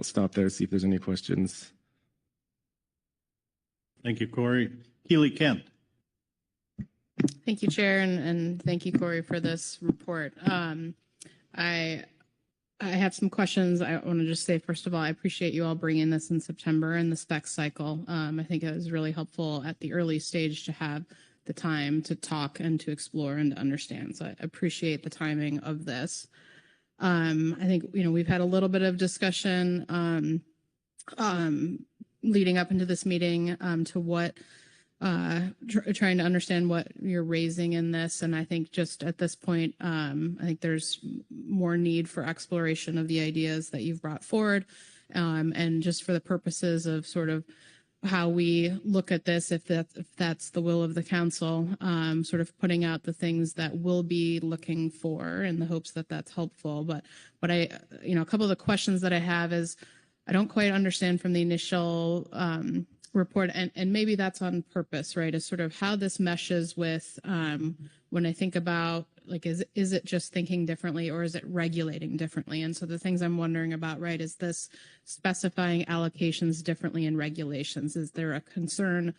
stop there, see if there's any questions. Thank you, Corey. Keely Kent. Thank you, Chair, and thank you, Corey, for this report. I have some questions. I want to just say, first of all, I appreciate you all bringing this in September in the spec cycle. I think it was really helpful at the early stage to have the time to talk and to explore and to understand. So I appreciate the timing of this. I think, we've had a little bit of discussion leading up into this meeting to what trying to understand what you're raising in this. And I think just at this point, I think there's more need for exploration of the ideas that you've brought forward. And just for the purposes of sort of how we look at this, if that's the will of the council, sort of putting out the things that we'll be looking for in the hopes that that's helpful. But a couple of the questions that I have is, I don't quite understand from the initial report, and maybe that's on purpose, right? Is sort of how this meshes with when I think about, like, is it just thinking differently or is it regulating differently? And so the things I'm wondering about, right, is this specifying allocations differently in regulations? Is there a concern?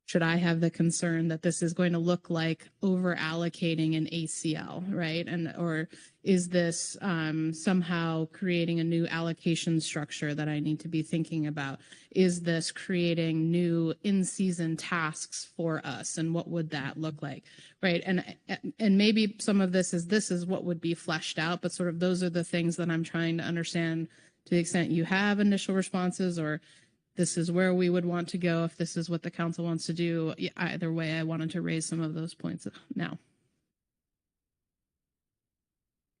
Should I have the concern that this is going to look like over allocating an ACL, right? Or is this somehow creating a new allocation structure that I need to be thinking about? Is this creating new in-season tasks for us? And what would that look like, right? And maybe some of this is what would be fleshed out, but sort of those are the things that I'm trying to understand to the extent you have initial responses, or this is where we would want to go if this is what the council wants to do. Either way, I wanted to raise some of those points now.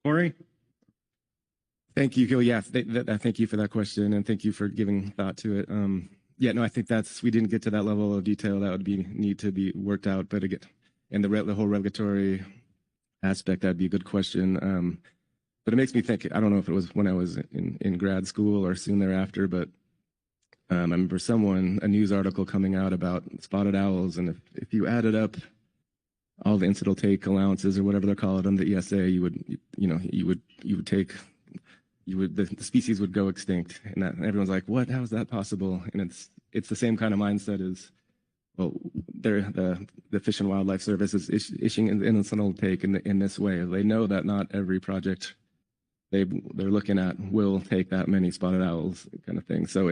Corey? Thank you, Gil. Yeah, thank you for that question, and thank you for giving thought to it. I think we didn't get to that level of detail that would need to be worked out, but again, and the whole regulatory aspect, that'd be a good question. But it makes me think, I don't know if it was when I was in grad school or soon thereafter, but I remember a news article coming out about spotted owls, and if you added up all the incidental take allowances or whatever they're called on the ESA, the species would go extinct, and everyone's like, what? How is that possible? And it's the same kind of mindset as, well, the Fish and Wildlife Service is issuing an incidental take in this way. They know that not every project they're looking at will take that many spotted owls, kind of thing. So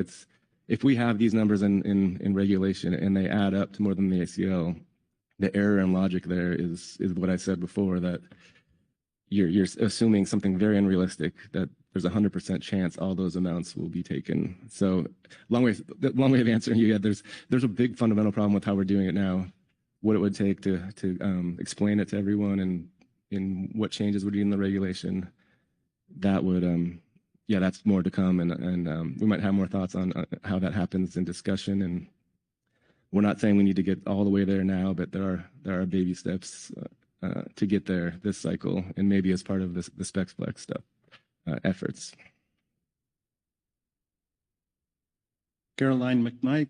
if we have these numbers in regulation and they add up to more than the ACL, the error in logic there is what I said before, that you're assuming something very unrealistic, that there's 100% chance all those amounts will be taken. So long way of answering you. Yeah, there's a big fundamental problem with how we're doing it now, what it would take to explain it to everyone, and in what changes would be in the regulation. That would that's more to come, and we might have more thoughts on how that happens in discussion. And we're not saying we need to get all the way there now, but there are baby steps to get there this cycle, and maybe as part of the Specs Flex stuff efforts. Caroline McKnight.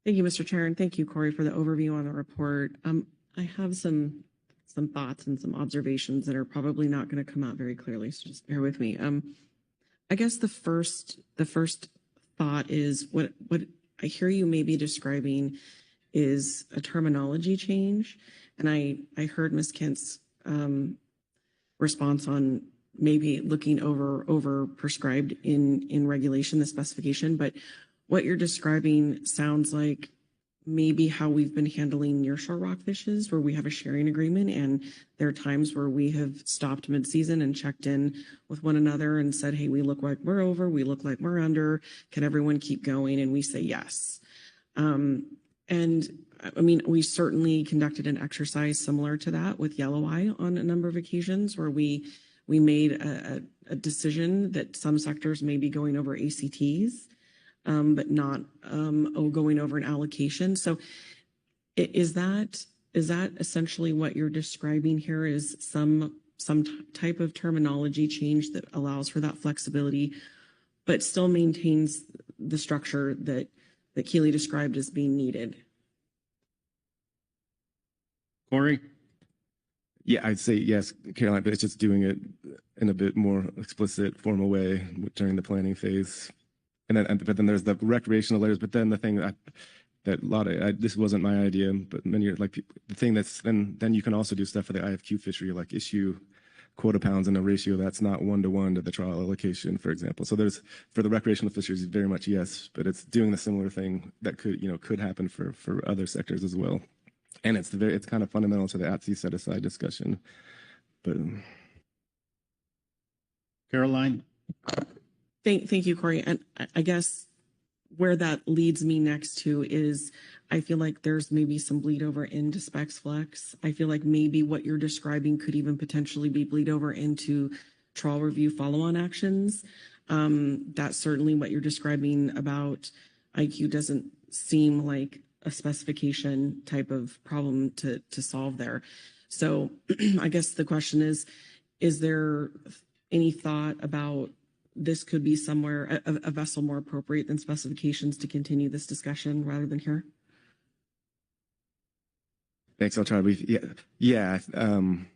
Thank you, Mr. Chair, and thank you, Corey, for the overview on the report. I have some thoughts and some observations that are probably not going to come out very clearly, so just bear with me. I guess the first thought is what I hear you maybe describing is a terminology change, and I heard Ms. Kent's response on maybe looking over prescribed in regulation, the specification, but what you're describing sounds like maybe how we've been handling nearshore rockfishes, where we have a sharing agreement, and there are times where we have stopped mid-season and checked in with one another and said, hey, we look like we're over, we look like we're under, can everyone keep going? And we say yes. And I mean, we certainly conducted an exercise similar to that with Yellow Eye on a number of occasions where we made a decision that some sectors may be going over ACTs, but not going over an allocation. So is that essentially what you're describing here, is some type of terminology change that allows for that flexibility, but still maintains the structure that Keely described as being needed? Corey? Yeah, I'd say yes, Caroline, but it's just doing it in a bit more explicit, formal way during the planning phase. But then there's the recreational layers. But then the thing this wasn't my idea, but many like the thing that's then you can also do stuff for the IFQ fishery, like issue quota pounds in a ratio that's not 1-to-1 to the trial allocation, for example. So there's for the recreational fisheries, very much yes, but it's doing the similar thing that could happen for other sectors as well. And it's kind of fundamental to the at-sea set-aside discussion. But Caroline? Thank you, Corey. And I guess where that leads me next to is I feel like there's maybe some bleed over into Specs Flex. I feel like maybe what you're describing could even potentially be bleed over into trawl review follow-on actions. That's certainly what you're describing about IQ doesn't seem like a specification type of problem to solve there. So I guess the question is there any thought about this could be somewhere, a vessel more appropriate than specifications to continue this discussion rather than here? Thanks. I'll try to be. Yeah.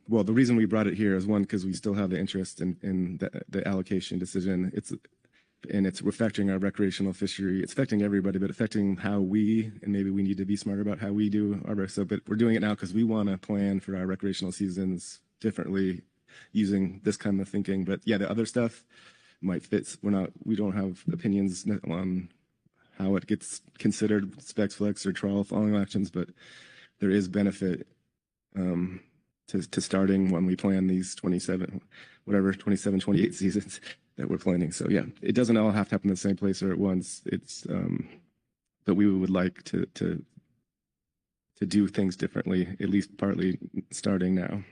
Well, the reason we brought it here is one, because we still have the interest in the allocation decision. It's affecting our recreational fishery. It's affecting everybody, but affecting how and maybe we need to be smarter about how we do our but we're doing it now because we want to plan for our recreational seasons differently using this kind of thinking. But yeah, the other stuff might fit. We don't have opinions on how it gets considered Specs Flex or trawl following actions, but there is benefit to starting when we plan these 27, 28 seasons that we're planning. So yeah, it doesn't all have to happen in the same place or at once. But we would like to do things differently, at least partly starting now.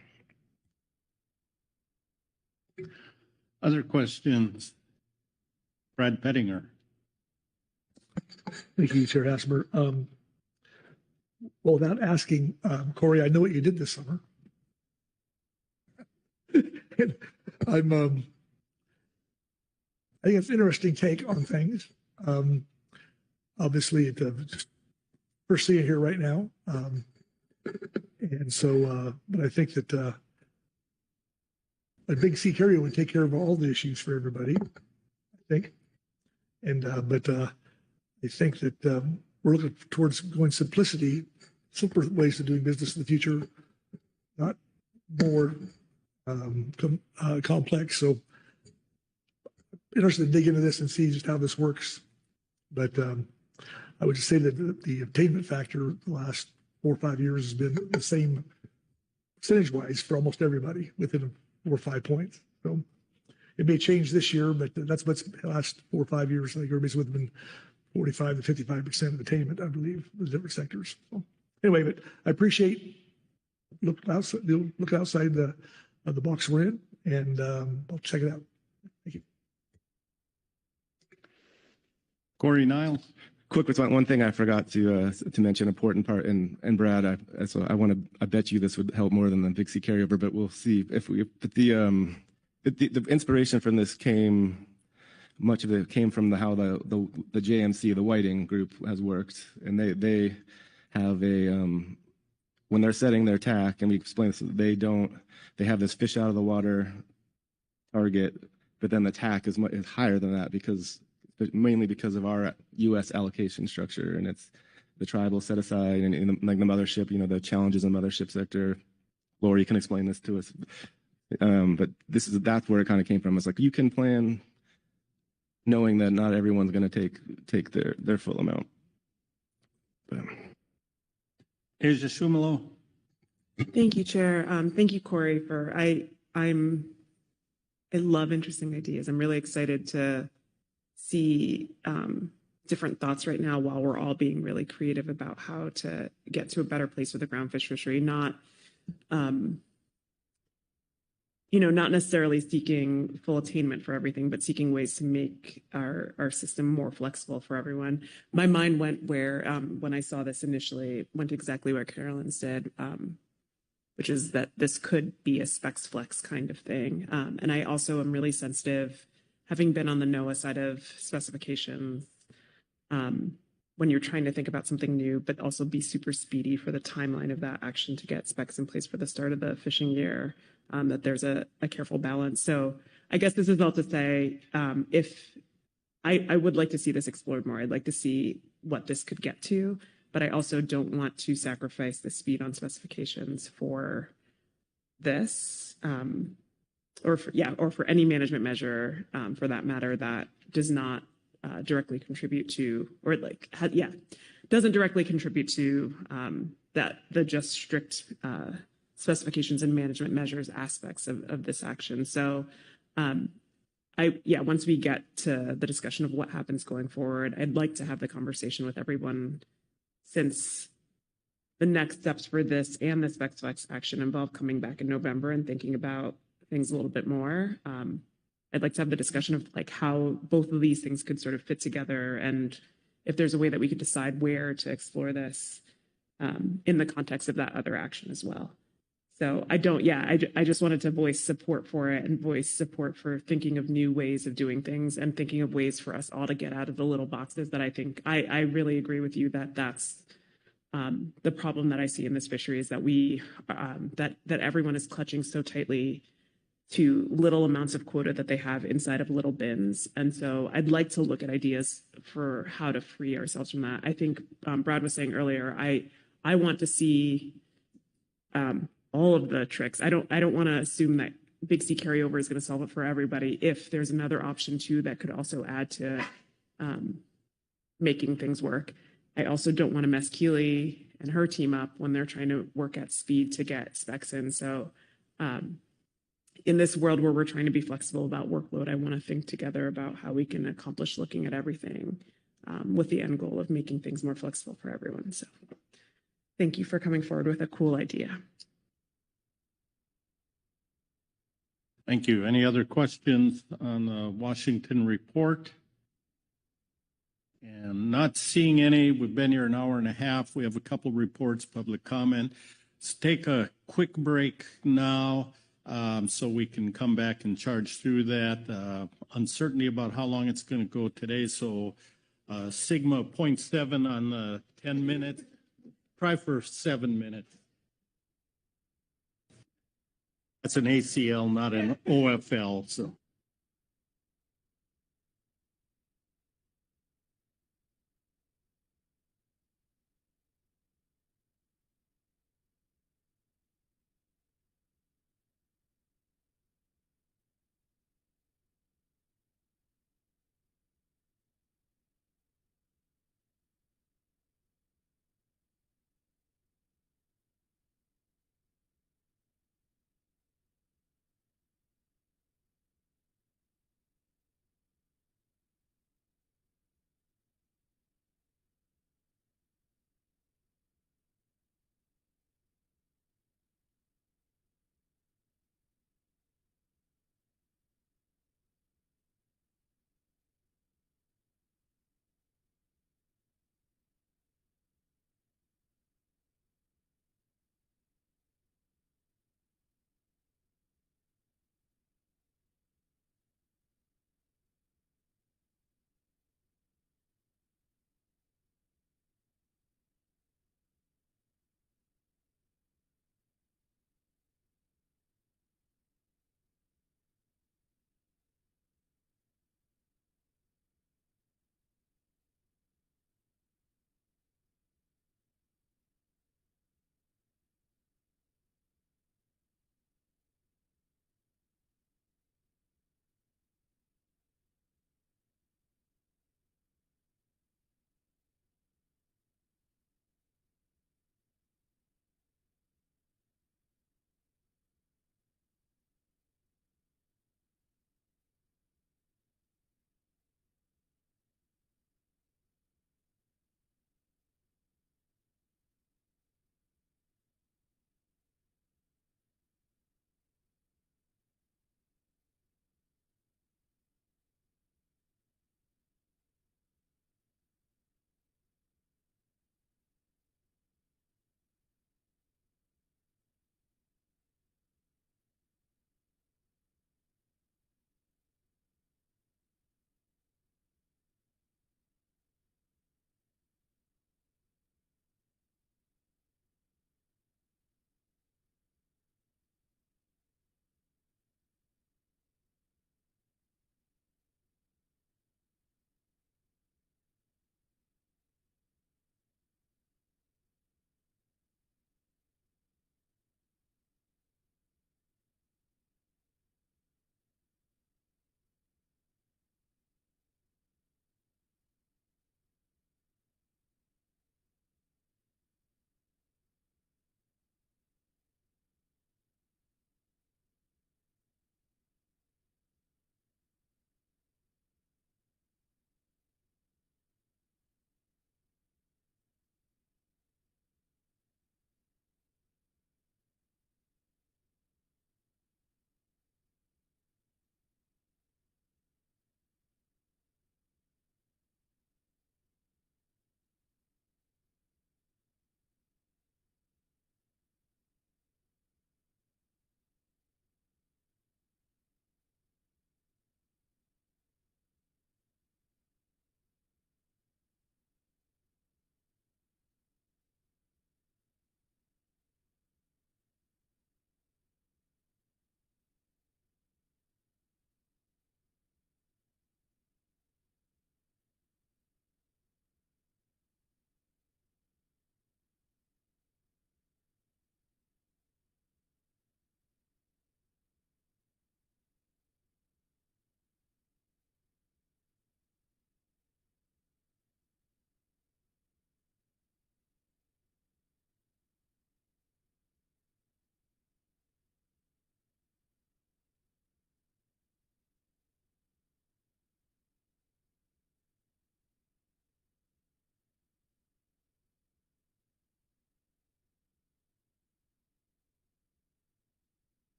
Other questions? Brad Pettinger. Thank you, Chair Hasmer. Well, without asking, Corey, I know what you did this summer. And I think it's an interesting take on things. Obviously, just first seeing it here right now. And so, but I think that a big sea carrier would take care of all the issues for everybody, I think. And, but I think that we're looking towards going simplicity, simpler ways of doing business in the future, not more complex. So interested to dig into this and see just how this works. But I would just say that the attainment factor the last 4 or 5 years has been the same percentage-wise for almost everybody within 4 or 5 points. So it may change this year, but that's what's the last 4 or 5 years. I think everybody's within 45 to 55% of attainment, I believe, the different sectors. So anyway, but I appreciate looking outside the box we're in, and I'll check it out. Thank you. Corey Niles. Quick response. One thing I forgot to mention, important part, and Brad, I bet you this would help more than the Big Sea carryover, but we'll see but the inspiration from this much of it came from how the JMC, the Whiting group, has worked, and they have when they're setting their TAC, and we explain this, they have this fish out of the water target, but then the TAC is higher than that mainly because of our U.S. allocation structure, and it's the tribal set aside and like the mothership, the challenges in the mothership sector. Lori can explain this to us, but that's where it kind of came from. It's like you can plan knowing that not everyone's going to take their full amount. Asia Shumalo. Thank you, Chair. Thank you, Corey, I love interesting ideas. I'm really excited to see different thoughts right now while we're all being really creative about how to get to a better place with the groundfish fishery, not not necessarily seeking full attainment for everything, but seeking ways to make our system more flexible for everyone. My mind went where, when I saw this initially, went exactly where Carolyn said, which is that this could be a specs flex kind of thing. And I also am really sensitive, having been on the NOAA side of specifications, when you're trying to think about something new, but also be super speedy for the timeline of that action to get specs in place for the start of the fishing year, that there's a careful balance. So I guess this is all to say, if I would like to see this explored more, I'd like to see what this could get to, but I also don't want to sacrifice the speed on specifications for this, or for any management measure, for that matter, that does not directly contribute to, or doesn't directly contribute to the just strict specifications and management measures aspects of this action. So once we get to the discussion of what happens going forward, I'd like to have the conversation with everyone, since the next steps for this and the specs flex action involve coming back in November and thinking about things a little bit more. I'd like to have the discussion of how both of these things could sort of fit together, and if there's a way that we could decide where to explore this in the context of that other action as well. So I just wanted to voice support for it and voice support for thinking of new ways of doing things and thinking of ways for us all to get out of the little boxes that I think I really agree with you that that's the problem that I see in this fishery, is that that everyone is clutching so tightly to little amounts of quota that they have inside of little bins. And so I'd like to look at ideas for how to free ourselves from that. I think Brad was saying earlier, I want to see all of the tricks. I don't want to assume that Big C carryover is going to solve it for everybody. If there's another option too that could also add to making things work. I also don't want to mess Keely and her team up when they're trying to work at speed to get specs in. So in this world where we're trying to be flexible about workload, I want to think together about how we can accomplish looking at everything with the end goal of making things more flexible for everyone. So thank you for coming forward with a cool idea. Thank you. Any other questions on the Washington report? And not seeing any. We've been here an hour and a half. We have a couple reports, public comment. Let's take a quick break now, so we can come back and charge through that. Uncertainty about how long it's going to go today. So Sigma 0.7 on the 10 minutes. Try for 7 minutes. That's an ACL, not an OFL. So.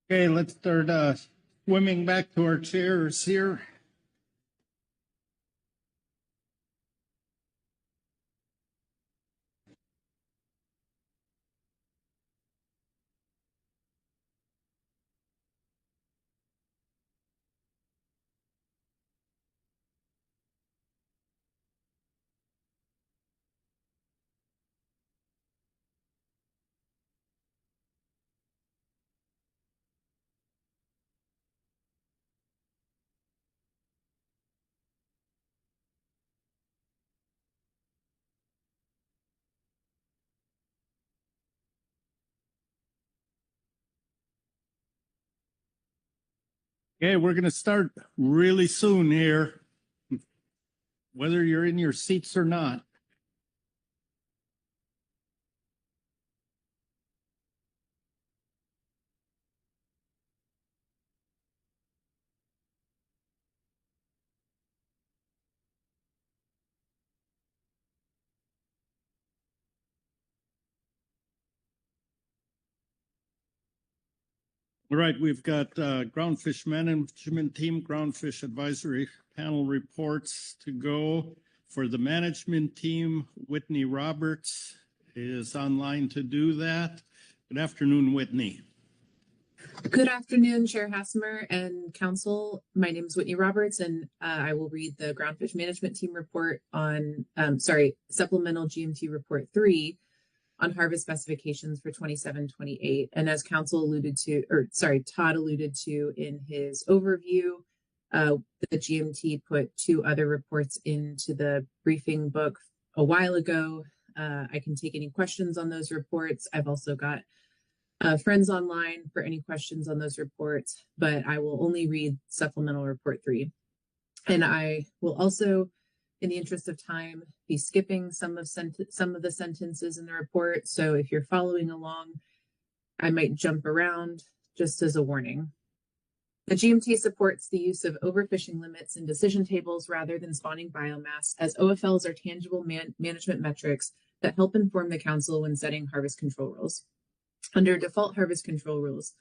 Okay, let's start swimming back to our chairs here. Okay, we're going to start really soon here, whether you're in your seats or not. All right, we've got Groundfish Management Team, Groundfish Advisory Panel reports to go. For the management team, Whitney Roberts is online to do that. Good afternoon, Whitney. Good afternoon, Chair Hassemer and Council. My name is Whitney Roberts, and I will read the Groundfish Management Team report on, Supplemental GMT Report 3 on harvest specifications for 27-28. And as Council alluded to, Todd alluded to in his overview, the GMT put 2 other reports into the briefing book a while ago. I can take any questions on those reports. I've also got friends online for any questions on those reports, but I will only read Supplemental Report 3. And I will also, in the interest of time, be skipping some of the sentences in the report. So if you're following along, I might jump around just as a warning. The GMT supports the use of overfishing limits in decision tables rather than spawning biomass, as OFLs are tangible management metrics that help inform the council when setting harvest control rules. Under default harvest control rules,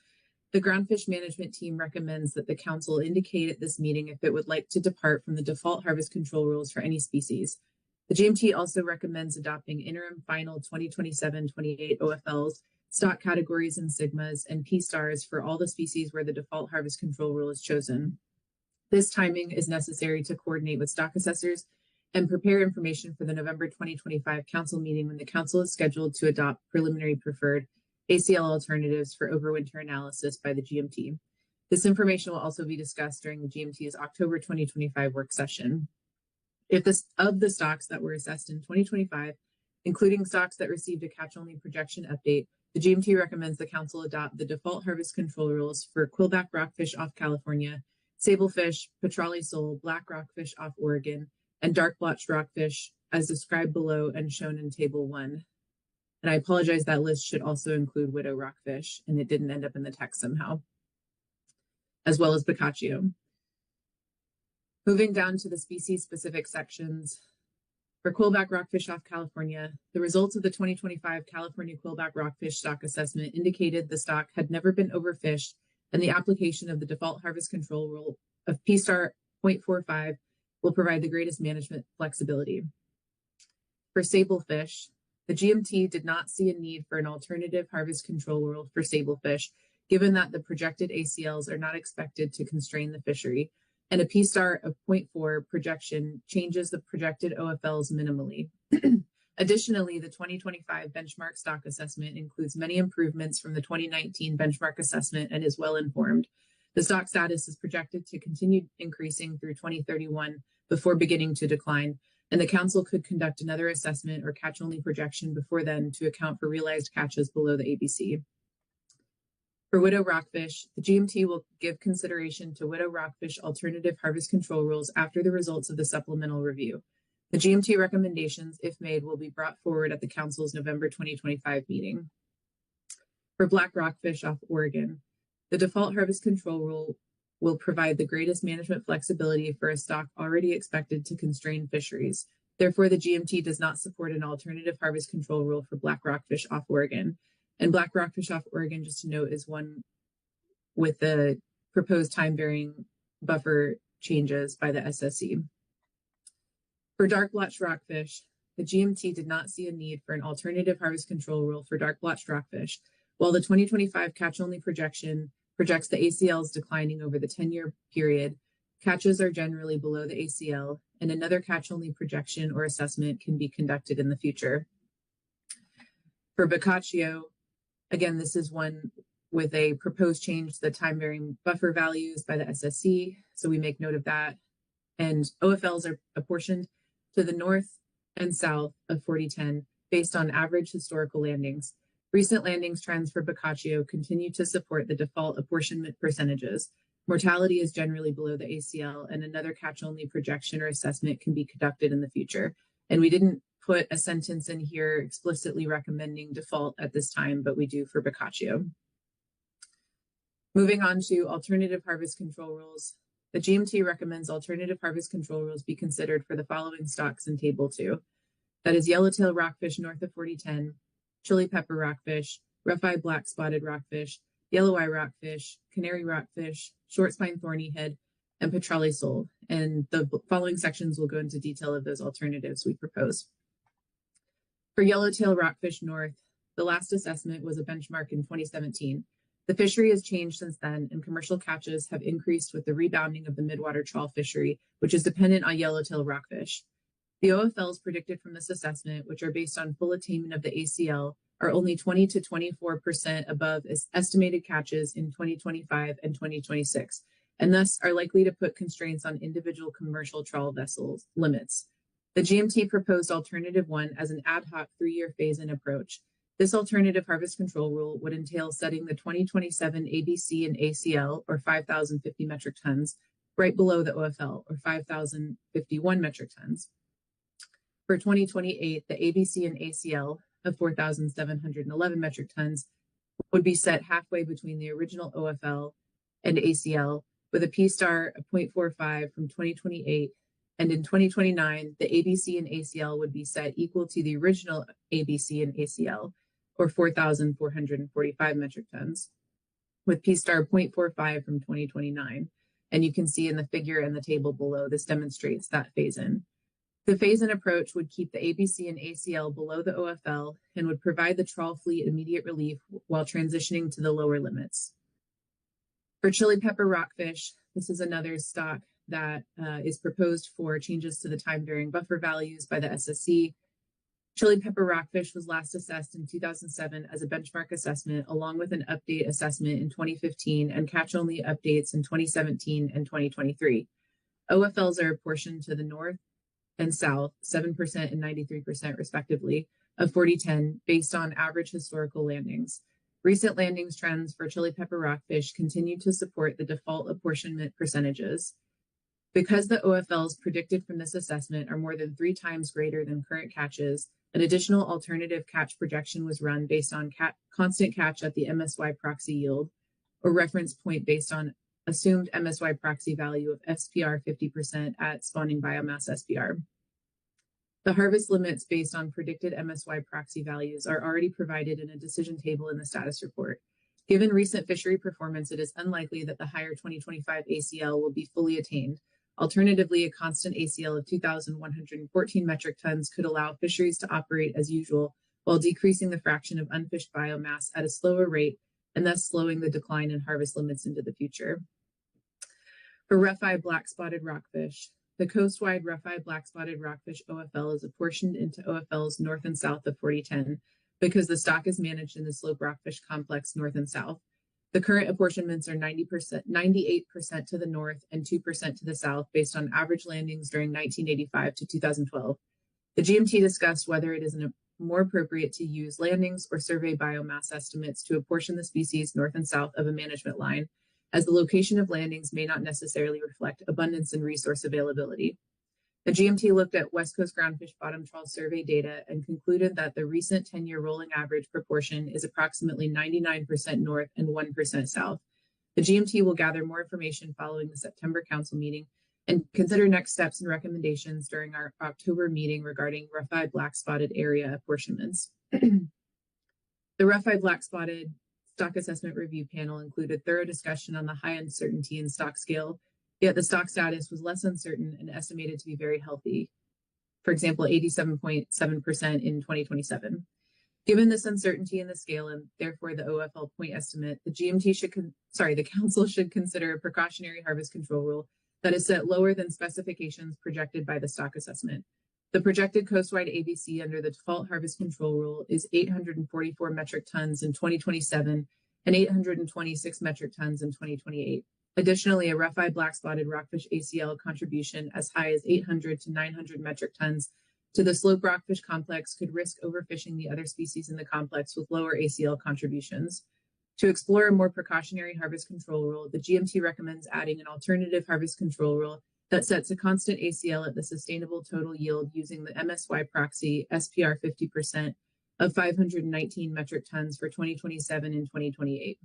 the Groundfish Management Team recommends that the council indicate at this meeting if it would like to depart from the default harvest control rules for any species. The GMT also recommends adopting interim final 2027-28 OFLs, stock categories and sigmas, and P-stars for all the species where the default harvest control rule is chosen. This timing is necessary to coordinate with stock assessors and prepare information for the November 2025 council meeting when the council is scheduled to adopt preliminary preferred ACL alternatives for overwinter analysis by the GMT. This information will also be discussed during the GMT's October 2025 work session. If of the stocks that were assessed in 2025, including stocks that received a catch-only projection update, the GMT recommends the council adopt the default harvest control rules for quillback rockfish off California, sablefish, Petrale sole, black rockfish off Oregon, and dark blotched rockfish as described below and shown in Table 1. And I apologize, that list should also include widow rockfish, and it didn't end up in the text somehow, as well as Boccaccio. Moving down to the species-specific sections. For quillback rockfish off California, the results of the 2025 California quillback rockfish stock assessment indicated the stock had never been overfished, and the application of the default harvest control rule of P-star 0.45 will provide the greatest management flexibility. For sablefish, the GMT did not see a need for an alternative harvest control rule for sablefish, given that the projected ACLs are not expected to constrain the fishery, and a P-star of 0.4 projection changes the projected OFLs minimally. Additionally, the 2025 benchmark stock assessment includes many improvements from the 2019 benchmark assessment and is well informed. The stock status is projected to continue increasing through 2031 before beginning to decline, and the council could conduct another assessment or catch-only projection before then to account for realized catches below the ABC. For widow rockfish, the GMT will give consideration to widow rockfish alternative harvest control rules after the results of the supplemental review. The GMT recommendations, if made, will be brought forward at the council's November 2025 meeting. For black rockfish off Oregon, the default harvest control rule will provide the greatest management flexibility for a stock already expected to constrain fisheries. Therefore, the GMT does not support an alternative harvest control rule for black rockfish off Oregon. And black rockfish off Oregon, just to note, is one with the proposed time varying buffer changes by the SSC. For dark blotched rockfish, the GMT did not see a need for an alternative harvest control rule for dark blotched rockfish, while the 2025 catch-only projection projects the ACLs declining over the 10-year period. Catches are generally below the ACL, and another catch-only projection or assessment can be conducted in the future. For Boccaccio, again, this is one with a proposed change to the time-varying buffer values by the SSC, so we make note of that. And OFLs are apportioned to the north and south of 4010 based on average historical landings. Recent landings trends for Boccaccio continue to support the default apportionment percentages. Mortality is generally below the ACL, and another catch-only projection or assessment can be conducted in the future. And we didn't put a sentence in here explicitly recommending default at this time, but we do for Boccaccio. Moving on to alternative harvest control rules. The GMT recommends alternative harvest control rules be considered for the following stocks in Table 2. That is yellowtail rockfish north of 4010, chili pepper rockfish, rough-eye black-spotted rockfish, yellow-eye rockfish, canary rockfish, shortspine thornyhead, and Petrale sole. And the following sections will go into detail of those alternatives we propose. For yellowtail rockfish north, the last assessment was a benchmark in 2017. The fishery has changed since then, and commercial catches have increased with the rebounding of the midwater trawl fishery, which is dependent on yellowtail rockfish. The OFLs predicted from this assessment, which are based on full attainment of the ACL, are only 20 to 24% above estimated catches in 2025 and 2026, and thus are likely to put constraints on individual commercial trawl vessels limits. The GMT proposed alternative 1 as an ad hoc 3-year phase-in approach. This alternative harvest control rule would entail setting the 2027 ABC and ACL, or 5,050 metric tons, right below the OFL, or 5,051 metric tons. For 2028, the ABC and ACL of 4,711 metric tons would be set halfway between the original OFL and ACL, with a P-star of 0.45 from 2028. And in 2029, the ABC and ACL would be set equal to the original ABC and ACL, or 4,445 metric tons, with P-star 0.45 from 2029. And you can see in the figure and the table below, this demonstrates that phase-in. The phase-in approach would keep the ABC and ACL below the OFL and would provide the trawl fleet immediate relief while transitioning to the lower limits. For chili pepper rockfish, this is another stock that is proposed for changes to the time-varying buffer values by the SSC. Chili pepper rockfish was last assessed in 2007 as a benchmark assessment, along with an update assessment in 2015 and catch-only updates in 2017 and 2023. OFLs are apportioned to the north and south, 7% and 93% respectively, of 4010 based on average historical landings. Recent landings trends for chili pepper rockfish continue to support the default apportionment percentages. Because the OFLs predicted from this assessment are more than 3 times greater than current catches, an additional alternative catch projection was run based on constant catch at the MSY proxy yield, or reference point based on assumed MSY proxy value of SPR 50% at spawning biomass SPR. The harvest limits based on predicted MSY proxy values are already provided in a decision table in the status report. Given recent fishery performance, it is unlikely that the higher 2025 ACL will be fully attained. Alternatively, a constant ACL of 2,114 metric tons could allow fisheries to operate as usual while decreasing the fraction of unfished biomass at a slower rate and thus slowing the decline in harvest limits into the future. For rough-eye black-spotted rockfish, the coast-wide rough-eye black-spotted rockfish OFL is apportioned into OFLs north and south of 4010 because the stock is managed in the slope rockfish complex north and south. The current apportionments are 98% to the north and 2% to the south based on average landings during 1985 to 2012. The GMT discussed whether it is more appropriate to use landings or survey biomass estimates to apportion the species north and south of a management line, as the location of landings may not necessarily reflect abundance and resource availability. The GMT looked at West Coast groundfish bottom trawl survey data and concluded that the recent 10-year rolling average proportion is approximately 99% north and 1% south. The GMT will gather more information following the September council meeting and consider next steps and recommendations during our October meeting regarding rough-eye black-spotted area apportionments. The rough-eye black-spotted stock assessment review panel included thorough discussion on the high uncertainty in stock scale, yet the stock status was less uncertain and estimated to be very healthy. For example, 87.7% in 2027. Given this uncertainty in the scale and therefore the OFL point estimate, the council should consider a precautionary harvest control rule that is set lower than specifications projected by the stock assessment. The projected coastwide ABC under the default harvest control rule is 844 metric tons in 2027 and 826 metric tons in 2028. Additionally, a rough-eye black-spotted rockfish ACL contribution as high as 800 to 900 metric tons to the slope rockfish complex could risk overfishing the other species in the complex with lower ACL contributions. To explore a more precautionary harvest control rule, the GMT recommends adding an alternative harvest control rule that sets a constant ACL at the sustainable total yield using the MSY proxy SPR 50% of 519 metric tons for 2027 and 2028.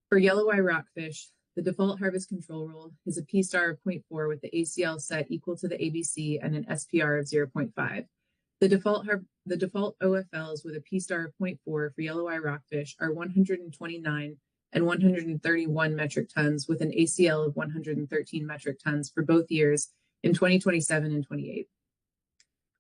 For yellow eye rockfish, the default harvest control rule is a P-star of 0.4 with the ACL set equal to the ABC and an SPR of 0.5. The default OFLs with a P-star of 0.4 for yellow eye rockfish are 129 and 131 metric tons with an ACL of 113 metric tons for both years in 2027 and 28.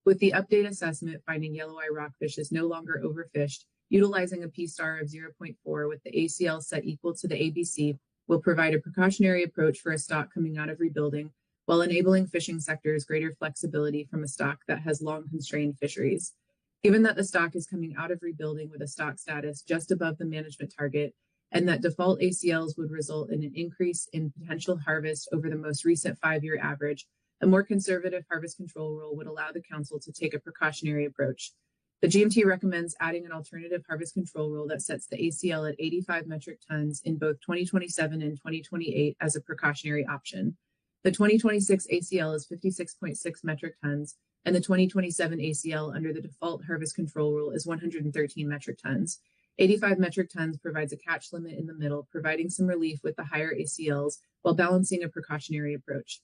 With the update assessment finding yellow eye rockfish is no longer overfished, utilizing a P-star of 0.4 with the ACL set equal to the ABC will provide a precautionary approach for a stock coming out of rebuilding while enabling fishing sectors greater flexibility from a stock that has long constrained fisheries. Given that the stock is coming out of rebuilding with a stock status just above the management target, and that default ACLs would result in an increase in potential harvest over the most recent 5-year average, a more conservative harvest control rule would allow the council to take a precautionary approach. The GMT recommends adding an alternative harvest control rule that sets the ACL at 85 metric tons in both 2027 and 2028 as a precautionary option. The 2026 ACL is 56.6 metric tons, and the 2027 ACL under the default harvest control rule is 113 metric tons. 85 metric tons provides a catch limit in the middle, providing some relief with the higher ACLs while balancing a precautionary approach.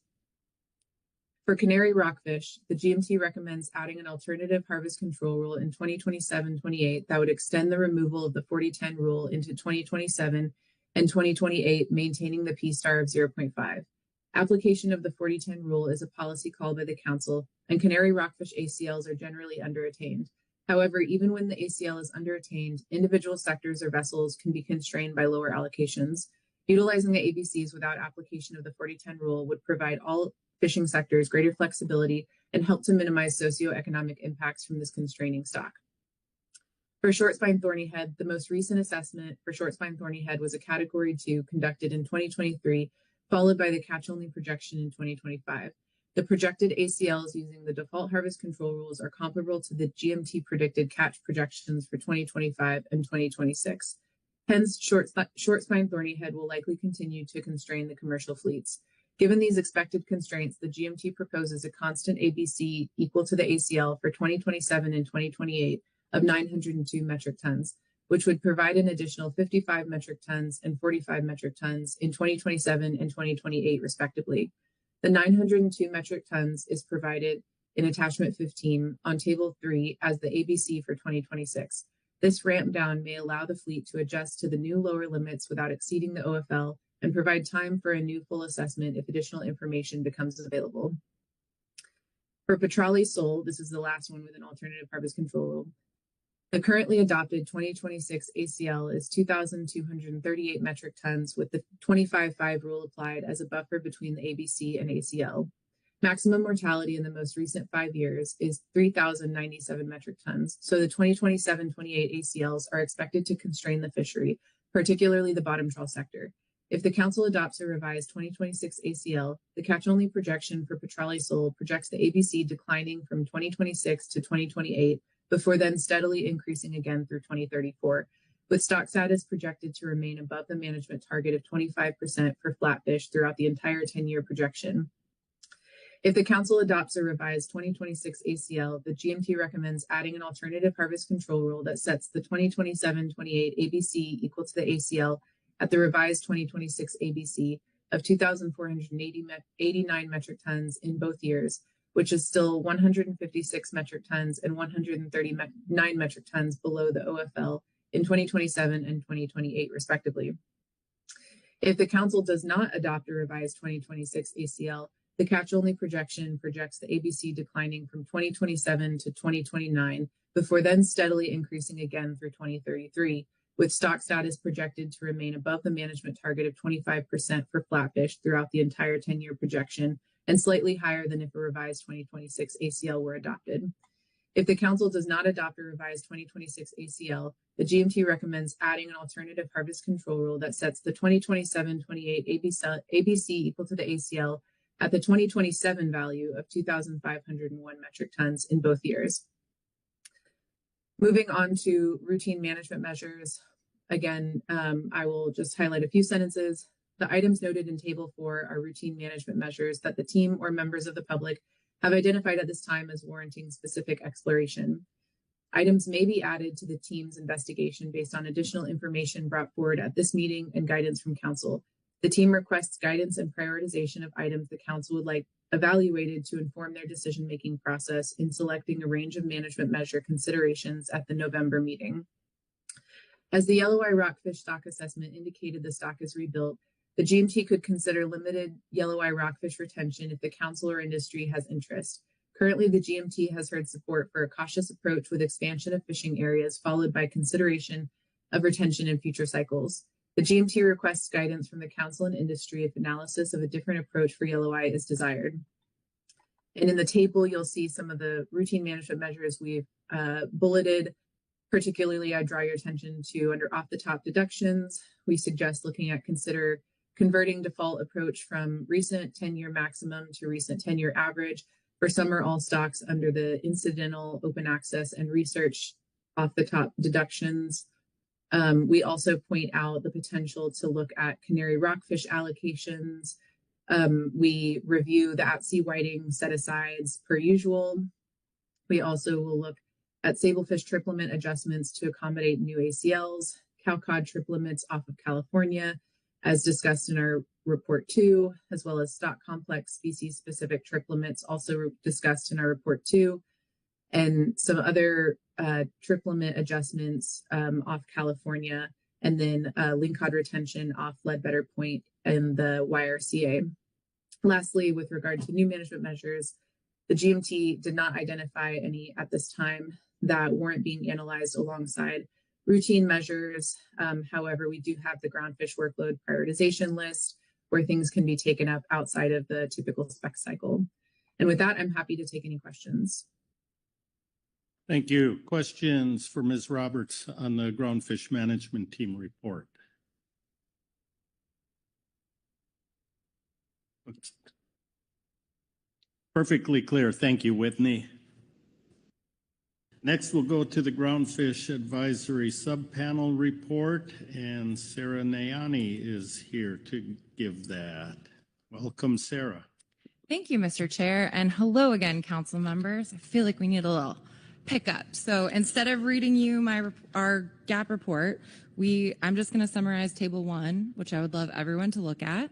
For Canary rockfish, the GMT recommends adding an alternative harvest control rule in 2027-28 that would extend the removal of the 40-10 rule into 2027 and 2028, maintaining the P-star of 0.5. Application of the 40-10 rule is a policy call by the council, and Canary rockfish ACLs are generally underattained. However, even when the ACL is underattained, individual sectors or vessels can be constrained by lower allocations. Utilizing the ABCs without application of the 40-10 rule would provide all fishing sectors greater flexibility and help to minimize socioeconomic impacts from this constraining stock. For Shortspine Thornyhead, the most recent assessment for Shortspine Thornyhead was a Category 2 conducted in 2023, followed by the catch-only projection in 2025. The projected ACLs using the default harvest control rules are comparable to the GMT predicted catch projections for 2025 and 2026. Hence, Shortspine Thornyhead will likely continue to constrain the commercial fleets. Given these expected constraints, the GMT proposes a constant ABC equal to the ACL for 2027 and 2028 of 902 metric tons, which would provide an additional 55 metric tons and 45 metric tons in 2027 and 2028, respectively. The 902 metric tons is provided in attachment 15 on table 3 as the ABC for 2026. This ramp down may allow the fleet to adjust to the new lower limits without exceeding the OFL and provide time for a new full assessment if additional information becomes available. For Petrale sole, this is the last one with an alternative harvest control rule. The currently adopted 2026 ACL is 2,238 metric tons with the 25-5 rule applied as a buffer between the ABC and ACL. Maximum mortality in the most recent 5 years is 3,097 metric tons, so the 2027-28 ACLs are expected to constrain the fishery, particularly the bottom trawl sector. If the council adopts a revised 2026 ACL, the catch-only projection for Petrale sole projects the ABC declining from 2026 to 2028, before then steadily increasing again through 2034, with stock status projected to remain above the management target of 25% for flatfish throughout the entire 10-year projection. If the council adopts a revised 2026 ACL, the GMT recommends adding an alternative harvest control rule that sets the 2027-28 ABC equal to the ACL at the revised 2026 ABC of 2,489 metric tons in both years, which is still 156 metric tons and 139 metric tons below the OFL in 2027 and 2028, respectively. If the council does not adopt a revised 2026 ACL, the catch-only projection projects the ABC declining from 2027 to 2029, before then steadily increasing again through 2033, with stock status projected to remain above the management target of 25% for flatfish throughout the entire 10-year projection, and slightly higher than if a revised 2026 ACL were adopted. If the council does not adopt a revised 2026 ACL, the GMT recommends adding an alternative harvest control rule that sets the 2027-28 ABC equal to the ACL at the 2027 value of 2,501 metric tons in both years. Moving on to routine management measures. Again, I will just highlight a few sentences. The items noted in Table 4 are routine management measures that the team or members of the public have identified at this time as warranting specific exploration. Items may be added to the team's investigation based on additional information brought forward at this meeting and guidance from council. The team requests guidance and prioritization of items the council would like evaluated to inform their decision-making process in selecting a range of management measure considerations at the November meeting. As the yellow eye rockfish stock assessment indicated the stock is rebuilt, the GMT could consider limited yellow eye rockfish retention if the council or industry has interest. Currently, the GMT has heard support for a cautious approach with expansion of fishing areas, followed by consideration of retention in future cycles. The GMT requests guidance from the council and industry if analysis of a different approach for yellow eye is desired. And in the table, you'll see some of the routine management measures we've bulleted. Particularly, I draw your attention to under off-the-top deductions. We suggest looking at converting default approach from recent 10-year maximum to recent 10-year average for some or all stocks under the incidental, open access, and research off-the-top deductions. We also point out the potential to look at Canary rockfish allocations. We review the at-sea whiting set-asides per usual. We also will look at sablefish trip limit adjustments to accommodate new ACLs, cowcod trip limits off of California, as discussed in our report 2, as well as stock complex species-specific trip limits, also discussed in our report 2, and some other trip limit adjustments off California, and then lingcod retention off Ledbetter Point and the YRCA. Lastly, with regard to new management measures, the GMT did not identify any at this time that weren't being analyzed alongside routine measures. However, we do have the groundfish workload prioritization list where things can be taken up outside of the typical spec cycle. And with that, I'm happy to take any questions. Thank you. Questions for Ms. Roberts on the Groundfish Management Team report? Perfectly clear. Thank you, Whitney. Next, we'll go to the Groundfish Advisory Subpanel report, and Sarah Nayani is here to give that. Welcome, Sarah. Thank you, Mr. Chair, and hello again, council members. I feel like we need a little pickup. So instead of reading you our GAP report, I'm just going to summarize Table 1, which I would love everyone to look at.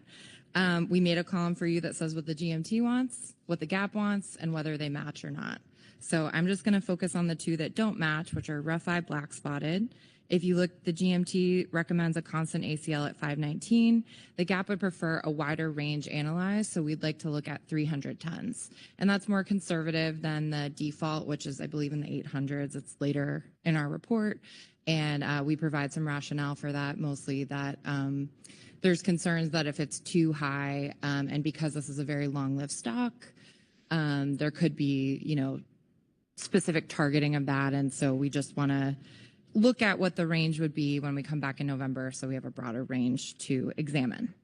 We made a column for you that says what the GMT wants, what the GAP wants, and whether they match or not. So I'm just going to focus on the two that don't match, which are rough eye black spotted. If you look, the GMT recommends a constant ACL at 519. The GAP would prefer a wider range analyzed, so we'd like to look at 300 tons. And that's more conservative than the default, which is, I believe, in the 800s. It's later in our report. And we provide some rationale for that, mostly that there's concerns that if it's too high, and because this is a very long-lived stock, there could be, specific targeting of that. And so we just want to look at what the range would be when we come back in November, so we have a broader range to examine.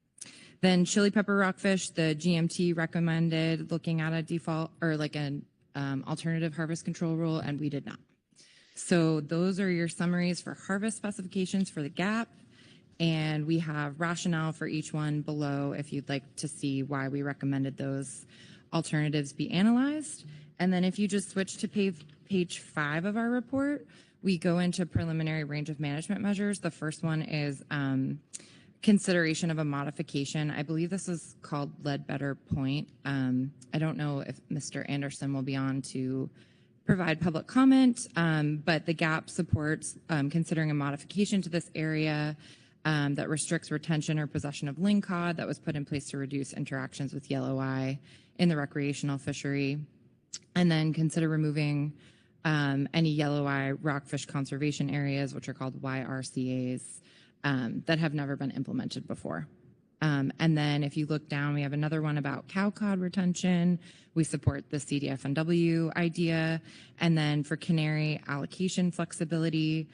Then chili pepper rockfish, the GMT recommended looking at a default or like an alternative harvest control rule, and we did not. So those are your summaries for harvest specifications for the GAP, and we have rationale for each one below if you'd like to see why we recommended those alternatives be analyzed. And then if you just switch to page 5 of our report, we go into preliminary range of management measures. The first one is consideration of a modification. I believe this is called Ledbetter Point. I don't know if Mr. Anderson will be on to provide public comment, but the GAP supports considering a modification to this area that restricts retention or possession of lingcod that was put in place to reduce interactions with yellow eye in the recreational fishery, and then consider removing any yellow eye rockfish conservation areas, which are called YRCAs, that have never been implemented before. And then if you look down, we have another one about cow cod retention. We support the CDFNW idea. And then for Canary allocation flexibility,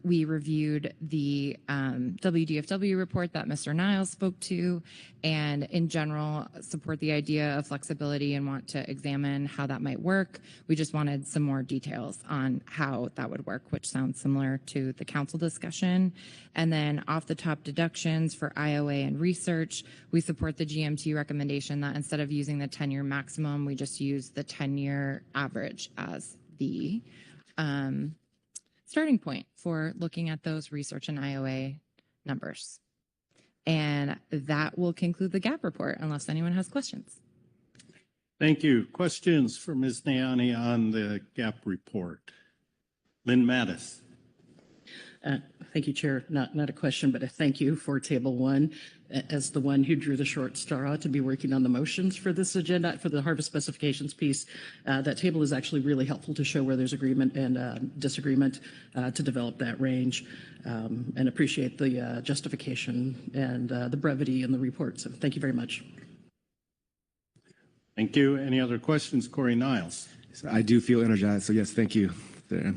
we reviewed the WDFW report that Mr. Niles spoke to, and in general support the idea of flexibility and want to examine how that might work. We just wanted some more details on how that would work, which sounds similar to the council discussion. And then off the top deductions for IOA and research, we support the GMT recommendation that instead of using the 10-year maximum, we just use the 10-year average as the starting point for looking at those research and IOA numbers. And that will conclude the GAP report unless anyone has questions. Thank you. Questions for Ms. Nayani on the GAP report? Lynn Mattis. Thank you, Chair. Not a question, but a thank you for Table 1 as the one who drew the short straw to be working on the motions for this agenda for the harvest specifications piece. That table is actually really helpful to show where there's agreement and disagreement to develop that range, and appreciate the justification and the brevity in the report. So thank you very much. Thank you. Any other questions? Corey Niles. I do feel energized, so yes, thank you. There.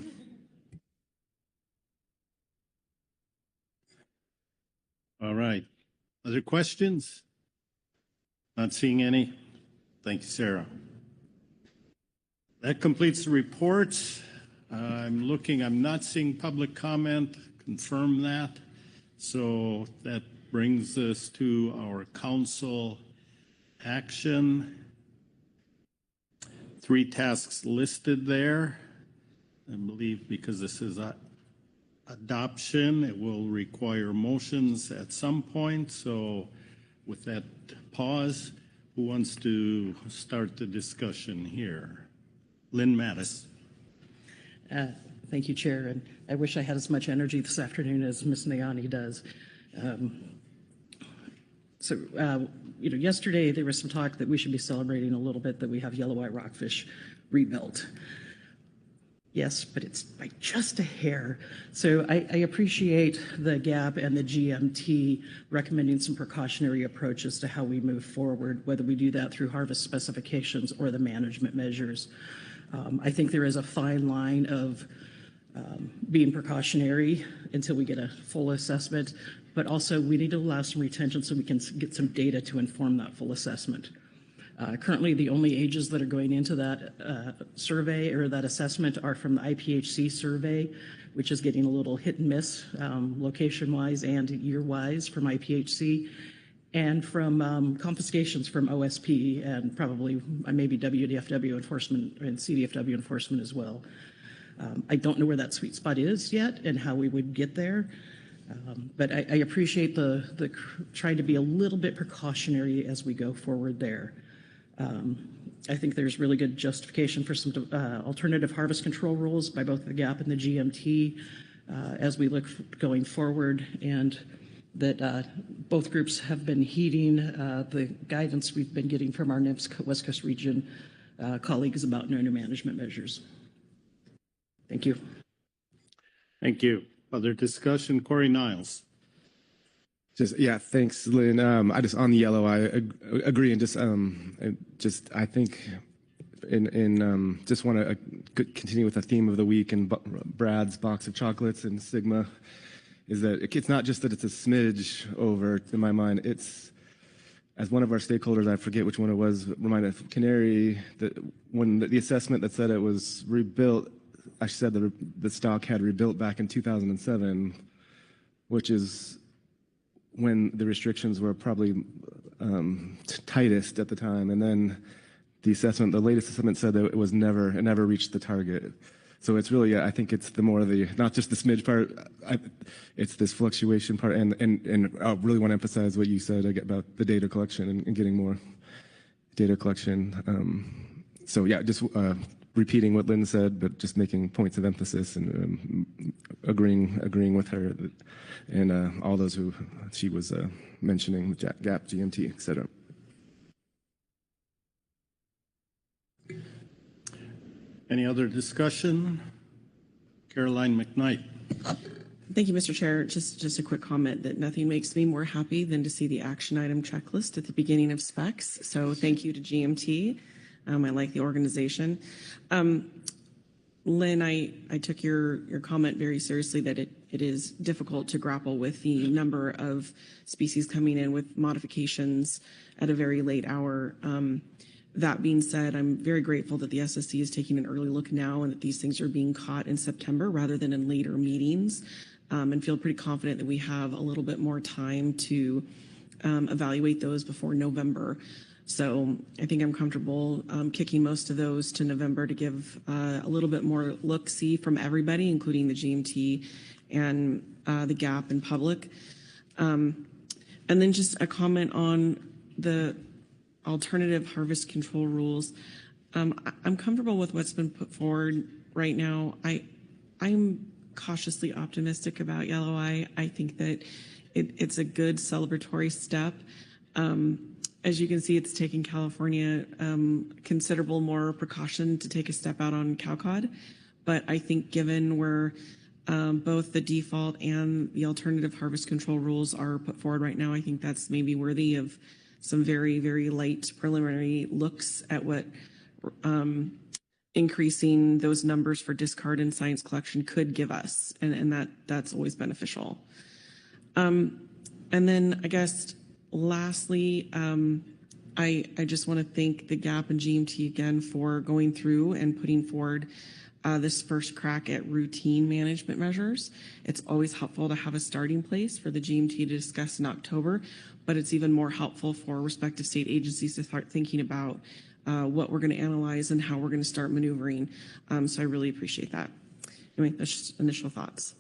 All right. Other questions? Not seeing any. Thank you, Sarah. That completes the reports. I'm not seeing public comment. Confirm that. So that brings us to our council action. 3 tasks listed there. I believe because this is adoption, it will require motions at some point. So with that pause, who wants to start the discussion here? Lynn Mattis. Thank you, Chair. And I wish I had as much energy this afternoon as Ms. Nayani does. Yesterday there was some talk that we should be celebrating a little bit that we have yellow eye rockfish rebuilt. Yes, but it's by just a hair. So I appreciate the GAP and the GMT recommending some precautionary approaches to how we move forward, whether we do that through harvest specifications or the management measures. I think there is a fine line of being precautionary until we get a full assessment, but also we need to allow some retention so we can get some data to inform that full assessment. Currently, the only ages that are going into that survey or that assessment are from the IPHC survey, which is getting a little hit and miss location-wise and year-wise from IPHC, and from confiscations from OSP and probably maybe WDFW enforcement and CDFW enforcement as well. I don't know where that sweet spot is yet and how we would get there. But I appreciate the trying to be a little bit precautionary as we go forward there. I think there's really good justification for some alternative harvest control rules by both the GAP and the GMT as we look going forward, and that both groups have been heeding the guidance we've been getting from our NIMS West Coast region colleagues about new management measures. Thank you. Thank you. Other discussion? Corey Niles. Thanks, Lynn. I just on the yellow, I agree, and I think just want to continue with the theme of the week and Brad's box of chocolates and Sigma, is that it's not just that it's a smidge over in my mind. It's, as one of our stakeholders, I forget which one it was, reminded of Canary, that when the assessment that said it was rebuilt, I said that the stock had rebuilt back in 2007, which is when the restrictions were probably tightest at the time. And then the latest assessment said that it never reached the target. So it's really, I think it's not just the smidge part, it's this fluctuation part. And I really want to emphasize what you said about the data collection and getting more data collection. repeating what Lynn said, but just making points of emphasis and agreeing with her and all those who she was mentioning, the GAP, GMT, et cetera. Any other discussion? Caroline McKnight. Thank you, Mr. Chair. Just a quick comment that nothing makes me more happy than to see the action item checklist at the beginning of specs. So thank you to GMT. I like the organization. Lynn, I took your comment very seriously that it is difficult to grapple with the number of species coming in with modifications at a very late hour. That being said, I'm very grateful that the SSC is taking an early look now and that these things are being caught in September rather than in later meetings, and feel pretty confident that we have a little bit more time to evaluate those before November. So I think I'm comfortable kicking most of those to November to give a little bit more look-see from everybody, including the GMT and the GAP and public. And then just a comment on the alternative harvest control rules. I'm comfortable with what's been put forward right now. I'm cautiously optimistic about yellow eye. I think that it's a good celebratory step. As you can see, it's taking California considerable more precaution to take a step out on cow cod. But I think given where both the default and the alternative harvest control rules are put forward right now, I think that's maybe worthy of some very, very light preliminary looks at what increasing those numbers for discard and science collection could give us. And that's always beneficial. And then I guess lastly, I just want to thank the GAP and GMT again for going through and putting forward this first crack at routine management measures. It's always helpful to have a starting place for the GMT to discuss in October, but it's even more helpful for respective state agencies to start thinking about what we're going to analyze and how we're going to start maneuvering. So I really appreciate that. Anyway, that's just initial thoughts.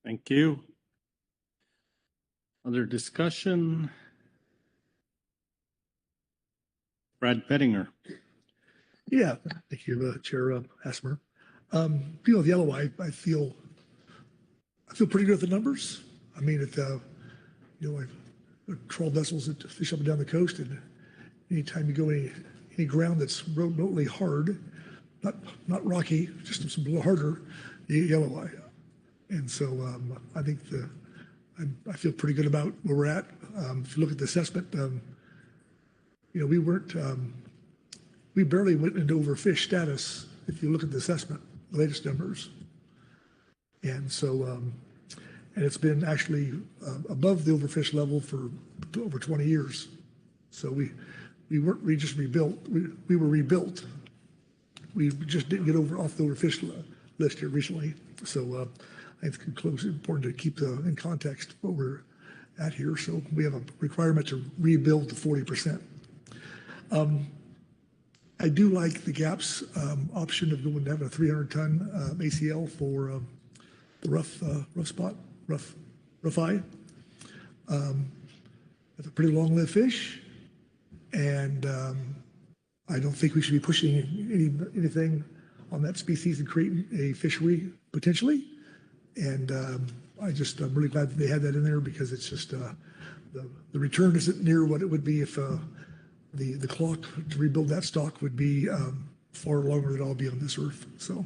Thank you. Other discussion? Brad Pettinger. Yeah, thank you, Chair Asmer. With yellow eye, I feel pretty good with the numbers. I mean, trawl vessels that fish up and down the coast, and anytime you go any ground that's remotely hard, not rocky, just some little harder, you get yellow eye. And so I think I feel pretty good about where we're at. If you look at the assessment, we barely went into overfish status. If you look at the assessment, the latest numbers, and so and it's been actually above the overfish level for over 20 years. So we just rebuilt. We were rebuilt. We just didn't get off the overfish list here recently. So I think it's important to keep in context what we're at here. So we have a requirement to rebuild to 40%. I do like the GAP's option of going down to 300-ton ACL for the rough eye. That's a pretty long-lived fish, and I don't think we should be pushing anything on that species and creating a fishery potentially. And I'm really glad that they had that in there, because it's just the return isn't near what it would be if the clock to rebuild that stock would be far longer than I'll be on this earth. So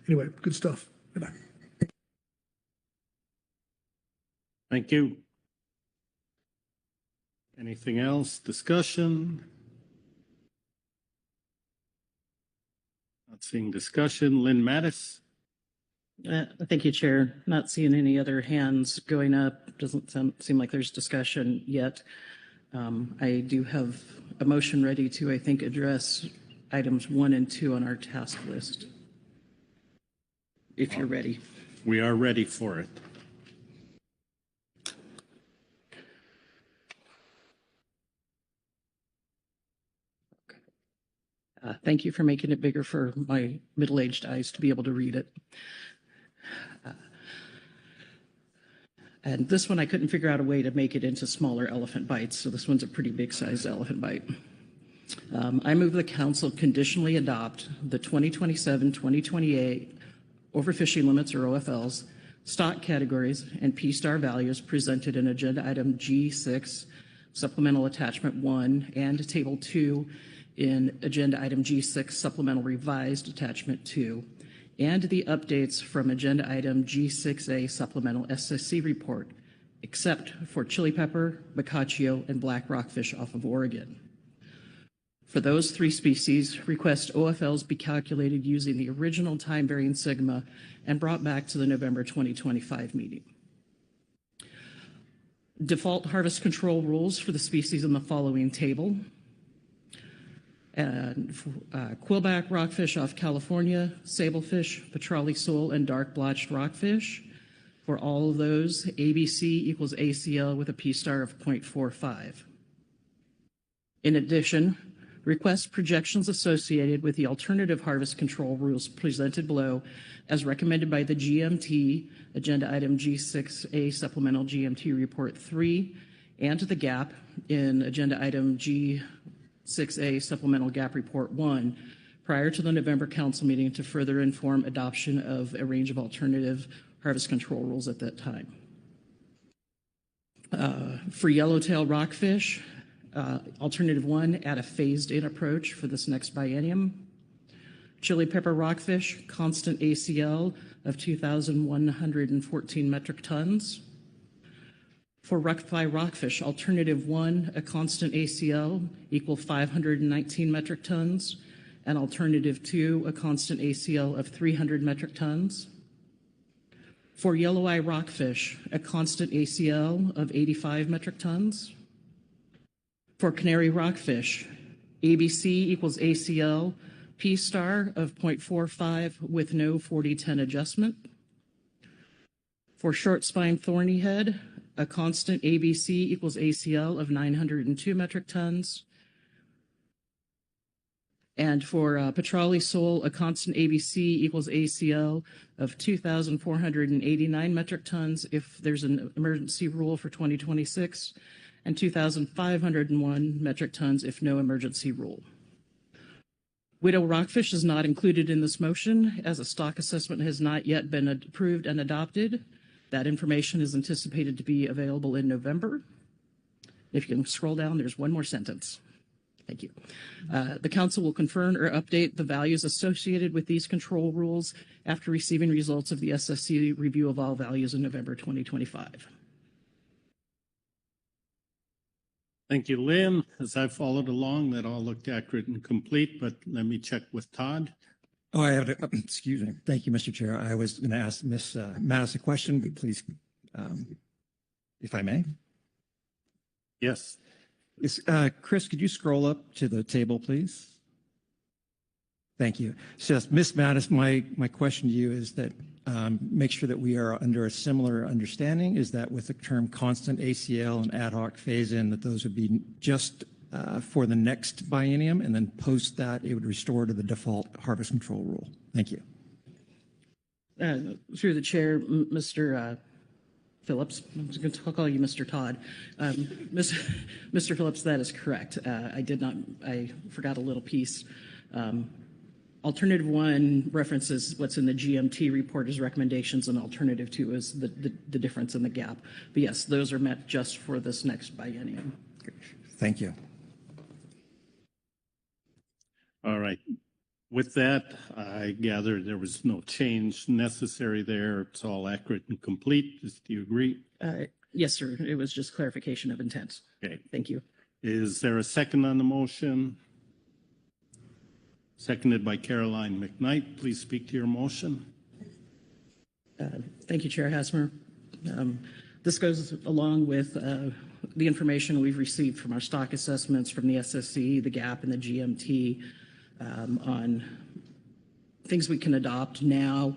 anyway, good stuff. Good night. Thank you. Anything else? Discussion? Not seeing discussion. Lynn Mattis. Thank you, Chair. Not seeing any other hands going up. Doesn't seem like there's discussion yet. I do have a motion ready to, I think, address items 1 and 2 on our task list, if you're ready. We are ready for it. Thank you for making it bigger for my middle-aged eyes to be able to read it. And this one, I couldn't figure out a way to make it into smaller elephant bites, so this one's a pretty big-sized elephant bite. I move the council conditionally adopt the 2027-2028 overfishing limits, or OFLs, stock categories, and P-star values presented in Agenda Item G6, Supplemental Attachment 1, and Table 2 in Agenda Item G6, Supplemental Revised Attachment 2, and the updates from Agenda Item G6A, Supplemental SSC Report, except for chili pepper, bocaccio, and black rockfish off of Oregon. For those 3 species, request OFLs be calculated using the original time-varying sigma and brought back to the November 2025 meeting. Default harvest control rules for the species in the following table. And quillback rockfish off California, sablefish, Petrale sole, and dark blotched rockfish. For all of those, ABC equals ACL with a P-star of 0.45. In addition, request projections associated with the alternative harvest control rules presented below as recommended by the GMT, Agenda Item G6A, Supplemental GMT Report 3, and the GAP in Agenda Item G6A, Supplemental GAP Report 1, prior to the November Council meeting to further inform adoption of a range of alternative harvest control rules at that time. For yellowtail rockfish, Alternative 1, add a phased-in approach for this next biennium. Chili pepper rockfish, constant ACL of 2,114 metric tons. For rockfly rockfish, Alternative 1, a constant ACL equal 519 metric tons, and Alternative 2, a constant ACL of 300 metric tons. For yellow eye rockfish, a constant ACL of 85 metric tons. For canary rockfish, ABC equals ACL, P-star of 0.45 with no 40-10 adjustment. For shortspine thornyhead, a constant ABC equals ACL of 902 metric tons. And for Petrale sole, a constant ABC equals ACL of 2,489 metric tons if there's an emergency rule for 2026, and 2,501 metric tons if no emergency rule. Widow rockfish is not included in this motion as a stock assessment has not yet been approved and adopted. That information is anticipated to be available in November. If you can scroll down, there's one more sentence. Thank you. The council will confirm or update the values associated with these control rules after receiving results of the SSC review of all values in November 2025. Thank you, Lynn. As I followed along, that all looked accurate and complete, but let me check with Todd. Oh, I have to, excuse me. Thank you, Mr. Chair. I was going to ask Ms. Mattis a question, but please, if I may. Yes. Chris, could you scroll up to the table, please? Thank you. So, Ms. Mattis, my question to you is that make sure that we are under a similar understanding, is that with the term constant ACL and ad hoc phase-in, that those would be just for the next biennium, and then post that, it would restore to the default harvest control rule. Thank you. Through the chair, Mr. Phillips, I'm just going to call you Mr. Todd. Mr. Phillips, that is correct. I forgot a little piece. Alternative 1 references what's in the GMT report as recommendations, and Alternative 2 is the difference in the gap. But yes, those are met just for this next biennium. Thank you. All right. With that, I gather there was no change necessary there. It's all accurate and complete. Do you agree? Yes, sir. It was just clarification of intent. Okay. Thank you. Is there a second on the motion? Seconded by Caroline McKnight. Please speak to your motion. Thank you, Chair Hasmer. This goes along with the information we've received from our stock assessments from the SSC, the GAP, and the GMT on things we can adopt now.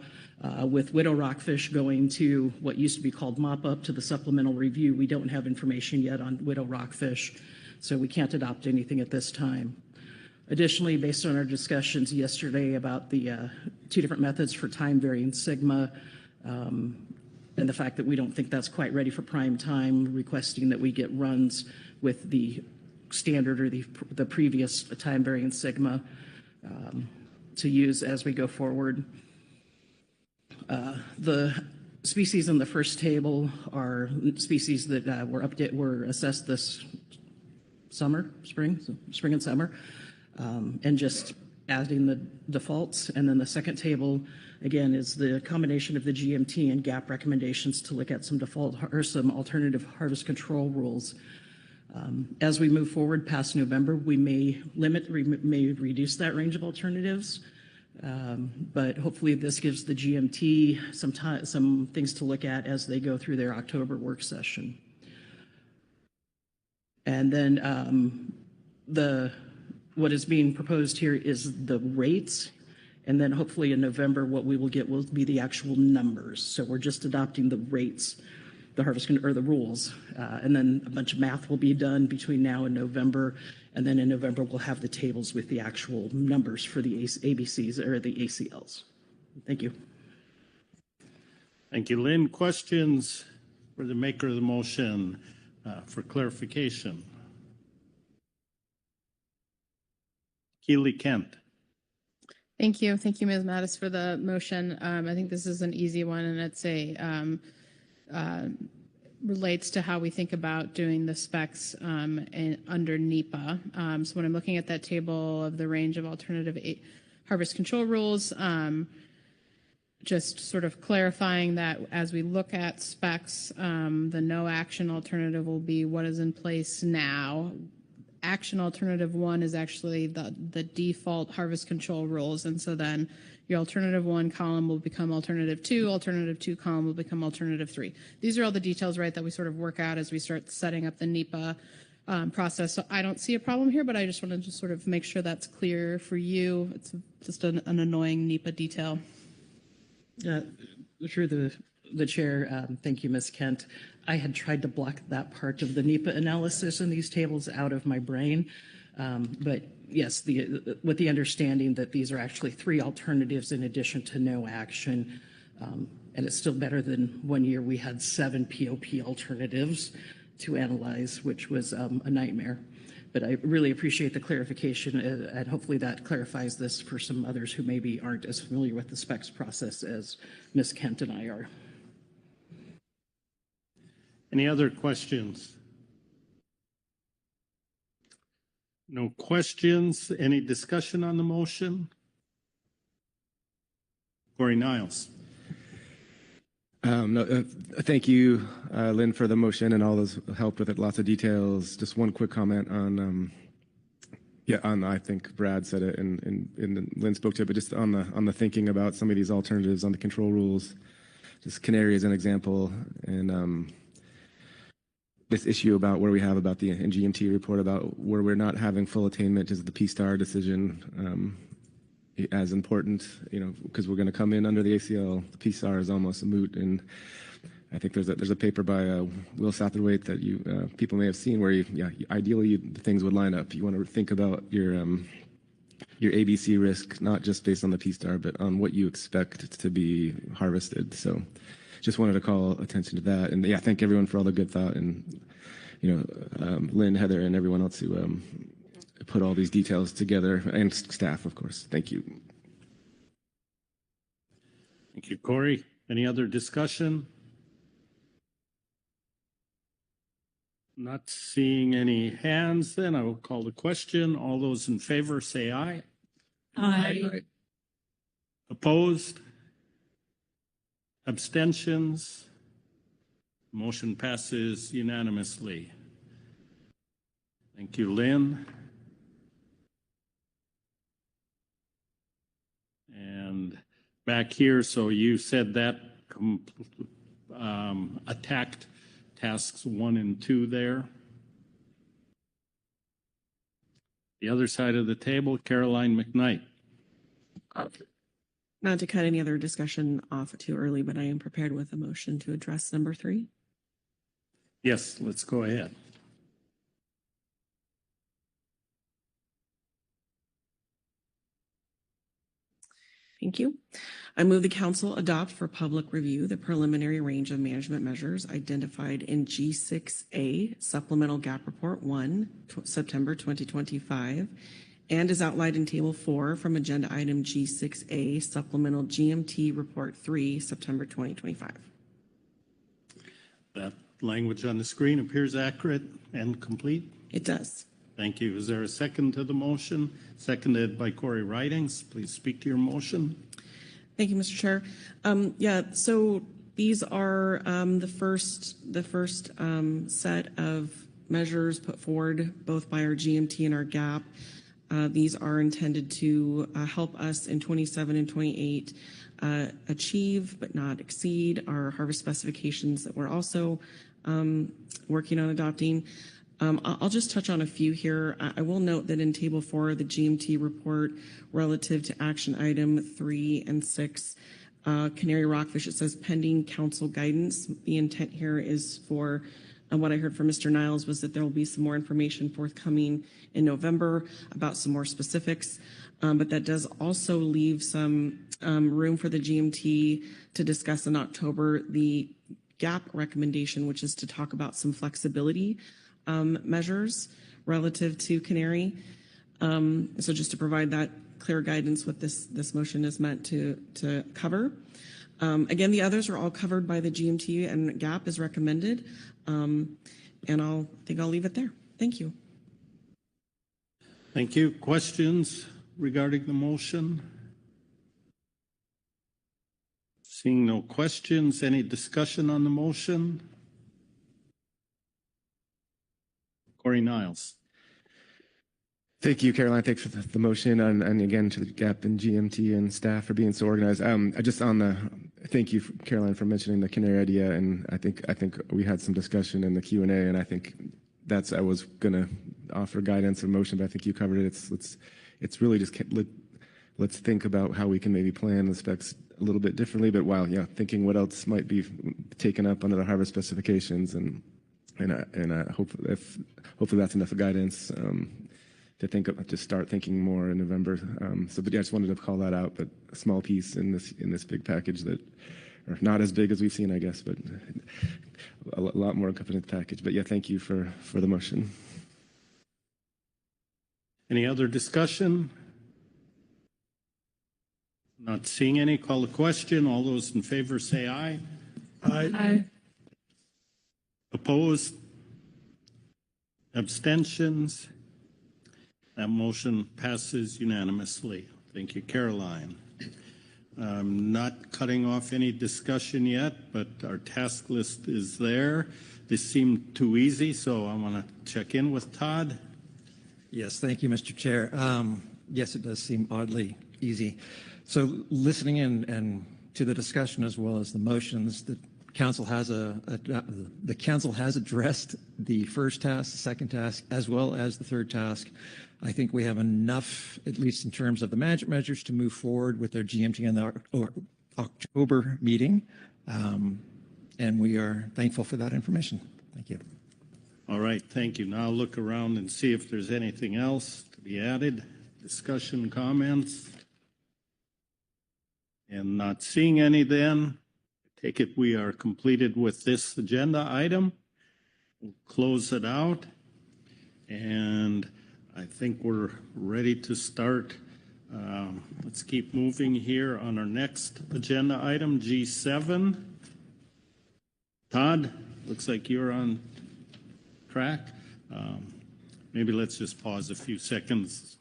With widow rockfish going to what used to be called mop-up to the supplemental review, we don't have information yet on widow rockfish, so we can't adopt anything at this time. Additionally, based on our discussions yesterday about the 2 different methods for time-varying sigma, and the fact that we don't think that's quite ready for prime time, requesting that we get runs with the standard or the previous time variance sigma to use as we go forward. The species in the first table are species that were assessed this spring and summer, and just adding the defaults. And then the second table, again, is the combination of the GMT and GAP recommendations to look at some default or some alternative harvest control rules. As we move forward past November, we may reduce that range of alternatives. But hopefully this gives the GMT some things to look at as they go through their October work session. And then what is being proposed here is the rates. And then hopefully in November, what we will get will be the actual numbers. So we're just adopting the rates, the the rules. And then a bunch of math will be done between now and November. And then in November, we'll have the tables with the actual numbers for the ABCs or the ACLs. Thank you. Thank you, Lynn. Questions for the maker of the motion for clarification? Keely Kent. Thank you. Thank you, Ms. Mattis, for the motion. I think this is an easy one, and it's relates to how we think about doing the specs under NEPA. So when I'm looking at that table of the range of alternative harvest control rules, just sort of clarifying that as we look at specs, the no action alternative will be what is in place now. Action alternative 1 is actually the default harvest control rules. And so then your alternative 1 column will become alternative 2 column will become alternative 3. These are all the details, right, that we sort of work out as we start setting up the NEPA process. So I don't see a problem here, but I just wanted to sort of make sure that's clear for you. It's just an annoying NEPA detail. Through the chair, thank you, Ms. Kent. I had tried to block that part of the NEPA analysis in these tables out of my brain. But yes, with the understanding that these are actually 3 alternatives in addition to no action. And it's still better than one year we had 7 POP alternatives to analyze, which was a nightmare. But I really appreciate the clarification, and hopefully that clarifies this for some others who maybe aren't as familiar with the specs process as Ms. Kent and I are. Any other questions? No questions. Any discussion on the motion? Corey Niles. Thank you, Lynn, for the motion and all those help with it. Lots of details. Just one quick comment on, I think Brad said it and Lynn spoke to it, but just on the thinking about some of these alternatives on the control rules. Just Canary as an example, and this issue about where we have about the GMT report about where we're not having full attainment is the P-star decision. As important, because we're going to come in under the ACL. The P-star is almost a moot, and I think there's a paper by Will Satterthwaite that you people may have seen where ideally the things would line up. You want to think about your ABC risk not just based on the P-star, but on what you expect to be harvested. So, just wanted to call attention to that, and thank everyone for all the good thought, and Lynn, Heather, and everyone else who put all these details together, and staff, of course. Thank you. Thank you, Corey. Any other discussion? Not seeing any hands, then I will call the question. All those in favor say aye. Aye. Opposed? Abstentions? Motion passes unanimously. Thank you, Lynn. And back here, so you said that attacked tasks 1 and 2 there. The other side of the table, Caroline McKnight. Not to cut any other discussion off too early, but I am prepared with a motion to address number 3. Yes, let's go ahead. Thank you. I move the council adopt for public review the preliminary range of management measures identified in G6A Supplemental Gap Report 1, September 2025, and is outlined in Table 4 from Agenda Item G6A Supplemental GMT Report 3, September 2025. That language on the screen appears accurate and complete. It does. Thank you. Is there a second to the motion? Seconded by Corey Ridings. Please speak to your motion. Thank you, Mr. Chair. So these are the first set of measures put forward both by our GMT and our GAP. These are intended to help us in 27 and 28 achieve but not exceed our harvest specifications that we're also working on adopting. I'll just touch on a few here. I will note that in Table 4, the GMT report relative to action item 3 and 6, Canary Rockfish, it says pending council guidance. The intent here is for, what I heard from Mr. Niles was that there will be some more information forthcoming in November about some more specifics. But that does also leave some room for the GMT to discuss in October the GAP recommendation, which is to talk about some flexibility measures relative to Canary. So just to provide that clear guidance what this motion is meant to cover. Again, the others are all covered by the GMT and GAP as recommended. And I think I'll leave it there. Thank you. Thank you. Questions regarding the motion? Seeing no questions, any discussion on the motion? Corey Niles. Thank you, Caroline. Thanks for the motion, and again to the GAP and GMT and staff for being so organized. Thank you, Caroline, for mentioning the Canary idea, and I think we had some discussion in the Q&A, and I think I was gonna offer guidance or motion, but I think you covered it. It's really just let's think about how we can maybe plan the specs a little bit differently, but while thinking what else might be taken up under the harvest specifications, and hopefully that's enough guidance to start thinking more in November. But I just wanted to call that out. But a small piece in this big package that, or not as big as we've seen, I guess, but a lot more encompassing package. But thank you for the motion. Any other discussion? Not seeing any. Call the question. All those in favor say aye. Aye. Aye. Opposed? Abstentions? That motion passes unanimously. Thank you, Caroline. I'm not cutting off any discussion yet, but our task list is there. This seemed too easy, so I want to check in with Todd. Yes, thank you, Mr. Chair. Yes, it does seem oddly easy. So listening in and to the discussion as well as the motions, the council has addressed the first task, the second task, as well as the third task. I think we have enough, at least in terms of the management measures, to move forward with their GMT in the October meeting. And we are thankful for that information. Thank you. All right, thank you. Now look around and see if there's anything else to be added. Discussion, comments? And not seeing any then, I take it we are completed with this agenda item. We'll close it out. And I think we're ready to start. Let's keep moving here on our next agenda item, G7. Todd, looks like you're on track. Maybe let's just pause a few seconds.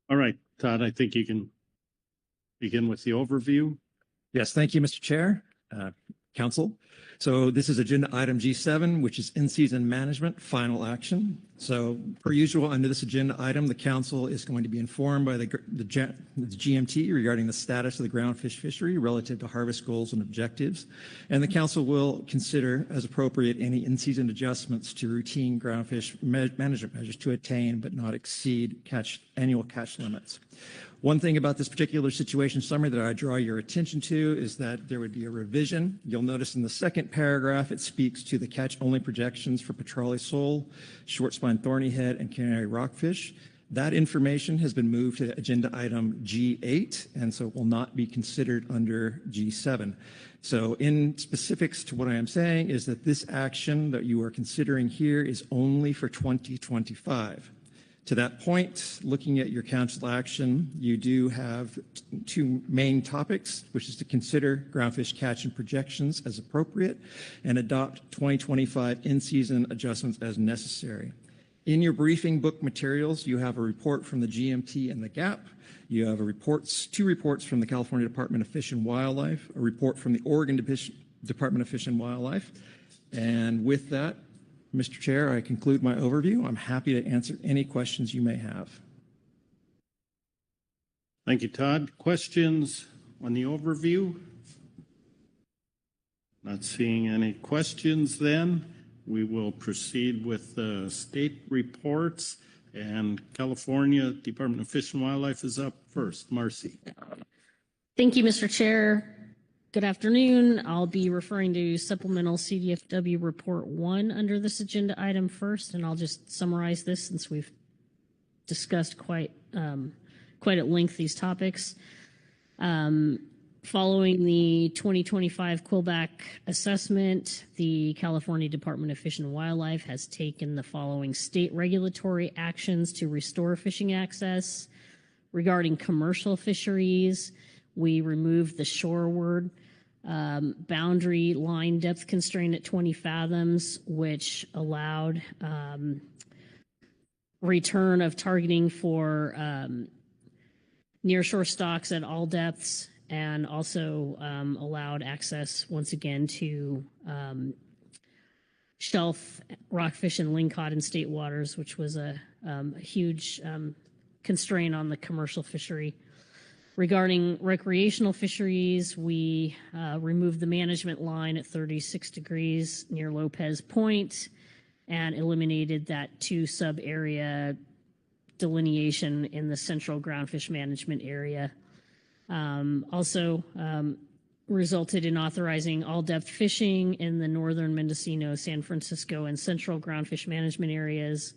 All right, Todd, I think you can begin with the overview. Yes, thank you, Mr. Chair. Council. So this is agenda item G7, which is in-season management, final action. So per usual, under this agenda item, the council is going to be informed by the GMT regarding the status of the groundfish fishery relative to harvest goals and objectives. And the council will consider, as appropriate, any in-season adjustments to routine groundfish management measures to attain but not exceed annual catch limits. One thing about this particular situation summary that I draw your attention to is that there would be a revision. You'll notice in the second paragraph, it speaks to the catch-only projections for Petrale sole, Shortspine Thornyhead, and Canary Rockfish. That information has been moved to agenda item G8, and so it will not be considered under G7. So in specifics to what I am saying is that this action that you are considering here is only for 2025. To that point, looking at your council action, you do have two main topics, which is to consider groundfish catch and projections as appropriate and adopt 2025 in-season adjustments as necessary. In your briefing book materials, you have a report from the GMT and the GAP. You have two reports from the California Department of Fish and Wildlife, a report from the Oregon Department of Fish and Wildlife. And with that, Mr. Chair, I conclude my overview. I'm happy to answer any questions you may have. Thank you, Todd. Questions on the overview? Not seeing any questions then. We will proceed with the state reports, and California Department of Fish and Wildlife is up first. Marcy. Thank you, Mr. Chair. Good afternoon. I'll be referring to supplemental CDFW report 1 under this agenda item first, and I'll just summarize this since we've discussed quite at length these topics. Following the 2025 Quillback assessment, the California Department of Fish and Wildlife has taken the following state regulatory actions to restore fishing access. Regarding commercial fisheries, we removed the shoreward boundary line depth constraint at 20 fathoms, which allowed return of targeting for nearshore stocks at all depths, and also allowed access once again to shelf rockfish and lingcod in state waters, which was a huge constraint on the commercial fishery. Regarding recreational fisheries, we removed the management line at 36 degrees near Lopez Point and eliminated that 2 sub-area delineation in the central groundfish management area. Also resulted in authorizing all-depth fishing in the northern Mendocino, San Francisco, and central groundfish management areas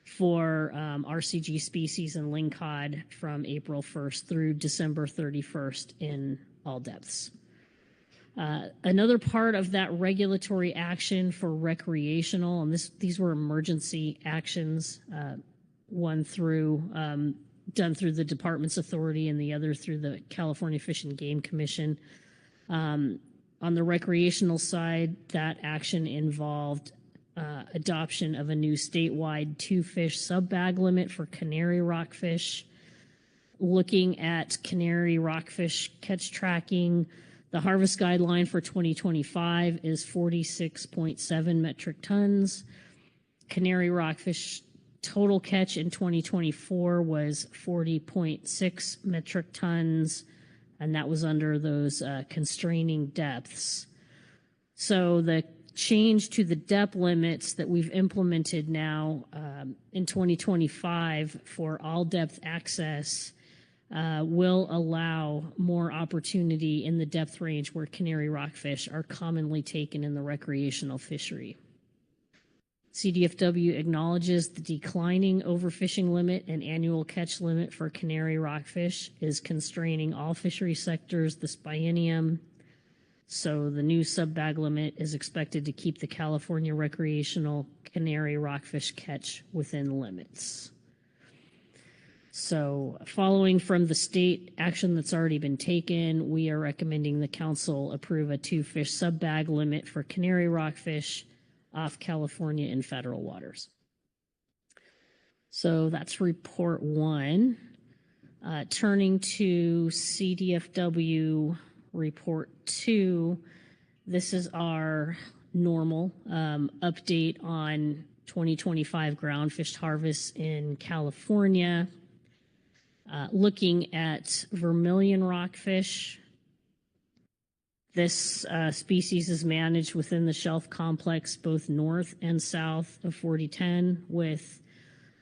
for RCG species and lingcod from April 1st through December 31st in all depths. Another part of that regulatory action for recreational, and these were emergency actions, one through done through the department's authority and the other through the California Fish and Game Commission. On the recreational side, that action involved adoption of a new statewide 2-fish sub-bag limit for Canary Rockfish. Looking at Canary Rockfish catch tracking, the harvest guideline for 2025 is 46.7 metric tons. Canary Rockfish total catch in 2024 was 40.6 metric tons, and that was under those constraining depths. So the change to the depth limits that we've implemented now in 2025 for all depth access will allow more opportunity in the depth range where Canary rockfish are commonly taken in the recreational fishery. CDFW acknowledges the declining overfishing limit and annual catch limit for Canary rockfish is constraining all fishery sectors this biennium. So the new sub-bag limit is expected to keep the California recreational Canary rockfish catch within limits. So following from the state action that's already been taken, we are recommending the council approve a 2-fish sub-bag limit for Canary rockfish off California in federal waters. So that's report 1. Turning to CDFW report 2, This is our normal update on 2025 groundfish harvest in California. Looking at vermilion rockfish, this species is managed within the shelf complex both north and south of 4010 with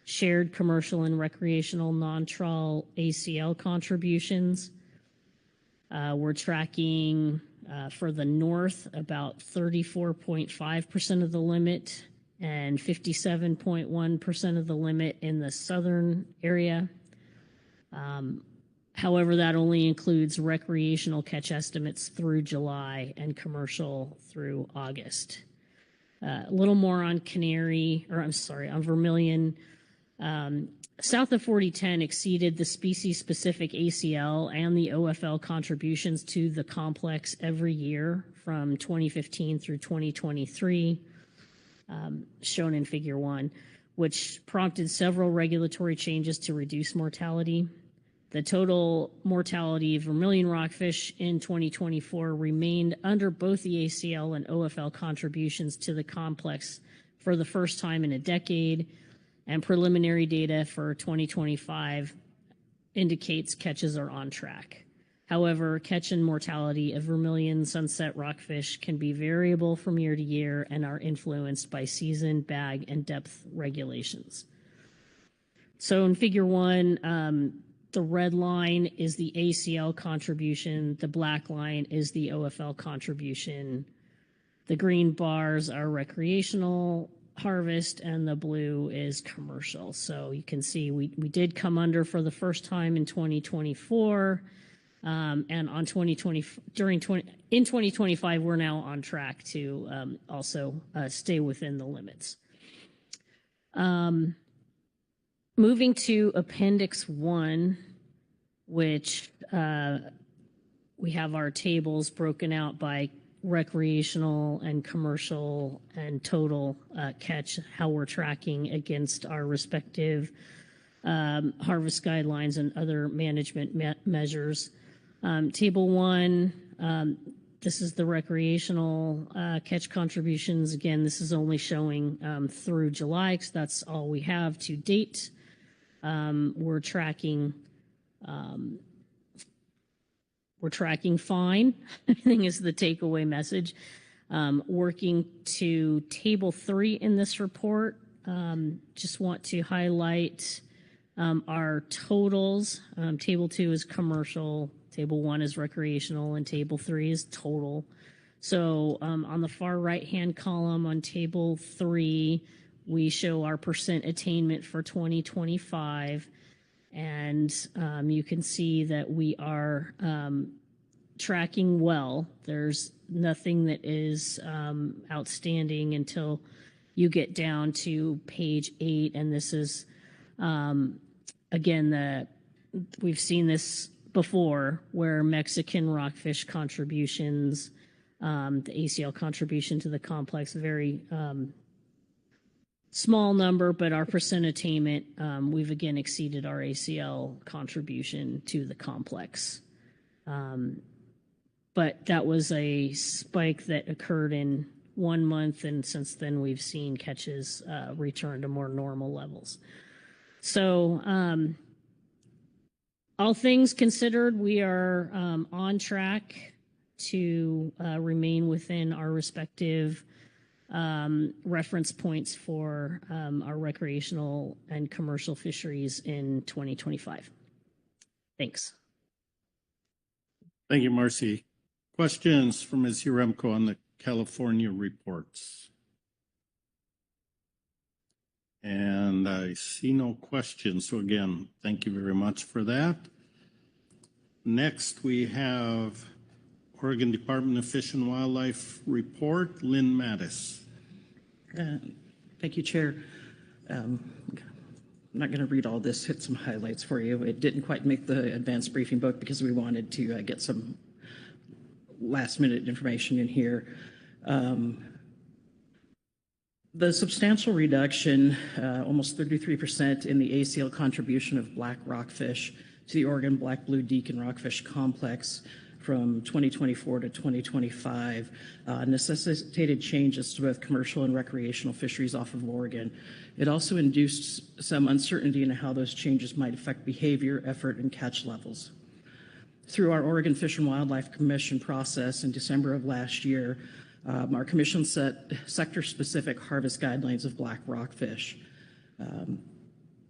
shared commercial and recreational non-trawl ACL contributions. We're tracking for the north about 34.5% of the limit and 57.1% of the limit in the southern area. However, that only includes recreational catch estimates through July and commercial through August. A little more on Canary, or I'm sorry, on vermilion. South of 4010 exceeded the species-specific ACL and the OFL contributions to the complex every year from 2015 through 2023, shown in Figure 1, which prompted several regulatory changes to reduce mortality. The total mortality of vermilion rockfish in 2024 remained under both the ACL and OFL contributions to the complex for the first time in a decade, and preliminary data for 2025 indicates catches are on track. However, catch and mortality of vermilion sunset rockfish can be variable from year to year and are influenced by season, bag, and depth regulations. So in Figure 1, the red line is the ACL contribution. The black line is the OFL contribution. The green bars are recreational harvest and the blue is commercial. So you can see we did come under for the first time in 2024. And on 2025, we're now on track to also stay within the limits. Moving to Appendix 1, which we have our tables broken out by recreational and commercial and total catch, how we're tracking against our respective harvest guidelines and other management measures. Table 1, this is the recreational catch contributions. Again, this is only showing through July because that's all we have to date. We're tracking fine, I think is the takeaway message. Working to Table 3 in this report, just want to highlight our totals. Table 2 is commercial, Table 1 is recreational, and Table 3 is total. So on the far right-hand column on Table 3, we show our percent attainment for 2025. And you can see that we are tracking well. There's nothing that is outstanding until you get down to page 8. And this is, again, we've seen this before where Mexican rockfish contributions, the ACL contribution to the complex, very small number, but our percent attainment, we've again exceeded our ACL contribution to the complex. But that was a spike that occurred in 1 month, and since then we've seen catches return to more normal levels. So all things considered, we are on track to remain within our respective reference points for our recreational and commercial fisheries in 2025. Thanks. Thank you, Marcy. Questions from Ms. Uremko on the California reports? And I see no questions. So again, thank you very much for that. Next, we have Oregon Department of Fish and Wildlife report, Lynn Mattis. Thank you, Chair. I'm not going to read all this, hit some highlights for you. It didn't quite make the advanced briefing book because we wanted to get some last minute information in here. The substantial reduction, almost 33% in the ACL contribution of black rockfish to the Oregon black blue deacon rockfish complex from 2024 to 2025 necessitated changes to both commercial and recreational fisheries off of Oregon. It also induced some uncertainty in how those changes might affect behavior, effort, and catch levels. Through our Oregon Fish and Wildlife Commission process in December of last year, our commission set sector-specific harvest guidelines of black rockfish. And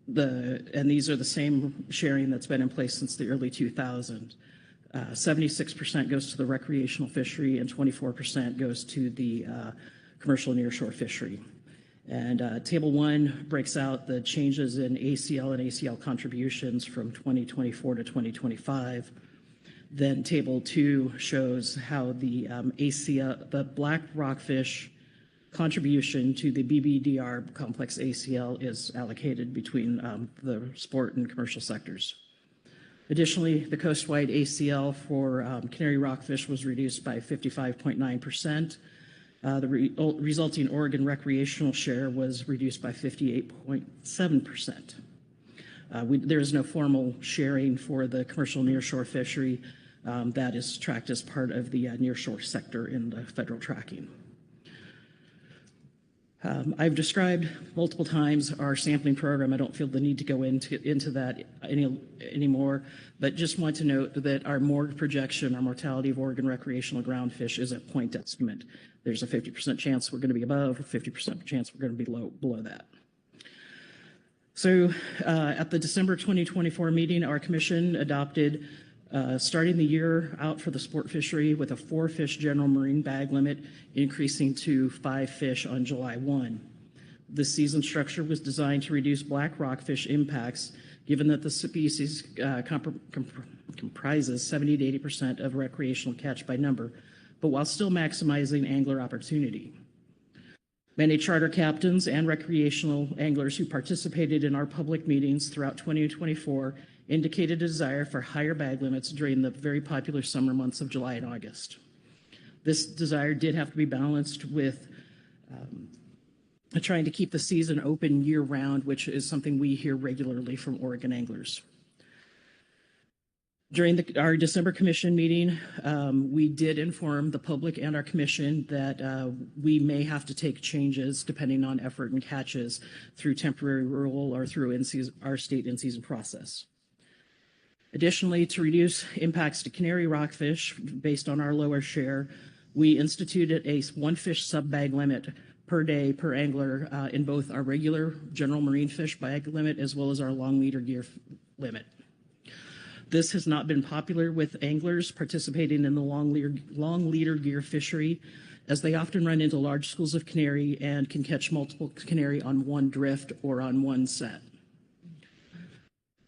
these are the same sharing that's been in place since the early 2000s. 76% goes to the recreational fishery and 24% goes to the commercial nearshore fishery. And Table 1 breaks out the changes in ACL and ACL contributions from 2024 to 2025. Then Table 2 shows how the ACL, the black rockfish contribution to the BBDR complex ACL is allocated between the sport and commercial sectors. Additionally, the coast-wide ACL for Canary rockfish was reduced by 55.9%. The resulting Oregon recreational share was reduced by 58.7%. There is no formal sharing for the commercial nearshore fishery that is tracked as part of the nearshore sector in the federal tracking. I've described multiple times our sampling program. I don't feel the need to go into that anymore, but just want to note that our morgue projection, our mortality of Oregon recreational groundfish is a point estimate. There's a 50% chance we're going to be above, a 50% chance we're going to be below that. So at the December 2024 meeting, our commission adopted starting the year out for the sport fishery with a 4-fish general marine bag limit, increasing to 5 fish on July 1. The season structure was designed to reduce black rockfish impacts, given that the species comprises 70 to 80% of recreational catch by number, but while still maximizing angler opportunity. Many charter captains and recreational anglers who participated in our public meetings throughout 2024 indicated a desire for higher bag limits during the very popular summer months of July and August. This desire did have to be balanced with trying to keep the season open year-round, which is something we hear regularly from Oregon anglers. During our December commission meeting, we did inform the public and our commission that we may have to take changes depending on effort and catches through temporary rule or through our state in-season process. Additionally, to reduce impacts to Canary rockfish based on our lower share, we instituted a 1-fish sub-bag limit per day per angler in both our regular general marine fish bag limit as well as our long leader gear limit. This has not been popular with anglers participating in the long leader gear fishery, as they often run into large schools of canary and can catch multiple canary on one drift or on one set.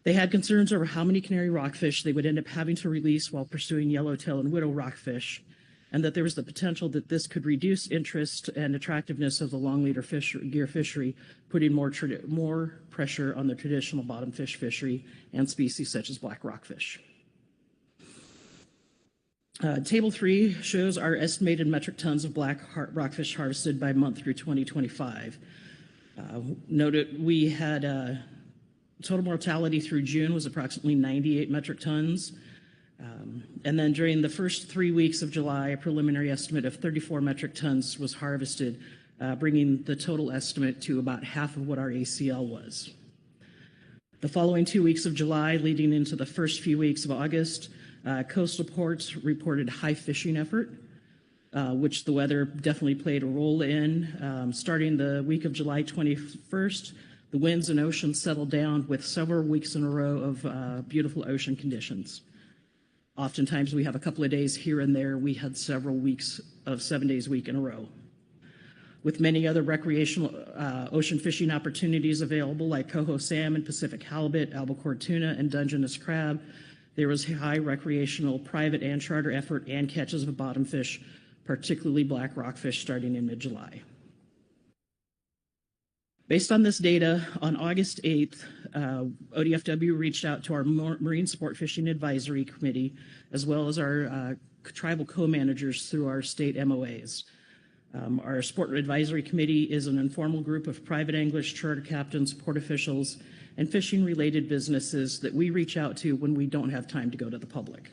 They had concerns over how many canary rockfish they would end up having to release while pursuing yellowtail and widow rockfish, and that there was the potential that this could reduce interest and attractiveness of the long leader gear fishery, putting more pressure on the traditional bottom fish fishery and species such as black rockfish. Table 3 shows our estimated metric tons of black rockfish harvested by month through 2025. Noted we had total mortality through June was approximately 98 metric tons. And then during the first 3 weeks of July, a preliminary estimate of 34 metric tons was harvested, bringing the total estimate to about half of what our ACL was. The following 2 weeks of July, leading into the first few weeks of August, coastal ports reported high fishing effort, which the weather definitely played a role in. Starting the week of July 21st, the winds and ocean settled down with several weeks in a row of beautiful ocean conditions. Oftentimes we have a couple of days here and there. We had several weeks of 7 days a week in a row. With many other recreational ocean fishing opportunities available like coho salmon, Pacific halibut, albacore tuna, and Dungeness crab, there was high recreational private and charter effort and catches of bottom fish, particularly black rockfish, starting in mid-July. Based on this data, on August 8th, ODFW reached out to our Marine Sport Fishing Advisory Committee, as well as our tribal co-managers through our state MOAs. Our Sport Advisory Committee is an informal group of private anglers, charter captains, port officials, and fishing-related businesses that we reach out to when we don't have time to go to the public.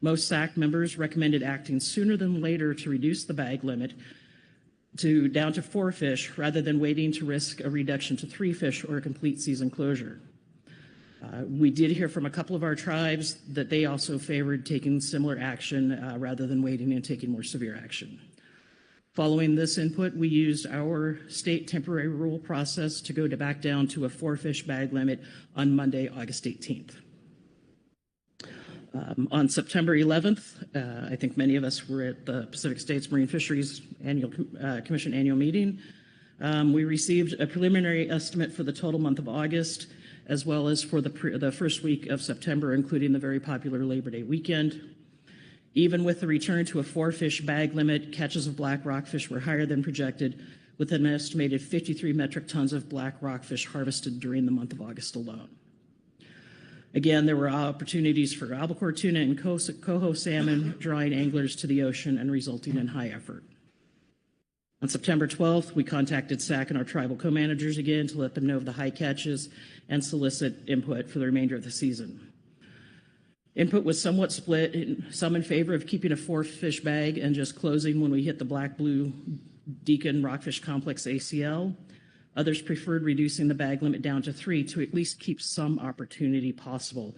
Most SAC members recommended acting sooner than later to reduce the bag limit down to 4 fish rather than waiting to risk a reduction to 3 fish or a complete season closure. We did hear from a couple of our tribes that they also favored taking similar action rather than waiting and taking more severe action. Following this input, we used our state temporary rule process to go back down to a 4-fish bag limit on Monday, August 18th. On September 11th, I think many of us were at the Pacific States Marine Fisheries Commission annual meeting. We received a preliminary estimate for the total month of August, as well as for the first week of September, including the very popular Labor Day weekend. Even with the return to a 4-fish bag limit, catches of black rockfish were higher than projected, with an estimated 53 metric tons of black rockfish harvested during the month of August alone. Again, there were opportunities for albacore tuna and coho salmon, drawing anglers to the ocean and resulting in high effort. On September 12th, we contacted SAC and our tribal co-managers again to let them know of the high catches and solicit input for the remainder of the season. Input was somewhat split, some in favor of keeping a 4-fish bag and just closing when we hit the black-blue Deacon Rockfish Complex ACL. Others preferred reducing the bag limit down to 3 to at least keep some opportunity possible,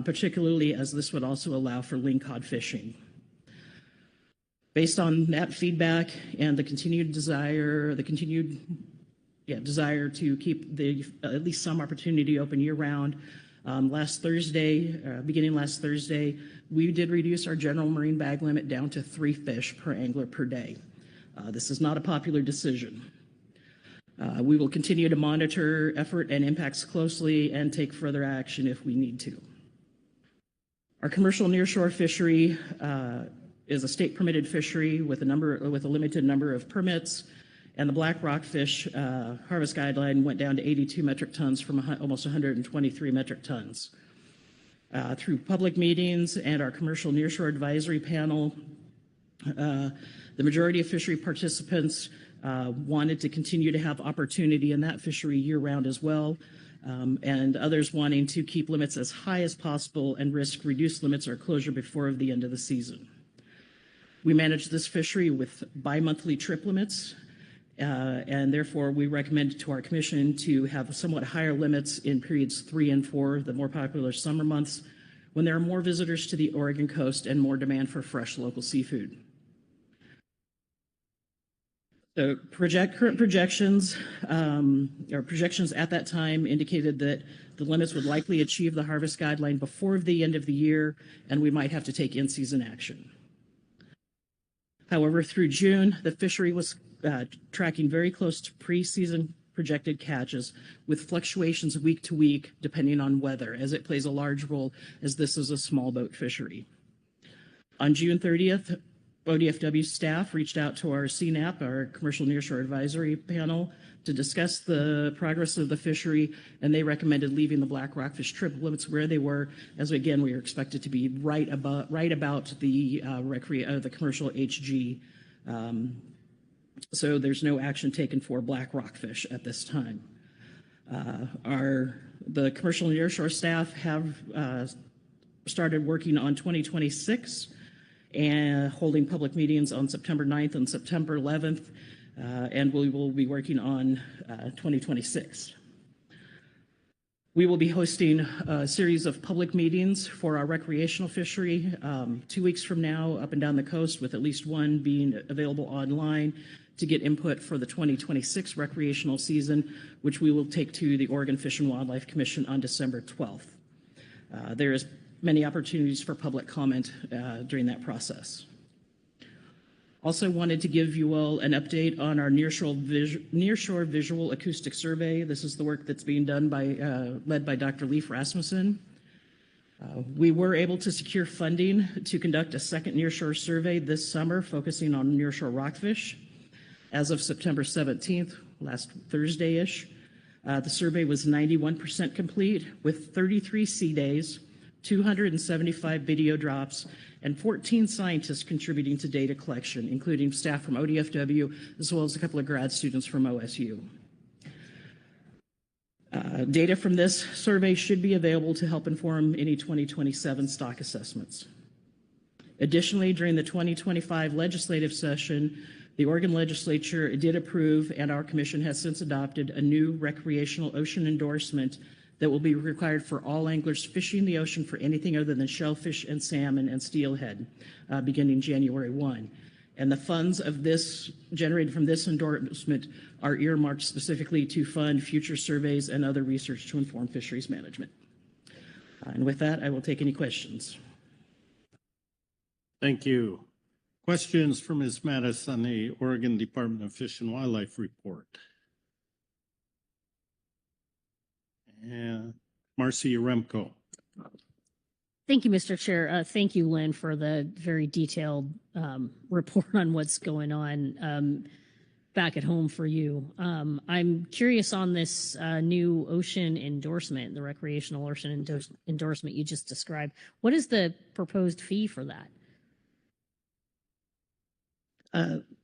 particularly as this would also allow for lingcod fishing. Based on that feedback and the continued desire to keep at least some opportunity open year-round, beginning last Thursday, we did reduce our general marine bag limit down to 3 fish per angler per day. This is not a popular decision. We will continue to monitor effort and impacts closely and take further action if we need to. Our commercial nearshore fishery is a state permitted fishery with a limited number of permits, and the black rockfish harvest guideline went down to 82 metric tons from almost 123 metric tons. Through public meetings and our commercial nearshore advisory panel, the majority of fishery participants wanted to continue to have opportunity in that fishery year-round as well, and others wanting to keep limits as high as possible and risk reduced limits or closure before the end of the season. We manage this fishery with bi-monthly trip limits, and therefore we recommend to our commission to have somewhat higher limits in periods 3 and 4, the more popular summer months, when there are more visitors to the Oregon coast and more demand for fresh local seafood. The current projections, or projections at that time, indicated that the limits would likely achieve the harvest guideline before the end of the year, and we might have to take in-season action. However, through June, the fishery was tracking very close to pre-season projected catches, with fluctuations week to week depending on weather, as it plays a large role as this is a small boat fishery. On June 30th, ODFW staff reached out to our CNAP, our Commercial Nearshore Advisory Panel, to discuss the progress of the fishery, and they recommended leaving the black rockfish trip limits where they were, as again we are expected to be right about the commercial HG. So there's no action taken for black rockfish at this time. The commercial nearshore staff have started working on 2026 and holding public meetings on September 9th and September 11th, and we will be working on 2026. We will be hosting a series of public meetings for our recreational fishery 2 weeks from now up and down the coast, with at least one being available online to get input for the 2026 recreational season, which we will take to the Oregon Fish and Wildlife Commission on December 12th. There is many opportunities for public comment during that process. Also wanted to give you all an update on our nearshore visual acoustic survey. This is the work that's being done led by Dr. Leif Rasmussen. We were able to secure funding to conduct a second nearshore survey this summer, focusing on nearshore rockfish. As of September 17th, last Thursday-ish, the survey was 91% complete, with 33 sea days, 275 video drops, and 14 scientists contributing to data collection, including staff from ODFW, as well as a couple of grad students from OSU. Data from this survey should be available to help inform any 2027 stock assessments. Additionally, during the 2025 legislative session, the Oregon legislature did approve, and our commission has since adopted, a new recreational ocean endorsement that will be required for all anglers fishing the ocean for anything other than shellfish and salmon and steelhead, beginning January 1. And the funds of this generated from this endorsement are earmarked specifically to fund future surveys and other research to inform fisheries management. And with that, I will take any questions. Thank you. Questions for Ms. Mattis on the Oregon Department of Fish and Wildlife report? And Marcy Yaremko. Thank you, Mr. Chair. Thank you, Lynn, for the very detailed report on what's going on back at home for you. I'm curious on this new ocean endorsement, the recreational ocean endorsement you just described. What is the proposed fee for that?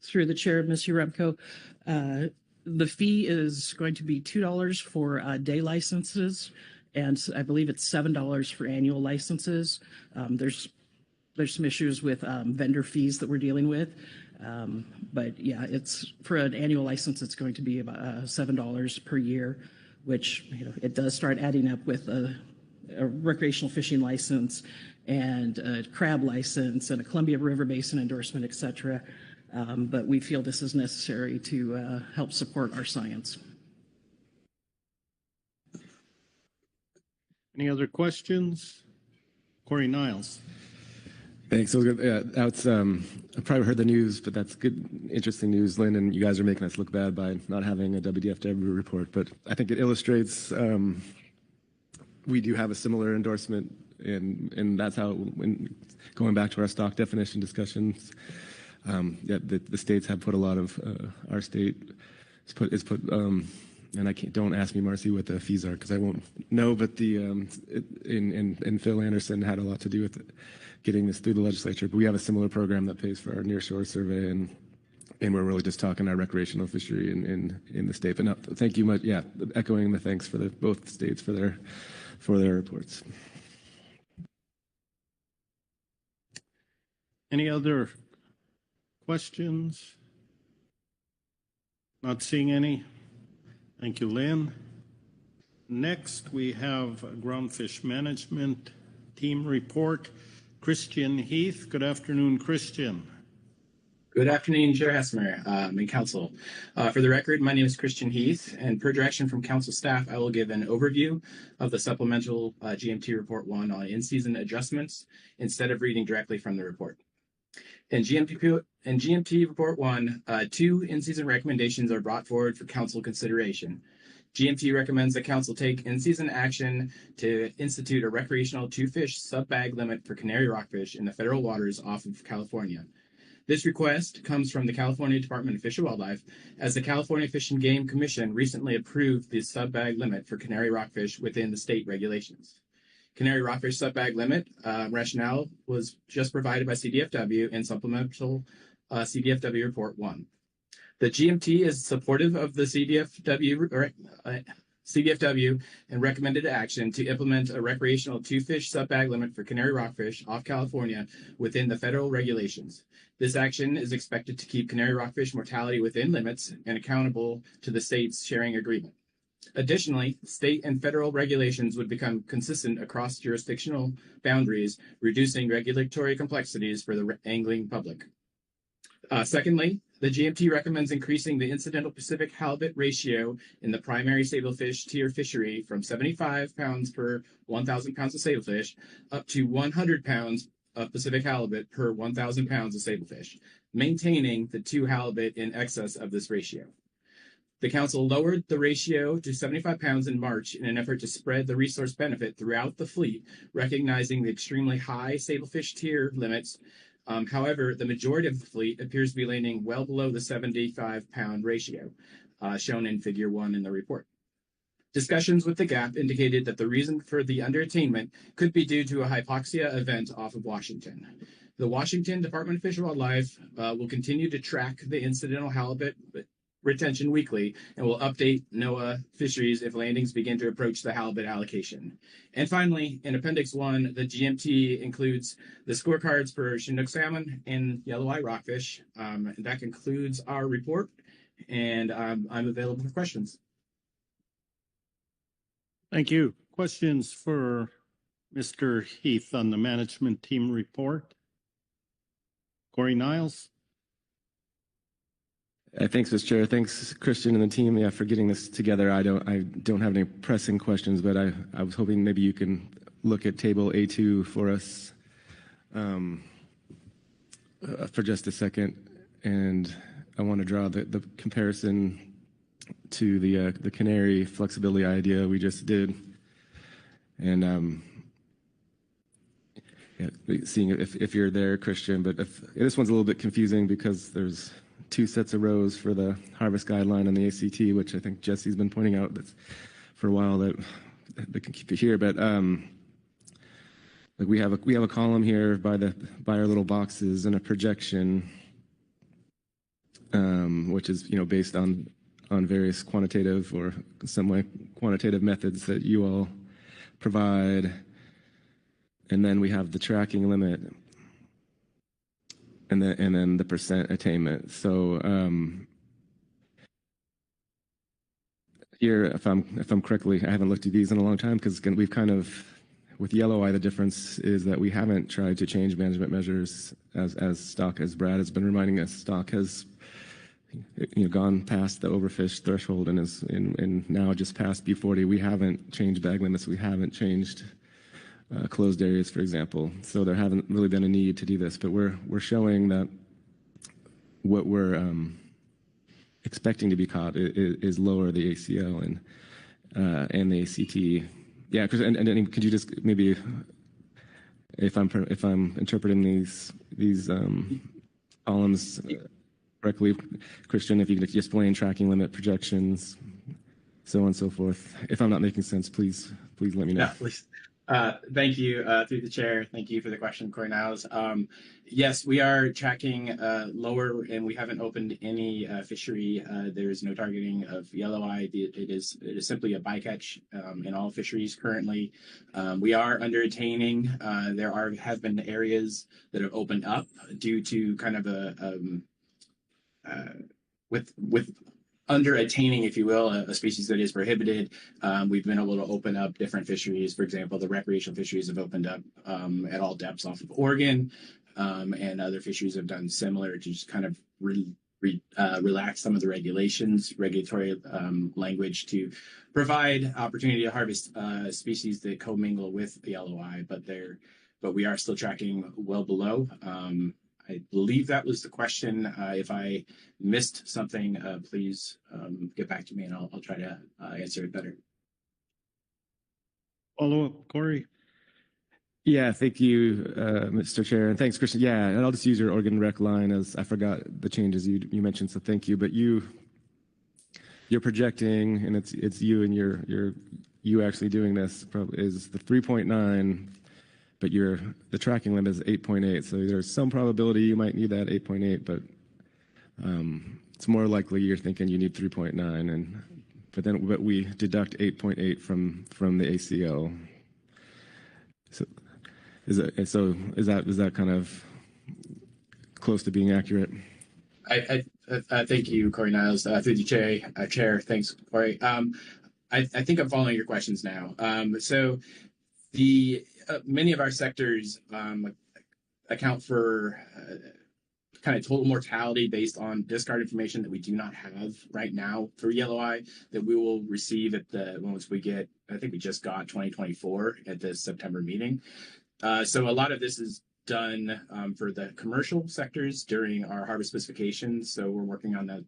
Through the chair, Ms. Yaremko, the fee is going to be $2 for day licenses, and I believe it's $7 for annual licenses. There's some issues with vendor fees that we're dealing with, but yeah, it's for an annual license. It's going to be about $7 per year, which it does start adding up with a recreational fishing license and a crab license and a Columbia River Basin endorsement, et cetera. But we feel this is necessary to help support our science. Any other questions? Corey Niles. Thanks. So, yeah, that's I've probably heard the news, but that's good, interesting news, Lynn. And you guys are making us look bad by not having a WDFW report. But I think it illustrates we do have a similar endorsement, and that's how, when going back to our stock definition discussions. Yeah, the states have put a lot of our state is put and I can't, don't ask me, Marcy, what the fees are because I won't know. But the and Phil Anderson had a lot to do with getting this through the legislature. But we have a similar program that pays for our nearshore survey, and we're really just talking our recreational fishery in the state. But no, thank you much. Yeah, echoing the thanks for both states for their reports. Any other questions? Not seeing any. Thank you, Lynn. Next, we have a Groundfish Management Team report. Christian Heath. Good afternoon, Christian. Good afternoon, Chair Hessmer and Council. For the record, my name is Christian Heath, and per direction from Council staff, I will give an overview of the supplemental GMT Report 1 on in-season adjustments instead of reading directly from the report. In GMT Report 1, 2 in-season recommendations are brought forward for Council consideration. GMT recommends that Council take in-season action to institute a recreational 2-fish sub-bag limit for Canary rockfish in the federal waters off of California. This request comes from the California Department of Fish and Wildlife, as the California Fish and Game Commission recently approved the sub-bag limit for Canary rockfish within the state regulations. Canary rockfish sub-bag limit rationale was just provided by CDFW in supplemental CDFW Report 1. The GMT is supportive of the CDFW and recommended action to implement a recreational 2-fish sub-bag limit for Canary rockfish off California within the federal regulations. This action is expected to keep Canary rockfish mortality within limits and accountable to the state's sharing agreement. Additionally, state and federal regulations would become consistent across jurisdictional boundaries, reducing regulatory complexities for the angling public. Secondly, the GMT recommends increasing the incidental Pacific halibut ratio in the primary sablefish tier fishery from 75 pounds per 1,000 pounds of sablefish up to 100 pounds of Pacific halibut per 1,000 pounds of sablefish, maintaining the 2 halibut in excess of this ratio. The Council lowered the ratio to 75 pounds in March in an effort to spread the resource benefit throughout the fleet, recognizing the extremely high sablefish tier limits. However, the majority of the fleet appears to be landing well below the 75-pound ratio, shown in Figure 1 in the report. Discussions with the GAP indicated that the reason for the underattainment could be due to a hypoxia event off of Washington. The Washington Department of Fish and Wildlife will continue to track the incidental halibut retention weekly, and will update NOAA fisheries if landings begin to approach the halibut allocation. And finally, in Appendix 1, the GMT includes the scorecards for Chinook salmon and yellow-eye rockfish. That concludes our report, and I'm available for questions. Thank you. Questions for Mr. Heath on the management team report? Corey Niles? Thanks, Mr. Chair. Thanks, Christian and the team, for getting this together. I don't have any pressing questions, but I was hoping maybe you can look at table A2 for us for just a second. And I want to draw the comparison to the Canary flexibility idea we just did. And seeing if you're there, Christian, but this one's a little bit confusing because there's two sets of rows for the harvest guideline and the ACT, which I think Jesse's been pointing out that's for a while that they can keep it here. But like we have a column here by our little boxes and a projection, which is based on various quantitative or semi-quantitative methods that you all provide, and then we have the tracking limit. And then the percent attainment. So here, if I'm correctly, I haven't looked at these in a long time because we've kind of, with yellow eye, the difference is that we haven't tried to change management measures as stock, as Brad has been reminding us. Stock has gone past the overfish threshold and is now just past B40. We haven't changed bag limits. We haven't changed closed areas, for example. So there haven't really been a need to do this, but we're showing that what we're expecting to be caught is lower the ACL and the ACT. Yeah, and could you just maybe, if I'm interpreting these columns correctly, Christian, if you could explain tracking limit projections, so on and so forth. If I'm not making sense, please let me know. Yeah, please. Thank you, through the chair. Thank you for the question, Corey Niles. Yes, we are tracking lower, and we haven't opened any fishery. There is no targeting of yellow eye. It is simply a bycatch in all fisheries currently. We are under attaining. There have been areas that have opened up due to kind of with under attaining, if you will, a species that is prohibited. We've been able to open up different fisheries. For example, the recreational fisheries have opened up at all depths off of Oregon, and other fisheries have done similar to just kind of relax some of the regulatory language to provide opportunity to harvest species that commingle with yellow eye, but we are still tracking well below. I believe that was the question. If I missed something, please get back to me and I'll try to answer it better. Follow up, Corey. Yeah, thank you, Mr. Chair, and thanks, Christian. Yeah, and I'll just use your Oregon Rec line as I forgot the changes you mentioned, so thank you. But you're projecting, and it's you and you actually doing this is the 3.9. But the tracking limit is 8.8, so there's some probability you might need that 8.8, but it's more likely you're thinking you need 3.9, but we deduct 8.8 from the ACL. So is that kind of close to being accurate? I thank you, Corey Niles, through the chair. Thanks, Corey. I think I'm following your questions now. So the many of our sectors account for kind of total mortality based on discard information that we do not have right now for yellow eye that we will receive once we get, I think we just got 2024 at the September meeting. So a lot of this is done for the commercial sectors during our harvest specifications. So we're working on that.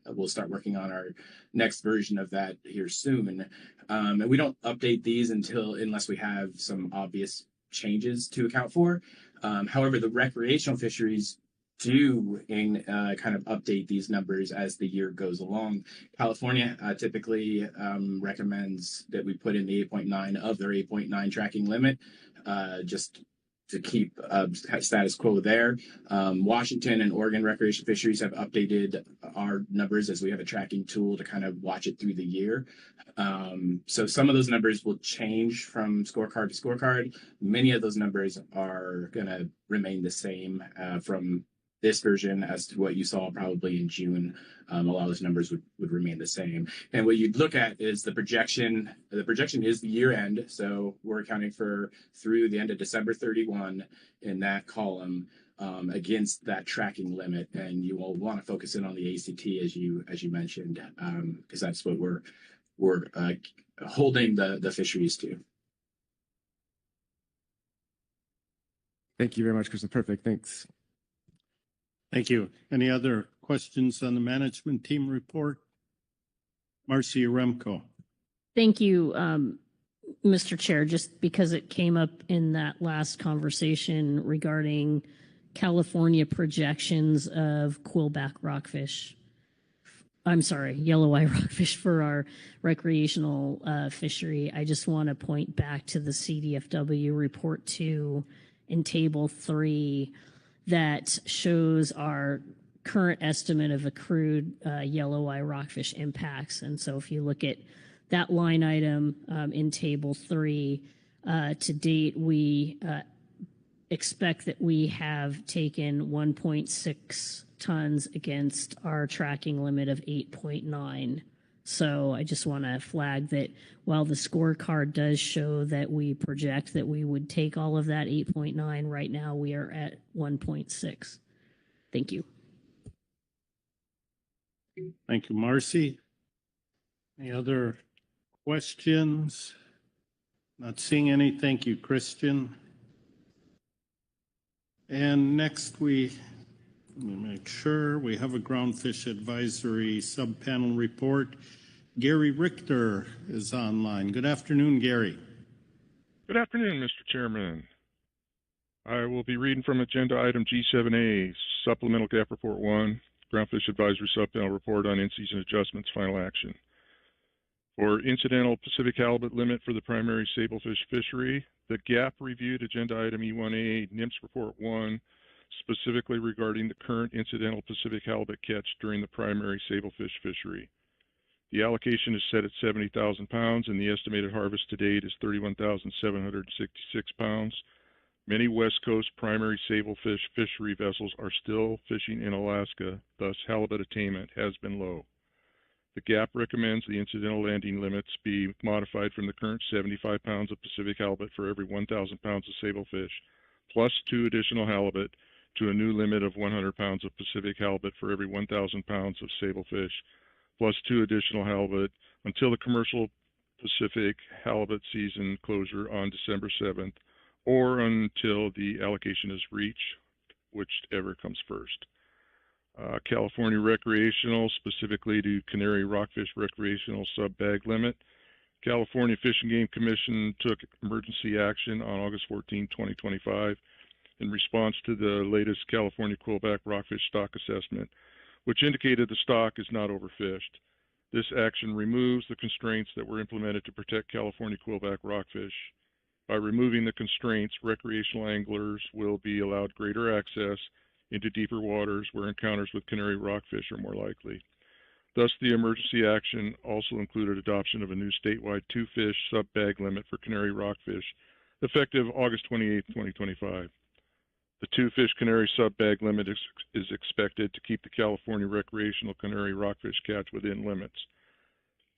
We'll start working on our next version of that here soon. And we don't update these unless we have some obvious changes to account for. However, the recreational fisheries do kind of update these numbers as the year goes along. California typically recommends that we put in the 8.9 of their 8.9 tracking limit, just keep status quo there. Washington and Oregon recreation fisheries have updated our numbers as we have a tracking tool to kind of watch it through the year. So some of those numbers will change from scorecard to scorecard. Many of those numbers are going to remain the same from this version as to what you saw probably in June. A lot of those numbers would remain the same. And what you'd look at is the projection. The projection is the year end. So we're accounting for through the end of December 31 in that column against that tracking limit. And you will want to focus in on the ACT as you mentioned, because that's what we're holding the fisheries to. Thank you very much, Kristen. Perfect. Thanks. Thank you. Any other questions on the management team report? Marcy Remco. Thank you, Mr. Chair, just because it came up in that last conversation regarding California projections of quillback rockfish. I'm sorry, yellow eye rockfish for our recreational fishery. I just want to point back to the CDFW report 2 in table 3 that shows our current estimate of accrued yellow eye rockfish impacts. And so if you look at that line item in table 3, to date, we expect that we have taken 1.6 tons against our tracking limit of 8.9. So I just want to flag that while the scorecard does show that we project that we would take all of that 8.9, right now we are at 1.6. Thank you. Thank you, Marcy. Any other questions? Not seeing any. Thank you, Christian. And next let me make sure we have a Groundfish Advisory Subpanel report. Gary Richter is online. Good afternoon, Gary. Good afternoon, Mr. Chairman. I will be reading from Agenda Item G7A, Supplemental Gap Report 1, Groundfish Advisory Subpanel Report on In-Season Adjustments, Final Action. For incidental Pacific halibut limit for the primary sablefish fishery, the gap reviewed Agenda Item E1A, NIMS Report 1, specifically regarding the current incidental Pacific halibut catch during the primary sablefish fishery. The allocation is set at 70,000 pounds, and the estimated harvest to date is 31,766 pounds. Many West Coast primary sablefish fishery vessels are still fishing in Alaska, thus halibut attainment has been low. The GAP recommends the incidental landing limits be modified from the current 75 pounds of Pacific halibut for every 1,000 pounds of sablefish, plus 2 additional halibut, to a new limit of 100 pounds of Pacific halibut for every 1,000 pounds of sablefish, plus 2 additional halibut until the commercial Pacific halibut season closure on December 7th, or until the allocation is reached, whichever comes first. California recreational, specifically to Canary Rockfish recreational sub-bag limit. California Fish and Game Commission took emergency action on August 14, 2025 in response to the latest California quillback rockfish stock assessment, which indicated the stock is not overfished. This action removes the constraints that were implemented to protect California quillback rockfish. By removing the constraints, recreational anglers will be allowed greater access into deeper waters where encounters with Canary rockfish are more likely. Thus, the emergency action also included adoption of a new statewide 2-fish sub-bag limit for Canary rockfish, effective August 28, 2025. The 2-fish Canary sub-bag limit is expected to keep the California recreational Canary rockfish catch within limits.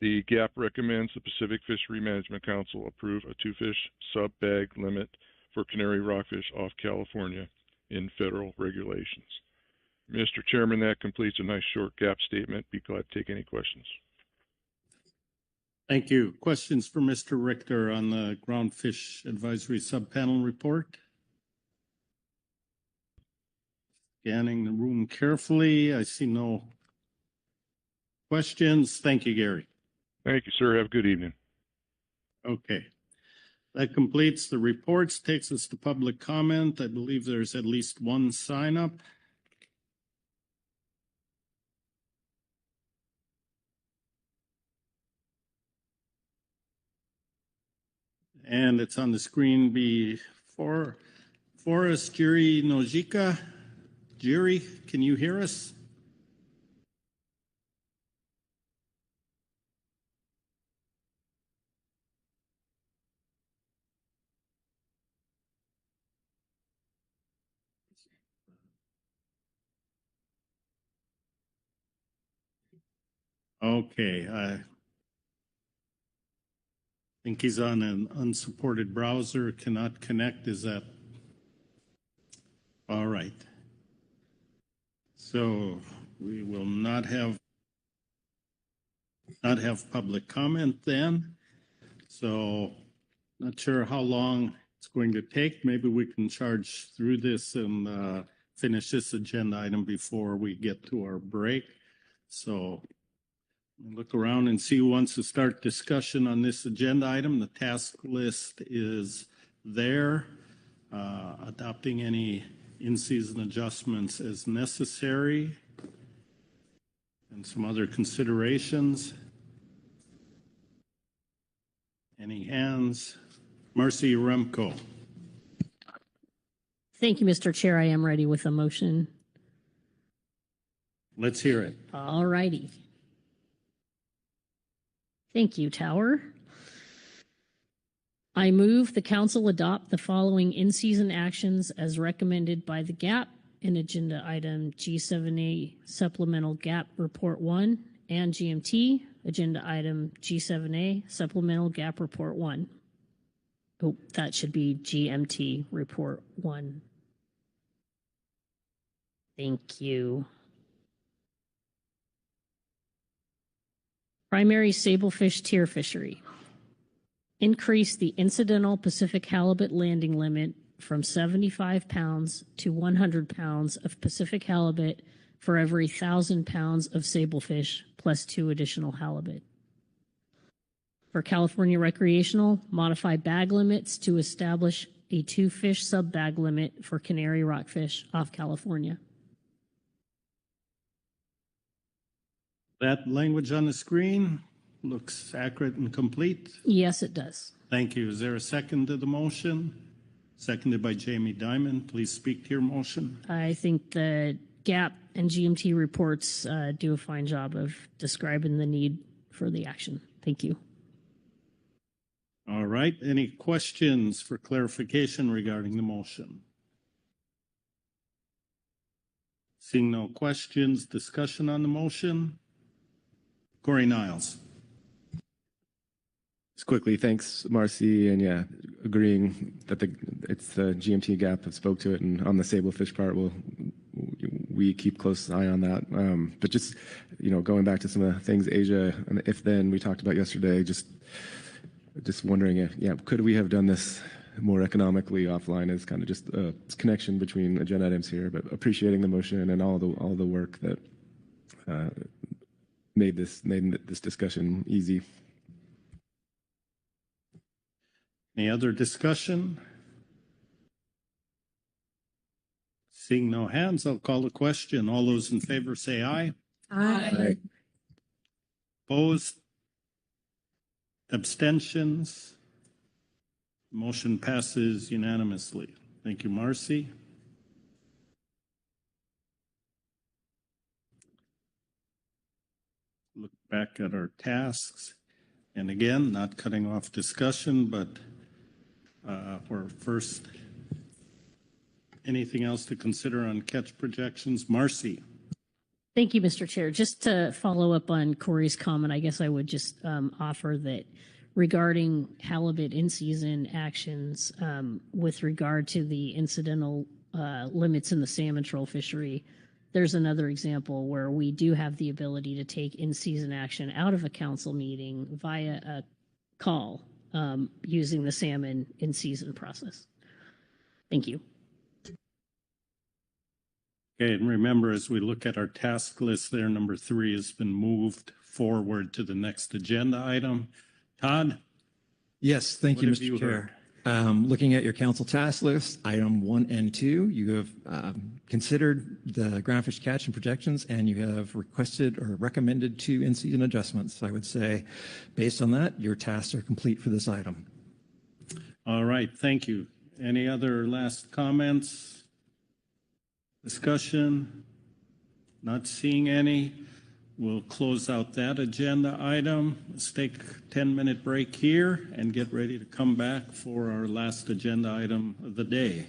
The GAP recommends the Pacific Fishery Management Council approve a 2-fish sub-bag limit for Canary rockfish off California in federal regulations. Mr. Chairman, that completes a nice short GAP statement. Be glad to take any questions. Thank you. Questions for Mr. Richter on the Groundfish Advisory Subpanel report? Scanning the room carefully. I see no questions. Thank you, Gary. Thank you, sir. Have a good evening. Okay. That completes the reports, takes us to public comment. I believe there's at least one sign up. And it's on the screen before Forrest Jiri Nojika. Jiri, can you hear us? Okay, I think he's on an unsupported browser, cannot connect. Is that all right? So we will not have public comment then. So not sure how long it's going to take. Maybe we can charge through this and finish this agenda item before we get to our break. So look around and see who wants to start discussion on this agenda item. The task list is there. Adopting any in-season adjustments as necessary and some other considerations. Any hands? Marcy Remco. Thank you, Mr. Chair. I am ready with a motion. Let's hear it. All righty. Thank you, Tower. I move the council adopt the following in-season actions as recommended by the GAP in agenda item G7A Supplemental GAP Report 1 and GMT agenda item G7A Supplemental GAP Report 1. Oh, that should be GMT Report 1. Thank you. Primary sablefish tier fishery. Increase the incidental Pacific halibut landing limit from 75 pounds to 100 pounds of Pacific halibut for every 1,000 pounds of sablefish plus 2 additional halibut. For California recreational, modify bag limits to establish a 2-fish sub-bag limit for Canary rockfish off California. That language on the screen looks accurate and complete. Yes, it does. Thank you. Is there a second to the motion? Seconded by Jamie Dimon. Please speak to your motion. I think the GAP and GMT reports do a fine job of describing the need for the action. Thank you. All right. Any questions for clarification regarding the motion? Seeing no questions, discussion on the motion. Corey Niles. Just quickly, thanks, Marcy, and yeah, agreeing that it's the GMT gap that spoke to it, and on the sablefish part, we keep close eye on that. But just going back to some of the things Asia and if then we talked about yesterday, just wondering if could we have done this more economically offline as kind of just a connection between agenda items here, but appreciating the motion and all the work that made this discussion easy. Any other discussion? Seeing no hands, I'll call the question. All those in favor say aye. Aye. Opposed? Abstentions? Motion passes unanimously. Thank you, Marcy. Look back at our tasks. And again, not cutting off discussion, but for first, anything else to consider on catch projections? Marcy. Thank you, Mr. Chair. Just to follow up on Corey's comment, I guess I would just offer that regarding halibut in-season actions with regard to the incidental limits in the salmon troll fishery, there's another example where we do have the ability to take in-season action out of a council meeting via a call using the salmon in-season process. Thank you. Okay, and remember, as we look at our task list there, number 3 has been moved forward to the next agenda item. Todd? Yes, thank you, Mr. Chair. Looking at your council task list, item 1 and 2, you have considered the groundfish catch and projections, and you have requested or recommended 2 in-season adjustments. I would say, based on that, your tasks are complete for this item. All right, thank you. Any other last comments? Discussion? Not seeing any. We'll close out that agenda item. Let's take a 10-minute break here and get ready to come back for our last agenda item of the day.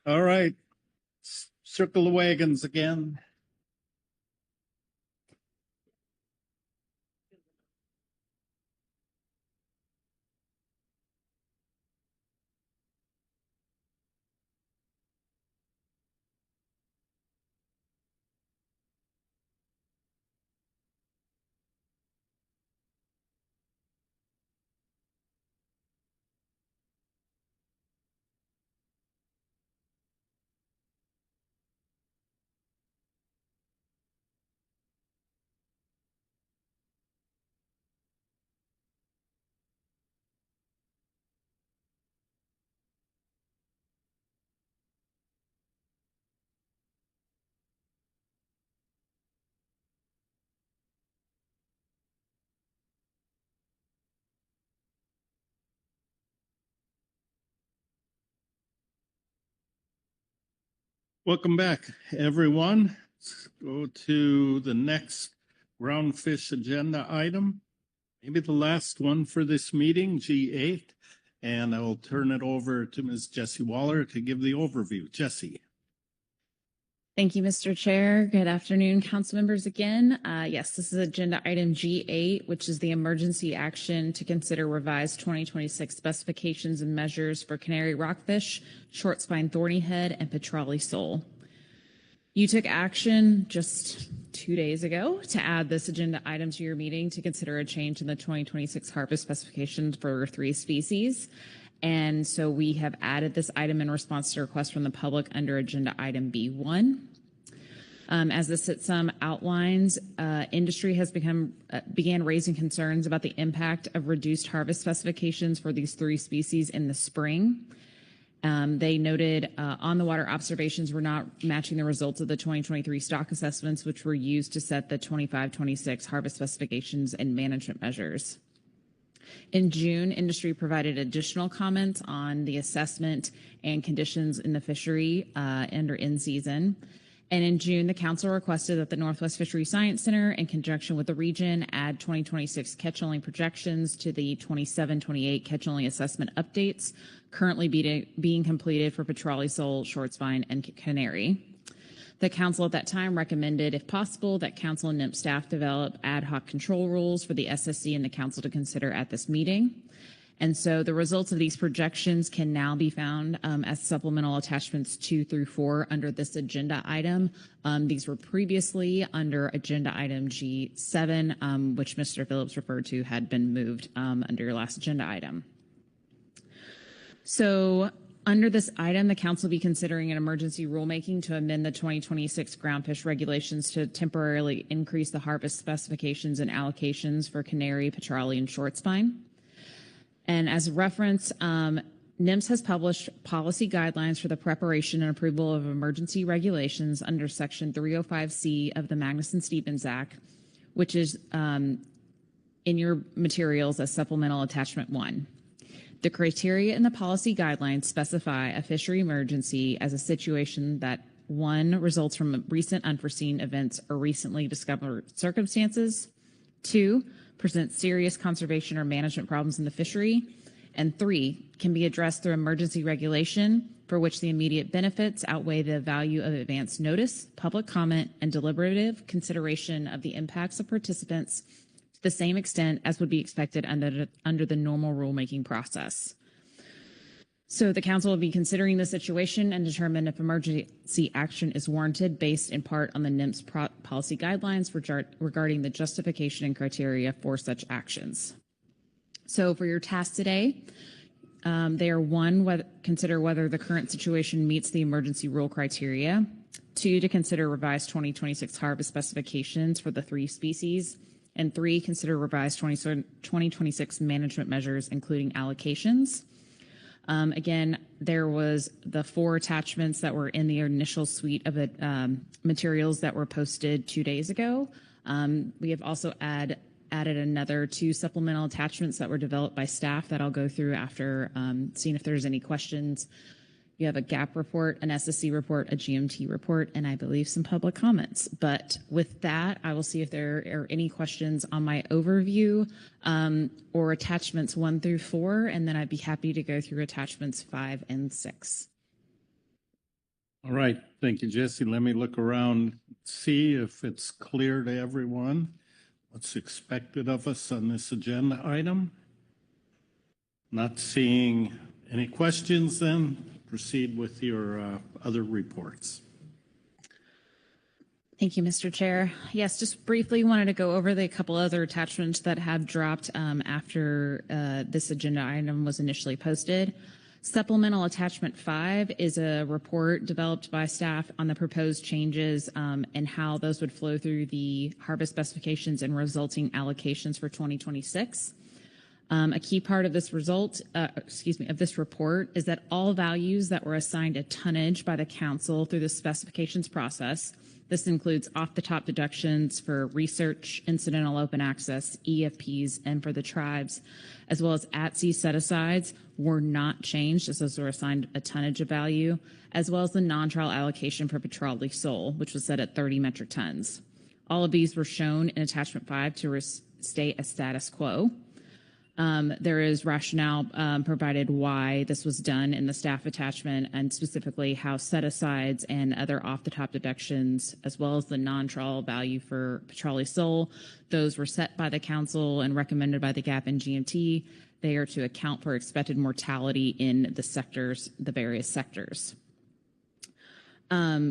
All right. Circle the wagons again. Welcome back, everyone. Let's go to the next Groundfish agenda item, maybe the last one for this meeting, G8. And I will turn it over to Ms. Jessie Waller to give the overview. Jessie. Thank you, Mr. Chair. Good afternoon, council members again. Yes, this is agenda item G8, which is the emergency action to consider revised 2026 specifications and measures for Canary Rockfish, Shortspine Thornyhead, and Petrale sole. You took action just 2 days ago to add this agenda item to your meeting to consider a change in the 2026 harvest specifications for 3 species. And so we have added this item in response to requests from the public under agenda item B1. As the SITSUM outlines, industry has began raising concerns about the impact of reduced harvest specifications for these 3 species in the spring. They noted on the water observations were not matching the results of the 2023 stock assessments, which were used to set the 25-26 harvest specifications and management measures. In June, industry provided additional comments on the assessment and conditions in the fishery under Inseason. And in June, the council requested that the Northwest Fishery Science Center, in conjunction with the region, add 2026 catch-only projections to the 27-28 catch-only assessment updates currently being completed for Petrale sole, Shortspine, and Canary. The council at that time recommended, if possible, that council and NIMP staff develop ad hoc control rules for the SSC and the council to consider at this meeting. And so the results of these projections can now be found as supplemental attachments 2 through 4 under this agenda item. These were previously under agenda item G7, which Mr. Phillips referred to had been moved under your last agenda item. So under this item, the council will be considering an emergency rulemaking to amend the 2026 groundfish regulations to temporarily increase the harvest specifications and allocations for Canary, Petrale, and Shortspine. And as a reference, NIMS has published policy guidelines for the preparation and approval of emergency regulations under Section 305C of the Magnuson-Stevens Act, which is in your materials as Supplemental Attachment 1. The criteria in the policy guidelines specify a fishery emergency as a situation that 1, results from recent unforeseen events or recently discovered circumstances, 2, presents serious conservation or management problems in the fishery, and 3, can be addressed through emergency regulation for which the immediate benefits outweigh the value of advance notice, public comment, and deliberative consideration of the impacts of participants to the same extent as would be expected under the normal rulemaking process. So the council will be considering the situation and determine if emergency action is warranted based in part on the NIMS policy guidelines regarding the justification and criteria for such actions. So for your task today, they are 1, consider whether the current situation meets the emergency rule criteria. 2, to consider revised 2026 harvest specifications for the 3 species. And 3, consider revised 2026 management measures, including allocations. Again, there was the 4 attachments that were in the initial suite of materials that were posted 2 days ago. We have also added another 2 supplemental attachments that were developed by staff that I'll go through after seeing if there's any questions. You have a GAP report, an SSC report, a GMT report, and I believe some public comments. But with that, I will see if there are any questions on my overview or attachments 1 through 4, and then I'd be happy to go through attachments 5 and 6. All right, thank you, Jesse. Let me look around, see if it's clear to everyone what's expected of us on this agenda item. Not seeing any questions, then proceed with your other reports. Thank you, Mr. Chair. Yes, just briefly wanted to go over the couple other attachments that have dropped after this agenda item was initially posted. Supplemental Attachment 5 is a report developed by staff on the proposed changes and how those would flow through the harvest specifications and resulting allocations for 2026. A key part of this report is that all values that were assigned a tonnage by the council through the specifications process, this includes off-the-top deductions for research, incidental open access, EFPs, and for the tribes, as well as at-sea set-asides, were not changed as those were assigned a tonnage of value, as well as the non-trial allocation for Petrale sole, which was set at 30 metric tons. All of these were shown in Attachment 5 to restate a status quo. There is rationale provided why this was done in the staff attachment, and specifically how set-asides and other off-the-top deductions, as well as the non-trawl value for Petrale sole, those were set by the council and recommended by the GAP and GMT. They are to account for expected mortality in the sectors, the various sectors.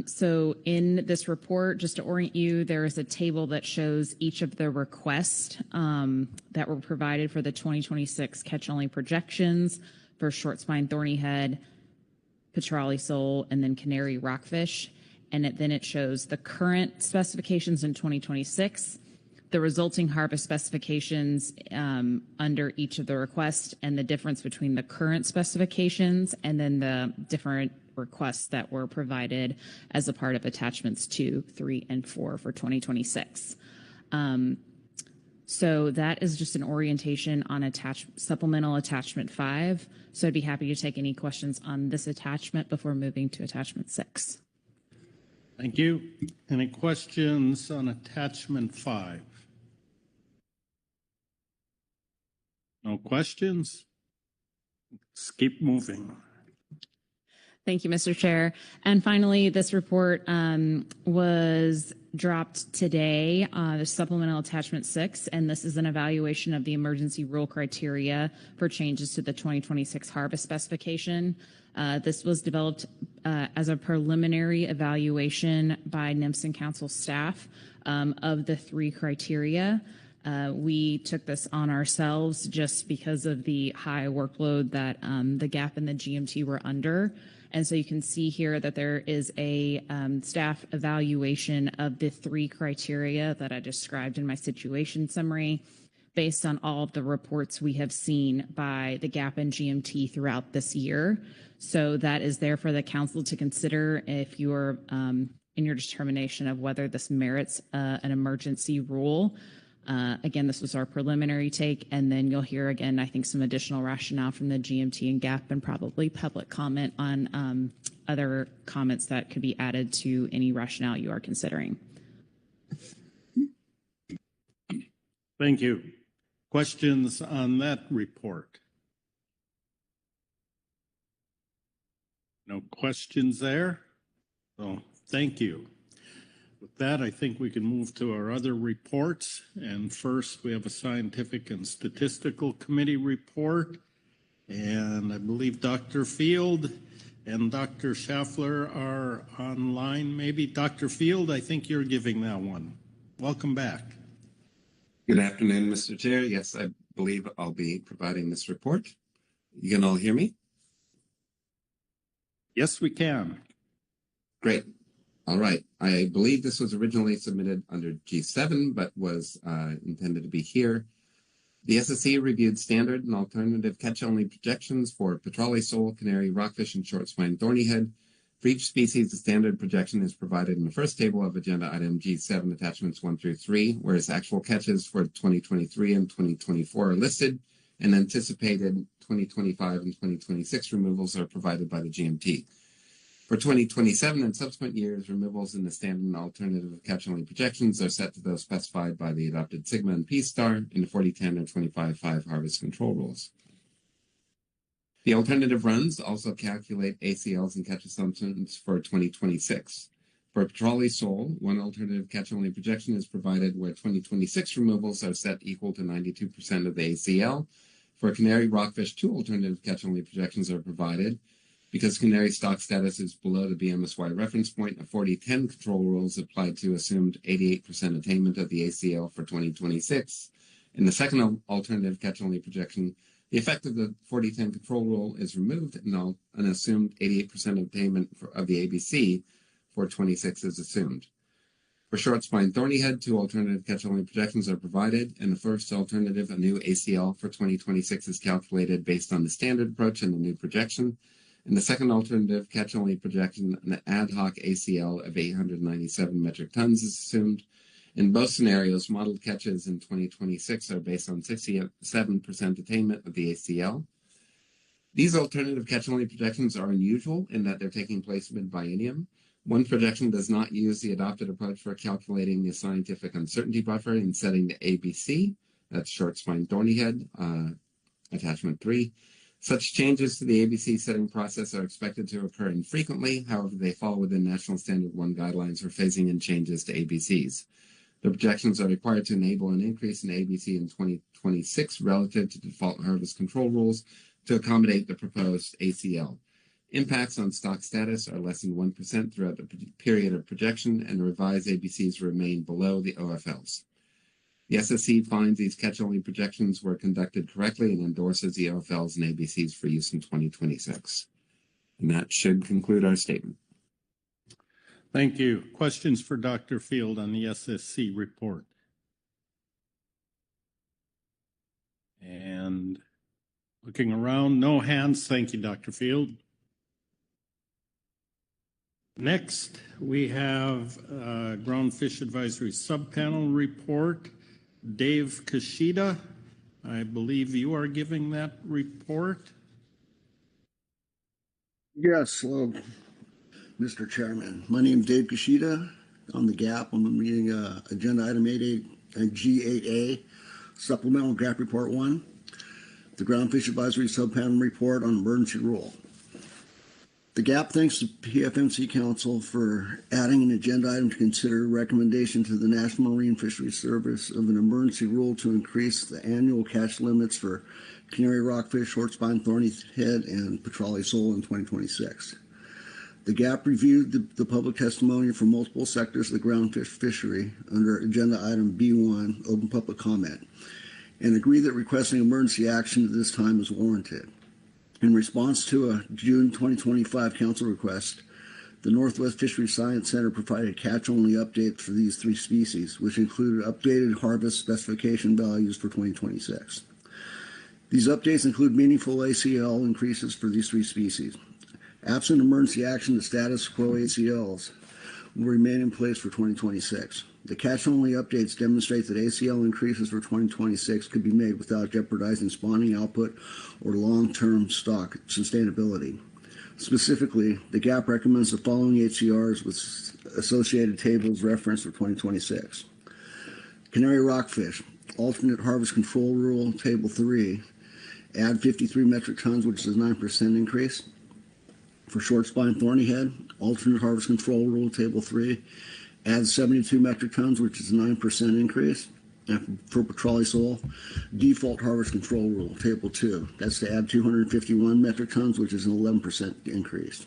So in this report, just to orient you, there is a table that shows each of the requests that were provided for the 2026 catch-only projections for Shortspine, Thornyhead, Petrale sole, and then Canary, Rockfish. And then it shows the current specifications in 2026, the resulting harvest specifications under each of the requests, and the difference between the current specifications and then the different requests that were provided as a part of attachments 2, 3, and 4 for 2026. So that is just an orientation on supplemental attachment 5. So I'd be happy to take any questions on this attachment before moving to attachment 6. Thank you. Any questions on attachment 5? No questions? Let's keep moving. Thank you, Mr. Chair. And finally, this report was dropped today, the supplemental attachment 6, and this is an evaluation of the emergency rule criteria for changes to the 2026 harvest specification. This was developed as a preliminary evaluation by NIMS and Council staff of the 3 criteria. We took this on ourselves just because of the high workload that the GAP and the GMT were under. And so you can see here that there is a staff evaluation of the 3 criteria that I described in my situation summary based on all of the reports we have seen by the GAP and GMT throughout this year. So that is there for the council to consider if you're in your determination of whether this merits an emergency rule. Again, this was our preliminary take, and then you'll hear again, I think, some additional rationale from the GMT and GAP and probably public comment on other comments that could be added to any rationale you are considering. Thank you. Questions on that report? No questions there? So thank you. With that, I think we can move to our other reports. And first, we have a Scientific and Statistical Committee report. And I believe Dr. Field and Dr. Schaffler are online. Maybe Dr. Field, I think you're giving that one. Welcome back. Good afternoon, Mr. Chair. Yes, I believe I'll be providing this report. You can all hear me? Yes, we can. Great. All right. I believe this was originally submitted under G7, but was intended to be here. The SSC reviewed standard and alternative catch-only projections for Petrale sole, Canary, Rockfish, and Shortspine Thornyhead. For each species, the standard projection is provided in the first table of agenda item G7 attachments 1 through 3, whereas actual catches for 2023 and 2024 are listed, and anticipated 2025 and 2026 removals are provided by the GMT. For 2027 and subsequent years, removals in the standard and alternative catch-only projections are set to those specified by the adopted Sigma and P star in the 4010 or 25.5 harvest control rules. The alternative runs also calculate ACLs and catch assumptions for 2026. For Petrale sole, one alternative catch-only projection is provided where 2026 removals are set equal to 92% of the ACL. For Canary Rockfish, two alternative catch-only projections are provided. Because Canary stock status is below the BMSY reference point, a 40-10 control rule is applied to assumed 88% attainment of the ACL for 2026. In the second alternative catch-only projection, the effect of the 40-10 control rule is removed and an assumed 88% attainment of the ABC for 26 is assumed. For Shortspine Thornyhead, two alternative catch-only projections are provided. In the first alternative, a new ACL for 2026 is calculated based on the standard approach and the new projection. In the second alternative catch-only projection, an ad hoc ACL of 897 metric tons is assumed. In both scenarios, modeled catches in 2026 are based on 67% attainment of the ACL. These alternative catch-only projections are unusual in that they're taking place mid-biennium. One projection does not use the adopted approach for calculating the scientific uncertainty buffer in setting the ABC. That's Shortspine Thornyhead, attachment 3. Such changes to the ABC setting process are expected to occur infrequently. However, they fall within National Standard 1 guidelines for phasing in changes to ABCs. The projections are required to enable an increase in ABC in 2026 relative to default harvest control rules to accommodate the proposed ACL. Impacts on stock status are less than 1% throughout the period of projection, and the revised ABCs remain below the OFLs. The SSC finds these catch-only projections were conducted correctly and endorses the OFLs and ABCs for use in 2026. And that should conclude our statement. Thank you. Questions for Dr. Field on the SSC report? And looking around, no hands. Thank you, Dr. Field. Next, we have Groundfish Advisory Subpanel report. Dave Kashida, I believe you are giving that report. Yes, hello, Mr. Chairman. My name is Dave Kashida. On the GAP, I'm reading Agenda Item 8A and G8A, Supplemental GAP Report 1, the Groundfish Advisory Subpanel Report on Emergency Rule. The GAP thanks the PFMC Council for adding an agenda item to consider a recommendation to the National Marine Fisheries Service of an emergency rule to increase the annual catch limits for Canary Rockfish, Shortspine, Thornyhead, and Petrale sole in 2026. The GAP reviewed the public testimony from multiple sectors of the groundfish fishery under agenda item B1, open public comment, and agreed that requesting emergency action at this time is warranted. In response to a June 2025 council request, the Northwest Fisheries Science Center provided catch-only updates for these three species, which included updated harvest specification values for 2026. These updates include meaningful ACL increases for these three species. Absent emergency action, the status quo ACLs will remain in place for 2026. The catch-only updates demonstrate that ACL increases for 2026 could be made without jeopardizing spawning output or long-term stock sustainability. Specifically, the GAP recommends the following HCRs with associated tables referenced for 2026. Canary Rockfish, alternate harvest control rule, table 3, add 53 metric tons, which is a 9% increase. For Shortspine Thornyhead, alternate harvest control rule, table 3, add 72 metric tons, which is a 9% increase. And for Petrale sole, default harvest control rule, table 2. That's to add 251 metric tons, which is an 11% increase.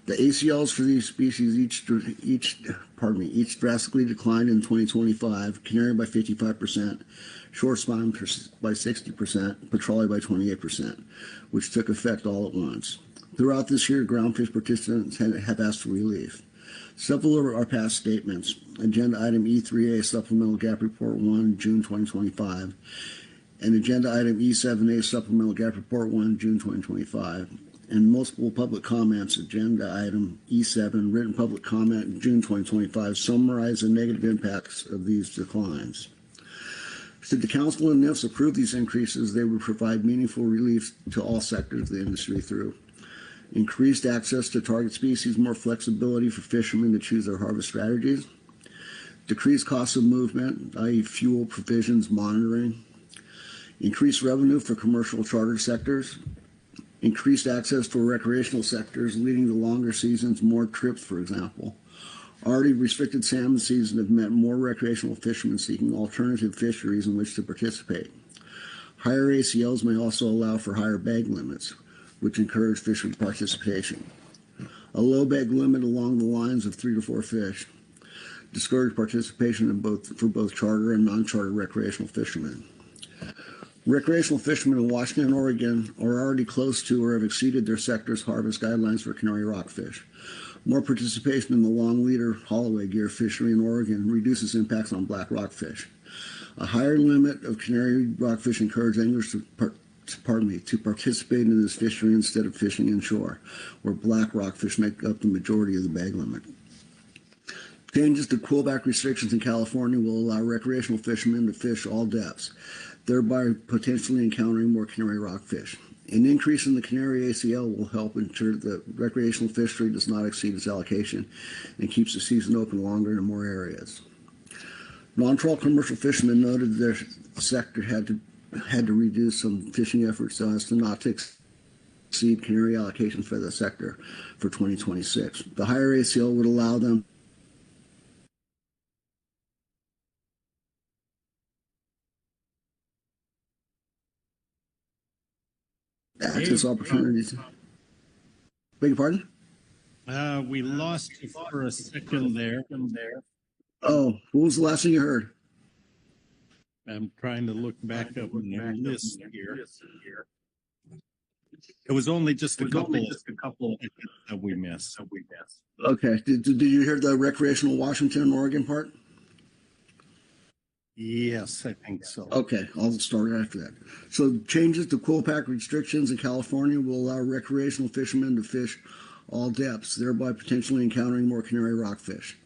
The ACLs for these species each drastically declined in 2025, Canary by 55%, Shortspine by 60%, Petrale by 28%, which took effect all at once. Throughout this year, groundfish participants have asked for relief. Several of our past statements, Agenda Item E3A Supplemental GAP Report 1, June 2025, and Agenda Item E7A Supplemental GAP Report 1, June 2025, and multiple public comments, Agenda Item E7, Written Public Comment, June 2025, summarize the negative impacts of these declines. Should the Council and NIFS approve these increases, they would provide meaningful relief to all sectors of the industry through increased access to target species, more flexibility for fishermen to choose their harvest strategies, decreased costs of movement, i.e. fuel provisions monitoring, increased revenue for commercial charter sectors, increased access for recreational sectors, leading to longer seasons, more trips, for example. Already restricted salmon season have meant more recreational fishermen seeking alternative fisheries in which to participate. Higher ACLs may also allow for higher bag limits, which encourage fishery participation. A low bag limit along the lines of 3 to 4 fish discourage participation for both charter and non-charter recreational fishermen. Recreational fishermen in Washington and Oregon are already close to or have exceeded their sector's harvest guidelines for Canary rockfish. More participation in the long leader Holloway gear fishery in Oregon reduces impacts on black rockfish. A higher limit of Canary rockfish encourages anglers to participate in this fishery instead of fishing inshore, where black rockfish make up the majority of the bag limit. Changes to quillback restrictions in California will allow recreational fishermen to fish all depths, thereby potentially encountering more Canary rockfish. An increase in the Canary ACL will help ensure that recreational fishery does not exceed its allocation and keeps the season open longer in more areas. Non-trawl commercial fishermen noted their sector had to reduce some fishing efforts so as to not to exceed Canary allocations for the sector for 2026. The higher ACL would allow them access opportunities. Beg your pardon? We lost you for a second there. Oh, what was the last thing you heard? I'm trying to look back up on your list here. It was only just a couple that we missed. Okay. Did you hear the recreational Washington and Oregon part? Yes, I think so. Okay, I'll start after that. So changes to quillback restrictions in California will allow recreational fishermen to fish all depths, thereby potentially encountering more Canary rockfish.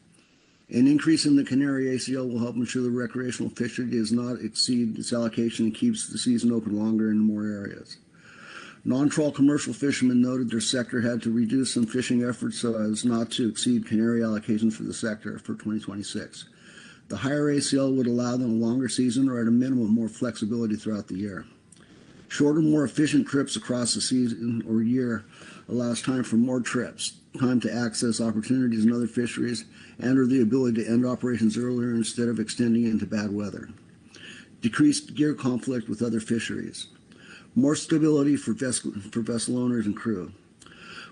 An increase in the Canary ACL will help ensure the recreational fishery does not exceed its allocation and keeps the season open longer in more areas. Non-trawl commercial fishermen noted their sector had to reduce some fishing efforts so as not to exceed Canary allocations for the sector for 2026. The higher ACL would allow them a longer season or at a minimum more flexibility throughout the year. Shorter, more efficient trips across the season or year allows time for more trips, time to access opportunities in other fisheries, and or the ability to end operations earlier instead of extending into bad weather. Decreased gear conflict with other fisheries. More stability for vessel owners and crew.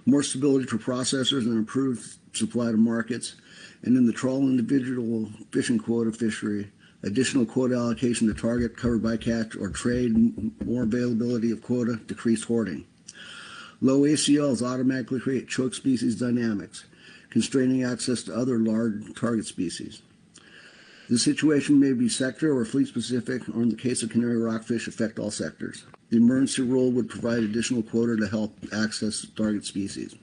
More stability for processors and improved supply to markets. And in the trawl individual fishing quota fishery, additional quota allocation to target covered by catch or trade, more availability of quota, decreased hoarding. Low ACLs automatically create choke species dynamics, constraining access to other large target species. The situation may be sector or fleet specific, or in the case of Canary rockfish, affect all sectors. The emergency rule would provide additional quota to help access target species.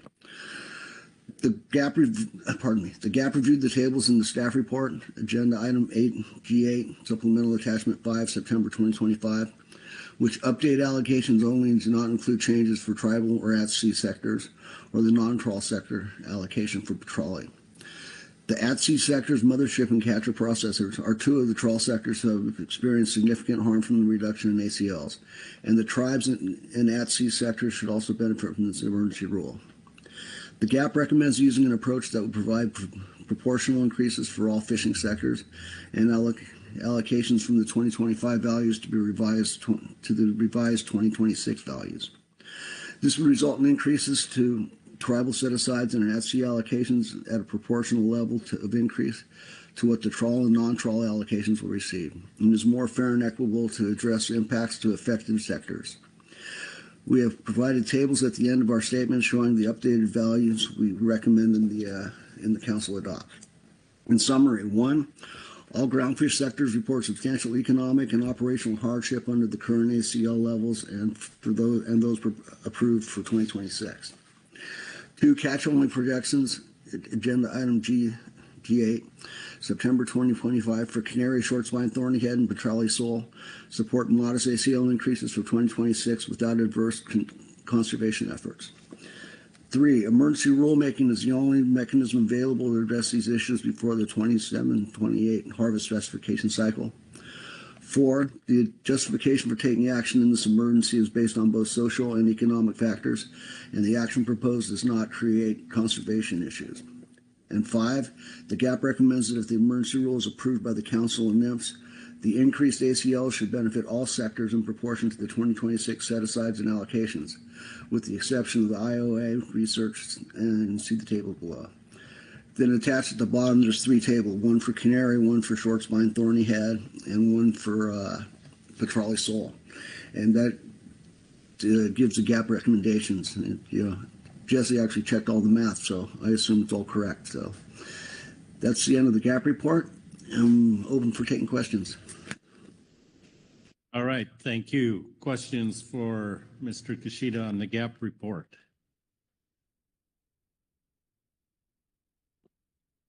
The GAP reviewed the tables in the staff report, agenda item 8G8, supplemental attachment 5, September 2025, which update allocations only and do not include changes for tribal or at-sea sectors or the non-trawl sector allocation for Petrale. The at-sea sectors, mothership and catcher processors, are two of the trawl sectors who have experienced significant harm from the reduction in ACLs, and the tribes and at-sea sectors should also benefit from this emergency rule. The GAP recommends using an approach that would provide proportional increases for all fishing sectors and allocations from the 2025 values to be revised to the revised 2026 values. This would result in increases to tribal set-asides and at-sea allocations at a proportional level of increase to what the trawl and non-trawl allocations will receive, and is more fair and equitable to address impacts to affected sectors. We have provided tables at the end of our statement showing the updated values we recommend in the council adopt. In summary, 1, all groundfish sectors report substantial economic and operational hardship under the current ACL levels and those approved for 2026. 2, catch-only projections, agenda item G8, September 2025 for Canary, Shortspine, Thornyhead, and Petrale sole, support modest ACL increases for 2026 without adverse conservation efforts. 3, emergency rulemaking is the only mechanism available to address these issues before the 27-28 harvest specification cycle. 4, the justification for taking action in this emergency is based on both social and economic factors, and the action proposed does not create conservation issues. And 5, the GAP recommends that if the emergency rule is approved by the Council and NIMS, the increased ACL should benefit all sectors in proportion to the 2026 set-asides and allocations, with the exception of the IOA research, and see the table below. Then attached at the bottom, there's 3 tables, one for Canary, one for Shortspine, Thornyhead, and one for Petrale Sole. And that gives the GAP recommendations. And, Jesse actually checked all the math, so I assume it's all correct. So that's the end of the GAP report. I'm open for taking questions. All right, thank you. Questions for Mr. Kishida on the GAP report?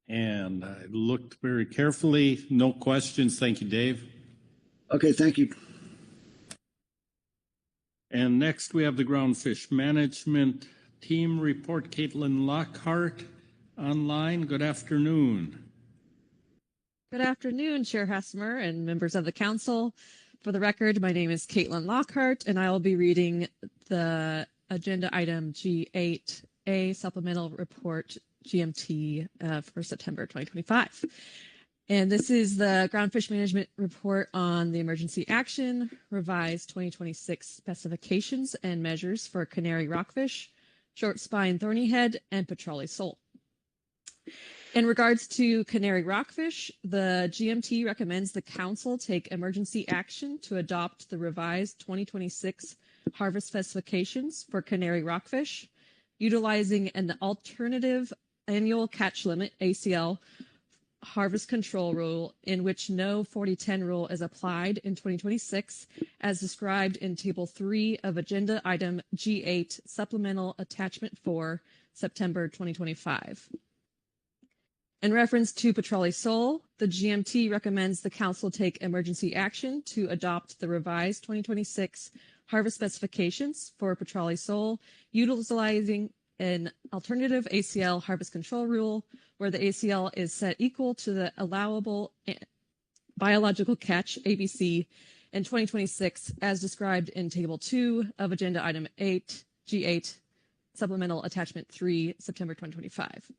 And I looked very carefully. No questions. Thank you, Dave. Okay, thank you. And next we have the Groundfish Management Team report. Caitlin Lockhart online. Good afternoon. Good afternoon, Chair Hessemer and members of the council. For the record, my name is Caitlin Lockhart, and I will be reading the agenda item G8A supplemental report GMT for September 2025. And this is the Groundfish Management Report on the Emergency Action, Revised 2026 Specifications and Measures for Canary Rockfish, Shortspine Thornyhead, and Petrale Sole. In regards to Canary Rockfish, the GMT recommends the Council take emergency action to adopt the revised 2026 harvest specifications for Canary Rockfish, utilizing an alternative annual catch limit, ACL, harvest control rule in which no 40-10 rule is applied in 2026, as described in Table 3 of Agenda Item G8, Supplemental Attachment 4, September 2025. In reference to Petrale Sole, the GMT recommends the Council take emergency action to adopt the revised 2026 harvest specifications for Petrale Sole, utilizing an alternative ACL harvest control rule where the ACL is set equal to the allowable biological catch, ABC, in 2026, as described in Table 2 of Agenda Item 8, G8, Supplemental Attachment 3, September 2025.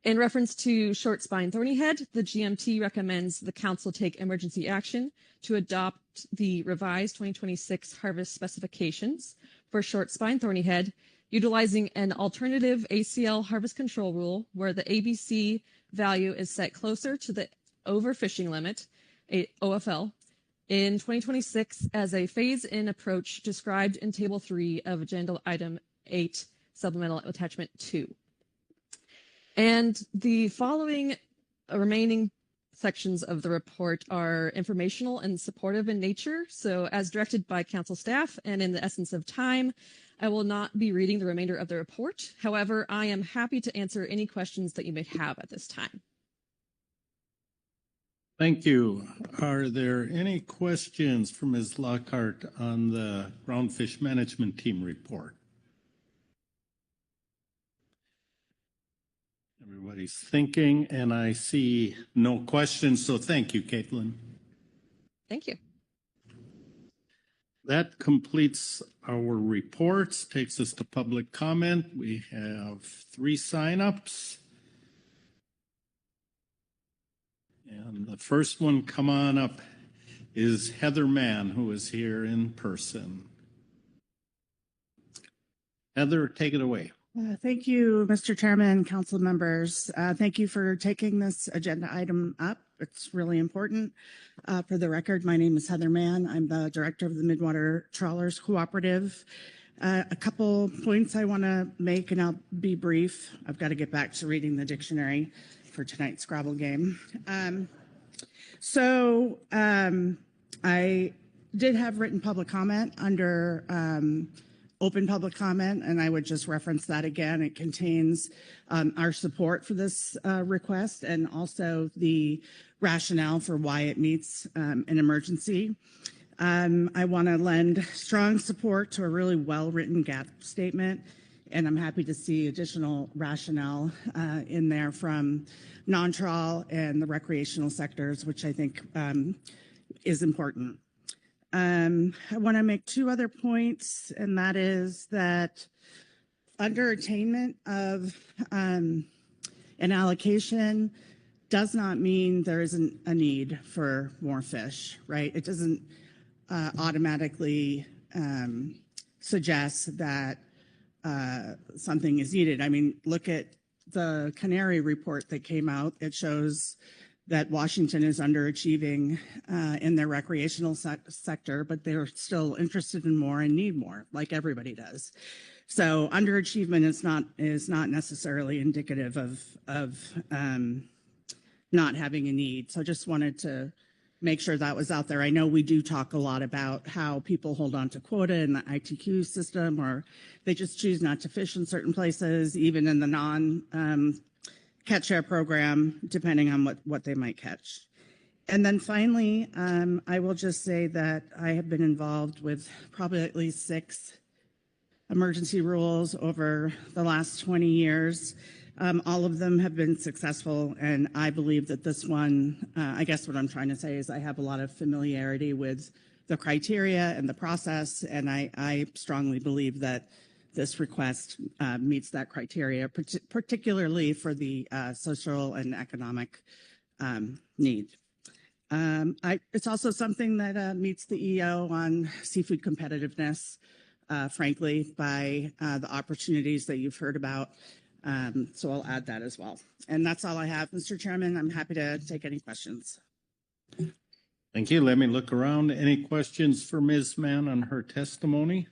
In reference to Shortspine Thornyhead, the GMT recommends the Council take emergency action to adopt the revised 2026 harvest specifications for Shortspine Thornyhead, utilizing an alternative ACL harvest control rule where the ABC value is set closer to the overfishing limit, OFL, in 2026 as a phase-in approach described in Table 3 of Agenda Item 8, Supplemental Attachment 2. And the following remaining sections of the report are informational and supportive in nature. So as directed by council staff and in the essence of time, I will not be reading the remainder of the report. However, I am happy to answer any questions that you may have at this time. Thank you. Are there any questions for Ms. Lockhart on the Groundfish Management Team report? Everybody's thinking, and I see no questions, so thank you, Caitlin. Thank you. That completes our reports, takes us to public comment. We have 3 signups. And the first one, come on up, is Heather Mann, who is here in person. Heather, take it away. Thank you, Mr. Chairman, council members. Thank you for taking this agenda item up. It's really important. For the record, my name is Heather Mann. I'm the director of the Midwater Trawlers Cooperative. A couple points I want to make, and I'll be brief. I've got to get back to reading the dictionary for tonight's Scrabble game. I did have written public comment under open public comment, and I would just reference that again. It contains our support for this request and also the rationale for why it meets an emergency. I want to lend strong support to a really well-written GAP statement, and I'm happy to see additional rationale in there from non-trawl and the recreational sectors, which I think is important. I want to make two other points, and that is that under attainment of an allocation does not mean there isn't a need for more fish, right? It doesn't automatically suggest that something is needed. I mean, look at the Canary report that came out. It shows that Washington is underachieving in their recreational sector, but they're still interested in more and need more, like everybody does. So underachievement is not necessarily indicative of not having a need. So just wanted to make sure that was out there. I know we do talk a lot about how people hold on to quota in the ITQ system, or they just choose not to fish in certain places, even in the non-catch share program, depending on what they might catch. And then finally, I will just say that I have been involved with probably at least 6 emergency rules over the last 20 years. All of them have been successful, and I believe that this one, I guess what I'm trying to say is I have a lot of familiarity with the criteria and the process, and I strongly believe that this request meets that criteria, particularly for the social and economic need. It's also something that meets the EO on seafood competitiveness, frankly, by the opportunities that you've heard about. So I'll add that as well. And that's all I have, Mr. Chairman. I'm happy to take any questions. Thank you. Let me look around. Any questions for Ms. Mann on her testimony?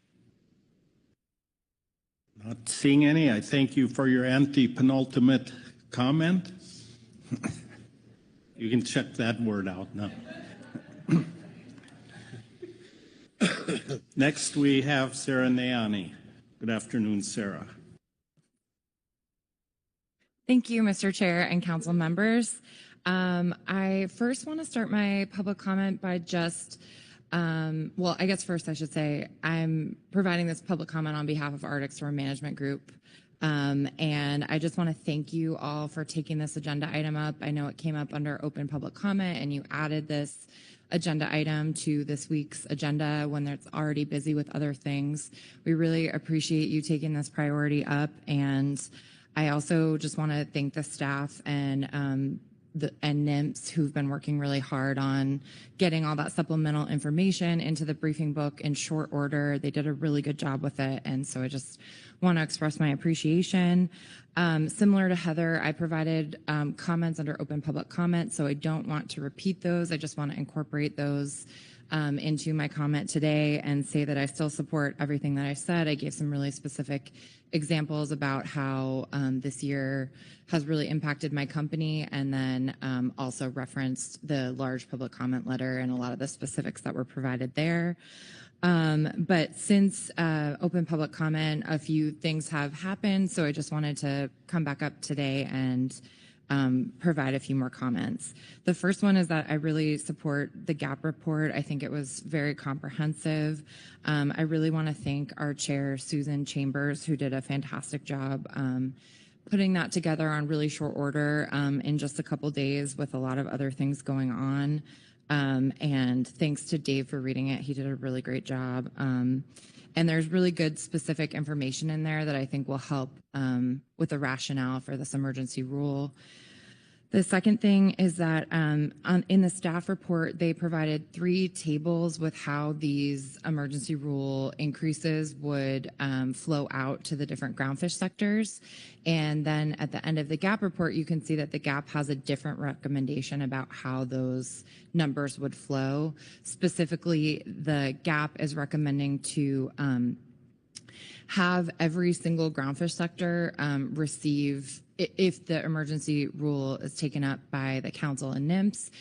Not seeing any. I thank you for your anti-penultimate comment. You can check that word out now. Next, we have Sarah Nayani. Good afternoon, Sarah. Thank you, Mr. Chair and council members. I first want to start my public comment by just, well, I guess first I should say I'm providing this public comment on behalf of Arctic Storm Management Group. And I just want to thank you all for taking this agenda item up. I know it came up under open public comment and you added this agenda item to this week's agenda when it's already busy with other things. We really appreciate you taking this priority up, and I also just want to thank the staff and NIMS who've been working really hard on getting all that supplemental information into the briefing book in short order. They did a really good job with it, and so I just want to express my appreciation. Similar to Heather, I provided comments under open public comment, so I don't want to repeat those. I just want to incorporate those into my comment today and say that I still support everything that I said. I gave some really specific examples about how this year has really impacted my company, and then also referenced the large public comment letter and a lot of the specifics that were provided there. But since open public comment, a few things have happened, so I just wanted to come back up today and provide a few more comments. The first one is that I really support the GAP report. I think it was very comprehensive. I really want to thank our chair, Susan Chambers, who did a fantastic job putting that together on really short order in just a couple days with a lot of other things going on. And thanks to Dave for reading it. He did a really great job. And there's really good specific information in there that I think will help with the rationale for this emergency rule. The second thing is that in the staff report, they provided 3 tables with how these emergency rule increases would flow out to the different groundfish sectors. And then at the end of the GAP report, you can see that the GAP has a different recommendation about how those numbers would flow. Specifically, the GAP is recommending to have every single groundfish sector receive, if the emergency rule is taken up by the council and NIMS,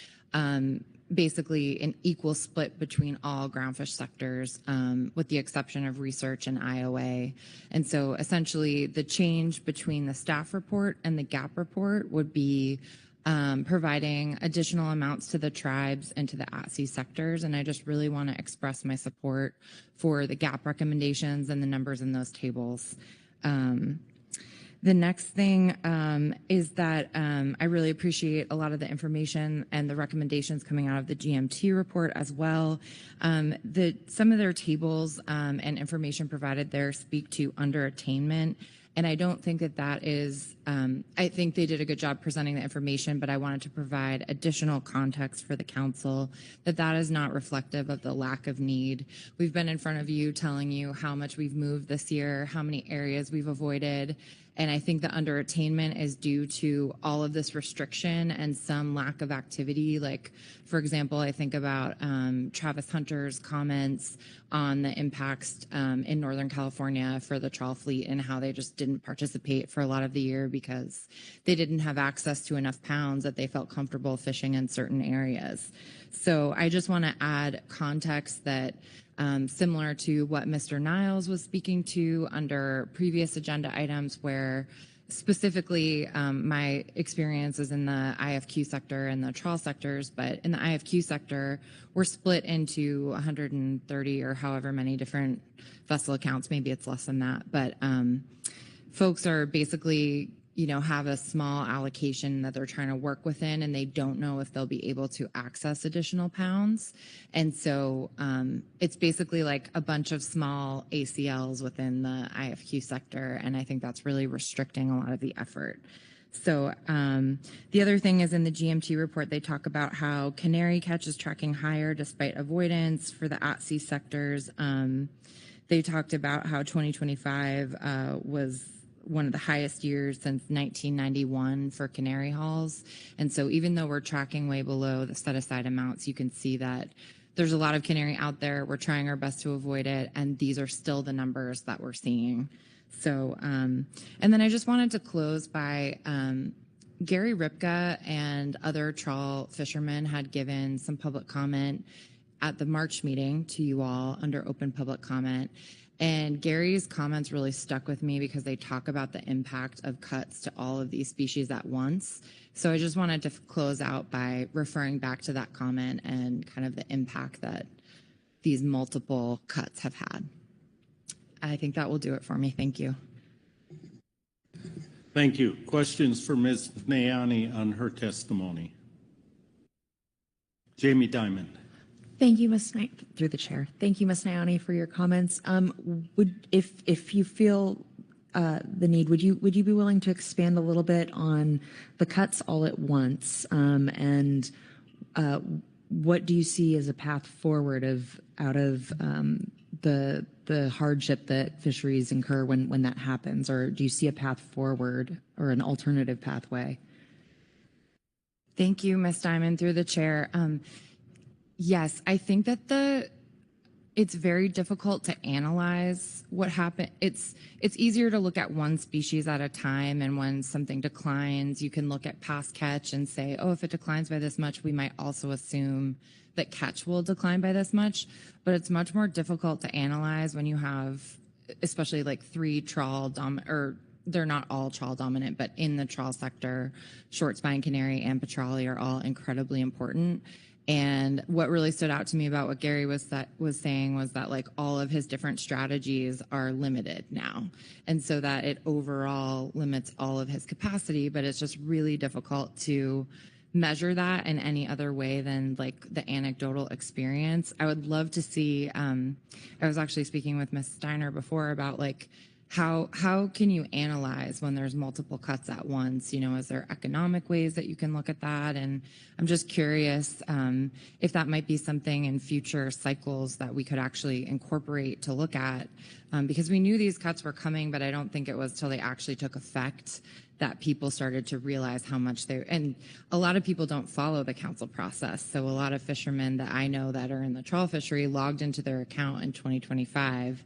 basically an equal split between all groundfish sectors, with the exception of research and IOA. And so essentially the change between the staff report and the GAP report would be providing additional amounts to the tribes and to the at-sea sectors. And I just really want to express my support for the GAP recommendations and the numbers in those tables. The next thing is that I really appreciate a lot of the information and the recommendations coming out of the GMT report as well. Some of their tables and information provided there speak to underattainment. And I don't think that that is, I think they did a good job presenting the information, but I wanted to provide additional context for the council that that is not reflective of the lack of need. We've been in front of you telling you how much we've moved this year, how many areas we've avoided. And I think the underattainment is due to all of this restriction and some lack of activity. Like, for example, I think about Travis Hunter's comments on the impacts in Northern California for the trawl fleet and how they just didn't participate for a lot of the year because they didn't have access to enough pounds that they felt comfortable fishing in certain areas. So I just want to add context that similar to what Mr. Niles was speaking to under previous agenda items, where specifically my experience is in the IFQ sector and the trawl sectors, but in the IFQ sector, we're split into 130 or however many different vessel accounts. Maybe it's less than that, but folks are basically, you know, have a small allocation that they're trying to work within, and they don't know if they'll be able to access additional pounds. And so it's basically like a bunch of small ACLs within the IFQ sector, and I think that's really restricting a lot of the effort. So the other thing is in the GMT report, they talk about how Canary catch is tracking higher despite avoidance for the at-sea sectors. They talked about how 2025 was one of the highest years since 1991 for Canary hauls. And so even though we're tracking way below the set aside amounts, you can see that there's a lot of Canary out there. We're trying our best to avoid it. And these are still the numbers that we're seeing. So, and then I just wanted to close by Gary Ripka and other trawl fishermen had given some public comment at the March meeting to you all under open public comment. And Gary's comments really stuck with me because they talk about the impact of cuts to all of these species at once. So I just wanted to close out by referring back to that comment and kind of the impact that these multiple cuts have had. I think that will do it for me. Thank you. Thank you. Questions for Ms. Nayani on her testimony? Jamie Dimond. Thank you, Ms. Knight, through the chair. Thank you, Ms. Nayani, for your comments. If you feel the need, would you be willing to expand a little bit on the cuts all at once, and what do you see as a path forward out of the hardship that fisheries incur when that happens, or do you see a path forward or an alternative pathway? Thank you, Ms. Diamond, through the chair. Yes, I think that it's very difficult to analyze what happened. It's easier to look at one species at a time, and when something declines, you can look at past catch and say, oh, if it declines by this much, we might also assume that catch will decline by this much. But it's much more difficult to analyze when you have, especially like three trawl or they're not all trawl dominant, but in the trawl sector, Shortspine, Canary, and Petrale are all incredibly important. And what really stood out to me about what Gary was saying was that like all of his different strategies are limited now. And so that it overall limits all of his capacity, but it's just really difficult to measure that in any other way than like the anecdotal experience. I would love to see, I was actually speaking with Ms. Steiner before about like, how can you analyze when there's multiple cuts at once? You know, is there economic ways that you can look at that? And I'm just curious if that might be something in future cycles that we could actually incorporate to look at, because we knew these cuts were coming, but I don't think it was till they actually took effect that people started to realize how much and a lot of people don't follow the council process. So a lot of fishermen that I know that are in the trawl fishery logged into their account in 2025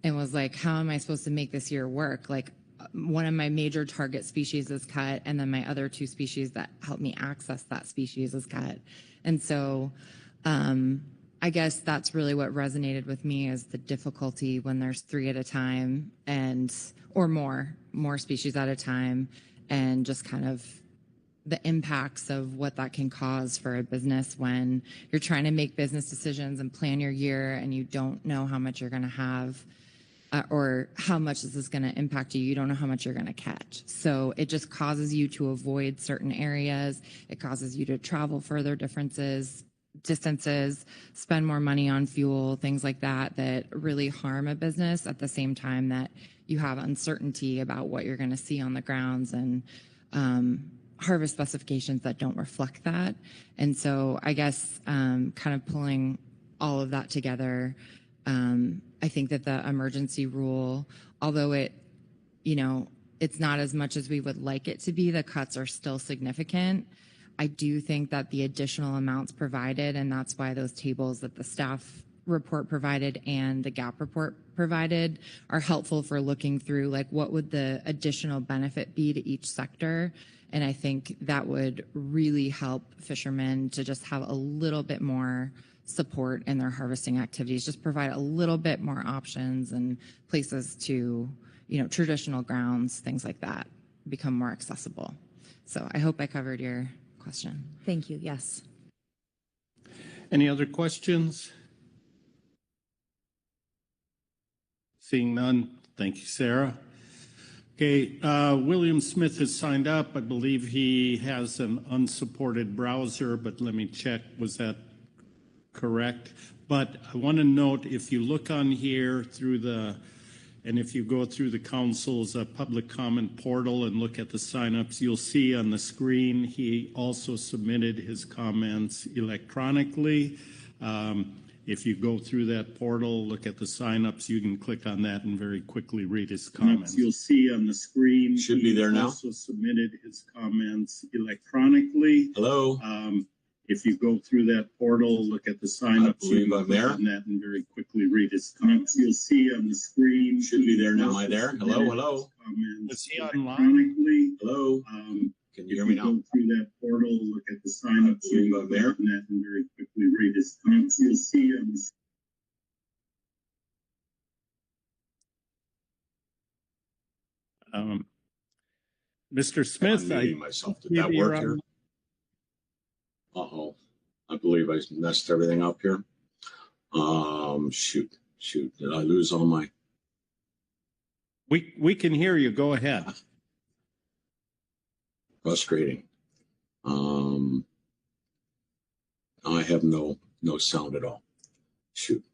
and was like, how am I supposed to make this year work? Like one of my major target species is cut, and then my other two species that help me access that species is cut. And so I guess that's really what resonated with me is the difficulty when there's three at a time or more species at a time, and just kind of the impacts of what that can cause for a business when you're trying to make business decisions and plan your year and you don't know how much you're going to have or how much is this going to impact you? You don't know how much you're going to catch. So it just causes you to avoid certain areas. It causes you to travel further distances, spend more money on fuel, things like that, that really harm a business at the same time that you have uncertainty about what you're going to see on the grounds and harvest specifications that don't reflect that. And so I guess kind of pulling all of that together, I think that the emergency rule, although it, it's not as much as we would like it to be, the cuts are still significant. I do think that the additional amounts provided, and that's why those tables that the staff report provided and the GAP report provided are helpful for looking through, like, what would the additional benefit be to each sector. And I think that would really help fishermen to just have a little bit more support in their harvesting activities, just provide a little bit more options and places to, traditional grounds, things like that, become more accessible. So I hope I covered your question. Thank you. Yes. Any other questions? Seeing none. Thank you, Sarah. Okay, William Smith has signed up. I believe he has an unsupported browser, but let me check. Was that correct? But I want to note, if you look on here and if you go through the council's public comment portal and look at the signups, you'll see on the screen he also submitted his comments electronically. If you go through that portal, look at the signups, you can click on that and very quickly read his comments. You'll see on the screen. Should be there now. He also submitted his comments electronically. Hello. If you go through that portal, look at the signups, you can click there. on that and very quickly read his comments. You'll see on the screen. Should be there now. Am I there? Hello, hello. Is he online? Hello. Can you hear me now? Go through that portal, look at the signups, you can click on that and very quickly read his comments. You'll see on the Mr. Smith, I'm muting myself. Did that work here? Uh-oh. I believe I messed everything up here. Shoot. Did I lose all my... We can hear you. Go ahead. Frustrating. I have no sound at all. Shoot.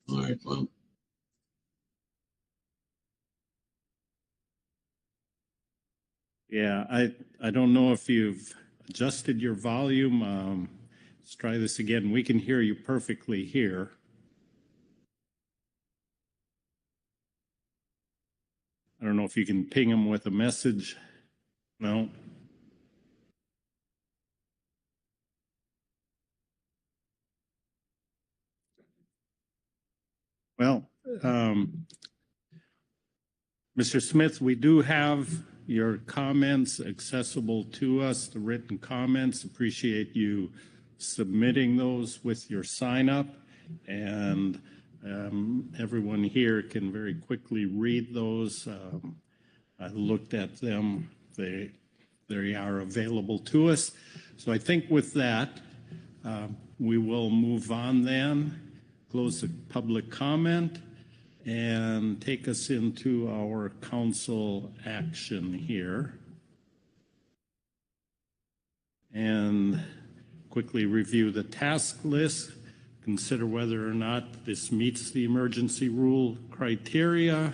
All right, well. Yeah, I don't know if you've adjusted your volume. Let's try this again. We can hear you perfectly here. I don't know if you can ping him with a message. No. Well, Mr. Smith, we do have your comments accessible to us, the written comments. Appreciate you submitting those with your sign up, and everyone here can very quickly read those. I looked at them. They are available to us. So I think with that, we will move on then, close the public comment, and take us into our council action here. And quickly review the task list, consider whether or not this meets the emergency rule criteria,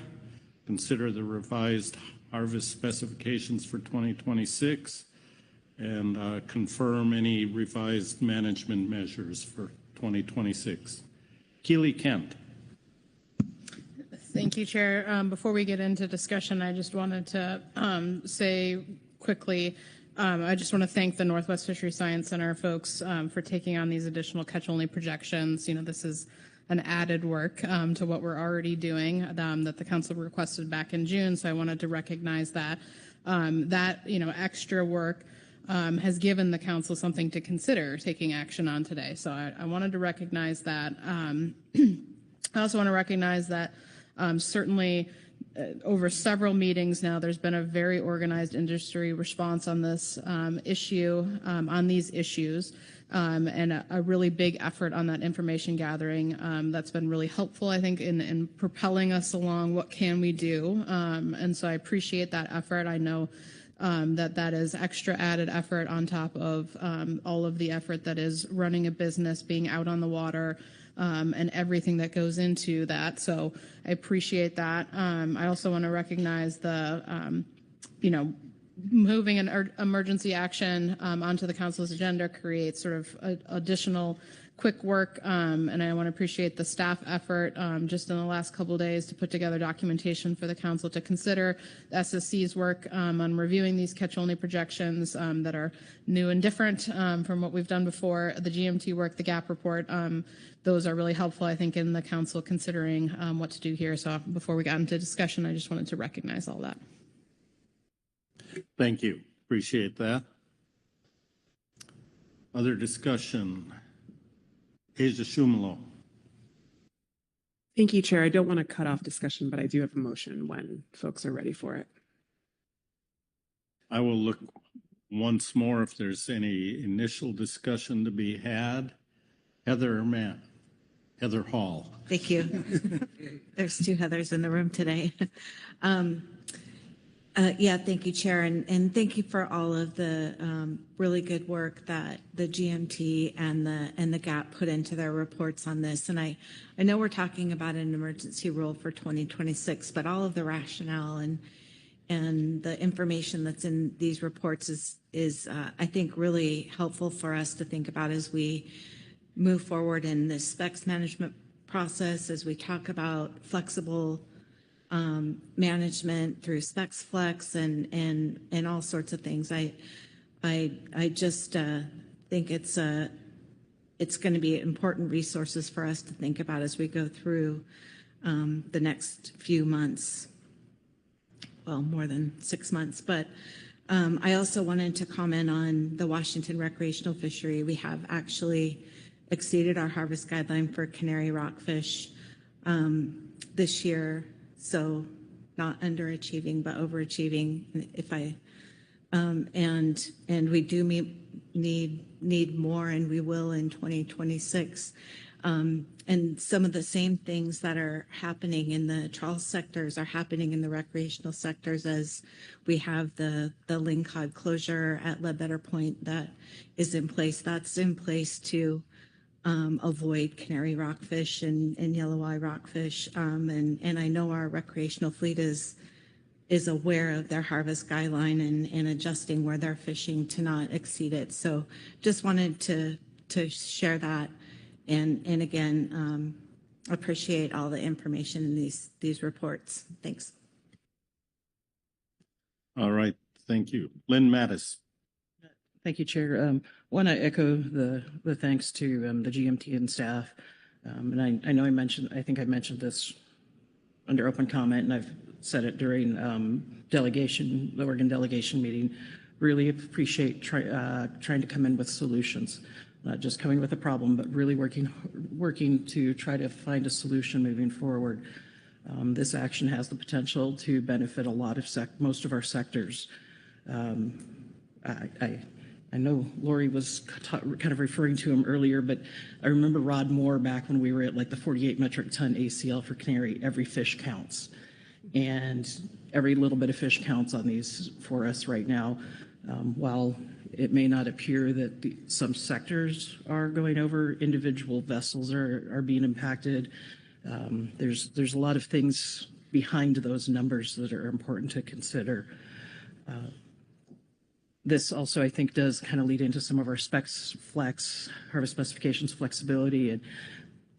consider the revised harvest specifications for 2026, and confirm any revised management measures for 2026. Keely Kent. Thank you, Chair. Before we get into discussion, I just wanted to say quickly, I just want to thank the Northwest Fisheries Science Center folks for taking on these additional catch-only projections. This is an added work to what we're already doing that the council requested back in June. So I wanted to recognize that extra work has given the council something to consider taking action on today. So I wanted to recognize that. I also want to recognize that certainly over several meetings now, there's been a very organized industry response on this issue, on these issues. and a really big effort on that information gathering. That's been really helpful, I think, in propelling us along. What can we do? And so I appreciate that effort. I know that is extra added effort on top of all of the effort that is running a business, being out on the water, and everything that goes into that. So I appreciate that. I also want to recognize the, moving an emergency action onto the council's agenda creates sort of additional quick work, and I want to appreciate the staff effort just in the last couple of days to put together documentation for the council to consider. The SSC's work on reviewing these catch-only projections that are new and different from what we've done before. The GMT work, the gap report, those are really helpful, I think, in the council considering what to do here. So before we got into discussion, I just wanted to recognize all that. Thank you. Appreciate that. Other discussion? Asia Shumalo. Thank you, Chair. I don't want to cut off discussion, but I do have a motion when folks are ready for it. I will look once more if there's any initial discussion to be had. Heather or Matt? Heather Hall. Thank you. There's two Heathers in the room today. Thank you, Chair, and thank you for all of the really good work that the GMT and the GAP put into their reports on this. And I know we're talking about an emergency rule for 2026, but all of the rationale and the information that's in these reports is I think really helpful for us to think about as we move forward in this specs management process, as we talk about flexible management through specs flex and all sorts of things. I just think it's going to be important resources for us to think about as we go through the next few months. Well, more than 6 months, but I also wanted to comment on the Washington recreational fishery. We have actually exceeded our harvest guideline for Canary rockfish this year. So not underachieving, but overachieving. And we do need more, and we will in 2026. And some of the same things that are happening in the trawl sectors are happening in the recreational sectors as we have the lingcod closure at Ledbetter Point that is in place. That's in place to avoid canary rockfish and yellow eye rockfish. And I know our recreational fleet is aware of their harvest guideline and adjusting where they're fishing to not exceed it. So just wanted to share that. And again, appreciate all the information in these reports. Thanks. All right. Thank you. Lynn Mattis. Thank you, Chair. Want to echo the thanks to the GMT and staff. And I know I think I mentioned this under open comment, and I've said it during the Oregon delegation meeting. Really appreciate trying to come in with solutions, not just coming with a problem, but really working to try to find a solution moving forward. This action has the potential to benefit a lot of most of our sectors. I know Lori was kind of referring to him earlier, but I remember Rod Moore back when we were at like the 48 metric ton ACL for Canary. Every fish counts, and every little bit of fish counts on these for us right now. While it may not appear that some sectors are going over, individual vessels are being impacted. There's a lot of things behind those numbers that are important to consider. This also, I think, does kind of lead into some of our specs flex, harvest specifications flexibility. And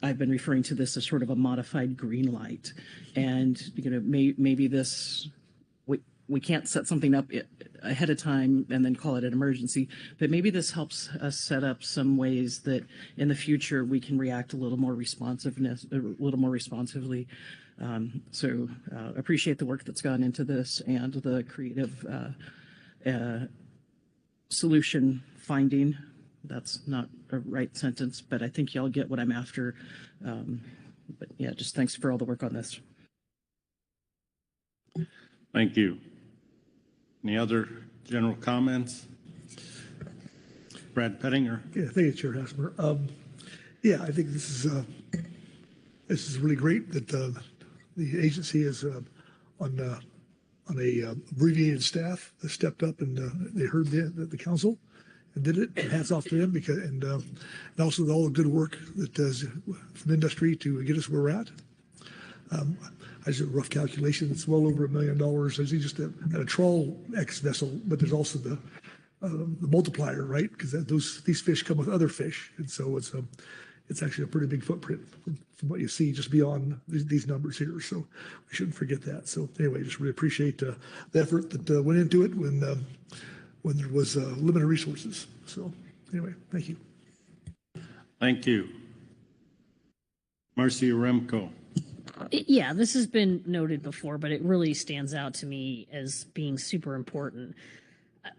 I've been referring to this as sort of a modified green light. And, maybe this, we can't set something up ahead of time and then call it an emergency, but maybe this helps us set up some ways that in the future we can react a little more responsively. So appreciate the work that's gone into this and the creative solution finding. That's not a right sentence, but I think y'all get what I'm after. But yeah, just thanks for all the work on this. Thank you. Any other general comments? Brad Pettinger. Yeah, thank you, Chair Hasmer. Yeah, I think this is really great that the agency is on a abbreviated staff that stepped up and they heard the council and did it. And hats off to them because and also all the good work that does from industry to get us where we're at. I did a rough calculation. It's well over $1 million. There's just a Trawl X vessel, but there's also the multiplier, right? Because these fish come with other fish, and so it's actually a pretty big footprint from what you see just beyond these numbers here. So we shouldn't forget that. So anyway, just really appreciate the effort that went into it when there was limited resources. So anyway, thank you. Thank you. Marcy Remco. Yeah, this has been noted before, but it really stands out to me as being super important.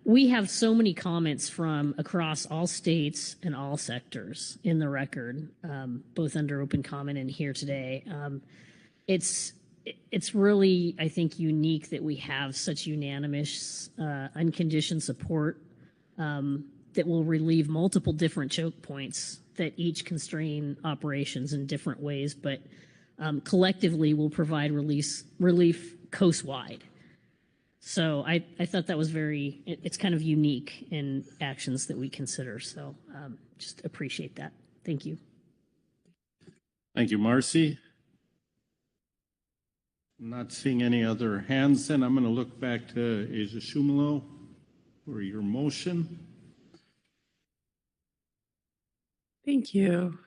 We have so many comments from across all states and all sectors in the record, both under open comment and here today. It's really, I think, unique that we have such unanimous, unconditioned support that will relieve multiple different choke points that each constrain operations in different ways, but collectively will provide relief coast-wide. So I thought that was it's kind of unique in actions that we consider. So just appreciate that. Thank you. Thank you, Marcy. Not seeing any other hands, then I'm going to look back to Asia Shumalo for your motion. Thank you.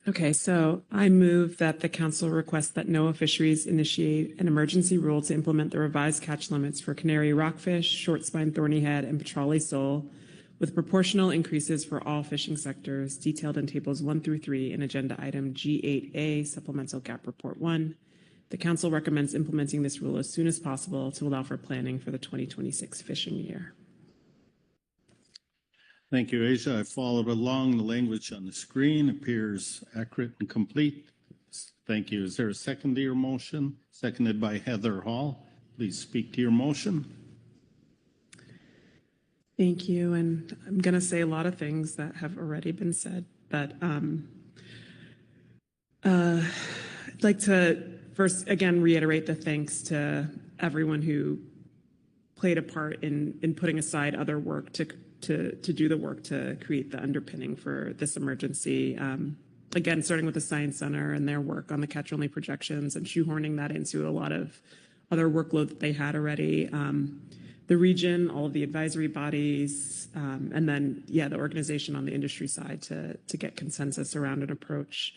Okay, so I move that the council request that NOAA Fisheries initiate an emergency rule to implement the revised catch limits for Canary Rockfish, Shortspine Thornyhead, and Petrale sole, with proportional increases for all fishing sectors detailed in tables 1 through 3 in agenda item G8A, Supplemental Gap Report 1. The council recommends implementing this rule as soon as possible to allow for planning for the 2026 fishing year. Thank you, Asia. I followed along. The language on the screen appears accurate and complete. Thank you. Is there a second to your motion? Seconded by Heather Hall. Please speak to your motion. Thank you. And I'm going to say a lot of things that have already been said, but I'd like to first, again, reiterate the thanks to everyone who played a part in putting aside other work to do the work to create the underpinning for this emergency. Again, starting with the Science Center and their work on the catch-only projections and shoehorning that into a lot of other workload that they had already. The region, all of the advisory bodies, and then, the organization on the industry side to get consensus around an approach.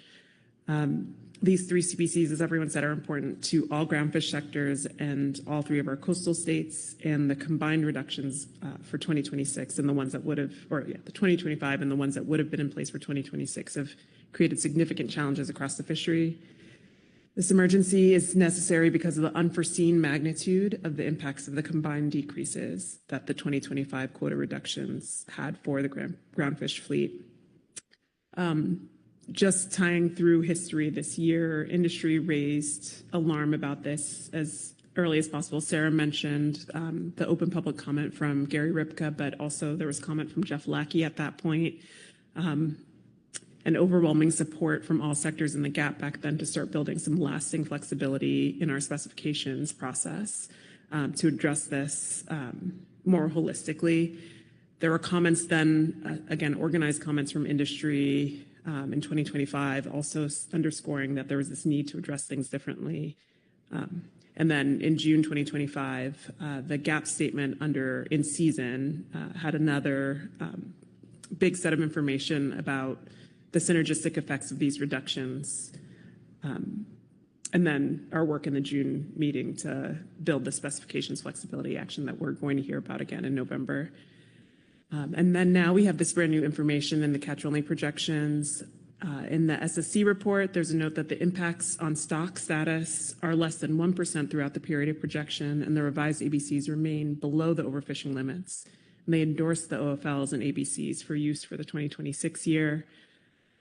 These 3 CPCs, as everyone said, are important to all groundfish sectors and all 3 of our coastal states, and the combined reductions for 2026 and the ones that would have, the 2025 and the ones that would have been in place for 2026 have created significant challenges across the fishery. This emergency is necessary because of the unforeseen magnitude of the impacts of the combined decreases that the 2025 quota reductions had for the groundfish fleet. Just tying through history this year, industry raised alarm about this as early as possible. Sarah mentioned the open public comment from Gary Ripka, but also there was comment from Jeff Lackey at that point. And overwhelming support from all sectors in the gap back then to start building some lasting flexibility in our specifications process to address this more holistically. There were comments then, again, organized comments from industry in 2025, also underscoring that there was this need to address things differently. And then in June 2025, the GAP statement under Inseason had another big set of information about the synergistic effects of these reductions. And then our work in the June meeting to build the specifications flexibility action that we're going to hear about again in November. And then now we have this brand new information in the catch-only projections. In the SSC report, there's a note that the impacts on stock status are less than 1% throughout the period of projection, and the revised ABCs remain below the overfishing limits. And they endorse the OFLs and ABCs for use for the 2026 year.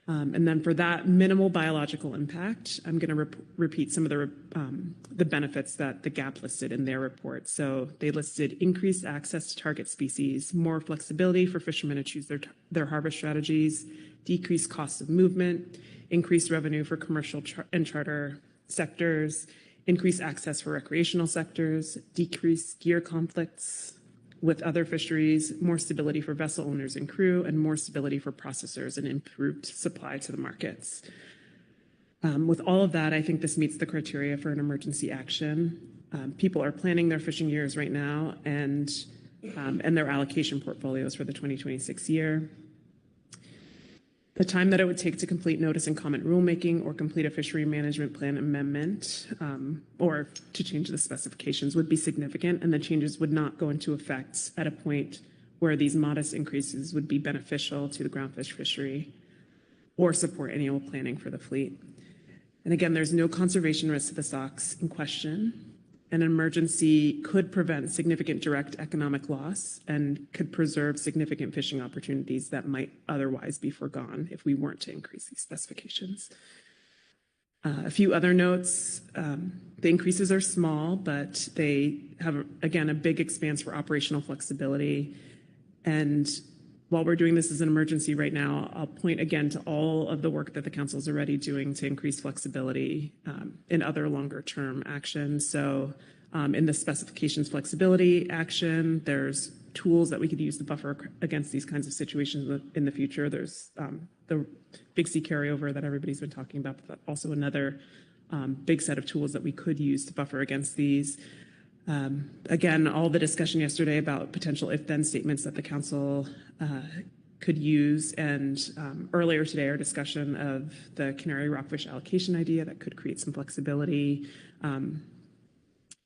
And then for that minimal biological impact, I'm going to repeat some of the benefits that the GAP listed in their report. So they listed increased access to target species, more flexibility for fishermen to choose their harvest strategies, decreased costs of movement, increased revenue for commercial and charter sectors, increased access for recreational sectors, decreased gear conflicts with other fisheries, more stability for vessel owners and crew, and more stability for processors and improved supply to the markets. With all of that, I think this meets the criteria for an emergency action. People are planning their fishing years right now and their allocation portfolios for the 2026 year. The time that it would take to complete notice and comment rulemaking or complete a fishery management plan amendment or to change the specifications would be significant, and the changes would not go into effect at a point where these modest increases would be beneficial to the groundfish fishery or support annual planning for the fleet. And again, there's no conservation risk to the stocks in question. An emergency could prevent significant direct economic loss and could preserve significant fishing opportunities that might otherwise be foregone if we weren't to increase these specifications. A few other notes. The increases are small, but they have, again, a big expanse for operational flexibility. And while we're doing this as an emergency right now, I'll point again to all of the work that the council is already doing to increase flexibility in other longer term actions. So in the specifications flexibility action, there's tools that we could use to buffer against these kinds of situations in the future. There's the Big C carryover that everybody's been talking about, but also another big set of tools that we could use to buffer against these. Again, all the discussion yesterday about potential if-then statements that the council could use, and earlier today our discussion of the Canary Rockfish allocation idea that could create some flexibility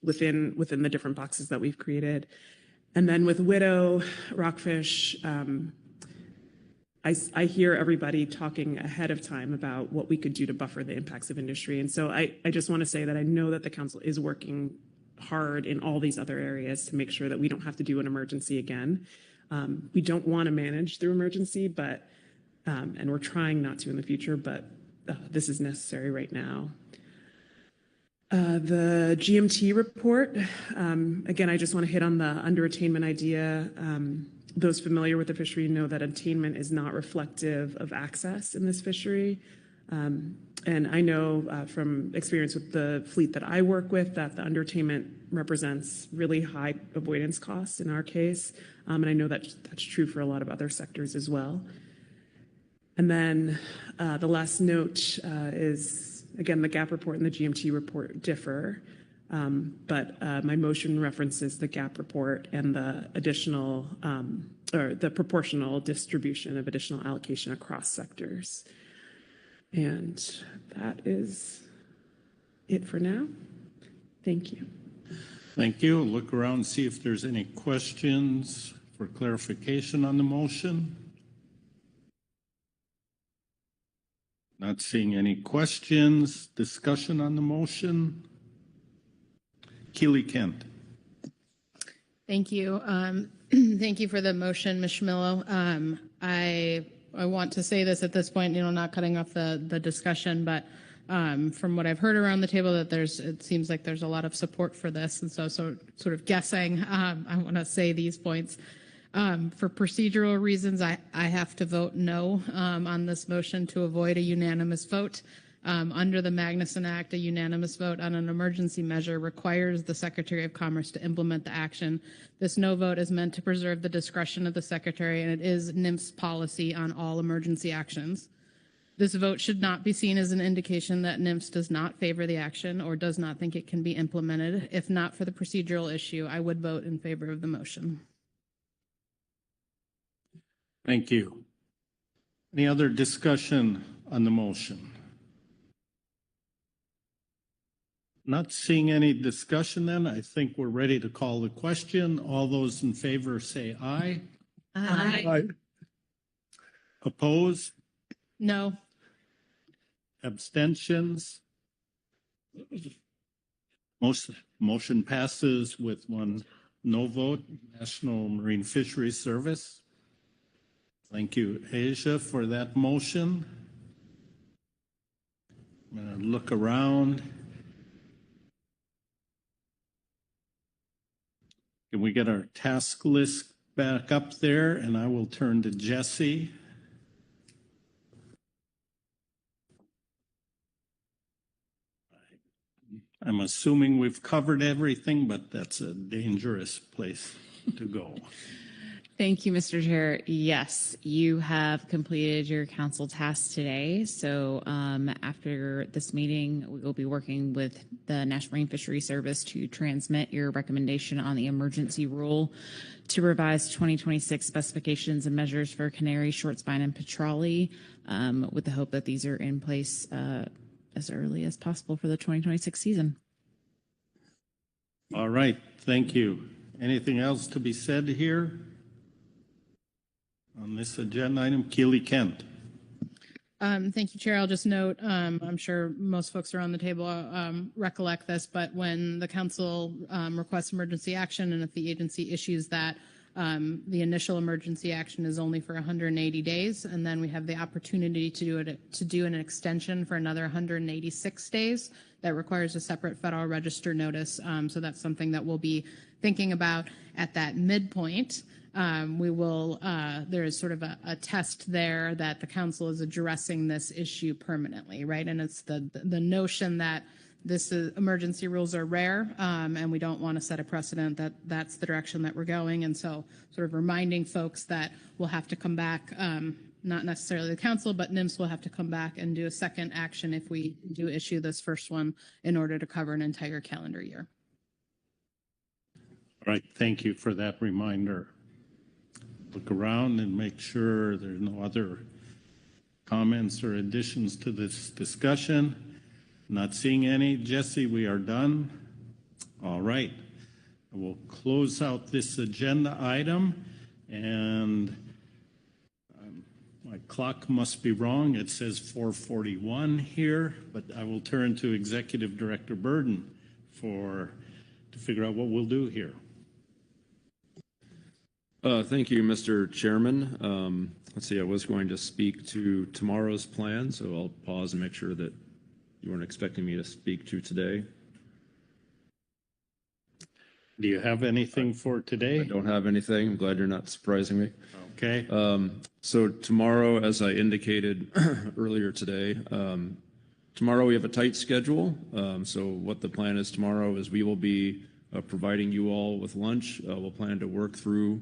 within the different boxes that we've created. And then with Widow, Rockfish, I hear everybody talking ahead of time about what we could do to buffer the impacts of industry. And so I just want to say that I know that the council is working hard in all these other areas to make sure that we don't have to do an emergency again. We don't want to manage through emergency, but and we're trying not to in the future, but this is necessary right now. The GMT report, again, I just want to hit on the under-attainment idea. Those familiar with the fishery know that attainment is not reflective of access in this fishery. And I know from experience with the fleet that I work with that the underattainment represents really high avoidance costs in our case. And I know that that's true for a lot of other sectors as well. And then the last note is, again, the GAP report and the GMT report differ. But my motion references the GAP report and the additional or the proportional distribution of additional allocation across sectors. And that is it for now. Thank you. Thank you. Look around, see if there's any questions for clarification on the motion. Not seeing any questions. Discussion on the motion. Keely Kent. Thank you. Thank you for the motion, Ms. Schmillo. I want to say this at this point, not cutting off the discussion, but from what I've heard around the table, that it seems like there's a lot of support for this, and so sort of guessing, I want to say these points. For procedural reasons, I have to vote no on this motion to avoid a unanimous vote. Under the Magnuson Act, a unanimous vote on an emergency measure requires the Secretary of Commerce to implement the action. This no vote is meant to preserve the discretion of the Secretary, and it is NIMS policy on all emergency actions. This vote should not be seen as an indication that NIMS does not favor the action or does not think it can be implemented. If not for the procedural issue, I would vote in favor of the motion. Thank you. Any other discussion on the motion? Not seeing any discussion then, I think we're ready to call the question. All those in favor say aye. Aye. Aye. Oppose? No. Abstentions? Motion passes with one no vote. National Marine Fisheries Service. Thank you, Asia, for that motion. I'm going to look around. Can we get our task list back up there? And I will turn to Jesse. I'm assuming we've covered everything, but that's a dangerous place to go. Thank you, Mr. Chair. Yes, you have completed your council tasks today. So after this meeting, we will be working with the National Marine Fishery Service to transmit your recommendation on the emergency rule to revise 2026 specifications and measures for Canary, Shortspine, and Petrale, with the hope that these are in place as early as possible for the 2026 season. All right, thank you. Anything else to be said here on this agenda item? Keely Kent. Thank you, Chair. I'll just note, I'm sure most folks around the table recollect this, but when the council requests emergency action and if the agency issues that, the initial emergency action is only for 180 days, and then we have the opportunity to do an extension for another 186 days. That requires a separate Federal Register notice. So that's something that we'll be thinking about at that midpoint. There is sort of a test there that the council is addressing this issue permanently, right? And it's the notion that emergency rules are rare, and we don't want to set a precedent that that's the direction that we're going. And so sort of reminding folks that we'll have to come back, not necessarily the council, but NIMS will have to come back and do a second action if we do issue this first one in order to cover an entire calendar year. All right, thank you for that reminder. Look around and make sure there's no other comments or additions to this discussion. Not seeing any. Jesse, we are done. All right. We'll close out this agenda item, and my clock must be wrong. It says 4:41 here, but I will turn to Executive Director Burden to figure out what we'll do here. Thank you, Mr. Chairman. Let's see, I was going to speak to tomorrow's plan, so I'll pause and make sure that you weren't expecting me to speak to today. Do you have anything for today? I don't have anything. I'm glad you're not surprising me. Okay. So tomorrow, as I indicated earlier today, tomorrow we have a tight schedule. So what the plan is tomorrow is we will be providing you all with lunch. We'll plan to work through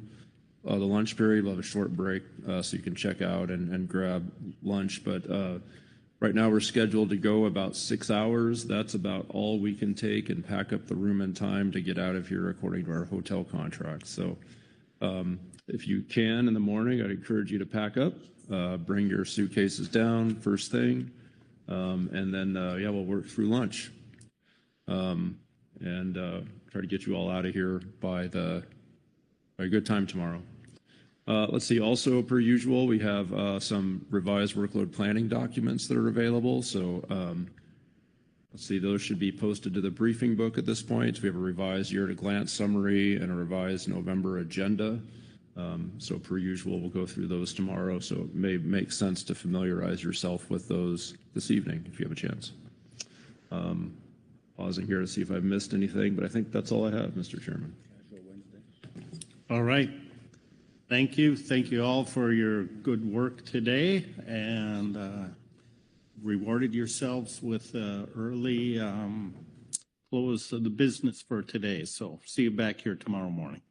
the lunch period. We'll have a short break so you can check out and grab lunch. But right now we're scheduled to go about 6 hours. That's about all we can take and pack up the room in time to get out of here according to our hotel contract. So if you can in the morning, I'd encourage you to pack up, bring your suitcases down first thing, and then we'll work through lunch and try to get you all out of here by a good time tomorrow. Let's see, also per usual, we have some revised workload planning documents that are available. So let's see, those should be posted to the briefing book at this point. We have a revised year-at-a-glance summary and a revised November agenda. So per usual, we'll go through those tomorrow. So it may make sense to familiarize yourself with those this evening if you have a chance. Pausing here to see if I've missed anything, but I think that's all I have, Mr. Chairman. All right. Thank you. Thank you all for your good work today, and rewarded yourselves with early close of the business for today. So see you back here tomorrow morning.